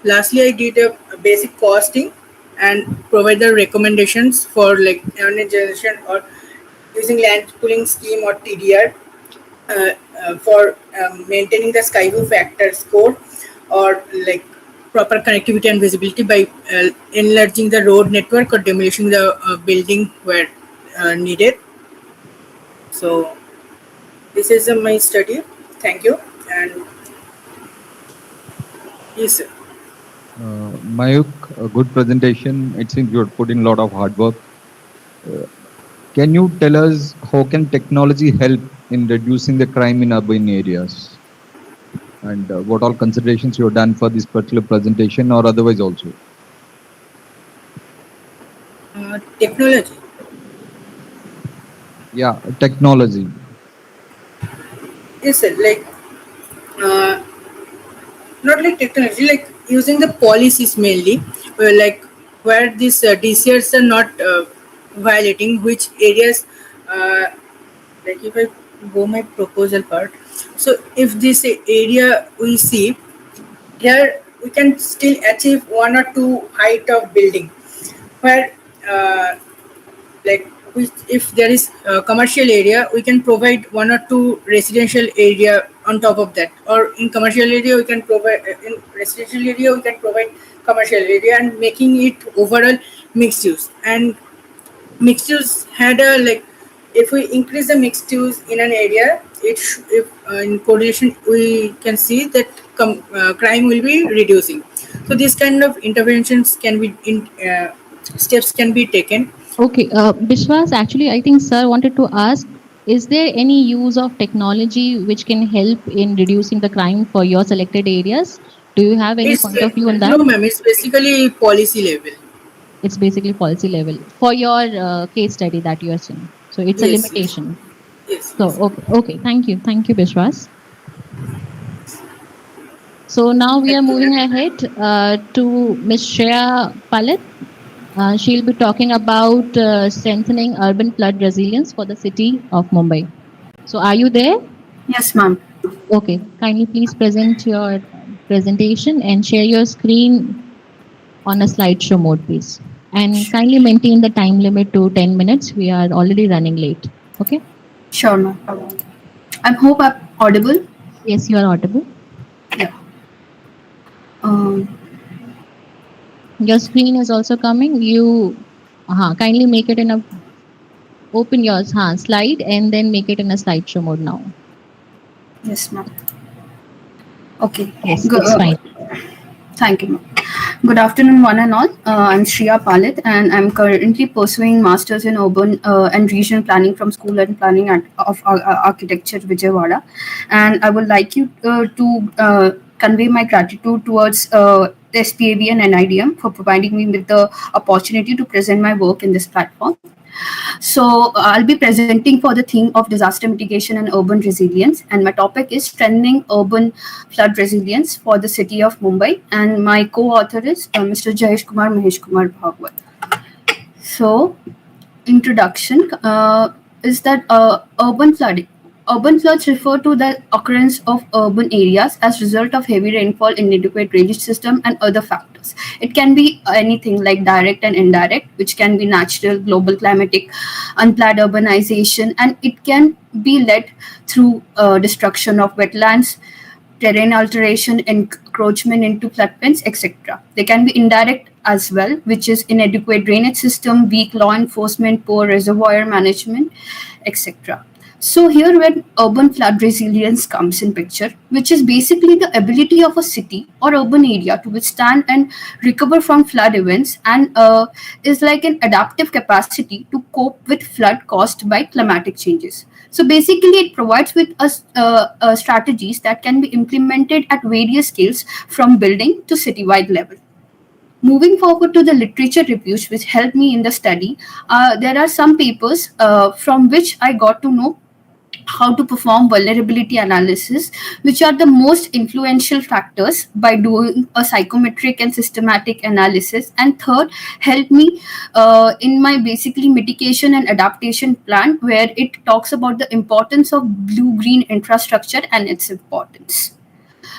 lastly, I did a basic costing and provide the recommendations for like energy generation or using land pooling scheme or TDR for maintaining the sky view factor score, or like proper connectivity and visibility by enlarging the road network or demolishing the building where needed. So this is my study. Thank you. And yes, sir. Mayuk, a good presentation. It seems you have put in a lot of hard work. Can you tell us how can technology help in reducing the crime in urban areas? And what all considerations you have done for this particular presentation or otherwise also? Technology. Yeah, technology. Yes, sir. Like not like technology, like using the policies mainly, where these DCRs are not violating, which areas, like if I go my proposal part. So if this area we see here, we can still achieve 1 or 2 height of building, where like if there is a commercial area, we can provide 1 or 2 residential area on top of that, or in commercial area we can provide in residential area we can provide commercial area, and making it overall mixed use. And mixed use had a if we increase the mixed use in an area, if in correlation we can see that crime will be reducing. So these kind of interventions can be steps can be taken. Okay, Bishwas, actually, I think sir wanted to ask, is there any use of technology which can help in reducing the crime for your selected areas? Do you have any point of view on that? No, ma'am, it's basically policy level. It's basically policy level for your case study that you are saying. So it's a Yes, limitation. Yes. So, okay, thank you, Bishwas. So now we are moving ahead to Ms. Shreya Palit. She'll be talking about strengthening urban flood resilience for the city of Mumbai. So are you there? Yes, ma'am. Okay, kindly please present your presentation and share your screen on a slideshow mode, please. And kindly maintain the time limit to 10 minutes. We are already running late. Okay? Sure, ma'am. I hope I'm audible. Yes, you are audible. Yeah. Your screen is also coming. You kindly make it in a open your slide and then make it in a slideshow mode now. Yes, ma'am. Okay. Yes, it's fine. Thank you, ma'am. Good afternoon, one and all. I'm Shreya Palit, and I'm currently pursuing Masters in Urban and Regional Planning from School and Planning of Architecture, Vijayawada. And I would like you to convey my gratitude towards SPAV and NIDM for providing me with the opportunity to present my work in this platform. So I'll be presenting for the theme of disaster mitigation and urban resilience, and my topic is strengthening urban flood resilience for the city of Mumbai, and my co-author is Mr. Jayesh Kumar Mahesh Kumar Bhagwat. So introduction is that urban flooding. Urban floods refer to the occurrence of urban areas as result of heavy rainfall, inadequate drainage system, and other factors. It can be anything like direct and indirect, which can be natural, global climatic, unplanned urbanization, and it can be led through destruction of wetlands, terrain alteration, encroachment into floodplains, etc. They can be indirect as well, which is inadequate drainage system, weak law enforcement, poor reservoir management, etc. So here when urban flood resilience comes in picture, which is basically the ability of a city or urban area to withstand and recover from flood events, and is like an adaptive capacity to cope with flood caused by climatic changes. So basically it provides with us strategies that can be implemented at various scales from building to citywide level. Moving forward to the literature reviews which helped me in the study, there are some papers from which I got to know how to perform vulnerability analysis, which are the most influential factors by doing a psychometric and systematic analysis. And third, help me in my basically mitigation and adaptation plan, where it talks about the importance of blue-green infrastructure and its importance.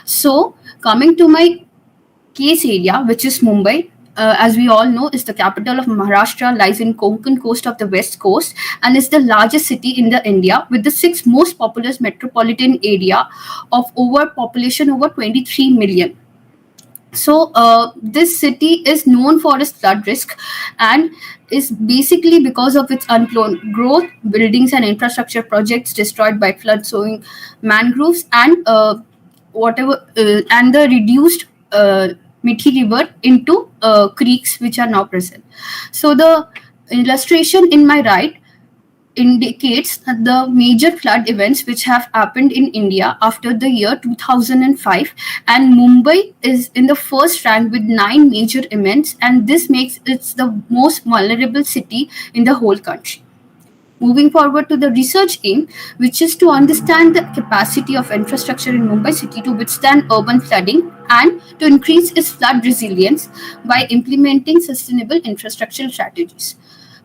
So coming to my case area, which is Mumbai, as we all know, is the capital of Maharashtra, lies in Konkan coast of the west coast, and is the largest city in the India with the 6th most populous metropolitan area of population over 23 million. So this city is known for its flood risk, and is basically because of its unplanned growth, buildings and infrastructure projects destroyed by flood sowing mangroves, and and the reduced Mithi River into creeks which are now present. So the illustration in my right indicates the major flood events which have happened in India after the year 2005, and Mumbai is in the first rank with 9 major events, and this makes it the most vulnerable city in the whole country. Moving forward to the research aim, which is to understand the capacity of infrastructure in Mumbai city to withstand urban flooding and to increase its flood resilience by implementing sustainable infrastructural strategies.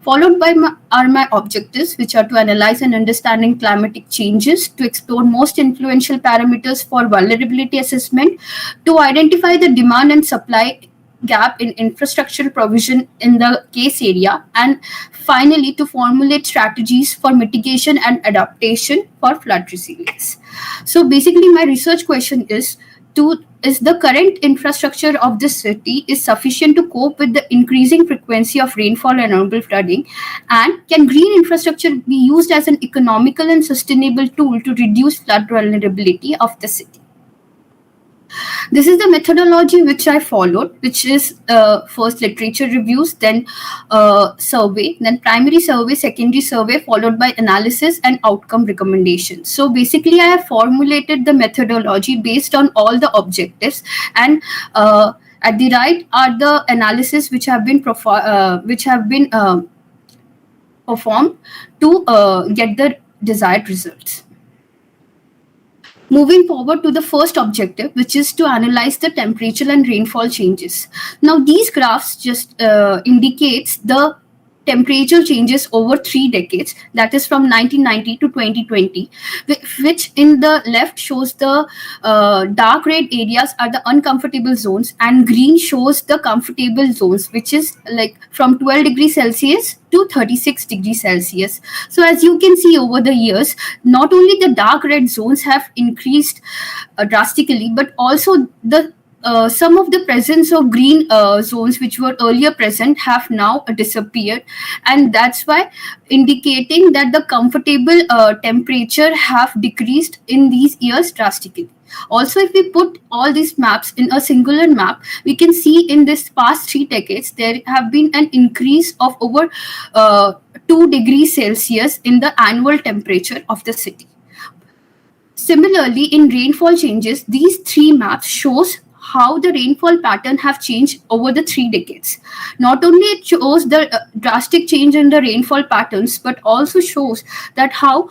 Followed by my objectives, which are to analyze and understanding climatic changes, to explore most influential parameters for vulnerability assessment, to identify the demand and supply gap in infrastructural provision in the case area, and finally to formulate strategies for mitigation and adaptation for flood resilience. So basically my research question is the current infrastructure of this city is sufficient to cope with the increasing frequency of rainfall and urban flooding, and can green infrastructure be used as an economical and sustainable tool to reduce flood vulnerability of the city? This is the methodology which I followed, which is first literature reviews, then survey, then primary survey, secondary survey, followed by analysis and outcome recommendations. So basically, I have formulated the methodology based on all the objectives, and at the right are the analysis which have been performed to get the desired results. Moving forward to the first objective, which is to analyze the temperature and rainfall changes. Now, these graphs just indicates the temperature changes over 3 decades, that is from 1990 to 2020, which in the left shows the dark red areas are the uncomfortable zones, and green shows the comfortable zones, which is like from 12 degrees Celsius to 36 degrees Celsius. So as you can see over the years, not only the dark red zones have increased drastically, but also the some of the presence of green zones which were earlier present have now disappeared, and that's why indicating that the comfortable temperature have decreased in these years drastically. Also, if we put all these maps in a singular map, we can see in this past 3 decades there have been an increase of over 2 degrees Celsius in the annual temperature of the city. Similarly, in rainfall changes, these 3 maps shows how the rainfall pattern have changed over the 3 decades. Not only it shows the drastic change in the rainfall patterns, but also shows that how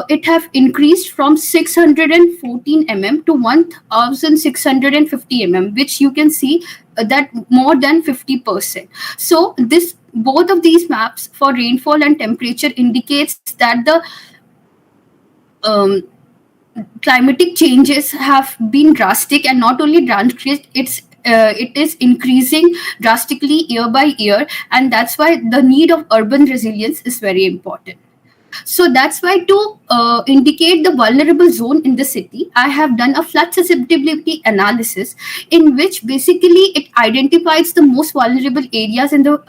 it have increased from 614 mm to 1650 mm, which you can see that more than 50%. So this both of these maps for rainfall and temperature indicates that the climatic changes have been drastic, and not only drastic, it is increasing drastically year by year, and that's why the need of urban resilience is very important. So that's why to indicate the vulnerable zone in the city, I have done a flood susceptibility analysis in which basically it identifies the most vulnerable areas in the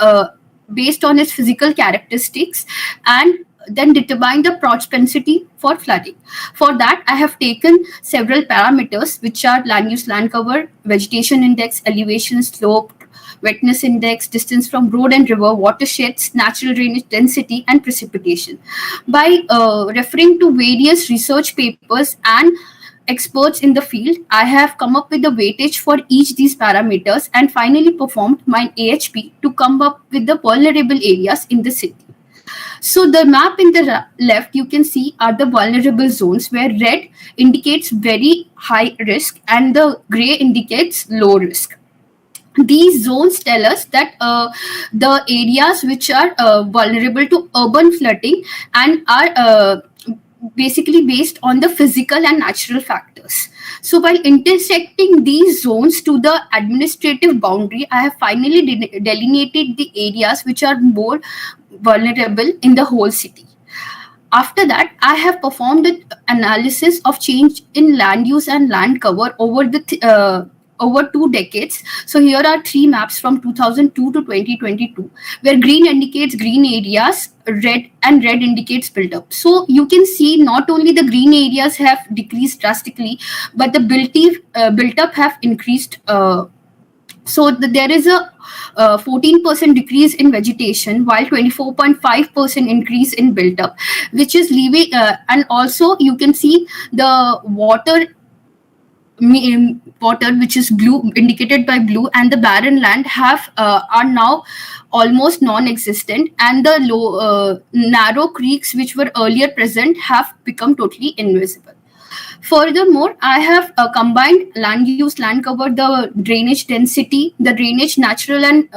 based on its physical characteristics, and then determine the propensity for flooding. For that, I have taken several parameters, which are land use, land cover, vegetation index, elevation, slope, wetness index, distance from road and river, watersheds, natural drainage density, and precipitation. By referring to various research papers and experts in the field, I have come up with the weightage for each these parameters, and finally performed my AHP to come up with the vulnerable areas in the city. So the map in the left, you can see are the vulnerable zones, where red indicates very high risk and the gray indicates low risk. These zones tell us that the areas which are vulnerable to urban flooding and are basically based on the physical and natural factors. So while intersecting these zones to the administrative boundary, I have finally delineated the areas which are more vulnerable in the whole city. After that, I have performed an analysis of change in land use and land cover over the over 2 decades. So here are 3 maps from 2002 to 2022, where green indicates green areas, red indicates built up. So you can see not only the green areas have decreased drastically, but the built up have increased. So there is a 14% decrease in vegetation, while 24.5% increase in built up, which is leaving, and also you can see the water which is blue, indicated by blue, and the barren land have are now almost non-existent, and the low narrow creeks which were earlier present have become totally invisible. Furthermore, I have combined land use, land cover, the drainage density, the drainage natural and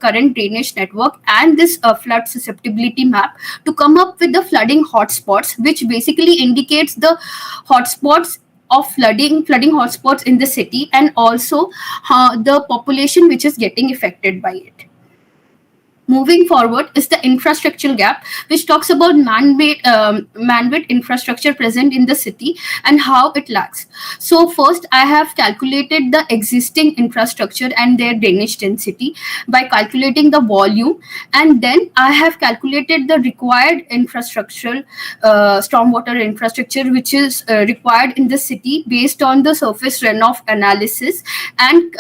current drainage network, and this flood susceptibility map to come up with the flooding hotspots, which basically indicates the hotspots of flooding hotspots in the city, and also the population which is getting affected by it. Moving forward is the infrastructural gap, which talks about man-made infrastructure present in the city and how it lacks. So first, I have calculated the existing infrastructure and their drainage density by calculating the volume, and then I have calculated the required infrastructural stormwater infrastructure which is required in the city based on the surface runoff analysis, and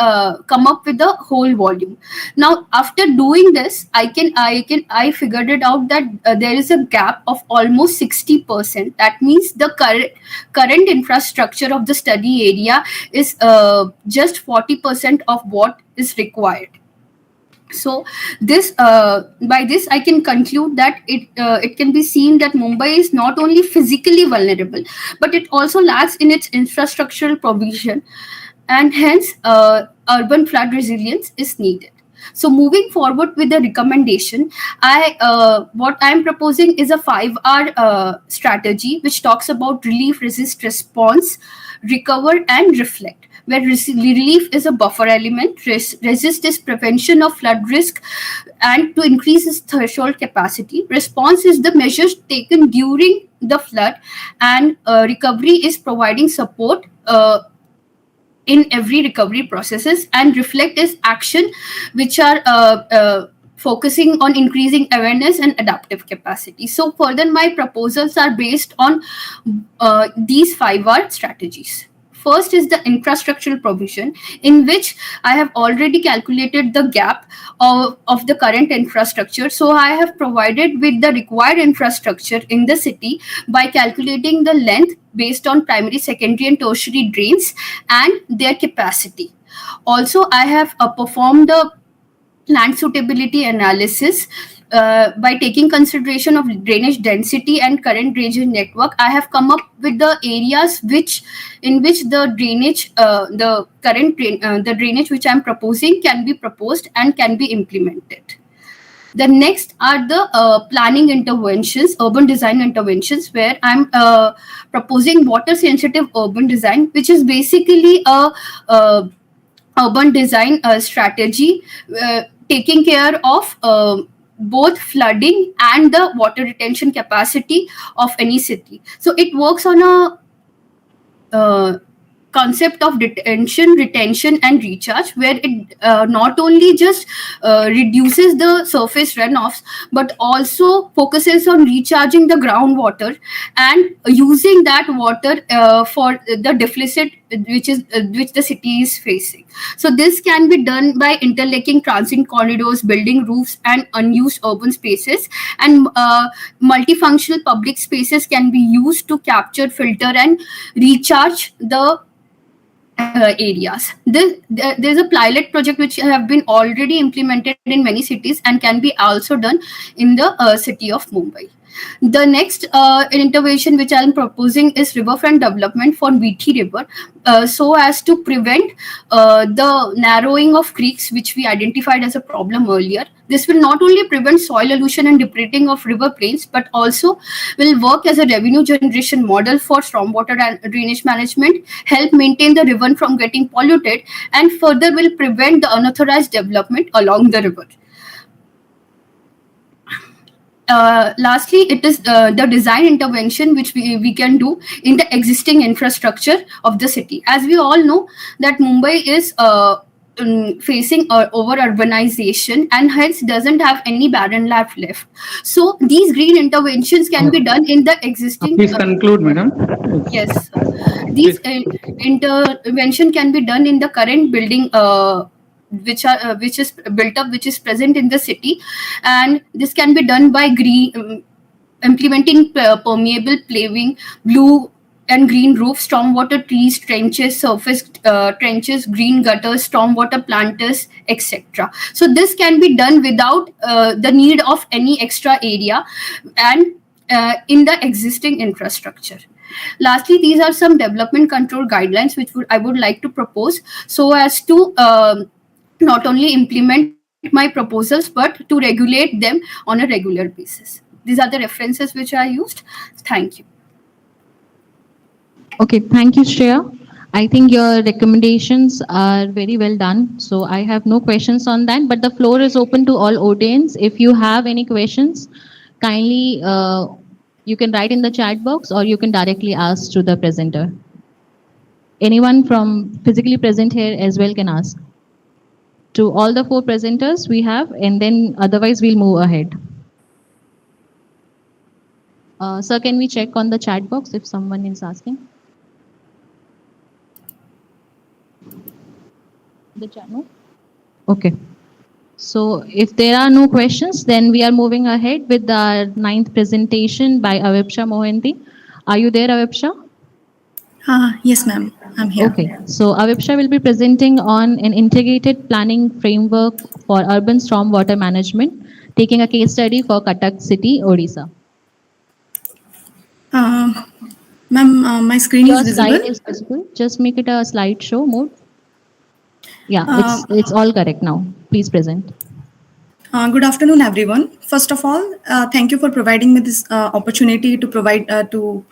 come up with the whole volume. Now, after doing this, I figured it out that there is a gap of almost 60%. That means the current infrastructure of the study area is just 40% of what is required. So this by this I can conclude that it can be seen that Mumbai is not only physically vulnerable, but it also lacks in its infrastructural provision, and hence urban flood resilience is needed. So moving forward with the recommendation, what I'm proposing is a 5R strategy which talks about relief, resist, response, recover, and reflect. Where relief is a buffer element, resist is prevention of flood risk and to increase its threshold capacity. Response is the measures taken during the flood, and recovery is providing support in every recovery processes, and reflect is action which are focusing on increasing awareness and adaptive capacity. So further, my proposals are based on these 5R strategies. First is the infrastructural provision, in which I have already calculated the gap of the current infrastructure. So I have provided with the required infrastructure in the city by calculating the length based on primary, secondary, and tertiary drains and their capacity. Also, I have performed the land suitability analysis by taking consideration of drainage density and current drainage network. I have come up with the areas in which the drainage, the drainage which I am proposing can be proposed and can be implemented. The next are the planning interventions, urban design interventions, where I'm proposing water sensitive urban design, which is basically a urban design strategy taking care of both flooding and the water retention capacity of any city. So it works on a concept of detention, retention, and recharge, where it not only just reduces the surface runoffs, but also focuses on recharging the groundwater and using that water for the deficit which the city is facing. So this can be done by interlinking transit corridors, building roofs and unused urban spaces, and multifunctional public spaces can be used to capture, filter, and recharge the areas. There's a pilot project which have been already implemented in many cities and can be also done in the city of Mumbai. The next intervention which I am proposing is riverfront development for Meethi River, so as to prevent the narrowing of creeks, which we identified as a problem earlier. This will not only prevent soil erosion and depleting of river plains, but also will work as a revenue generation model for stormwater and drainage management, help maintain the river from getting polluted, and further will prevent the unauthorized development along the river. Lastly, it is the design intervention which we can do in the existing infrastructure of the city. As we all know that Mumbai is facing over urbanization and hence doesn't have any barren land left. So these green interventions can be done in the existing. Please conclude, madam. Yes, these intervention can be done in the current building which is built up, which is present in the city, and this can be done by implementing permeable paving, blue and green roofs, stormwater trees, trenches, surface trenches, green gutters, stormwater planters, etc. So this can be done without the need of any extra area and in the existing infrastructure. Lastly, these are some development control guidelines which I would like to propose so as to not only implement my proposals but to regulate them on a regular basis. These are the references which I used. Thank you. Okay, thank you, Shreya. I think your recommendations are very well done. So I have no questions on that, but the floor is open to all audience. If you have any questions, kindly you can write in the chat box or you can directly ask to the presenter. Anyone from physically present here as well can ask. To all the 4 presenters we have, and then otherwise we'll move ahead. Sir, can we check on the chat box if someone is asking? The chat, no? Okay. So if there are no questions, then we are moving ahead with our 9th presentation by Avipsha Mohanty. Are you there, Avipsha? Yes, ma'am. I'm here. Okay. So Avipsha will be presenting on an integrated planning framework for urban stormwater management, taking a case study for Cuttack City, Odisha. Ma'am, my screen Your is visible. slide is visible. Just make it a slideshow mode. Yeah, it's all correct now. Please present. Good afternoon, everyone. First of all, thank you for providing me this opportunity to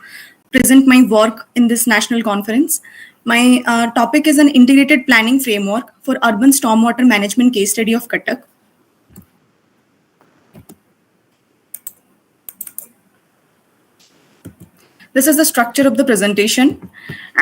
present my work in this national conference. My topic is an integrated planning framework for urban stormwater management case study of Cuttack. This is the structure of the presentation.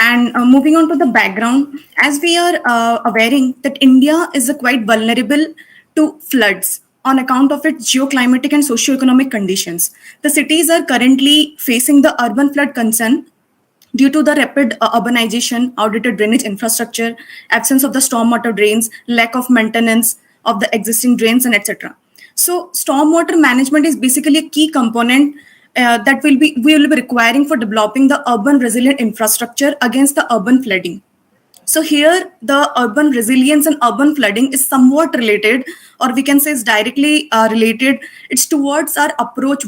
And moving on to the background, as we are aware that India is quite vulnerable to floods on account of its geoclimatic and socio-economic conditions. The cities are currently facing the urban flood concern due to the rapid urbanization, outdated drainage infrastructure, absence of the stormwater drains, lack of maintenance of the existing drains, and etc. So stormwater management is basically a key component that we will be requiring for developing the urban resilient infrastructure against the urban flooding. So here the urban resilience and urban flooding is somewhat related, or we can say is directly related. It's towards our approach.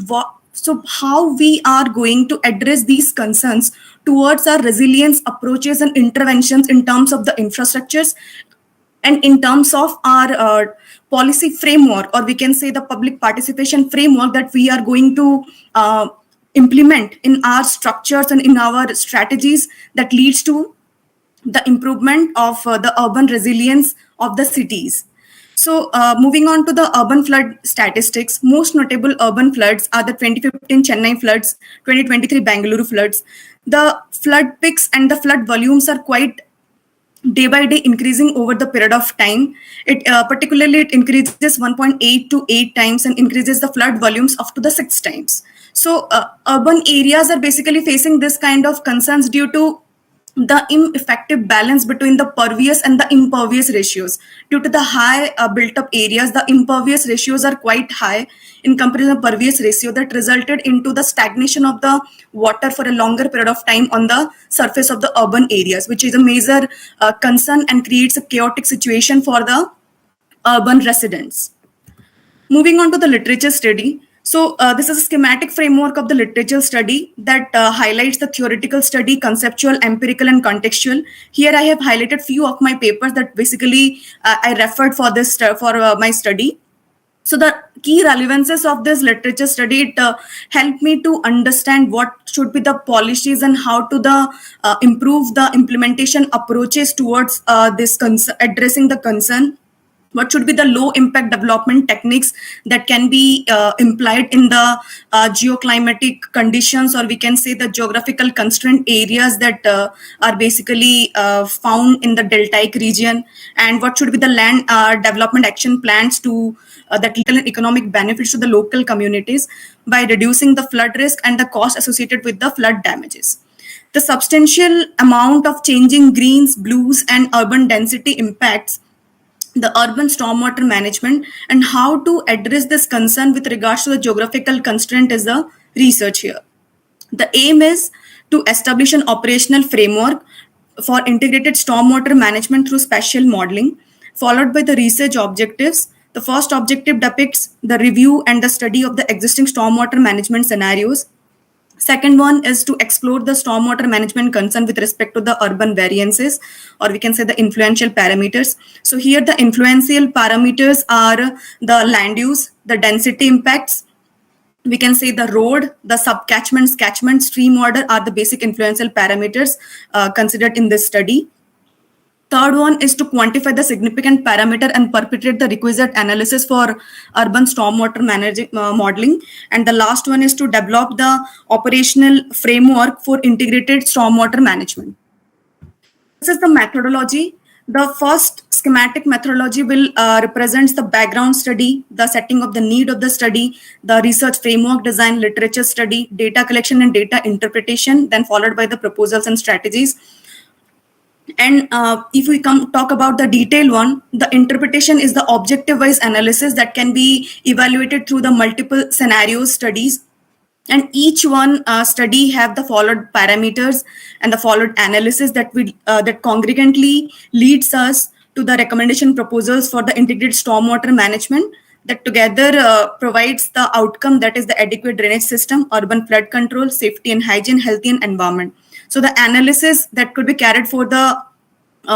So how we are going to address these concerns towards our resilience approaches and interventions in terms of the infrastructures and in terms of our policy framework, or we can say the public participation framework that we are going to implement in our structures and in our strategies that leads to the improvement of the urban resilience of the cities. So moving on to the urban flood statistics, most notable urban floods are the 2015 Chennai floods, 2023 Bangalore floods. The flood peaks and the flood volumes are quite day by day increasing over the period of time. It particularly it increases 1.8 to 8 times and increases the flood volumes up to the 6 times. So urban areas are basically facing this kind of concerns due to the ineffective balance between the pervious and the impervious ratios. Due to the high built up areas, the impervious ratios are quite high in comparison to the pervious ratio, that resulted into the stagnation of the water for a longer period of time on the surface of the urban areas, which is a major concern and creates a chaotic situation for the urban residents. Moving on to the literature study. So this is a schematic framework of the literature study that highlights the theoretical study, conceptual, empirical, and contextual. Here I have highlighted few of my papers that basically I referred for this for my study. So the key relevances of this literature study, it helped me to understand what should be the policies and how to improve the implementation approaches towards this addressing the concern. What should be the low impact development techniques that can be implied in the geoclimatic conditions, or we can say the geographical constraint areas that are basically found in the deltaic region, and what should be the land development action plans to that little economic benefits to the local communities by reducing the flood risk and the cost associated with the flood damages. The substantial amount of changing greens, blues, and urban density impacts the urban stormwater management, and how to address this concern with regards to the geographical constraint is the research here. The aim is to establish an operational framework for integrated stormwater management through spatial modeling, followed by the research objectives. The first objective depicts the review and the study of the existing stormwater management scenarios. Second one is to explore the stormwater management concern with respect to the urban variances, or we can say the influential parameters. So here the influential parameters are the land use, the density impacts, we can say the road, the subcatchments, catchment, stream order are the basic influential parameters considered in this study. Third one is to quantify the significant parameter and perpetrate the requisite analysis for urban stormwater modeling. And the last one is to develop the operational framework for integrated stormwater management. This is the methodology. The first schematic methodology will represents the background study, the setting of the need of the study, the research framework design, literature study, data collection and data interpretation, then followed by the proposals and strategies. And if we talk about the detailed one, the interpretation is the objective-wise analysis that can be evaluated through the multiple scenario studies. And each one study have the followed parameters and the followed analysis that that congruently leads us to the recommendation proposals for the integrated stormwater management that together provides the outcome, that is the adequate drainage system, urban flood control, safety and hygiene, healthy and environment. So the analysis that could be carried for the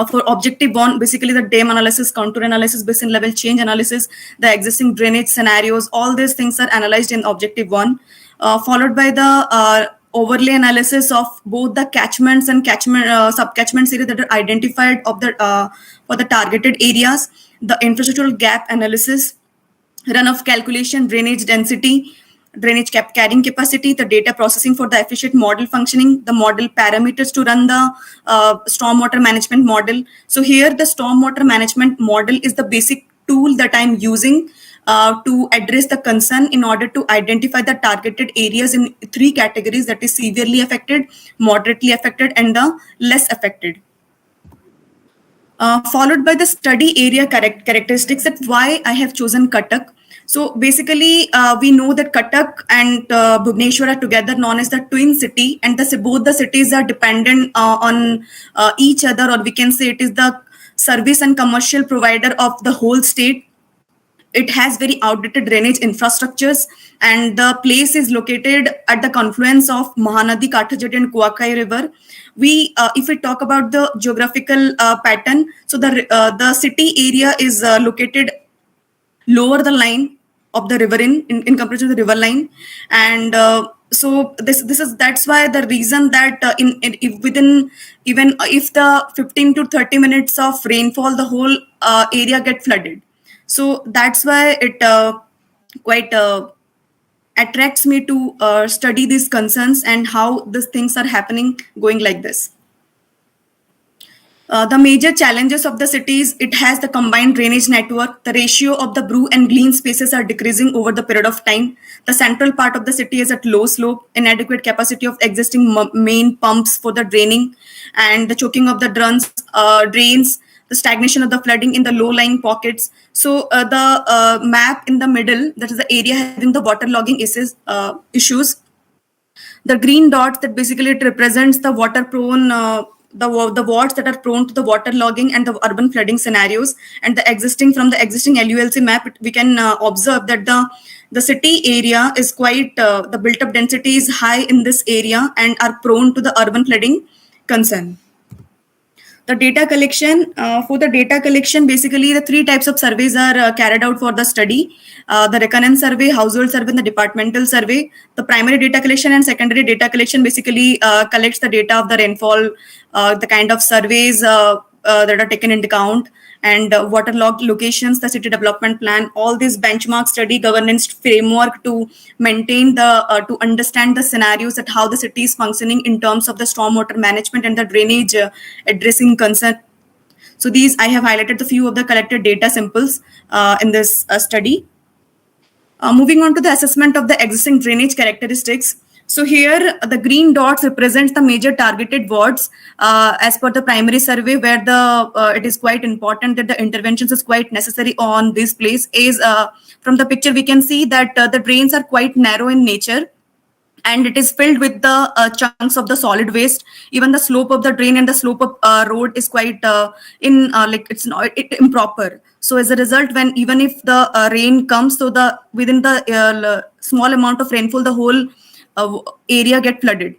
for objective one, basically the dam analysis, contour analysis, basin level change analysis, the existing drainage scenarios, all these things are analyzed in objective one, followed by the overlay analysis of both the catchments and subcatchments area that are identified of the for the targeted areas, the infrastructural gap analysis, runoff calculation, drainage density, drainage carrying capacity, the data processing for the efficient model functioning, the model parameters to run the stormwater management model. So here the stormwater management model is the basic tool that I'm using to address the concern in order to identify the targeted areas in three categories, that is severely affected, moderately affected, and the less affected. Followed by the study area characteristics, that why I have chosen Cuttack. So basically, we know that Cuttack and Bhubaneswar are together known as the twin city, and both the cities are dependent on each other, or we can say it is the service and commercial provider of the whole state. It has very outdated drainage infrastructures, and the place is located at the confluence of Mahanadi, Kathajati, and Kuakai River. If we talk about the geographical pattern, so the city area is located lower the line of the river in comparison to the river line, and so that's why the reason that within even if the 15 to 30 minutes of rainfall, the whole area get flooded. So that's why it quite attracts me to study these concerns and how these things are happening going like this. The major challenges of the cities, it has the combined drainage network. The ratio of the brew and glean spaces are decreasing over the period of time. The central part of the city is at low slope, inadequate capacity of existing main pumps for the draining, and the choking of the drains, the stagnation of the flooding in the low-lying pockets. So the map in the middle, that is the area having the waterlogging issues. The green dots, that basically it represents the water-prone the wards that are prone to the waterlogging and the urban flooding scenarios. And from the existing LULC map, we can observe that the city area is quite, the built-up density is high in this area and are prone to the urban flooding concern. The data collection, for the data collection, basically the three types of surveys are carried out for the study. The recurrence survey, household survey, and the departmental survey. The primary data collection and secondary data collection basically collects the data of the rainfall, the kind of surveys that are taken into account, and waterlogged locations, the city development plan, all these benchmark study governance framework to maintain to understand the scenarios that how the city is functioning in terms of the stormwater management and the drainage addressing concern. So these, I have highlighted a few of the collected data samples in this study. Moving on to the assessment of the existing drainage characteristics. So here the green dots represent the major targeted wards as per the primary survey, where it is quite important that the interventions is quite necessary on this place. From the picture we can see that the drains are quite narrow in nature, and it is filled with the chunks of the solid waste. Even the slope of the drain and the slope of road is quite improper. So as a result, even if the rain comes, so within the small amount of rainfall, the whole area get flooded.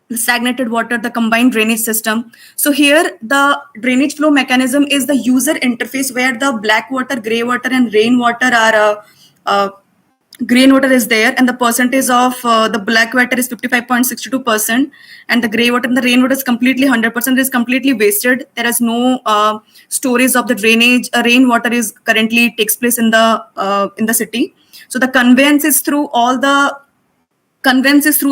The stagnated water, the combined drainage system. So here the drainage flow mechanism is the user interface where the black water, gray water and rainwater are grain water is there, and the percentage of the black water is 55.62%, and the gray water and the rainwater is completely 100%, is completely wasted. There is no storage of the drainage. Rainwater is currently takes place in the city. So the conveyance is through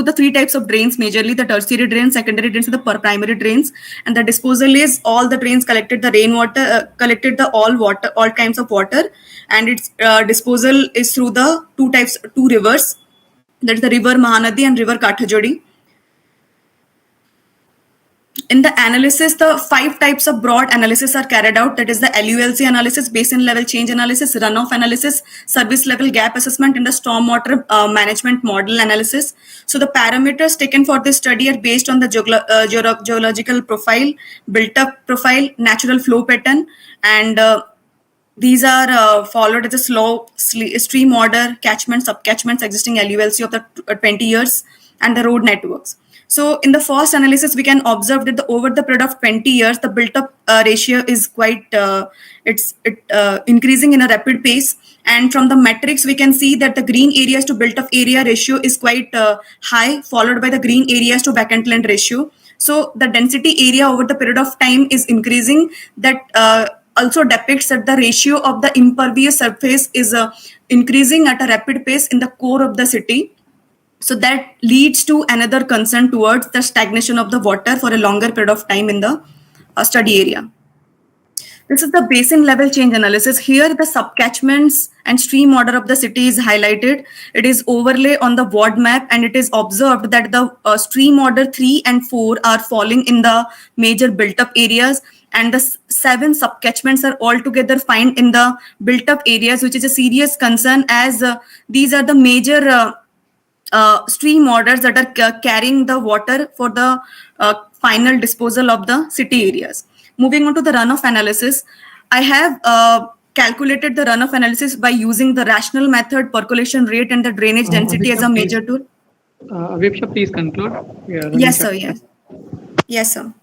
the three types of drains, majorly the tertiary drains, secondary drains, and the primary drains. And the disposal is all the drains collected the rainwater, collected the all kinds of water, and its disposal is through the two rivers, that is the river Mahanadi and river Kathajodi. In the analysis, the 5 types of broad analysis are carried out. That is the LULC analysis, basin level change analysis, runoff analysis, service level gap assessment, and the stormwater management model analysis. So the parameters taken for this study are based on the geological profile, built-up profile, natural flow pattern, and these are followed as a slow stream order, catchments, subcatchments, existing LULC of the 20 years, and the road networks. So in the first analysis, we can observe that over the period of 20 years, the built-up ratio is quite increasing in a rapid pace. And from the metrics, we can see that the green areas to built-up area ratio is quite high, followed by the green areas to vacant land ratio. So the density area over the period of time is increasing. That also depicts that the ratio of the impervious surface is increasing at a rapid pace in the core of the city. So that leads to another concern towards the stagnation of the water for a longer period of time in the study area. This is the basin level change analysis. Here the subcatchments and stream order of the city is highlighted. It is overlay on the ward map, and it is observed that the stream order 3 and 4 are falling in the major built up areas, and the 7 subcatchments are altogether found in the built up areas, which is a serious concern, as these are the major stream orders that are carrying the water for the final disposal of the city areas. Moving on to the runoff analysis, I have calculated the runoff analysis by using the rational method, percolation rate, and the drainage density as a major tool. Vipsha, please conclude. Yes, sir. Yes, sir.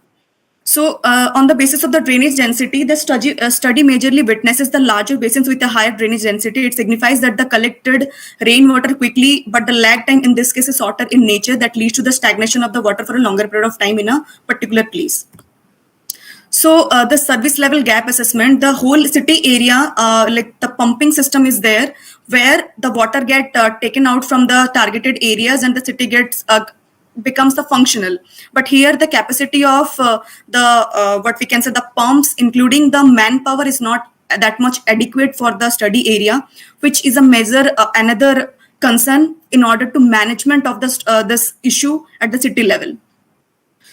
So on the basis of the drainage density, the study majorly witnesses the larger basins with a higher drainage density. It signifies that the collected rainwater quickly, but the lag time in this case is shorter in nature, that leads to the stagnation of the water for a longer period of time in a particular place. So the service level gap assessment, the whole city area, like the pumping system is there, where the water get taken out from the targeted areas and the city gets becomes the functional. But here the capacity of what we can say the pumps, including the manpower, is not that much adequate for the study area, which is a measure another concern in order to management of this issue at the city level.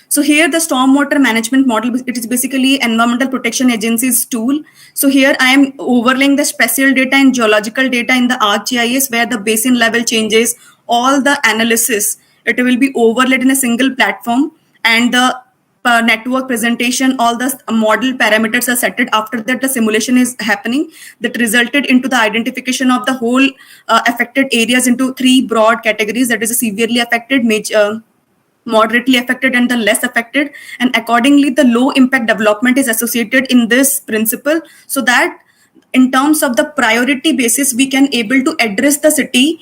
So here the stormwater management model, it is basically Environmental Protection Agency's tool. So here I am overlaying the spatial data and geological data in the ArcGIS, where the basin level changes, all the analysis, it will be overlaid in a single platform, and the network presentation, all the model parameters are set. After that, the simulation is happening, that resulted into the identification of the whole affected areas into 3 broad categories, that is a severely affected, moderately affected, and the less affected. And accordingly, the low impact development is associated in this principle, so that in terms of the priority basis, we can able to address the city,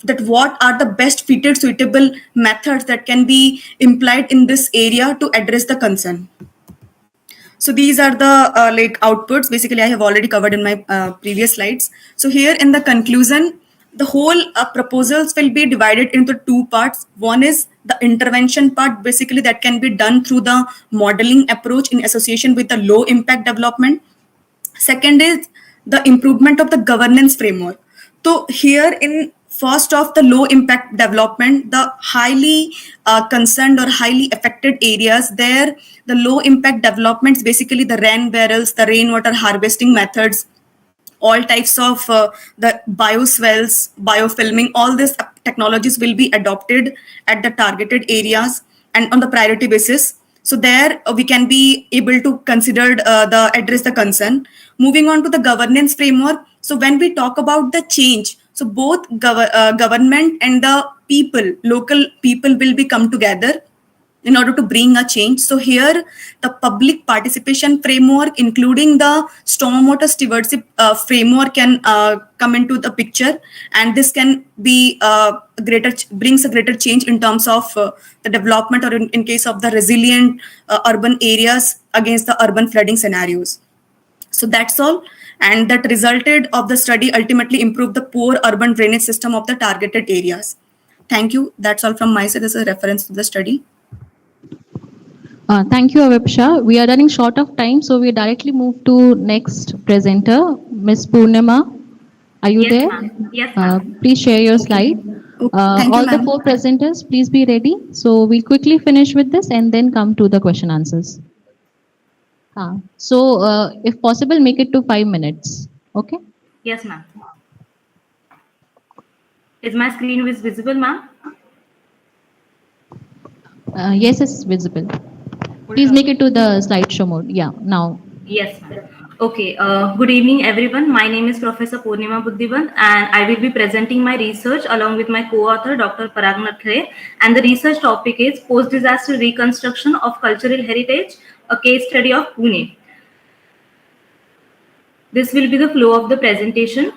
that what are the best fitted suitable methods that can be implied in this area to address the concern. So these are the like outputs. Basically, I have already covered in my previous slides. So here in the conclusion, the whole proposals will be divided into 2 parts. One is the intervention part, basically that can be done through the modeling approach in association with the low impact development. Second is the improvement of the governance framework. So here in first of the low impact development, the highly concerned or highly affected areas, there the low impact developments, basically the rain barrels, the rainwater harvesting methods, all types of the bioswales, biofilming, all these technologies will be adopted at the targeted areas and on the priority basis. So there we can be able to consider address the concern. Moving on to the governance framework. So when we talk about the change, so both government and the local people will be come together in order to bring a change. So here the public participation framework, including the stormwater stewardship framework, can come into the picture, and this can be brings a greater change in terms of the development, or in case of the resilient urban areas against the urban flooding scenarios. So that's all, and that resulted of the study ultimately improved the poor urban drainage system of the targeted areas. Thank you. That's all from my side. This is a reference to the study. Thank you, Avipsha. We are running short of time, so we directly move to next presenter, Ms. Purnima. Are you there? Yes, please share your slide. Thank you, All the ma'am. 4 presenters, please be ready. So we'll quickly finish with this and then come to the question answers. If possible, make it to 5 minutes. Okay? Yes, ma'am. Is my screen visible, ma'am? Yes, it's visible. Please make it to the slideshow mode. Yeah, now. Yes, ma'am. Okay. Good evening, everyone. My name is Professor Purnima Buddhiban, and I will be presenting my research along with my co-author, Dr. Parag Nathre. And the research topic is Post-Disaster Reconstruction of Cultural Heritage, a case study of Pune. This will be the flow of the presentation.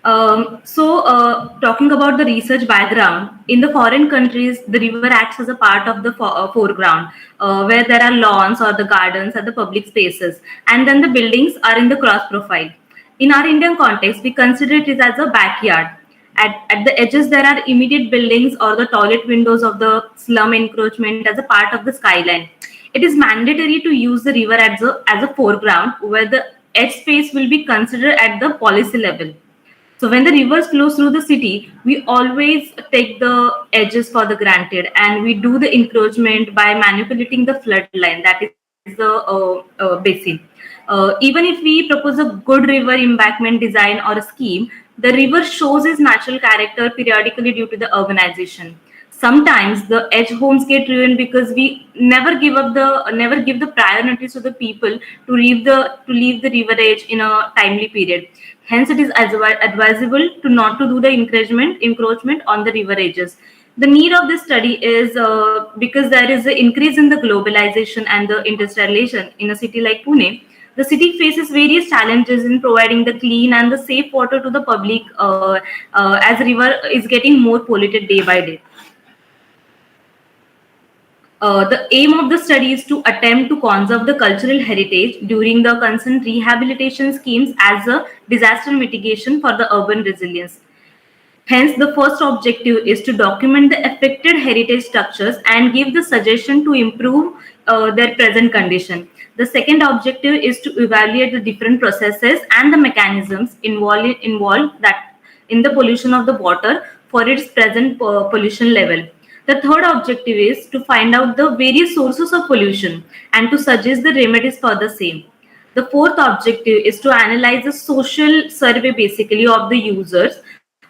Talking about the research background, in the foreign countries, the river acts as a part of the foreground, where there are lawns or the gardens or the public spaces, and then the buildings are in the cross profile. In our Indian context, we consider it as a backyard. At the edges, there are immediate buildings or the toilet windows of the slum encroachment as a part of the skyline. It is mandatory to use the river as a foreground, where the edge space will be considered at the policy level. So when the rivers flow through the city, we always take the edges for the granted, and we do the encroachment by manipulating the flood line, that is the basin. Even if we propose a good river embankment design or a scheme, the river shows its natural character periodically due to the urbanization. Sometimes the edge homes get ruined because we never give the prior notice to the people to leave the river edge in a timely period. Hence, it is advisable to not to do the encroachment on the river edges. The need of this study is because there is an increase in the globalization and the industrialization in a city like Pune. The city faces various challenges in providing the clean and the safe water to the public as the river is getting more polluted day by day. The aim of the study is to attempt to conserve the cultural heritage during the concerned rehabilitation schemes as a disaster mitigation for the urban resilience. Hence, the first objective is to document the affected heritage structures and give the suggestion to improve their present condition. The second objective is to evaluate the different processes and the mechanisms involved that in the pollution of the water for its present pollution level. The third objective is to find out the various sources of pollution and to suggest the remedies for the same. The fourth objective is to analyze the social survey basically of the users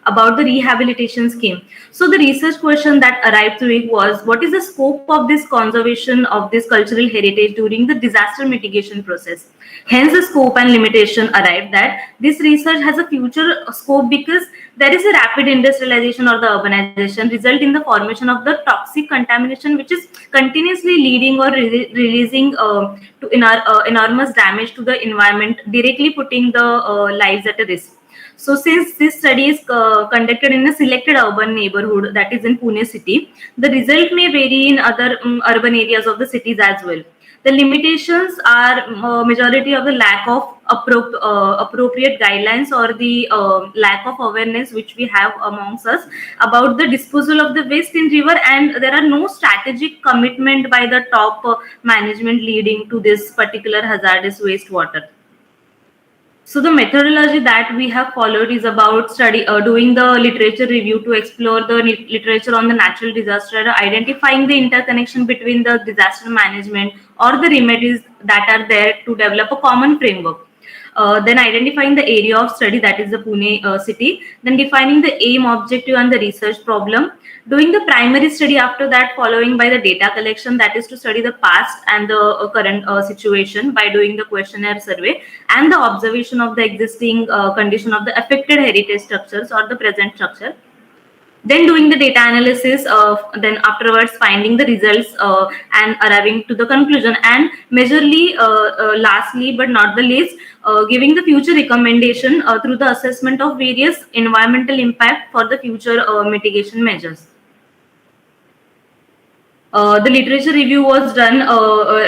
about the rehabilitation scheme. So the research question that arrived to it was, what is the scope of this conservation of this cultural heritage during the disaster mitigation process? Hence the scope and limitation arrived that this research has a future scope because there is a rapid industrialization or the urbanization result in the formation of the toxic contamination which is continuously leading or releasing to enormous damage to the environment, directly putting the lives at a risk. So since this study is conducted in a selected urban neighborhood that is in Pune city, the result may vary in other urban areas of the cities as well. The limitations are majority of the lack of appropriate guidelines or the lack of awareness which we have amongst us about the disposal of the waste in river, and there are no strategic commitment by the top management leading to this particular hazardous wastewater. So the methodology that we have followed is about doing the literature review to explore the literature on the natural disaster, identifying the interconnection between the disaster management or the remedies that are there to develop a common framework. then identifying the area of study, that is the Pune city, then defining the aim, objective and the research problem, doing the primary study after that, following by the data collection, that is to study the past and the current situation by doing the questionnaire survey and the observation of the existing condition of the affected heritage structures or the present structure. Then doing the data analysis, then afterwards finding the results and arriving to the conclusion, and majorly lastly but not the least, giving the future recommendation through the assessment of various environmental impact for the future mitigation measures. The literature review was done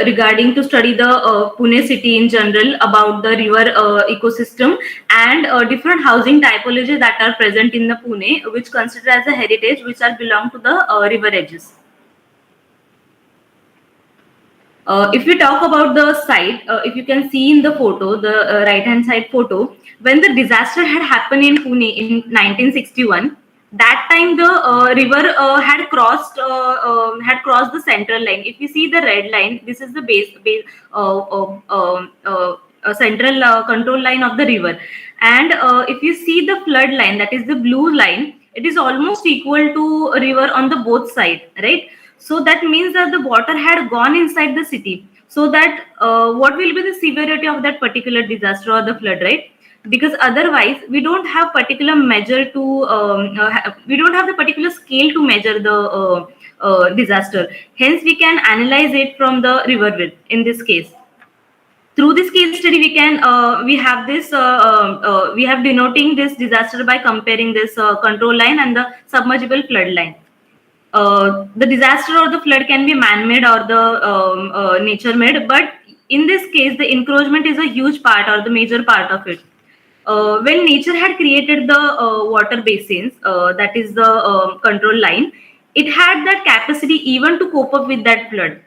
regarding to study the Pune city in general, about the river ecosystem and different housing typology that are present in the Pune, which considered as a heritage, which are belong to the river edges. If we talk about the site, if you can see in the photo, the right hand side photo, when the disaster had happened in Pune in 1961, that time the river had crossed the central line. If you see the red line, this is the central control line of the river, and if you see the flood line, that is the blue line, it is almost equal to a river on the both side, right? So that means that the water had gone inside the city. So that what will be the severity of that particular disaster or the flood, right? Because otherwise we don't have particular measure to we don't have the particular scale to measure the disaster. Hence we can analyze it from the river width in this case. Through this case study, we can we have denoting this disaster by comparing this control line and the submergible flood line. The disaster or the flood can be man-made or the nature-made, but in this case the encroachment is a huge part or the major part of it. When nature had created the water basins, that is the control line, it had that capacity even to cope up with that flood.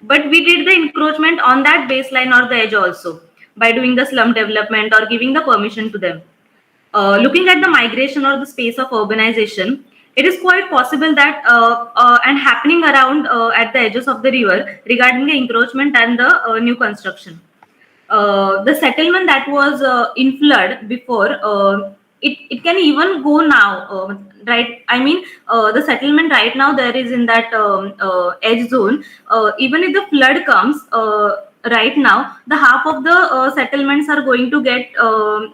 But we did the encroachment on that baseline or the edge also by doing the slum development or giving the permission to them. Looking at the migration or the space of urbanization, it is quite possible that and happening around at the edges of the river regarding the encroachment and the new construction. The settlement that was in flood before, it can even go now, right? I mean, the settlement right now there is in that edge zone. Even if the flood comes right now, the half of the settlements are going to get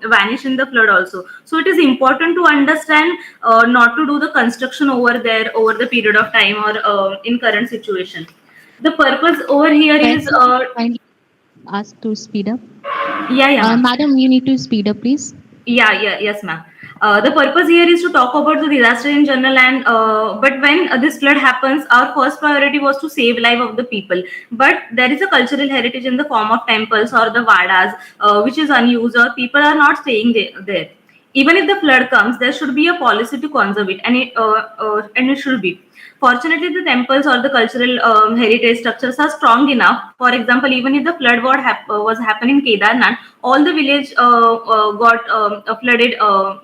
vanish in the flood also. So it is important to understand not to do the construction over there over the period of time or in current situation. The purpose over here is ask to speed up. Yeah. Madam, you need to speed up, please. Yes, ma'am. The purpose here is to talk about the disaster in general, and but when this flood happens, our first priority was to save life of the people. But there is a cultural heritage in the form of temples or the vadas, which is unused, or people are not staying there. Even if the flood comes, there should be a policy to conserve it, and it should be. Fortunately, the temples or the cultural heritage structures are strong enough. For example, even if the flood was happening in Kedarnath, all the village got flooded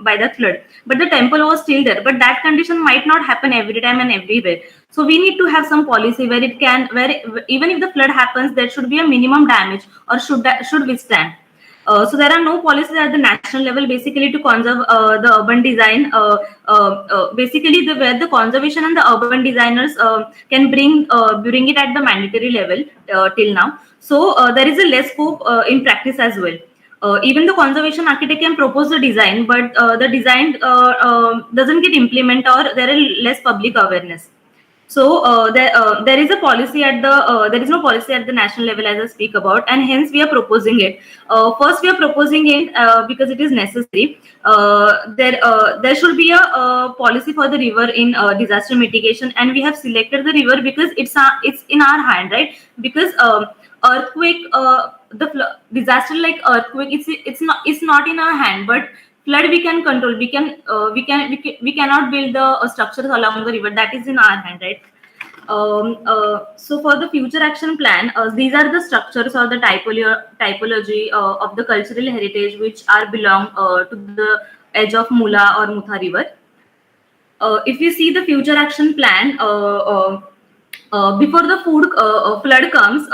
by the flood, but the temple was still there. But that condition might not happen every time and everywhere. So we need to have some policy where even if the flood happens, there should be a minimum damage or should withstand. So there are no policies at the national level basically to conserve the urban design. Basically, where the conservation and the urban designers can bring it at the mandatory level till now. So there is a less scope in practice as well. Even the conservation architect can propose the design, but the design doesn't get implemented or there is less public awareness. So there is a policy at the there is no policy at the national level as I speak about, and hence we are proposing it. First, we are proposing it because it is necessary. There should be a policy for the river in disaster mitigation, and we have selected the river because it's in our hand, right? Because earthquake, disaster like earthquake, it's not in our hand, but flood we can control. We cannot build the structures along the river. That is in our hand, right? So for the future action plan, these are the structures or the typology of the cultural heritage which are belong to the edge of Mula or Mutha river. If you see the future action plan, before the flood comes,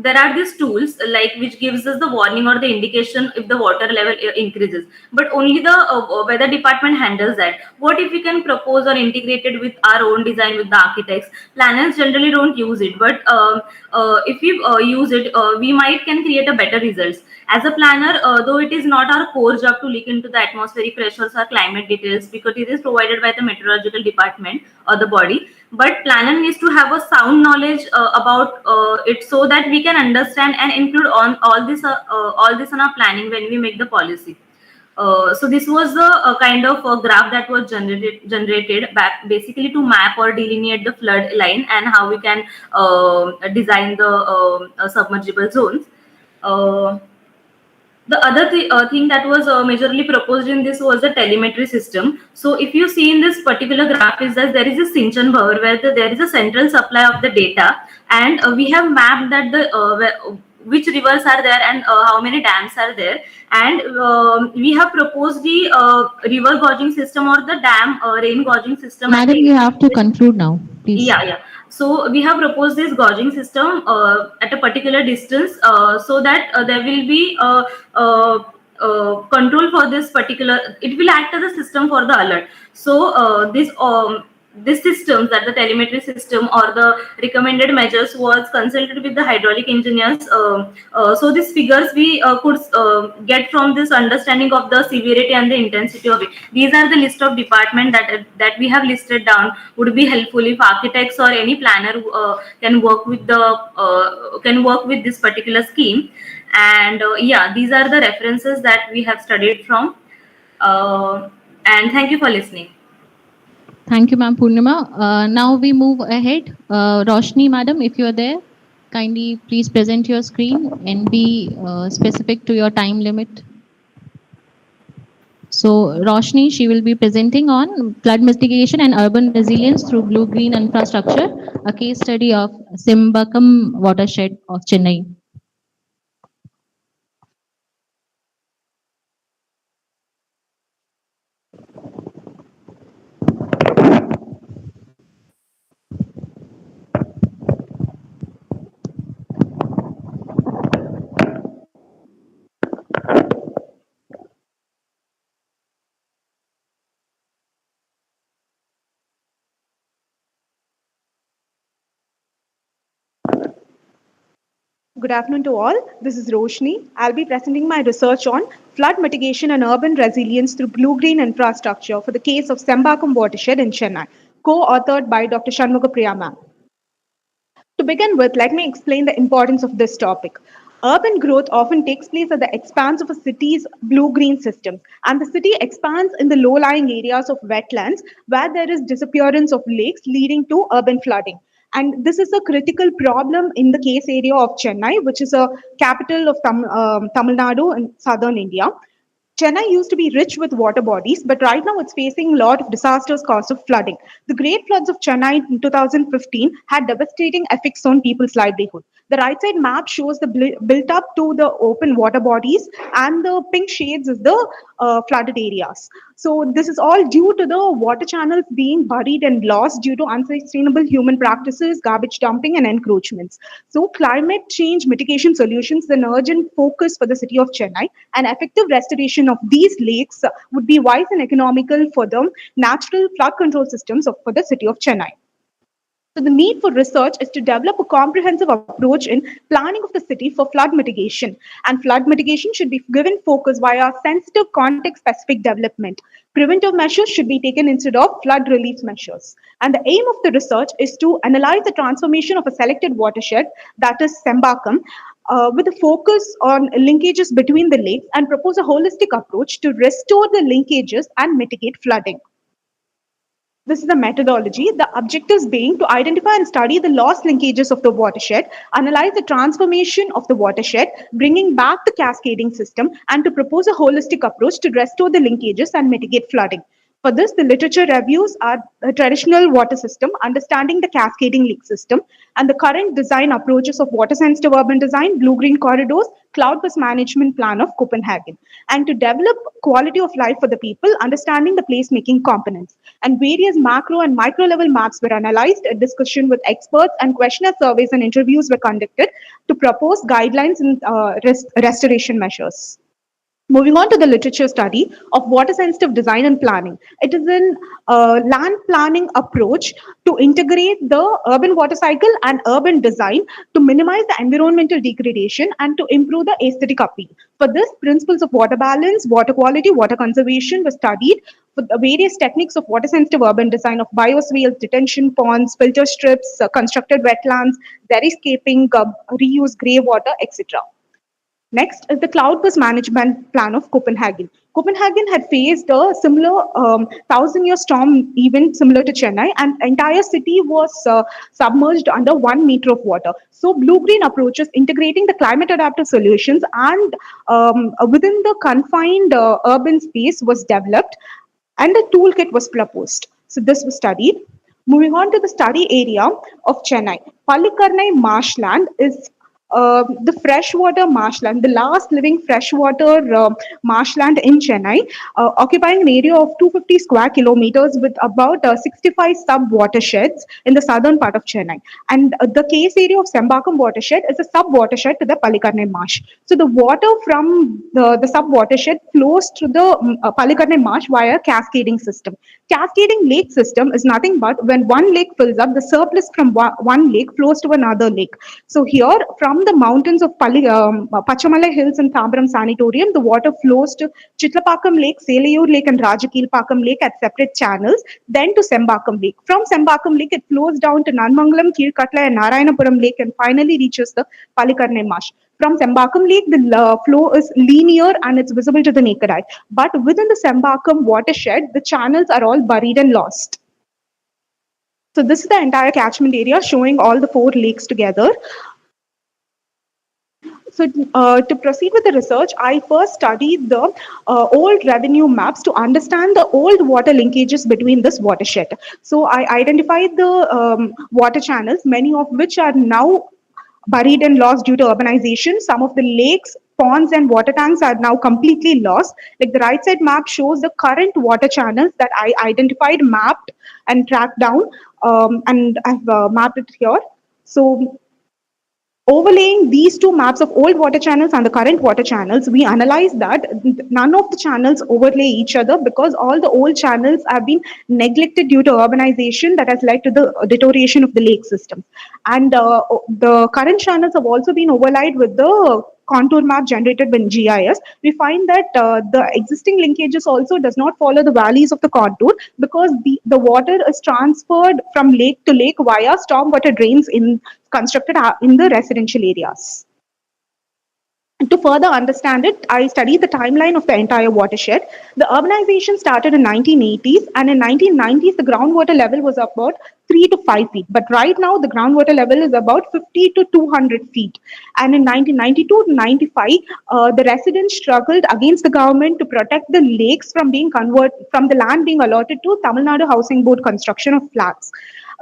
there are these tools like which gives us the warning or the indication if the water level increases, but only the weather department handles that. What if we can propose or integrate it with our own design with the architects? Planners generally don't use it, but if we use it, we might can create a better results. As a planner, though it is not our core job to look into the atmospheric pressures or climate details because it is provided by the meteorological department or the body, but planner needs to have a sound knowledge about it so that we can understand and include on all this in our planning when we make the policy. So this was the kind of graph that was generated back basically to map or delineate the flood line and how we can design the submergible zones. The other thing that was majorly proposed in this was the telemetry system. So if you see in this particular graph is that there is a Sinchan Bhavar where there is a central supply of the data, and we have mapped that which rivers are there and how many dams are there, and we have proposed the river gauging system or the dam rain gauging system. Madam, you have to conclude now, please. Yeah. So we have proposed this gauging system at a particular distance so that there will be control for this particular. It will act as a system for the alert. So this systems, that the telemetry system or the recommended measures, was consulted with the hydraulic engineers. So these figures we could get from this understanding of the severity and the intensity of it. These are the list of department that we have listed down. Would be helpful if architects or any planner can work with this particular scheme. And yeah, these are the references that we have studied from. And thank you for listening. Thank you, ma'am Purnima. Now we move ahead. Roshni, madam, if you are there, kindly please present your screen and be specific to your time limit. So Roshni, she will be presenting on flood mitigation and urban resilience through blue-green infrastructure, a case study of Simbakam watershed of Chennai. Good afternoon to all. This is Roshni. I'll be presenting my research on flood mitigation and urban resilience through blue-green infrastructure for the case of Sembakam watershed in Chennai, co-authored by Dr. Shanmugapriya ma'am. To begin with, let me explain the importance of this topic. Urban growth often takes place at the expanse of a city's blue-green system, and the city expands in the low-lying areas of wetlands where there is disappearance of lakes leading to urban flooding. And this is a critical problem in the case area of Chennai, which is a capital of Tamil Nadu in southern India. Chennai used to be rich with water bodies, but right now it's facing a lot of disasters caused of flooding. The great floods of Chennai in 2015 had devastating effects on people's livelihood. The right side map shows the built up to the open water bodies, and the pink shades is the flooded areas. So this is all due to the water channels being buried and lost due to unsustainable human practices, garbage dumping, and encroachments. So climate change mitigation solutions is an urgent focus for the city of Chennai, and effective restoration of these lakes would be wise and economical for the natural flood control systems for the city of Chennai. So the need for research is to develop a comprehensive approach in planning of the city for flood mitigation. And flood mitigation should be given focus via sensitive context-specific development. Preventive measures should be taken instead of flood relief measures. And the aim of the research is to analyze the transformation of a selected watershed, that is Sembakam, with a focus on linkages between the lakes and propose a holistic approach to restore the linkages and mitigate flooding. This is the methodology. The objectives being to identify and study the lost linkages of the watershed, analyze the transformation of the watershed, bringing back the cascading system, and to propose a holistic approach to restore the linkages and mitigate flooding. For this, the literature reviews are the traditional water system, understanding the cascading lake system, and the current design approaches of water-sensitive urban design, blue-green corridors, cloud-based management plan of Copenhagen, and to develop quality of life for the people, understanding the place-making components. And various macro and micro-level maps were analyzed, a discussion with experts, and questionnaire surveys and interviews were conducted to propose guidelines and restoration measures. Moving on to the literature study of water-sensitive design and planning. It is an land planning approach to integrate the urban water cycle and urban design to minimize the environmental degradation and to improve the aesthetic appeal. For this, principles of water balance, water quality, water conservation were studied with the various techniques of water-sensitive urban design of bioswales, detention ponds, filter strips, constructed wetlands, xeriscaping, reuse grey water, etc. Next is the cloud-based management plan of Copenhagen. Copenhagen had faced a similar 1,000-year storm event similar to Chennai, and entire city was submerged under 1 meter of water. So blue-green approaches integrating the climate adaptive solutions and within the confined urban space was developed and a toolkit was proposed. So this was studied. Moving on to the study area of Chennai. Palikarnai marshland is the freshwater marshland, the last living freshwater marshland in Chennai, occupying an area of 250 square kilometers with about 65 sub-watersheds in the southern part of Chennai. And the case area of Sembakam watershed is a sub-watershed to the Palikarnai marsh. So the water from the sub-watershed flows through the Palikarnai marsh via a cascading system. Cascading lake system is nothing but when one lake fills up, the surplus from one lake flows to another lake. So here, from the mountains of Pachamalai Hills and Tambaram Sanatorium, the water flows to Chitlapakam Lake, Selayur Lake and Rajakilpakam Lake at separate channels, then to Sembakam Lake. From Sembakam Lake, it flows down to Nanmangalam, Kirkatla and Narayanapuram Lake and finally reaches the Palikarnai marsh. From Sembakam Lake, the flow is linear and it's visible to the naked eye. But within the Sembakam watershed, the channels are all buried and lost. So this is the entire catchment area showing all the 4 lakes together. So to proceed with the research, I first studied the old revenue maps to understand the old water linkages between this watershed. So I identified the water channels, many of which are now buried and lost due to urbanization. Some of the lakes, ponds and water tanks are now completely lost. Like the right side map shows the current water channels that I identified, mapped and tracked down, and I've mapped it here. So overlaying these 2 maps of old water channels and the current water channels, we analyzed that none of the channels overlay each other because all the old channels have been neglected due to urbanization that has led to the deterioration of the lake system. And the current channels have also been overlaid with the contour map generated by GIS. We find that the existing linkages also does not follow the valleys of the contour because the water is transferred from lake to lake via stormwater drains constructed in the residential areas. And to further understand it, I studied the timeline of the entire watershed. The urbanization started in 1980s, and in 1990s, the groundwater level was about 3 to 5 feet. But right now, the groundwater level is about 50 to 200 feet. And in 1992 to 95, the residents struggled against the government to protect the lakes from being from the land being allotted to Tamil Nadu Housing Board construction of flats.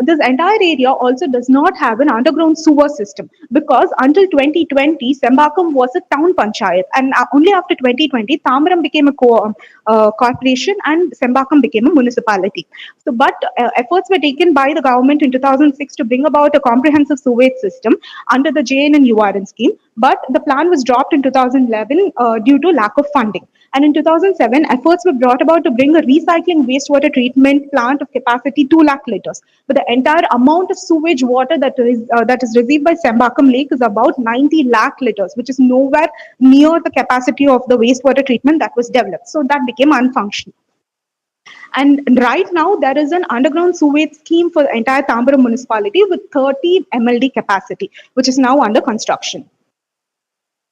This entire area also does not have an underground sewer system because until 2020, Sembakam was a town panchayat, and only after 2020, Tambaram became a corporation and Sembakam became a municipality. So, but efforts were taken by the government in 2006 to bring about a comprehensive sewage system under the JNNURN scheme, but the plan was dropped in 2011 due to lack of funding. And in 2007, efforts were brought about to bring a recycling wastewater treatment plant of capacity 2 lakh liters. But the entire amount of sewage water that is received by Sembakam Lake is about 90 lakh liters, which is nowhere near the capacity of the wastewater treatment that was developed. So that became unfunctional. And right now, there is an underground sewage scheme for the entire Tambaram municipality with 30 MLD capacity, which is now under construction.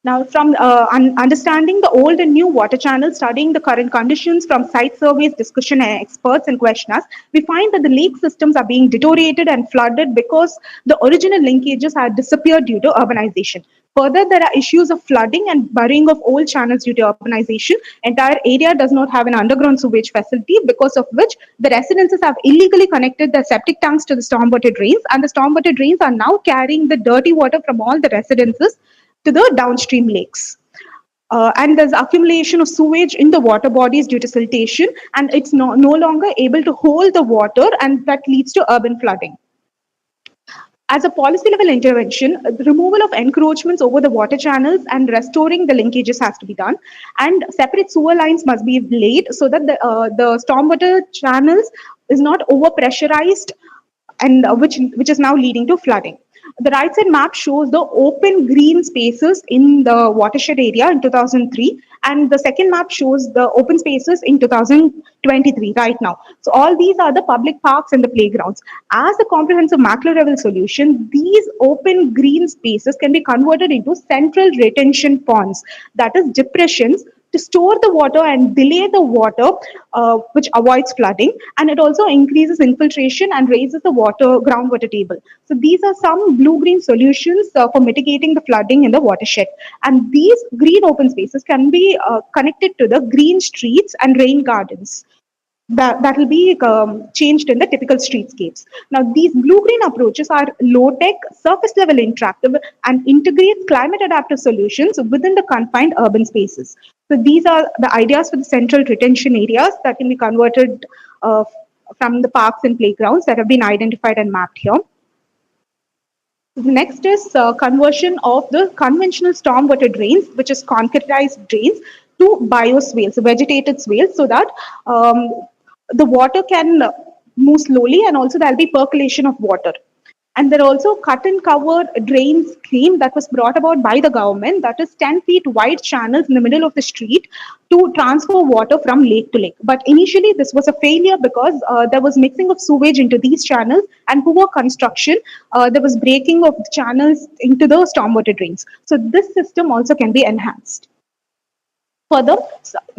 Now, from understanding the old and new water channels, studying the current conditions from site surveys, discussion, and experts and questionnaires, we find that the lake systems are being deteriorated and flooded because the original linkages had disappeared due to urbanization. Further, there are issues of flooding and burying of old channels due to urbanization. Entire area does not have an underground sewage facility, because of which the residences have illegally connected their septic tanks to the stormwater drains, and the stormwater drains are now carrying the dirty water from all the residences to the downstream lakes. And there's accumulation of sewage in the water bodies due to siltation, and it's no longer able to hold the water, and that leads to urban flooding. As a policy level intervention, the removal of encroachments over the water channels and restoring the linkages has to be done, and separate sewer lines must be laid so that the stormwater channels is not over pressurized, and which is now leading to flooding. The right side map shows the open green spaces in the watershed area in 2003, and the second map shows the open spaces in 2023 right now. So all these are the public parks and the playgrounds. As a comprehensive macro level solution, these open green spaces can be converted into central retention ponds, that is depressions, to store the water and delay the water, which avoids flooding, and it also increases infiltration and raises the groundwater table. So these are some blue-green solutions for mitigating the flooding in the watershed. And these green open spaces can be connected to the green streets and rain gardens. That will be changed in the typical streetscapes. Now, these blue-green approaches are low-tech, surface-level interactive, and integrate climate-adaptive solutions within the confined urban spaces. So these are the ideas for the central retention areas that can be converted from the parks and playgrounds that have been identified and mapped here. The next is conversion of the conventional stormwater drains, which is concretized drains, to bioswales, vegetated swales, so that the water can move slowly, and also there will be percolation of water. And there are also cut and cover drain scheme that was brought about by the government, that is 10 feet wide channels in the middle of the street to transfer water from lake to lake. But initially this was a failure because there was mixing of sewage into these channels and poor construction. There was breaking of the channels into the stormwater drains. So this system also can be enhanced. Further,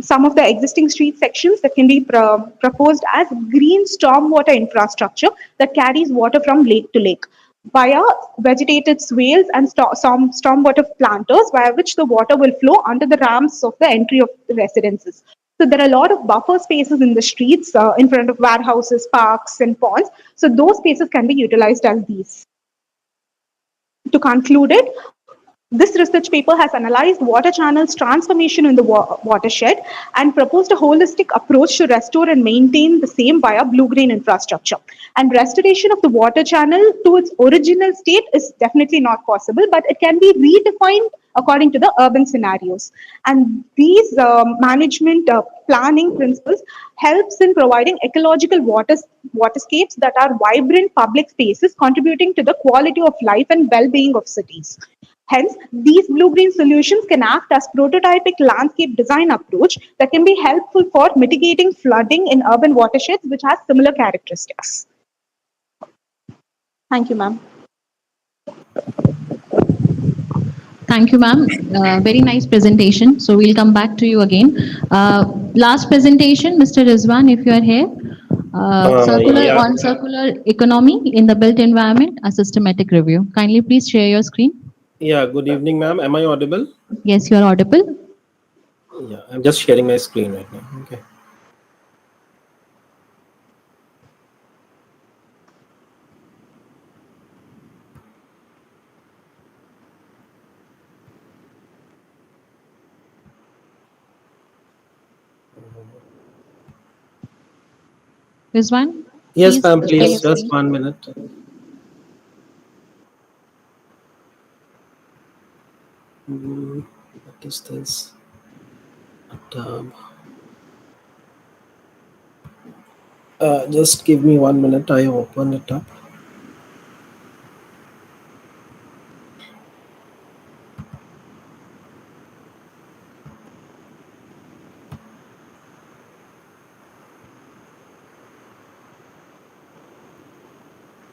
some of the existing street sections that can be proposed as green stormwater infrastructure that carries water from lake to lake via vegetated swales and some stormwater planters, via which the water will flow under the ramps of the entry of the residences. So there are a lot of buffer spaces in the streets in front of warehouses, parks, and ponds. So those spaces can be utilized as these. To conclude it, this research paper has analyzed water channels transformation in the watershed and proposed a holistic approach to restore and maintain the same via blue-green infrastructure. And restoration of the water channel to its original state is definitely not possible, but it can be redefined according to the urban scenarios. And these management planning principles helps in providing ecological waterscapes that are vibrant public spaces, contributing to the quality of life and well-being of cities. Hence, these blue-green solutions can act as prototypic landscape design approach that can be helpful for mitigating flooding in urban watersheds, which has similar characteristics. Thank you, ma'am. Thank you, ma'am. Very nice presentation. So we'll come back to you again. Last presentation, Mr. Rizwan, if you are here. On circular economy in the built environment, a systematic review. Kindly please share your screen. Yeah, good evening, ma'am. Am I audible? Yes, you are audible. Yeah, I'm just sharing my screen right now. Okay. Rizwan? Yes, ma'am, please, just 1 minute. What is this? A tab. Just give me 1 minute. I open it up.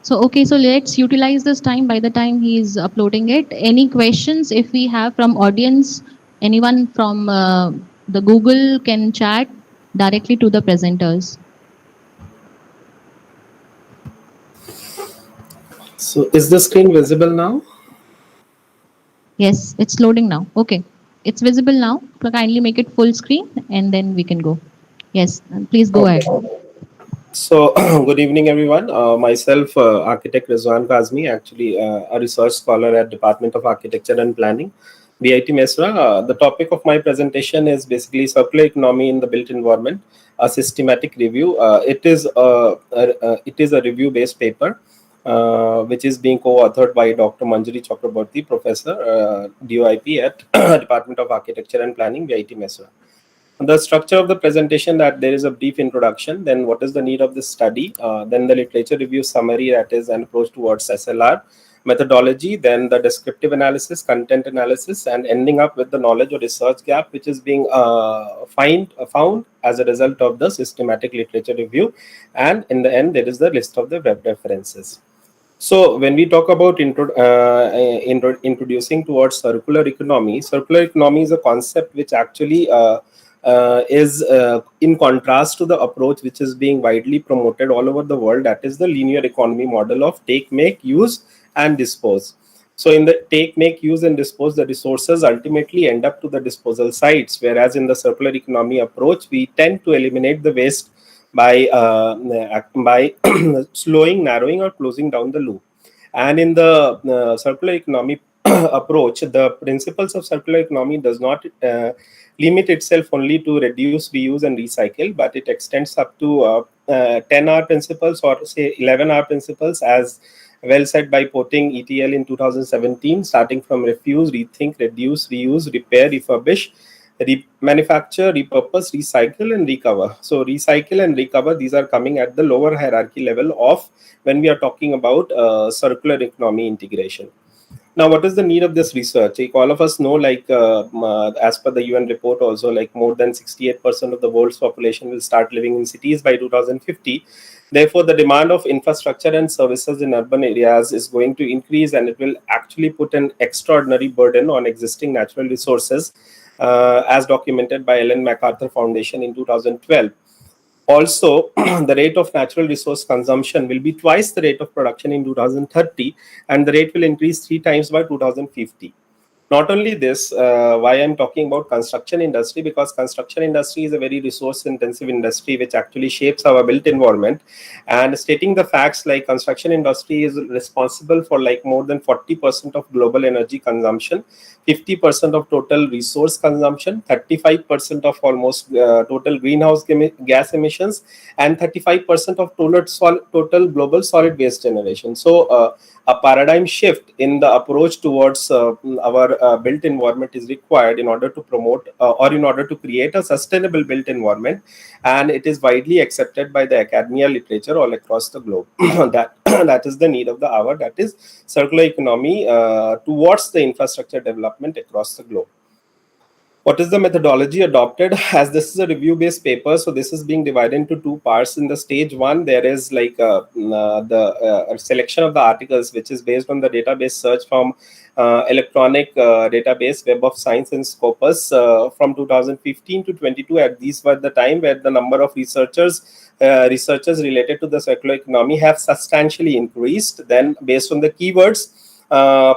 So, okay, so let's utilize this time by the time he is uploading it. Any questions if we have from audience, anyone from the Google can chat directly to the presenters. So is the screen visible now? Yes, it's loading now. Okay. It's visible now. So kindly make it full screen and then we can go. Yes, please go ahead. So, good evening, everyone. Myself, architect Rizwan Kazmi, actually a research scholar at Department of Architecture and Planning, VIT Mesra. The topic of my presentation is basically circular economy in the built environment, a systematic review. It is a review-based paper, which is being co-authored by Dr. Manjari Chakraborty, Professor, DOIP at Department of Architecture and Planning, VIT Mesra. The structure of the presentation, that there is a brief introduction, then what is the need of this study, then the literature review summary, that is an approach towards SLR, methodology, then the descriptive analysis, content analysis, and ending up with the knowledge or research gap which is being found as a result of the systematic literature review. And in the end, there is the list of the web references. So when we talk about introducing towards circular economy is a concept which actually is in contrast to the approach which is being widely promoted all over the world, that is the linear economy model of take, make, use, and dispose. So in the take, make, use, and dispose, the resources ultimately end up to the disposal sites, whereas in the circular economy approach, we tend to eliminate the waste by slowing, narrowing, or closing down the loop. And in the circular economy approach, the principles of circular economy does not limit itself only to reduce, reuse, and recycle, but it extends up to 10R principles, or say 11R principles, as well said by Poting ETL in 2017, starting from refuse, rethink, reduce, reuse, repair, refurbish, manufacture, repurpose, recycle, and recover. So recycle and recover, these are coming at the lower hierarchy level of when we are talking about circular economy integration. Now, what is the need of this research? Like all of us know, like as per the UN report also, like more than 68% of the world's population will start living in cities by 2050. Therefore, the demand of infrastructure and services in urban areas is going to increase, and it will actually put an extraordinary burden on existing natural resources, as documented by Ellen MacArthur Foundation in 2012. Also, the rate of natural resource consumption will be twice the rate of production in 2030, and the rate will increase 3 times by 2050. Not only this, why I'm talking about construction industry, because construction industry is a very resource intensive industry which actually shapes our built environment. And stating the facts, like construction industry is responsible for like more than 40% of global energy consumption, 50% of total resource consumption, 35% of almost total greenhouse gas emissions, and 35% of total global solid waste generation. So a paradigm shift in the approach towards our built environment is required in order to promote or in order to create a sustainable built environment, and it is widely accepted by the academia literature all across the globe. That is the need of the hour, that is circular economy towards the infrastructure development across the globe. What is the methodology adopted? As this is a review-based paper, so this is being divided into 2 parts. In the stage 1, there is like the selection of the articles, which is based on the database search from electronic database Web of Science and Scopus from 2015 to 22. At these were the time where the number of researchers related to the circular economy have substantially increased. Then, based on the keywords,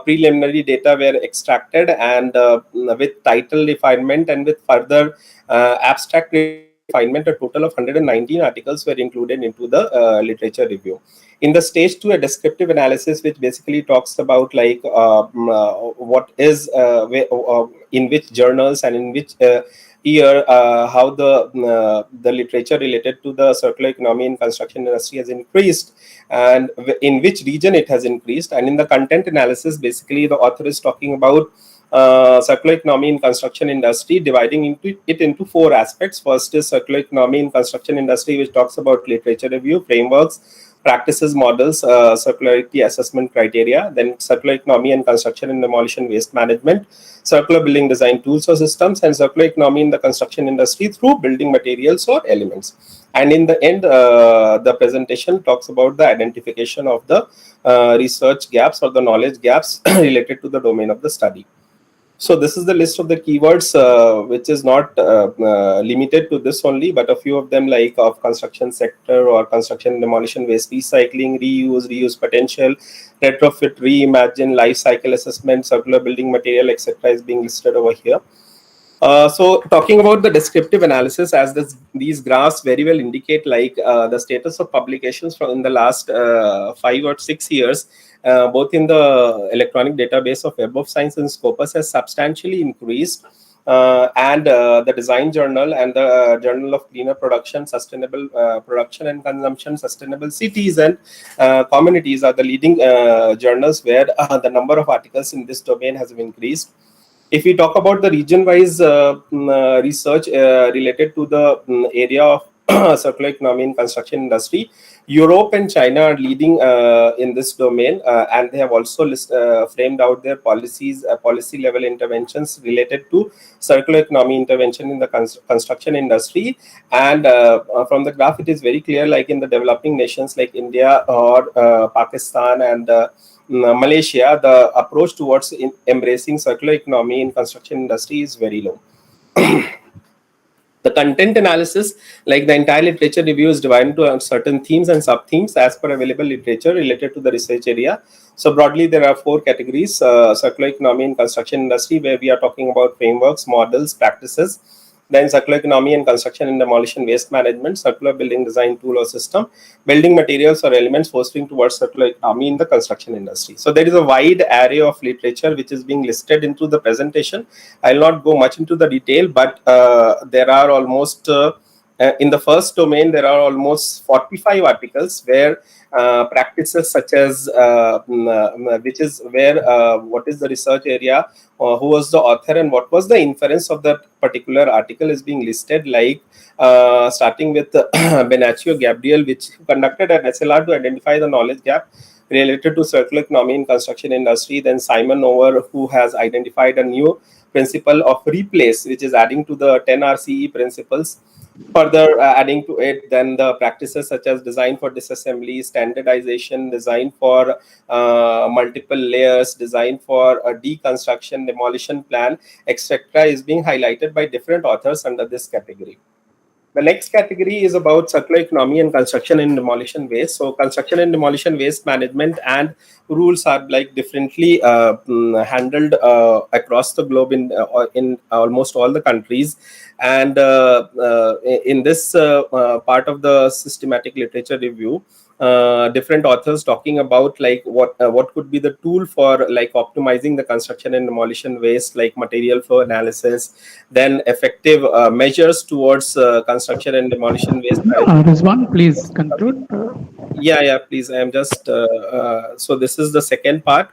preliminary data were extracted, and with title refinement and with further abstract refinement, a total of 119 articles were included into the literature review. In the stage 2, a descriptive analysis, which basically talks about like what is in which journals and in which year how the literature related to the circular economy in construction industry has increased, and in which region it has increased. And in the content analysis, basically the author is talking about circular economy in construction industry, dividing it into 4 aspects. First is circular economy in construction industry, which talks about literature review, frameworks, practices, models, circularity assessment criteria. Then circular economy and construction and demolition waste management, circular building design tools or systems, and circular economy in the construction industry through building materials or elements. And in the end, the presentation talks about the identification of the research gaps or the knowledge gaps related to the domain of the study. So this is the list of the keywords, which is not limited to this only, but a few of them like of construction sector or construction demolition waste recycling, reuse potential, retrofit, reimagine, life cycle assessment, circular building material, etc. is being listed over here. So talking about the descriptive analysis, as these graphs very well indicate, like the status of publications from in the last 5 or 6 years, both in the electronic database of Web of Science and Scopus has substantially increased. And the Design Journal and the Journal of Cleaner Production, Sustainable Production and Consumption, Sustainable Cities and Communities are the leading journals where the number of articles in this domain has increased. If we talk about the region-wise research related to the area of circular economy in construction industry, Europe and China are leading in this domain, and they have also framed out their policies, policy level interventions related to circular economy intervention in the construction industry. And from the graph, it is very clear, like in the developing nations like India or Pakistan and Malaysia, the approach towards embracing circular economy in construction industry is very low. The content analysis, like the entire literature review, is divided into certain themes and sub-themes as per available literature related to the research area. So broadly, there are 4 categories: circular economy in construction industry, where we are talking about frameworks, models, practices. Then circular economy and construction and demolition waste management, circular building design tool or system, building materials or elements fostering towards circular economy in the construction industry. So there is a wide array of literature which is being listed into the presentation. I'll not go much into the detail, but there are almost in the first domain, there are almost 45 articles where practices such as which is where what is the research area, who was the author, and what was the inference of that particular article is being listed, like starting with Benaccio Gabriel, which conducted an SLR to identify the knowledge gap related to circular economy in construction industry. Then Simon Over, who has identified a new principle of replace, which is adding to the 10 RCE principles. Further adding to it, then the practices such as design for disassembly, standardization, design for multiple layers, design for a deconstruction, demolition plan, etc. is being highlighted by different authors under this category. The next category is about circular economy and construction and demolition waste. So construction and demolition waste management and rules are like differently handled across the globe in almost all the countries. And in this part of the systematic literature review, different authors talking about like what could be the tool for like optimizing the construction and demolition waste, like material flow analysis, then effective measures towards construction and demolition waste. Rizwan, please conclude. Yeah, please. I am just so this is the second part.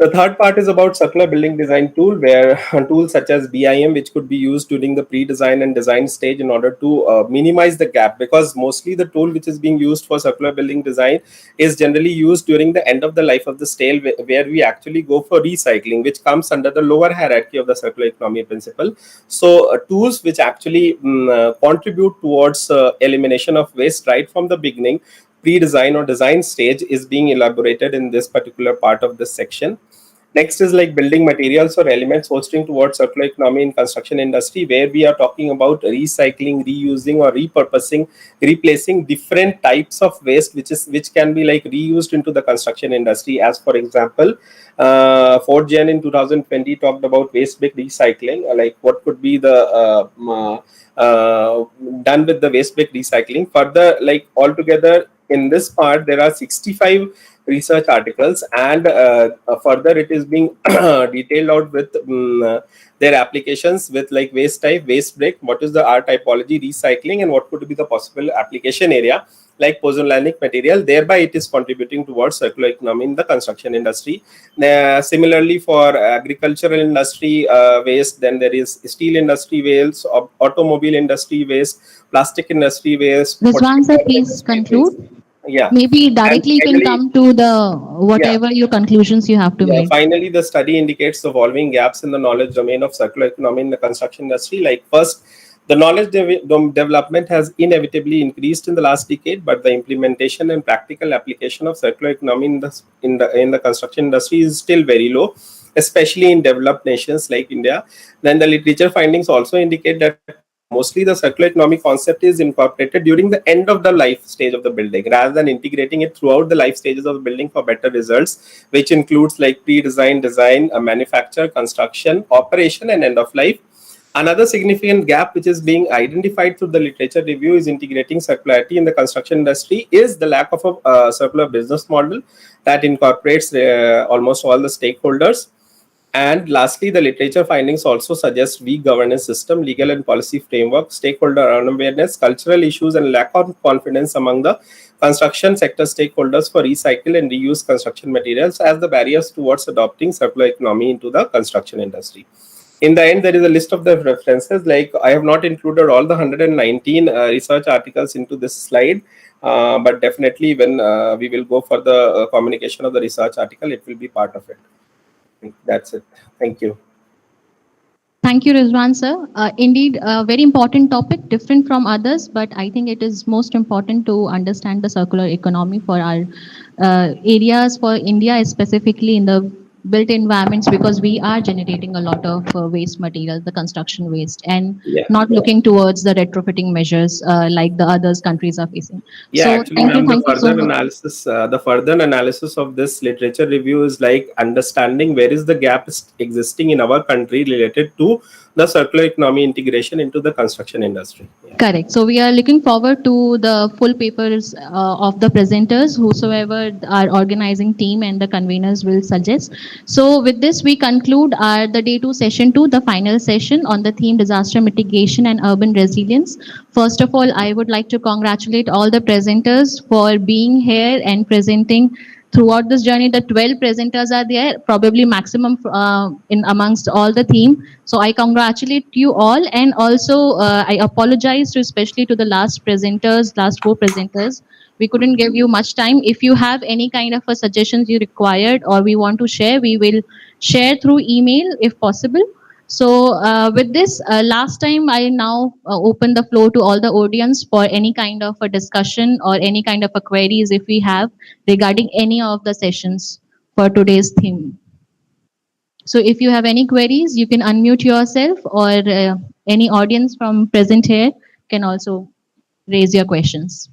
The third part is about circular building design tool, where tools such as BIM, which could be used during the pre-design and design stage in order to minimize the gap, because mostly the tool which is being used for circular building design is generally used during the end of the life of the style, where we actually go for recycling, which comes under the lower hierarchy of the circular economy principle. So tools which actually contribute towards elimination of waste right from the beginning, pre-design or design stage, is being elaborated in this particular part of this section. Next is like building materials or elements fostering towards circular economy in construction industry, where we are talking about recycling, reusing, or repurposing, replacing different types of waste which can be like reused into the construction industry. As for example, 4Gen in 2020 talked about waste bag recycling, like what could be the done with the waste bag recycling. Further, like altogether in this part, there are 65 research articles, and further it is being detailed out with their applications with like waste type, waste break, what is the R typology, recycling, and what could be the possible application area like pozzolanic material. Thereby it is contributing towards circular economy in the construction industry. Similarly, for agricultural industry waste, then there is steel industry waste, automobile industry waste, plastic industry waste. Rizwan sir, please conclude. Yeah. Maybe directly you can come to the whatever your conclusions you have to make. Finally, the study indicates the evolving gaps in the knowledge domain of circular economy in the construction industry. Like first, the knowledge development has inevitably increased in the last decade, but the implementation and practical application of circular economy in the construction industry is still very low. especially in developed nations like India. Then the literature findings also indicate that mostly the circular economy concept is incorporated during the end of the life stage of the building rather than integrating it throughout the life stages of the building for better results, which includes like pre-design, design, manufacture, construction, operation, and end of life. Another significant gap which is being identified through the literature review is integrating circularity in the construction industry is the lack of a circular business model that incorporates almost all the stakeholders. And lastly, the literature findings also suggest weak governance system, legal and policy framework, stakeholder unawareness, cultural issues, and lack of confidence among the construction sector stakeholders for recycle and reuse construction materials as the barriers towards adopting circular economy into the construction industry. In the end, there is a list of the references. Like I have not included all the 119 research articles into this slide, but definitely when we will go for the communication of the research article, it will be part of it. That's it. Thank you. Thank you, Rizwan sir. Indeed, a very important topic, different from others, but I think it is most important to understand the circular economy for our areas, for India specifically in the built environments, because we are generating a lot of waste material, the construction waste, and not looking towards the retrofitting measures like the others countries are facing. Yeah, So actually, thank ma'am, you so much. the further analysis of this literature review is like understanding where is the gap existing in our country related to the circular economy integration into the construction industry. Correct. So we are looking forward to the full papers of the presenters, whosoever our organizing team and the conveners will suggest. So with this, we conclude the day 2 session 2, the final session on the theme disaster mitigation and urban resilience. First of all, I would like to congratulate all the presenters for being here and presenting throughout this journey. The 12 presenters are there, probably maximum in amongst all the team. So I congratulate you all, and also I apologize especially to the last presenters, last 4 presenters. We couldn't give you much time. If you have any kind of suggestions you required or we want to share, we will share through email if possible. So with this, last time I now open the floor to all the audience for any kind of a discussion or any kind of a queries if we have regarding any of the sessions for today's theme. So if you have any queries, you can unmute yourself, or any audience from present here can also raise your questions.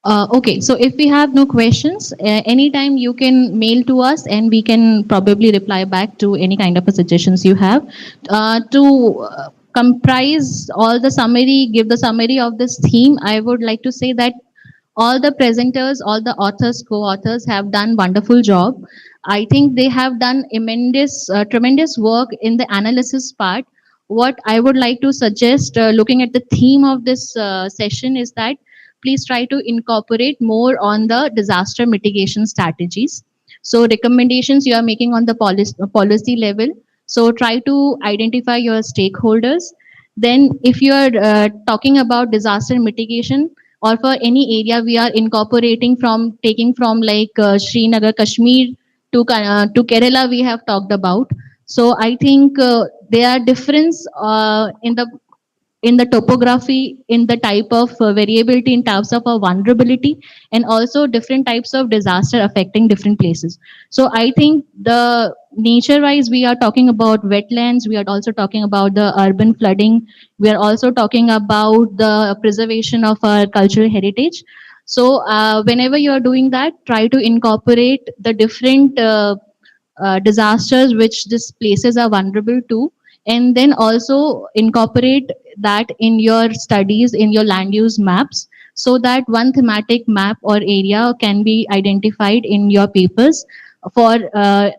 Okay, so if we have no questions, anytime you can mail to us and we can probably reply back to any kind of suggestions you have. To comprise all the summary, give the summary of this theme, I would like to say that all the presenters, all the authors, co-authors have done wonderful job. I think they have done tremendous work in the analysis part. What I would like to suggest, looking at the theme of this session, is that please try to incorporate more on the disaster mitigation strategies. So recommendations you are making on the policy level. So try to identify your stakeholders. Then if you are talking about disaster mitigation, or for any area we are incorporating from, taking from like Srinagar, Kashmir to Kerala we have talked about. So I think there are difference in the topography, in the type of variability in terms of vulnerability, and also different types of disaster affecting different places. So I think the nature wise, we are talking about wetlands, we are also talking about the urban flooding, we are also talking about the preservation of our cultural heritage. So whenever you are doing that, try to incorporate the different disasters which these places are vulnerable to, and then also incorporate that in your studies, in your land use maps, so that one thematic map or area can be identified in your papers for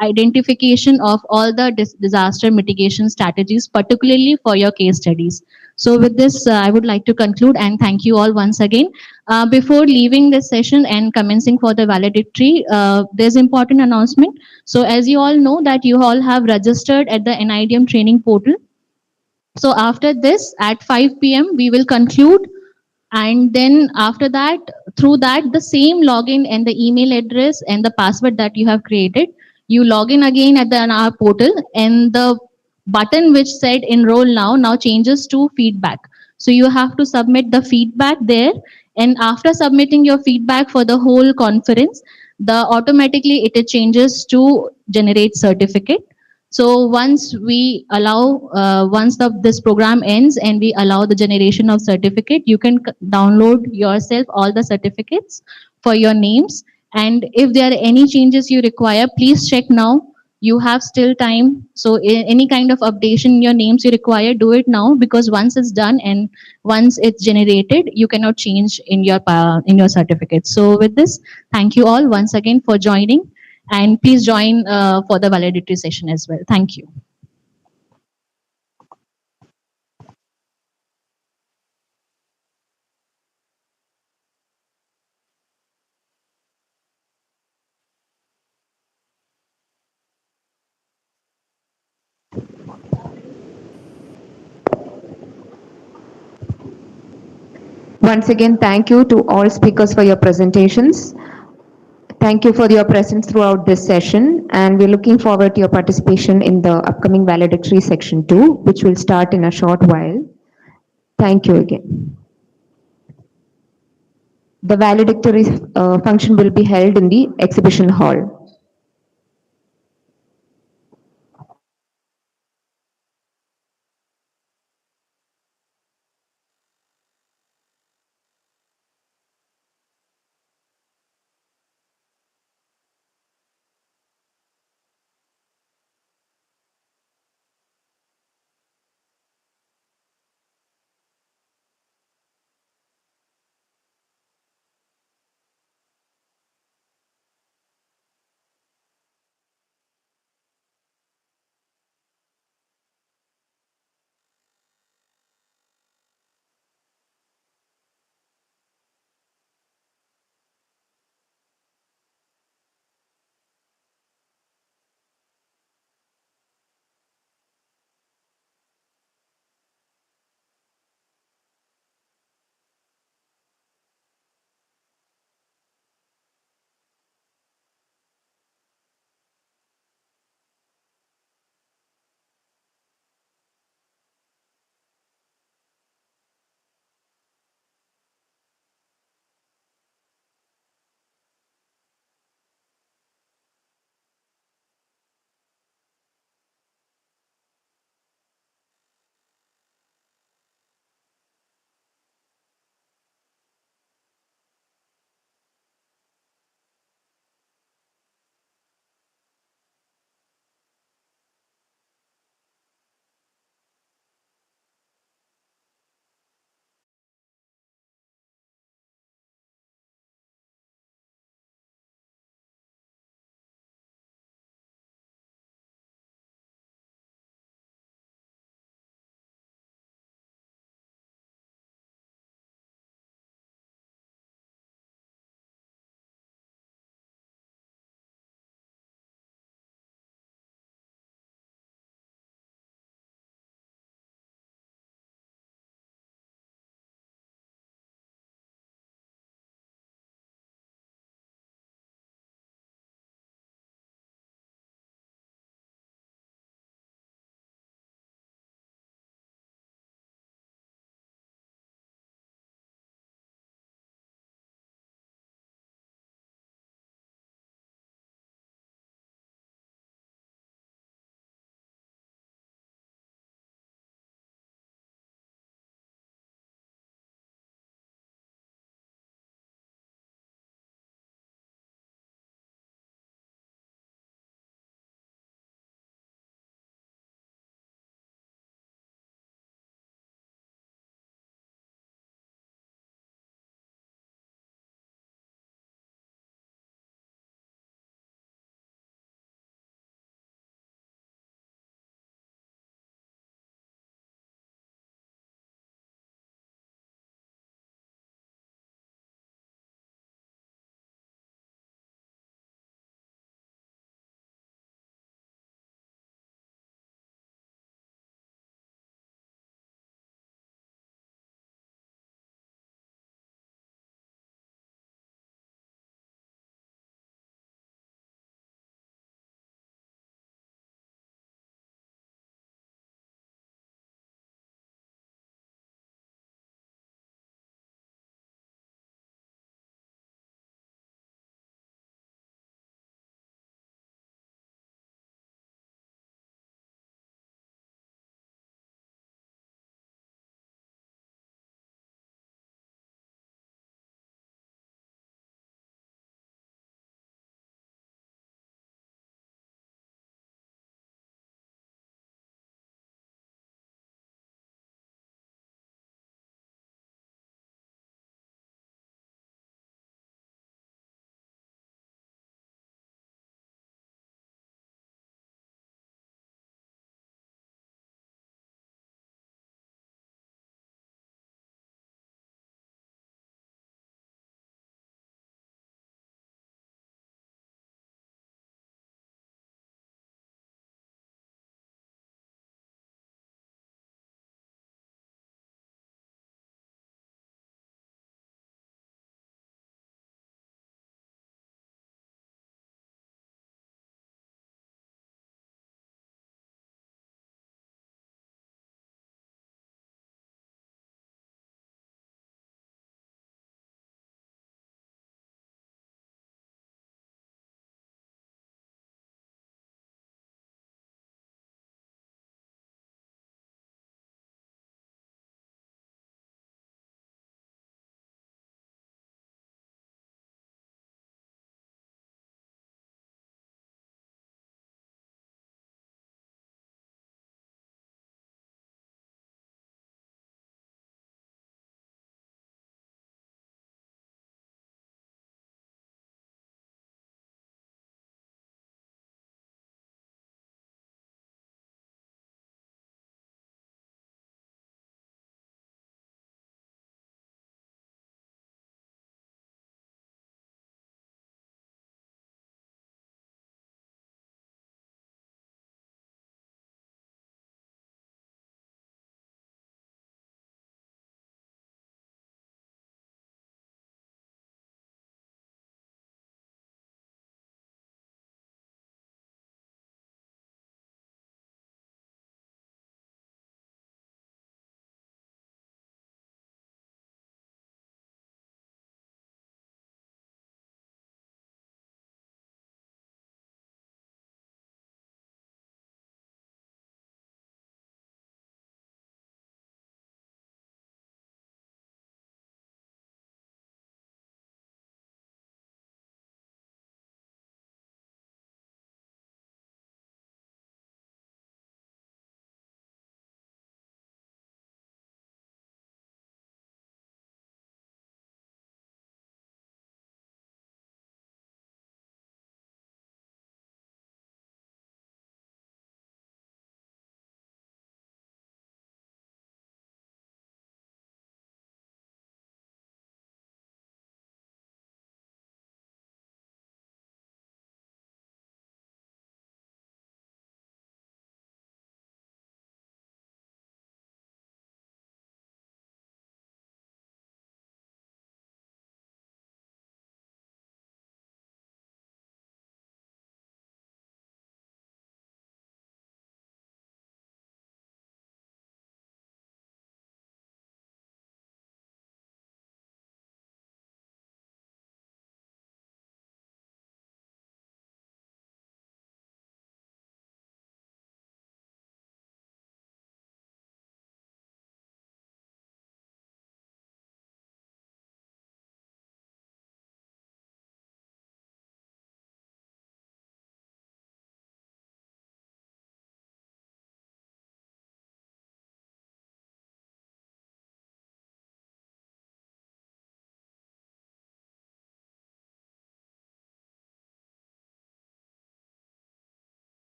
identification of all the disaster mitigation strategies, particularly for your case studies. So with this, I would like to conclude and thank you all once again. Before leaving this session and commencing for the valedictory, there's important announcement. So as you all know that you all have registered at the NIDM training portal. So after this at 5 p.m. we will conclude, and then after that, through that, the same login and the email address and the password that you have created, you log in again at our portal, and the button which said enroll now changes to feedback. So you have to submit the feedback there, And after submitting your feedback for the whole conference, the automatically it changes to generate certificate. So once we allow, once this program ends and we allow the generation of certificate, you can download yourself all the certificates for your names. And if there are any changes you require, please check now. You have still time. So any kind of updation in your names you require, do it now, because once it's done and once it's generated, you cannot change in your certificate. So with this, thank you all once again for joining, and please join for the validity session as well. Thank you. Once again, thank you to all speakers for your presentations. Thank you for your presence throughout this session, and we're looking forward to your participation in the upcoming valedictory section 2, which will start in a short while. Thank you again. The valedictory function will be held in the exhibition hall.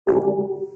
Hello.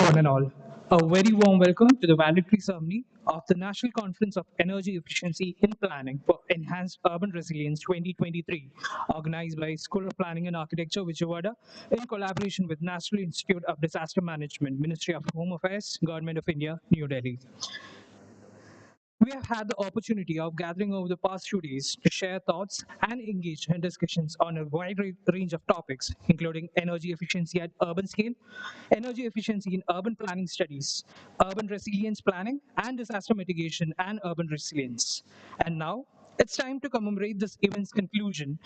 One and all. A very warm welcome to the valedictory ceremony of the National Conference of Energy Efficiency in Planning for Enhanced Urban Resilience 2023, organized by School of Planning and Architecture, Vijayawada, in collaboration with National Institute of Disaster Management, Ministry of Home Affairs, Government of India, New Delhi. We have had the opportunity of gathering over the past few days to share thoughts and engage in discussions on a wide range of topics, including energy efficiency at urban scale, energy efficiency in urban planning studies, urban resilience planning, and disaster mitigation and urban resilience. And now, It's time to commemorate this event's conclusion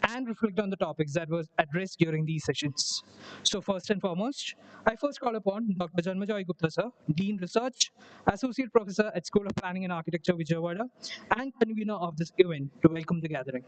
and reflect on the topics that were addressed during these sessions. So first and foremost, I first call upon Dr. Janmajoy Gupta sir, Dean Research, Associate Professor at School of Planning and Architecture, Vijayawada, and convener of this event to welcome the gathering.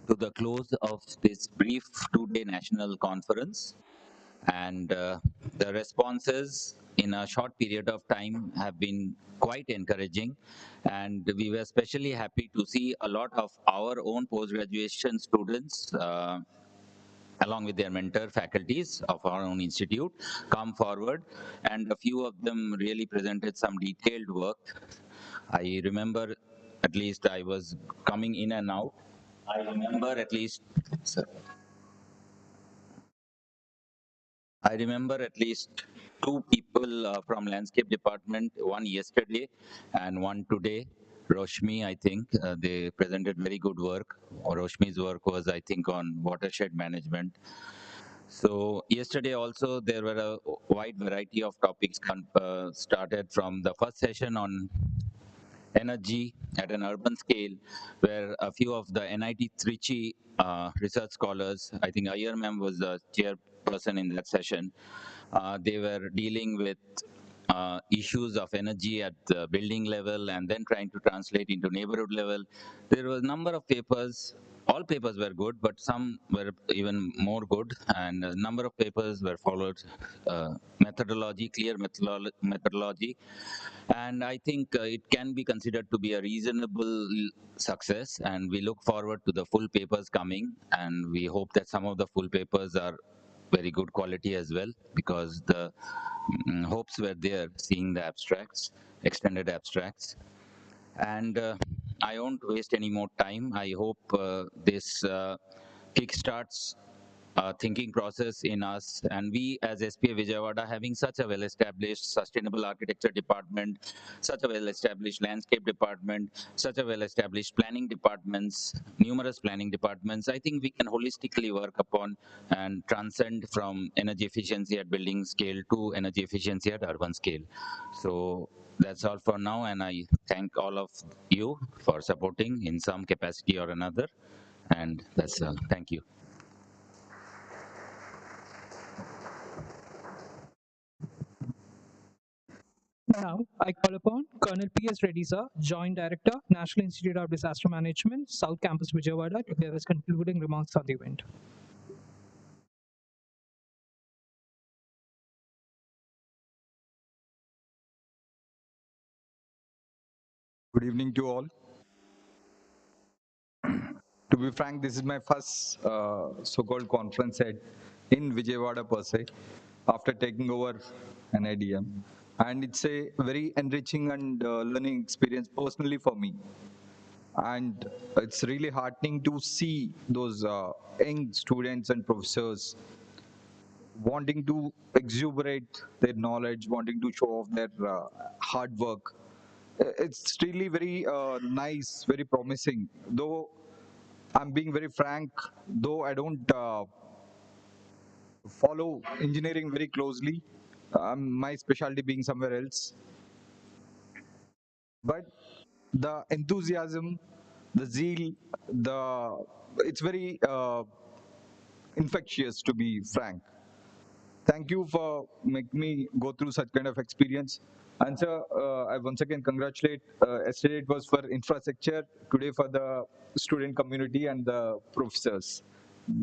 To the close of this brief two-day national conference, and the responses in a short period of time have been quite encouraging, and we were especially happy to see a lot of our own post-graduation students along with their mentor faculties of our own institute come forward, and a few of them really presented some detailed work. I remember, at least I was coming in and out, I remember at least, sir, I remember at least two people from landscape department, one yesterday and one today. Roshmi, I think, they presented very good work. Roshmi's work was, I think, on watershed management. So yesterday also there were a wide variety of topics started from the first session on energy at an urban scale, where a few of the NIT Trichy research scholars, I think Iyer ma'am was the chairperson in that session, they were dealing with issues of energy at the building level and then trying to translate into neighborhood level. There was a number of papers. All papers were good, but some were even more good, and a number of papers were followed methodology, clear methodology, and I think it can be considered to be a reasonable success, and we look forward to the full papers coming, and we hope that some of the full papers are very good quality as well, because the hopes were there seeing the abstracts, extended abstracts. And I won't waste any more time. I hope this kickstarts thinking process in us, and we as SPA Vijayawada, having such a well-established sustainable architecture department, such a well-established landscape department, such a well-established planning departments, numerous planning departments, I think we can holistically work upon and transcend from energy efficiency at building scale to energy efficiency at urban scale. So that's all for now, and I thank all of you for supporting in some capacity or another, and that's all. Thank you. Now, I call upon Colonel P.S. Reddy sir, Joint Director, National Institute of Disaster Management, South Campus, Vijayawada, to give his concluding remarks on the event. Good evening to all. To be frank, this is my first so-called conference in Vijayawada per se, after taking over NIDM. And it's a very enriching and learning experience personally for me. And it's really heartening to see those young students and professors wanting to exuberate their knowledge, wanting to show off their hard work. It's really very nice, very promising. Though I'm being very frank, though I don't follow engineering very closely, my specialty being somewhere else. But the enthusiasm, the zeal, it's very infectious, to be frank. Thank you for making me go through such kind of experience. And sir, I once again congratulate. Yesterday it was for infrastructure, today for the student community and the professors.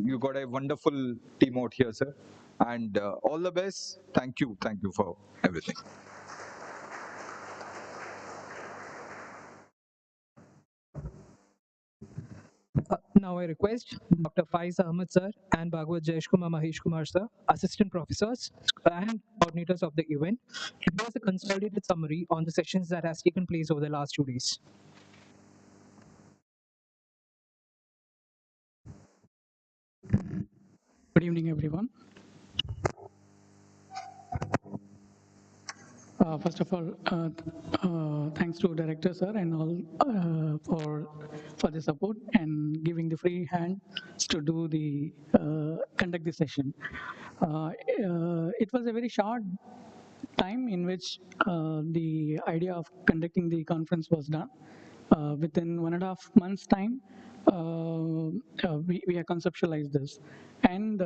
You got a wonderful team out here, sir. And all the best. Thank you. Thank you for everything. Now I request Dr. Faiz Ahmed sir and Bhagwat Jayesh Kumar Mahesh Kumar sir, assistant professors and coordinators of the event, to give us a consolidated summary on the sessions that has taken place over the last 2 days. Good evening, everyone. First of all, thanks to Director Sir and all for the support and giving the free hand to do the conduct the session. It was a very short time in which the idea of conducting the conference was done. Within 1.5 months' time, we have conceptualized this. And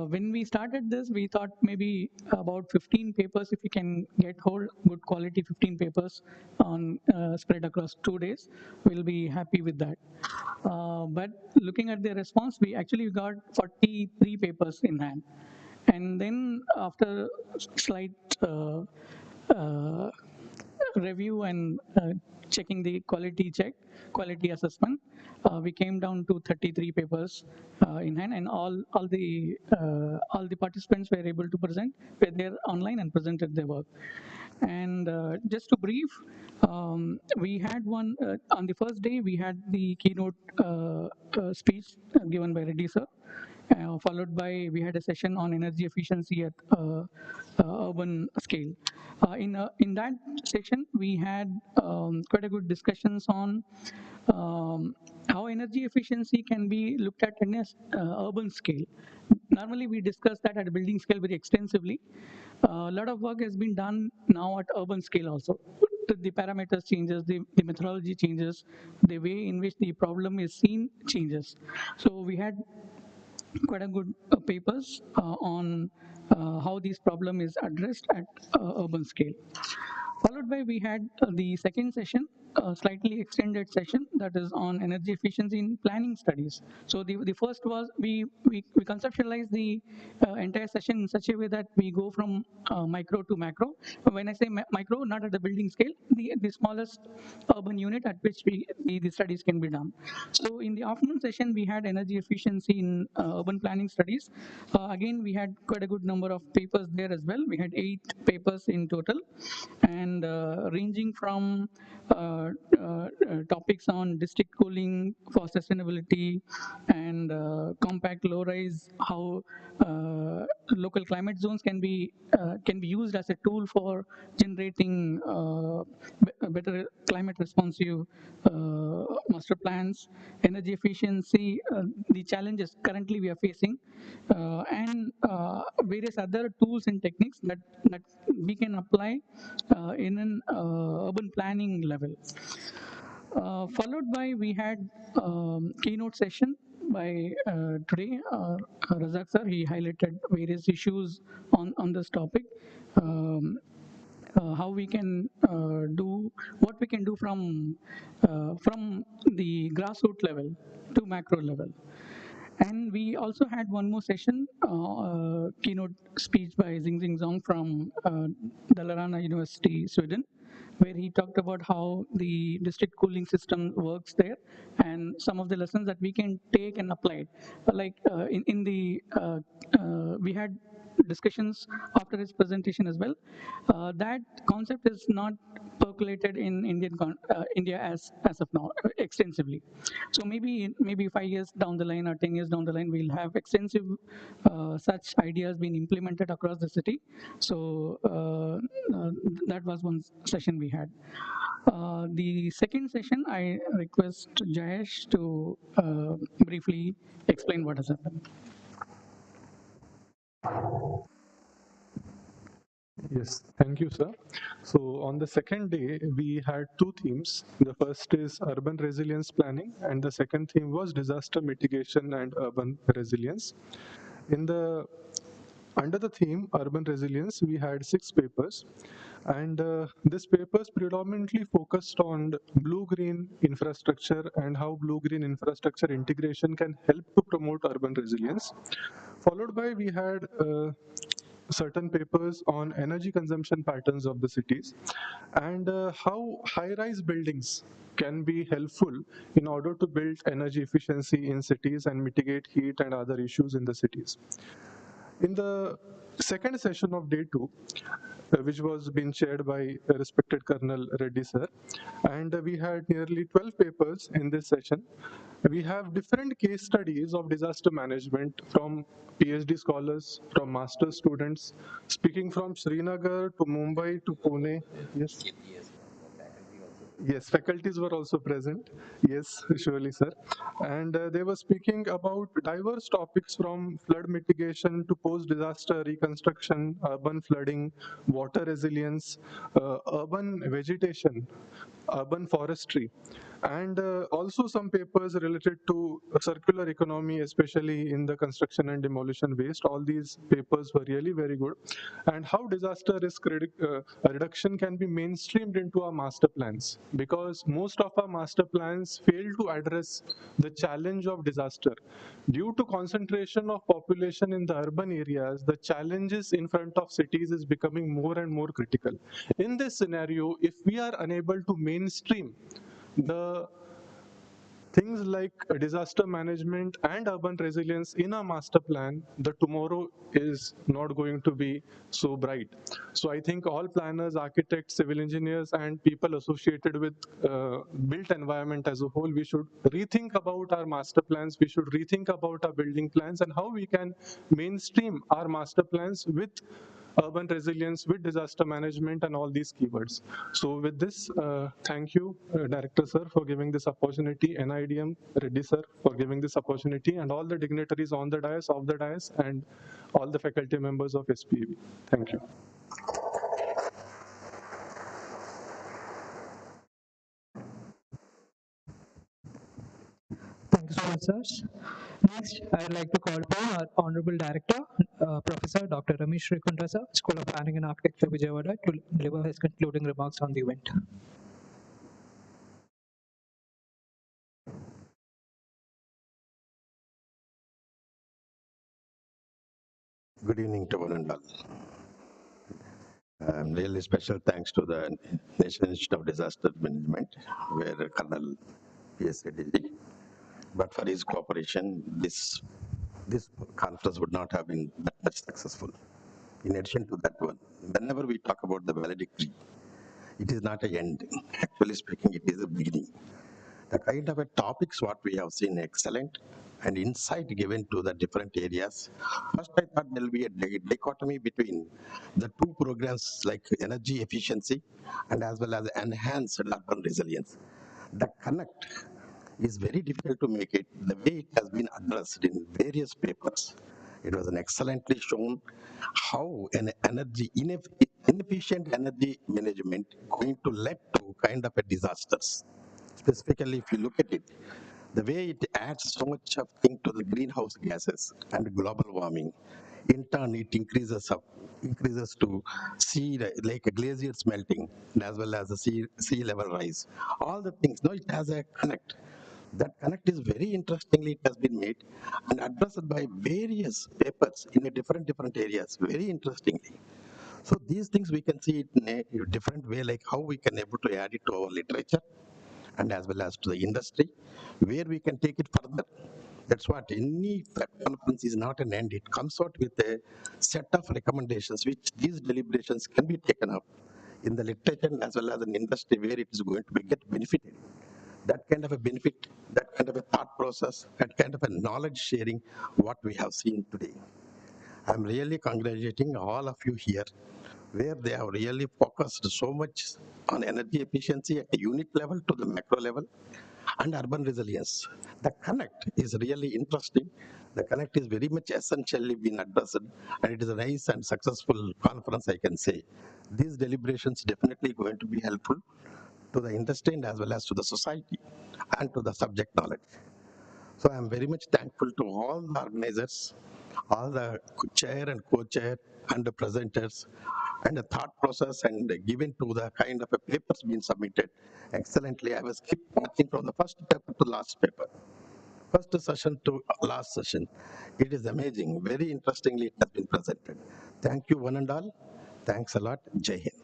when we started this, we thought maybe about 15 papers, if we can get hold good quality 15 papers on spread across 2 days, we'll be happy with that. But looking at the response, we actually got 43 papers in hand. And then after slight uh, review and checking the quality assessment, we came down to 33 papers in hand, and all the participants were able to were there online and presented their work. And just to brief, we had one on the first day. We had the keynote speech given by Reddy sir. Followed by we had a session on energy efficiency at urban scale. In that section, we had quite a good discussions on how energy efficiency can be looked at in a urban scale. Normally, we discuss that at a building scale very extensively. A lot of work has been done now at urban scale also. The parameters changes, the methodology changes, the way in which the problem is seen changes. So we had quite a good papers on how this problem is addressed at urban scale. Followed by we had the second session, slightly extended session that is on energy efficiency in planning studies. So the first was we conceptualized the entire session in such a way that we go from micro to macro. When I say micro, not at the building scale, the smallest urban unit at which the studies can be done. So in the afternoon session, we had energy efficiency in urban planning studies. Again, we had quite a good number of papers there as well. We had 8 papers in total, and ranging from topics on district cooling for sustainability and compact low-rise, how local climate zones can be used as a tool for generating better climate responsive master plans, energy efficiency, the challenges currently we are facing, and various other tools and techniques that we can apply in an urban planning level. Followed by we had keynote session by today, Razak sir. He highlighted various issues on this topic. How we can do what we can do from the grassroots level to macro level. And we also had one more session, keynote speech by Xing Zhong from Dalarna University, Sweden, where he talked about how the district cooling system works there and some of the lessons that we can take and apply. Like we had discussions after his presentation as well. That concept is not percolated in India as of now extensively. So maybe 5 years down the line or 10 years down the line, we'll have extensive such ideas being implemented across the city. So that was one session we had. The second session, I request Jayesh to briefly explain what has happened. Yes, thank you, sir. So on the second day, we had 2 themes. The first is urban resilience planning, and the second theme was disaster mitigation and urban resilience. Under the theme urban resilience, we had 6 papers, and this papers predominantly focused on blue-green infrastructure and how blue-green infrastructure integration can help to promote urban resilience. Followed by we had certain papers on energy consumption patterns of the cities and how high-rise buildings can be helpful in order to build energy efficiency in cities and mitigate heat and other issues in the cities. In the second session of day 2, which was being chaired by respected Colonel Reddy sir, and we had nearly 12 papers in this session. We have different case studies of disaster management from PhD scholars, from master students, speaking from Srinagar to Mumbai to Pune. Yes. Yes, faculties were also present. Yes, surely, sir. And they were speaking about diverse topics from flood mitigation to post-disaster reconstruction, urban flooding, water resilience, urban vegetation, urban forestry, and also some papers related to circular economy, especially in the construction and demolition waste. All these papers were really very good. And how disaster risk reduction can be mainstreamed into our master plans, because most of our master plans fail to address the challenge of disaster. Due to concentration of population in the urban areas, the challenges in front of cities is becoming more and more critical. In this scenario, if we are unable to mainstream the things like disaster management and urban resilience in a master plan, the tomorrow is not going to be so bright. So I think all planners, architects, civil engineers, and people associated with built environment as a whole, we should rethink about our master plans. We should rethink about our building plans and how we can mainstream our master plans with urban resilience, with disaster management, and all these keywords. So with this, thank you, Director Sir, for giving this opportunity, NIDM, Reddy Sir, for giving this opportunity, and all the dignitaries on the dais, off the dais, and all the faculty members of SPAV. Thank you. Thank you so much, sir. Next, I would like to call upon our Honorable Director, Professor Dr. Ramesh Srikunta, sir, School of Planning and Architecture, Vijayawada, to deliver his concluding remarks on the event. Good evening to one and all. Really special thanks to the National Institute of Disaster Management, where Colonel P.S. Reddy, but for his cooperation, this conference would not have been that much successful. In addition to that one, whenever we talk about the valedictory, it is not an end. Actually speaking, it is a beginning. The kind of a topics what we have seen excellent and insight given to the different areas. First, I thought there will be a dichotomy between the two programs like energy efficiency and as well as enhanced urban resilience. The connect is very difficult to make it the way it has been addressed in various papers. It was an excellently shown how an inefficient energy management going to lead to kind of a disasters. Specifically, if you look at it, the way it adds so much of thing to the greenhouse gases and global warming, in turn it increases to sea like glaciers melting as well as the sea level rise. All the things, no, it has a connect. That connect is very interestingly it has been made and addressed by various papers in a different areas very interestingly. So these things we can see it in a different way, like how we can able to add it to our literature and as well as to the industry, where we can take it further. That's what any conference is not an end. It comes out with a set of recommendations which these deliberations can be taken up in the literature as well as in industry where it is going to be get benefited. That kind of a benefit, that kind of a thought process, that kind of a knowledge sharing, what we have seen today. I'm really congratulating all of you here, where they have really focused so much on energy efficiency at a unit level to the macro level and urban resilience. The connect is really interesting. The connect is very much essentially been addressed, and it is a nice and successful conference, I can say. These deliberations definitely going to be helpful to the industry and as well as to the society and to the subject knowledge. So I'm very much thankful to all the organizers, all the chair and co-chair and the presenters and the thought process and given to the kind of a papers being submitted excellently. I was keep watching from the first paper to last paper, first session to last session. It is amazing. Very interestingly, it has been presented. Thank you one and all. Thanks a lot. Jai Hind.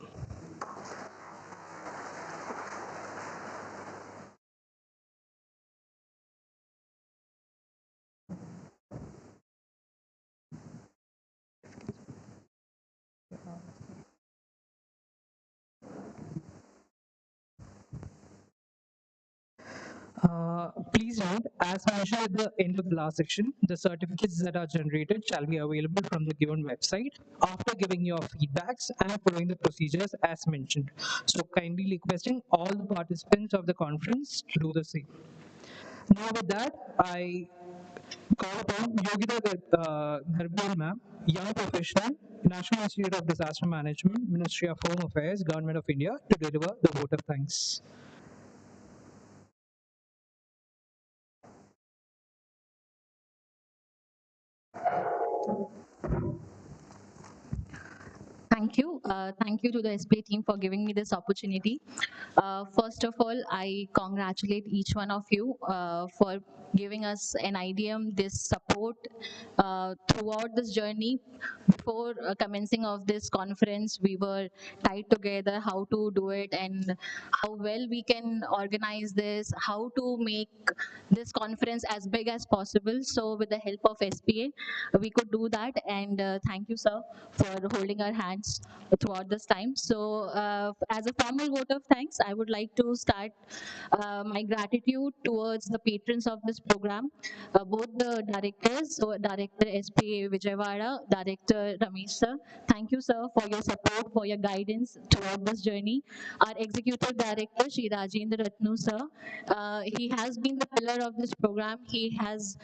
Please note, as mentioned at the end of the last section, the certificates that are generated shall be available from the given website after giving your feedbacks and following the procedures as mentioned. So kindly requesting all the participants of the conference to do the same. Now with that, I call upon Yogita Garbhal ma'am, young professional, National Institute of Disaster Management, Ministry of Home Affairs, Government of India, to deliver the vote of thanks. Thank you. Thank you to the SPA team for giving me this opportunity. First of all, I congratulate each one of you for giving us an IDM this support throughout this journey. Before commencing of this conference, we were tied together how to do it and how well we can organize this, how to make this conference as big as possible. So with the help of SPA, we could do that. And thank you, sir, for holding our hands throughout this time. So as a formal vote of thanks, I would like to start my gratitude towards the patrons of this program, both the directors, so Director SPA Vijayawada, Director Ramesh sir. Thank you, sir, for your support, for your guidance throughout this journey. Our Executive Director, Shri Rajendra Ratnu sir, he has been the pillar of this program. He has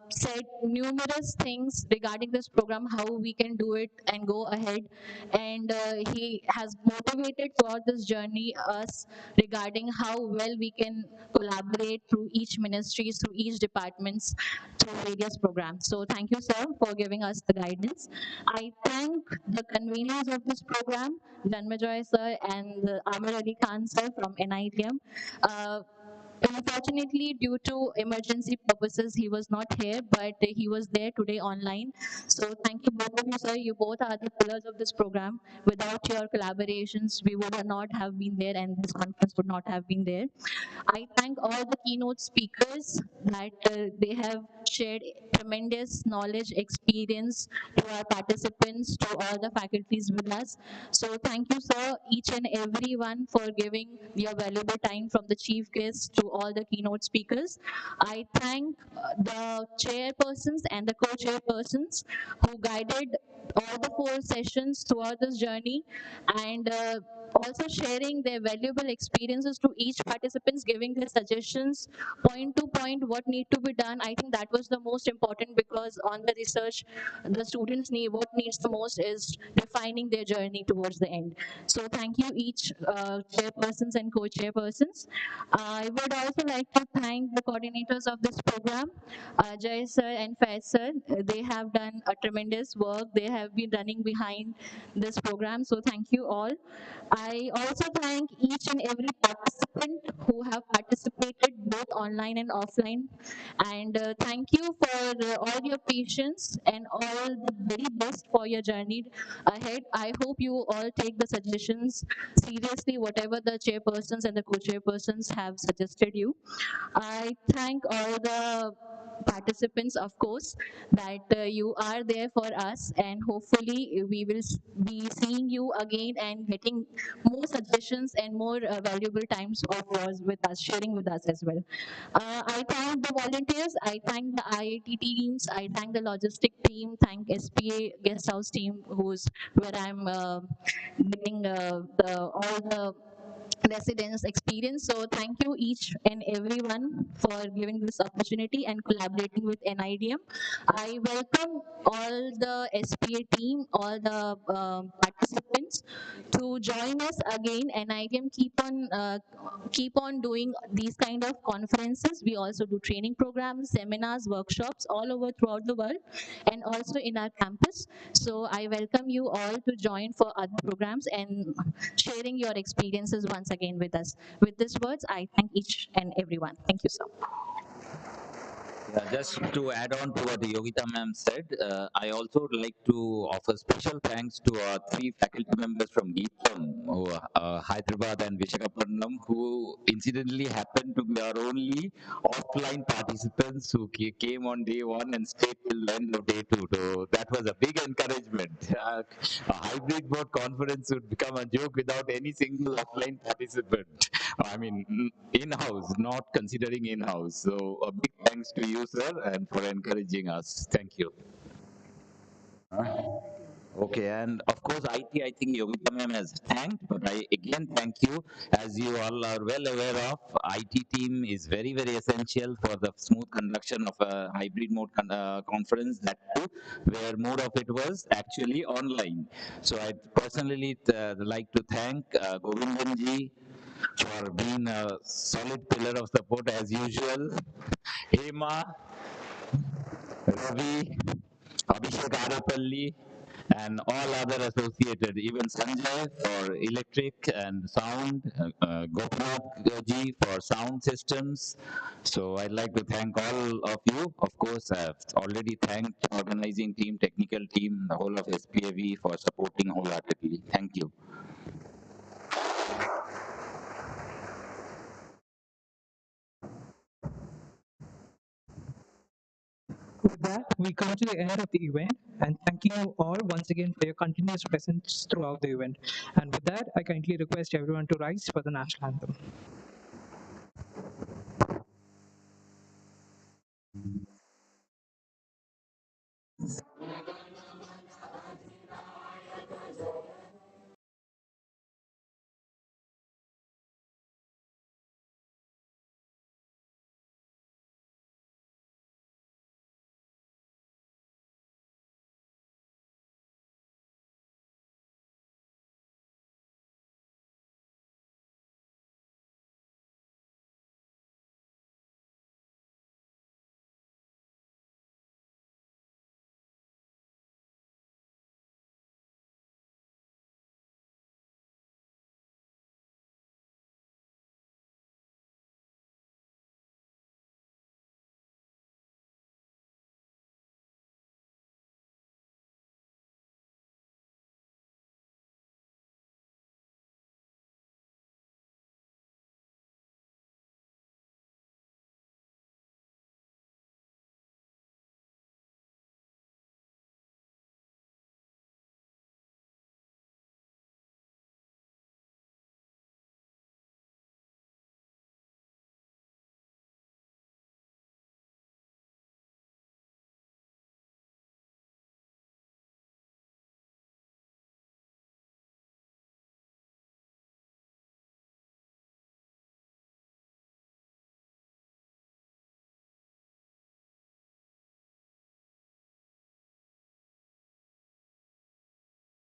said numerous things regarding this program, how we can do it and go ahead. And he has motivated throughout this journey us regarding how well we can collaborate through each ministries, through each departments, through various programs. So thank you, sir, for giving us the guidance. I thank the conveners of this program, Janmajoy sir and Amir Ali Khan sir from NIDM. Unfortunately, due to emergency purposes, he was not here, but he was there today online. So thank you both of you, sir. You both are the pillars of this program. Without your collaborations, we would not have been there and this conference would not have been there. I thank all the keynote speakers that they have shared tremendous knowledge, experience to our participants, to all the faculties with us. So thank you, sir, each and everyone for giving your valuable time, from the chief guests to all the keynote speakers. I thank the chairpersons and the co-chairpersons who guided all the 4 sessions throughout this journey, and also sharing their valuable experiences to each participants, giving their suggestions point to point what need to be done. I think that was the most important, because on the research, the students need, what needs the most is defining their journey towards the end. So thank you each chairpersons and co-chairpersons. I would also like to thank the coordinators of this program, Jay sir and Faiz sir. They have done a tremendous work. They have been running behind this program. So thank you all. I also thank each and every participant who have participated both online and offline. And thank you for all your patience and all the very best for your journey ahead. I hope you all take the suggestions seriously, whatever the chairpersons and the co-chairpersons have suggested you. I thank all the participants, of course, that you are there for us, and hopefully we will be seeing you again and getting more suggestions and more valuable times of yours with us, sharing with us as well. I thank the volunteers, I thank the IIT teams, I thank the logistic team, thank SPA guest house team, who's where I'm getting all the residence experience. So thank you each and everyone for giving this opportunity and collaborating with NIDM. I welcome all the SPA team, all the participants to join us again. NIDM keep on doing these kind of conferences. We also do training programs, seminars, workshops all over throughout the world, and also in our campus. So I welcome you all to join for other programs and sharing your experiences once again with us. With these words, I thank each and everyone. Thank you, sir. Just to add on to what Yogita ma'am said, I also would like to offer special thanks to our 3 faculty members from Eepeur, Hyderabad and Vishakhapatnam, who incidentally happened to be our only offline participants who came on day 1 and stayed till the end of day 2. So that was a big encouragement. A hybrid mode conference would become a joke without any single offline participant. I mean, in-house, not considering in-house. So a big thanks to you, sir, and for encouraging us. Thank you. Okay, and of course, IT, I think Yogita ma'am has thanked, but I again thank you. As you all are well aware of, IT team is very, very essential for the smooth conduction of a hybrid mode conference, that too, where more of it was actually online. So I personally like to thank Govindan for being a solid pillar of support as usual. Hema, Ravi, Abhishek Arapalli, and all other associated, even Sanjay for electric and sound, Govt ji for sound systems. So I'd like to thank all of you. Of course, I've already thanked organizing team, technical team, the whole of SPAV for supporting wholeheartedly. Thank you. With that, we come to the end of the event, and thank you all once again for your continuous presence throughout the event. And with that, I kindly request everyone to rise for the national anthem.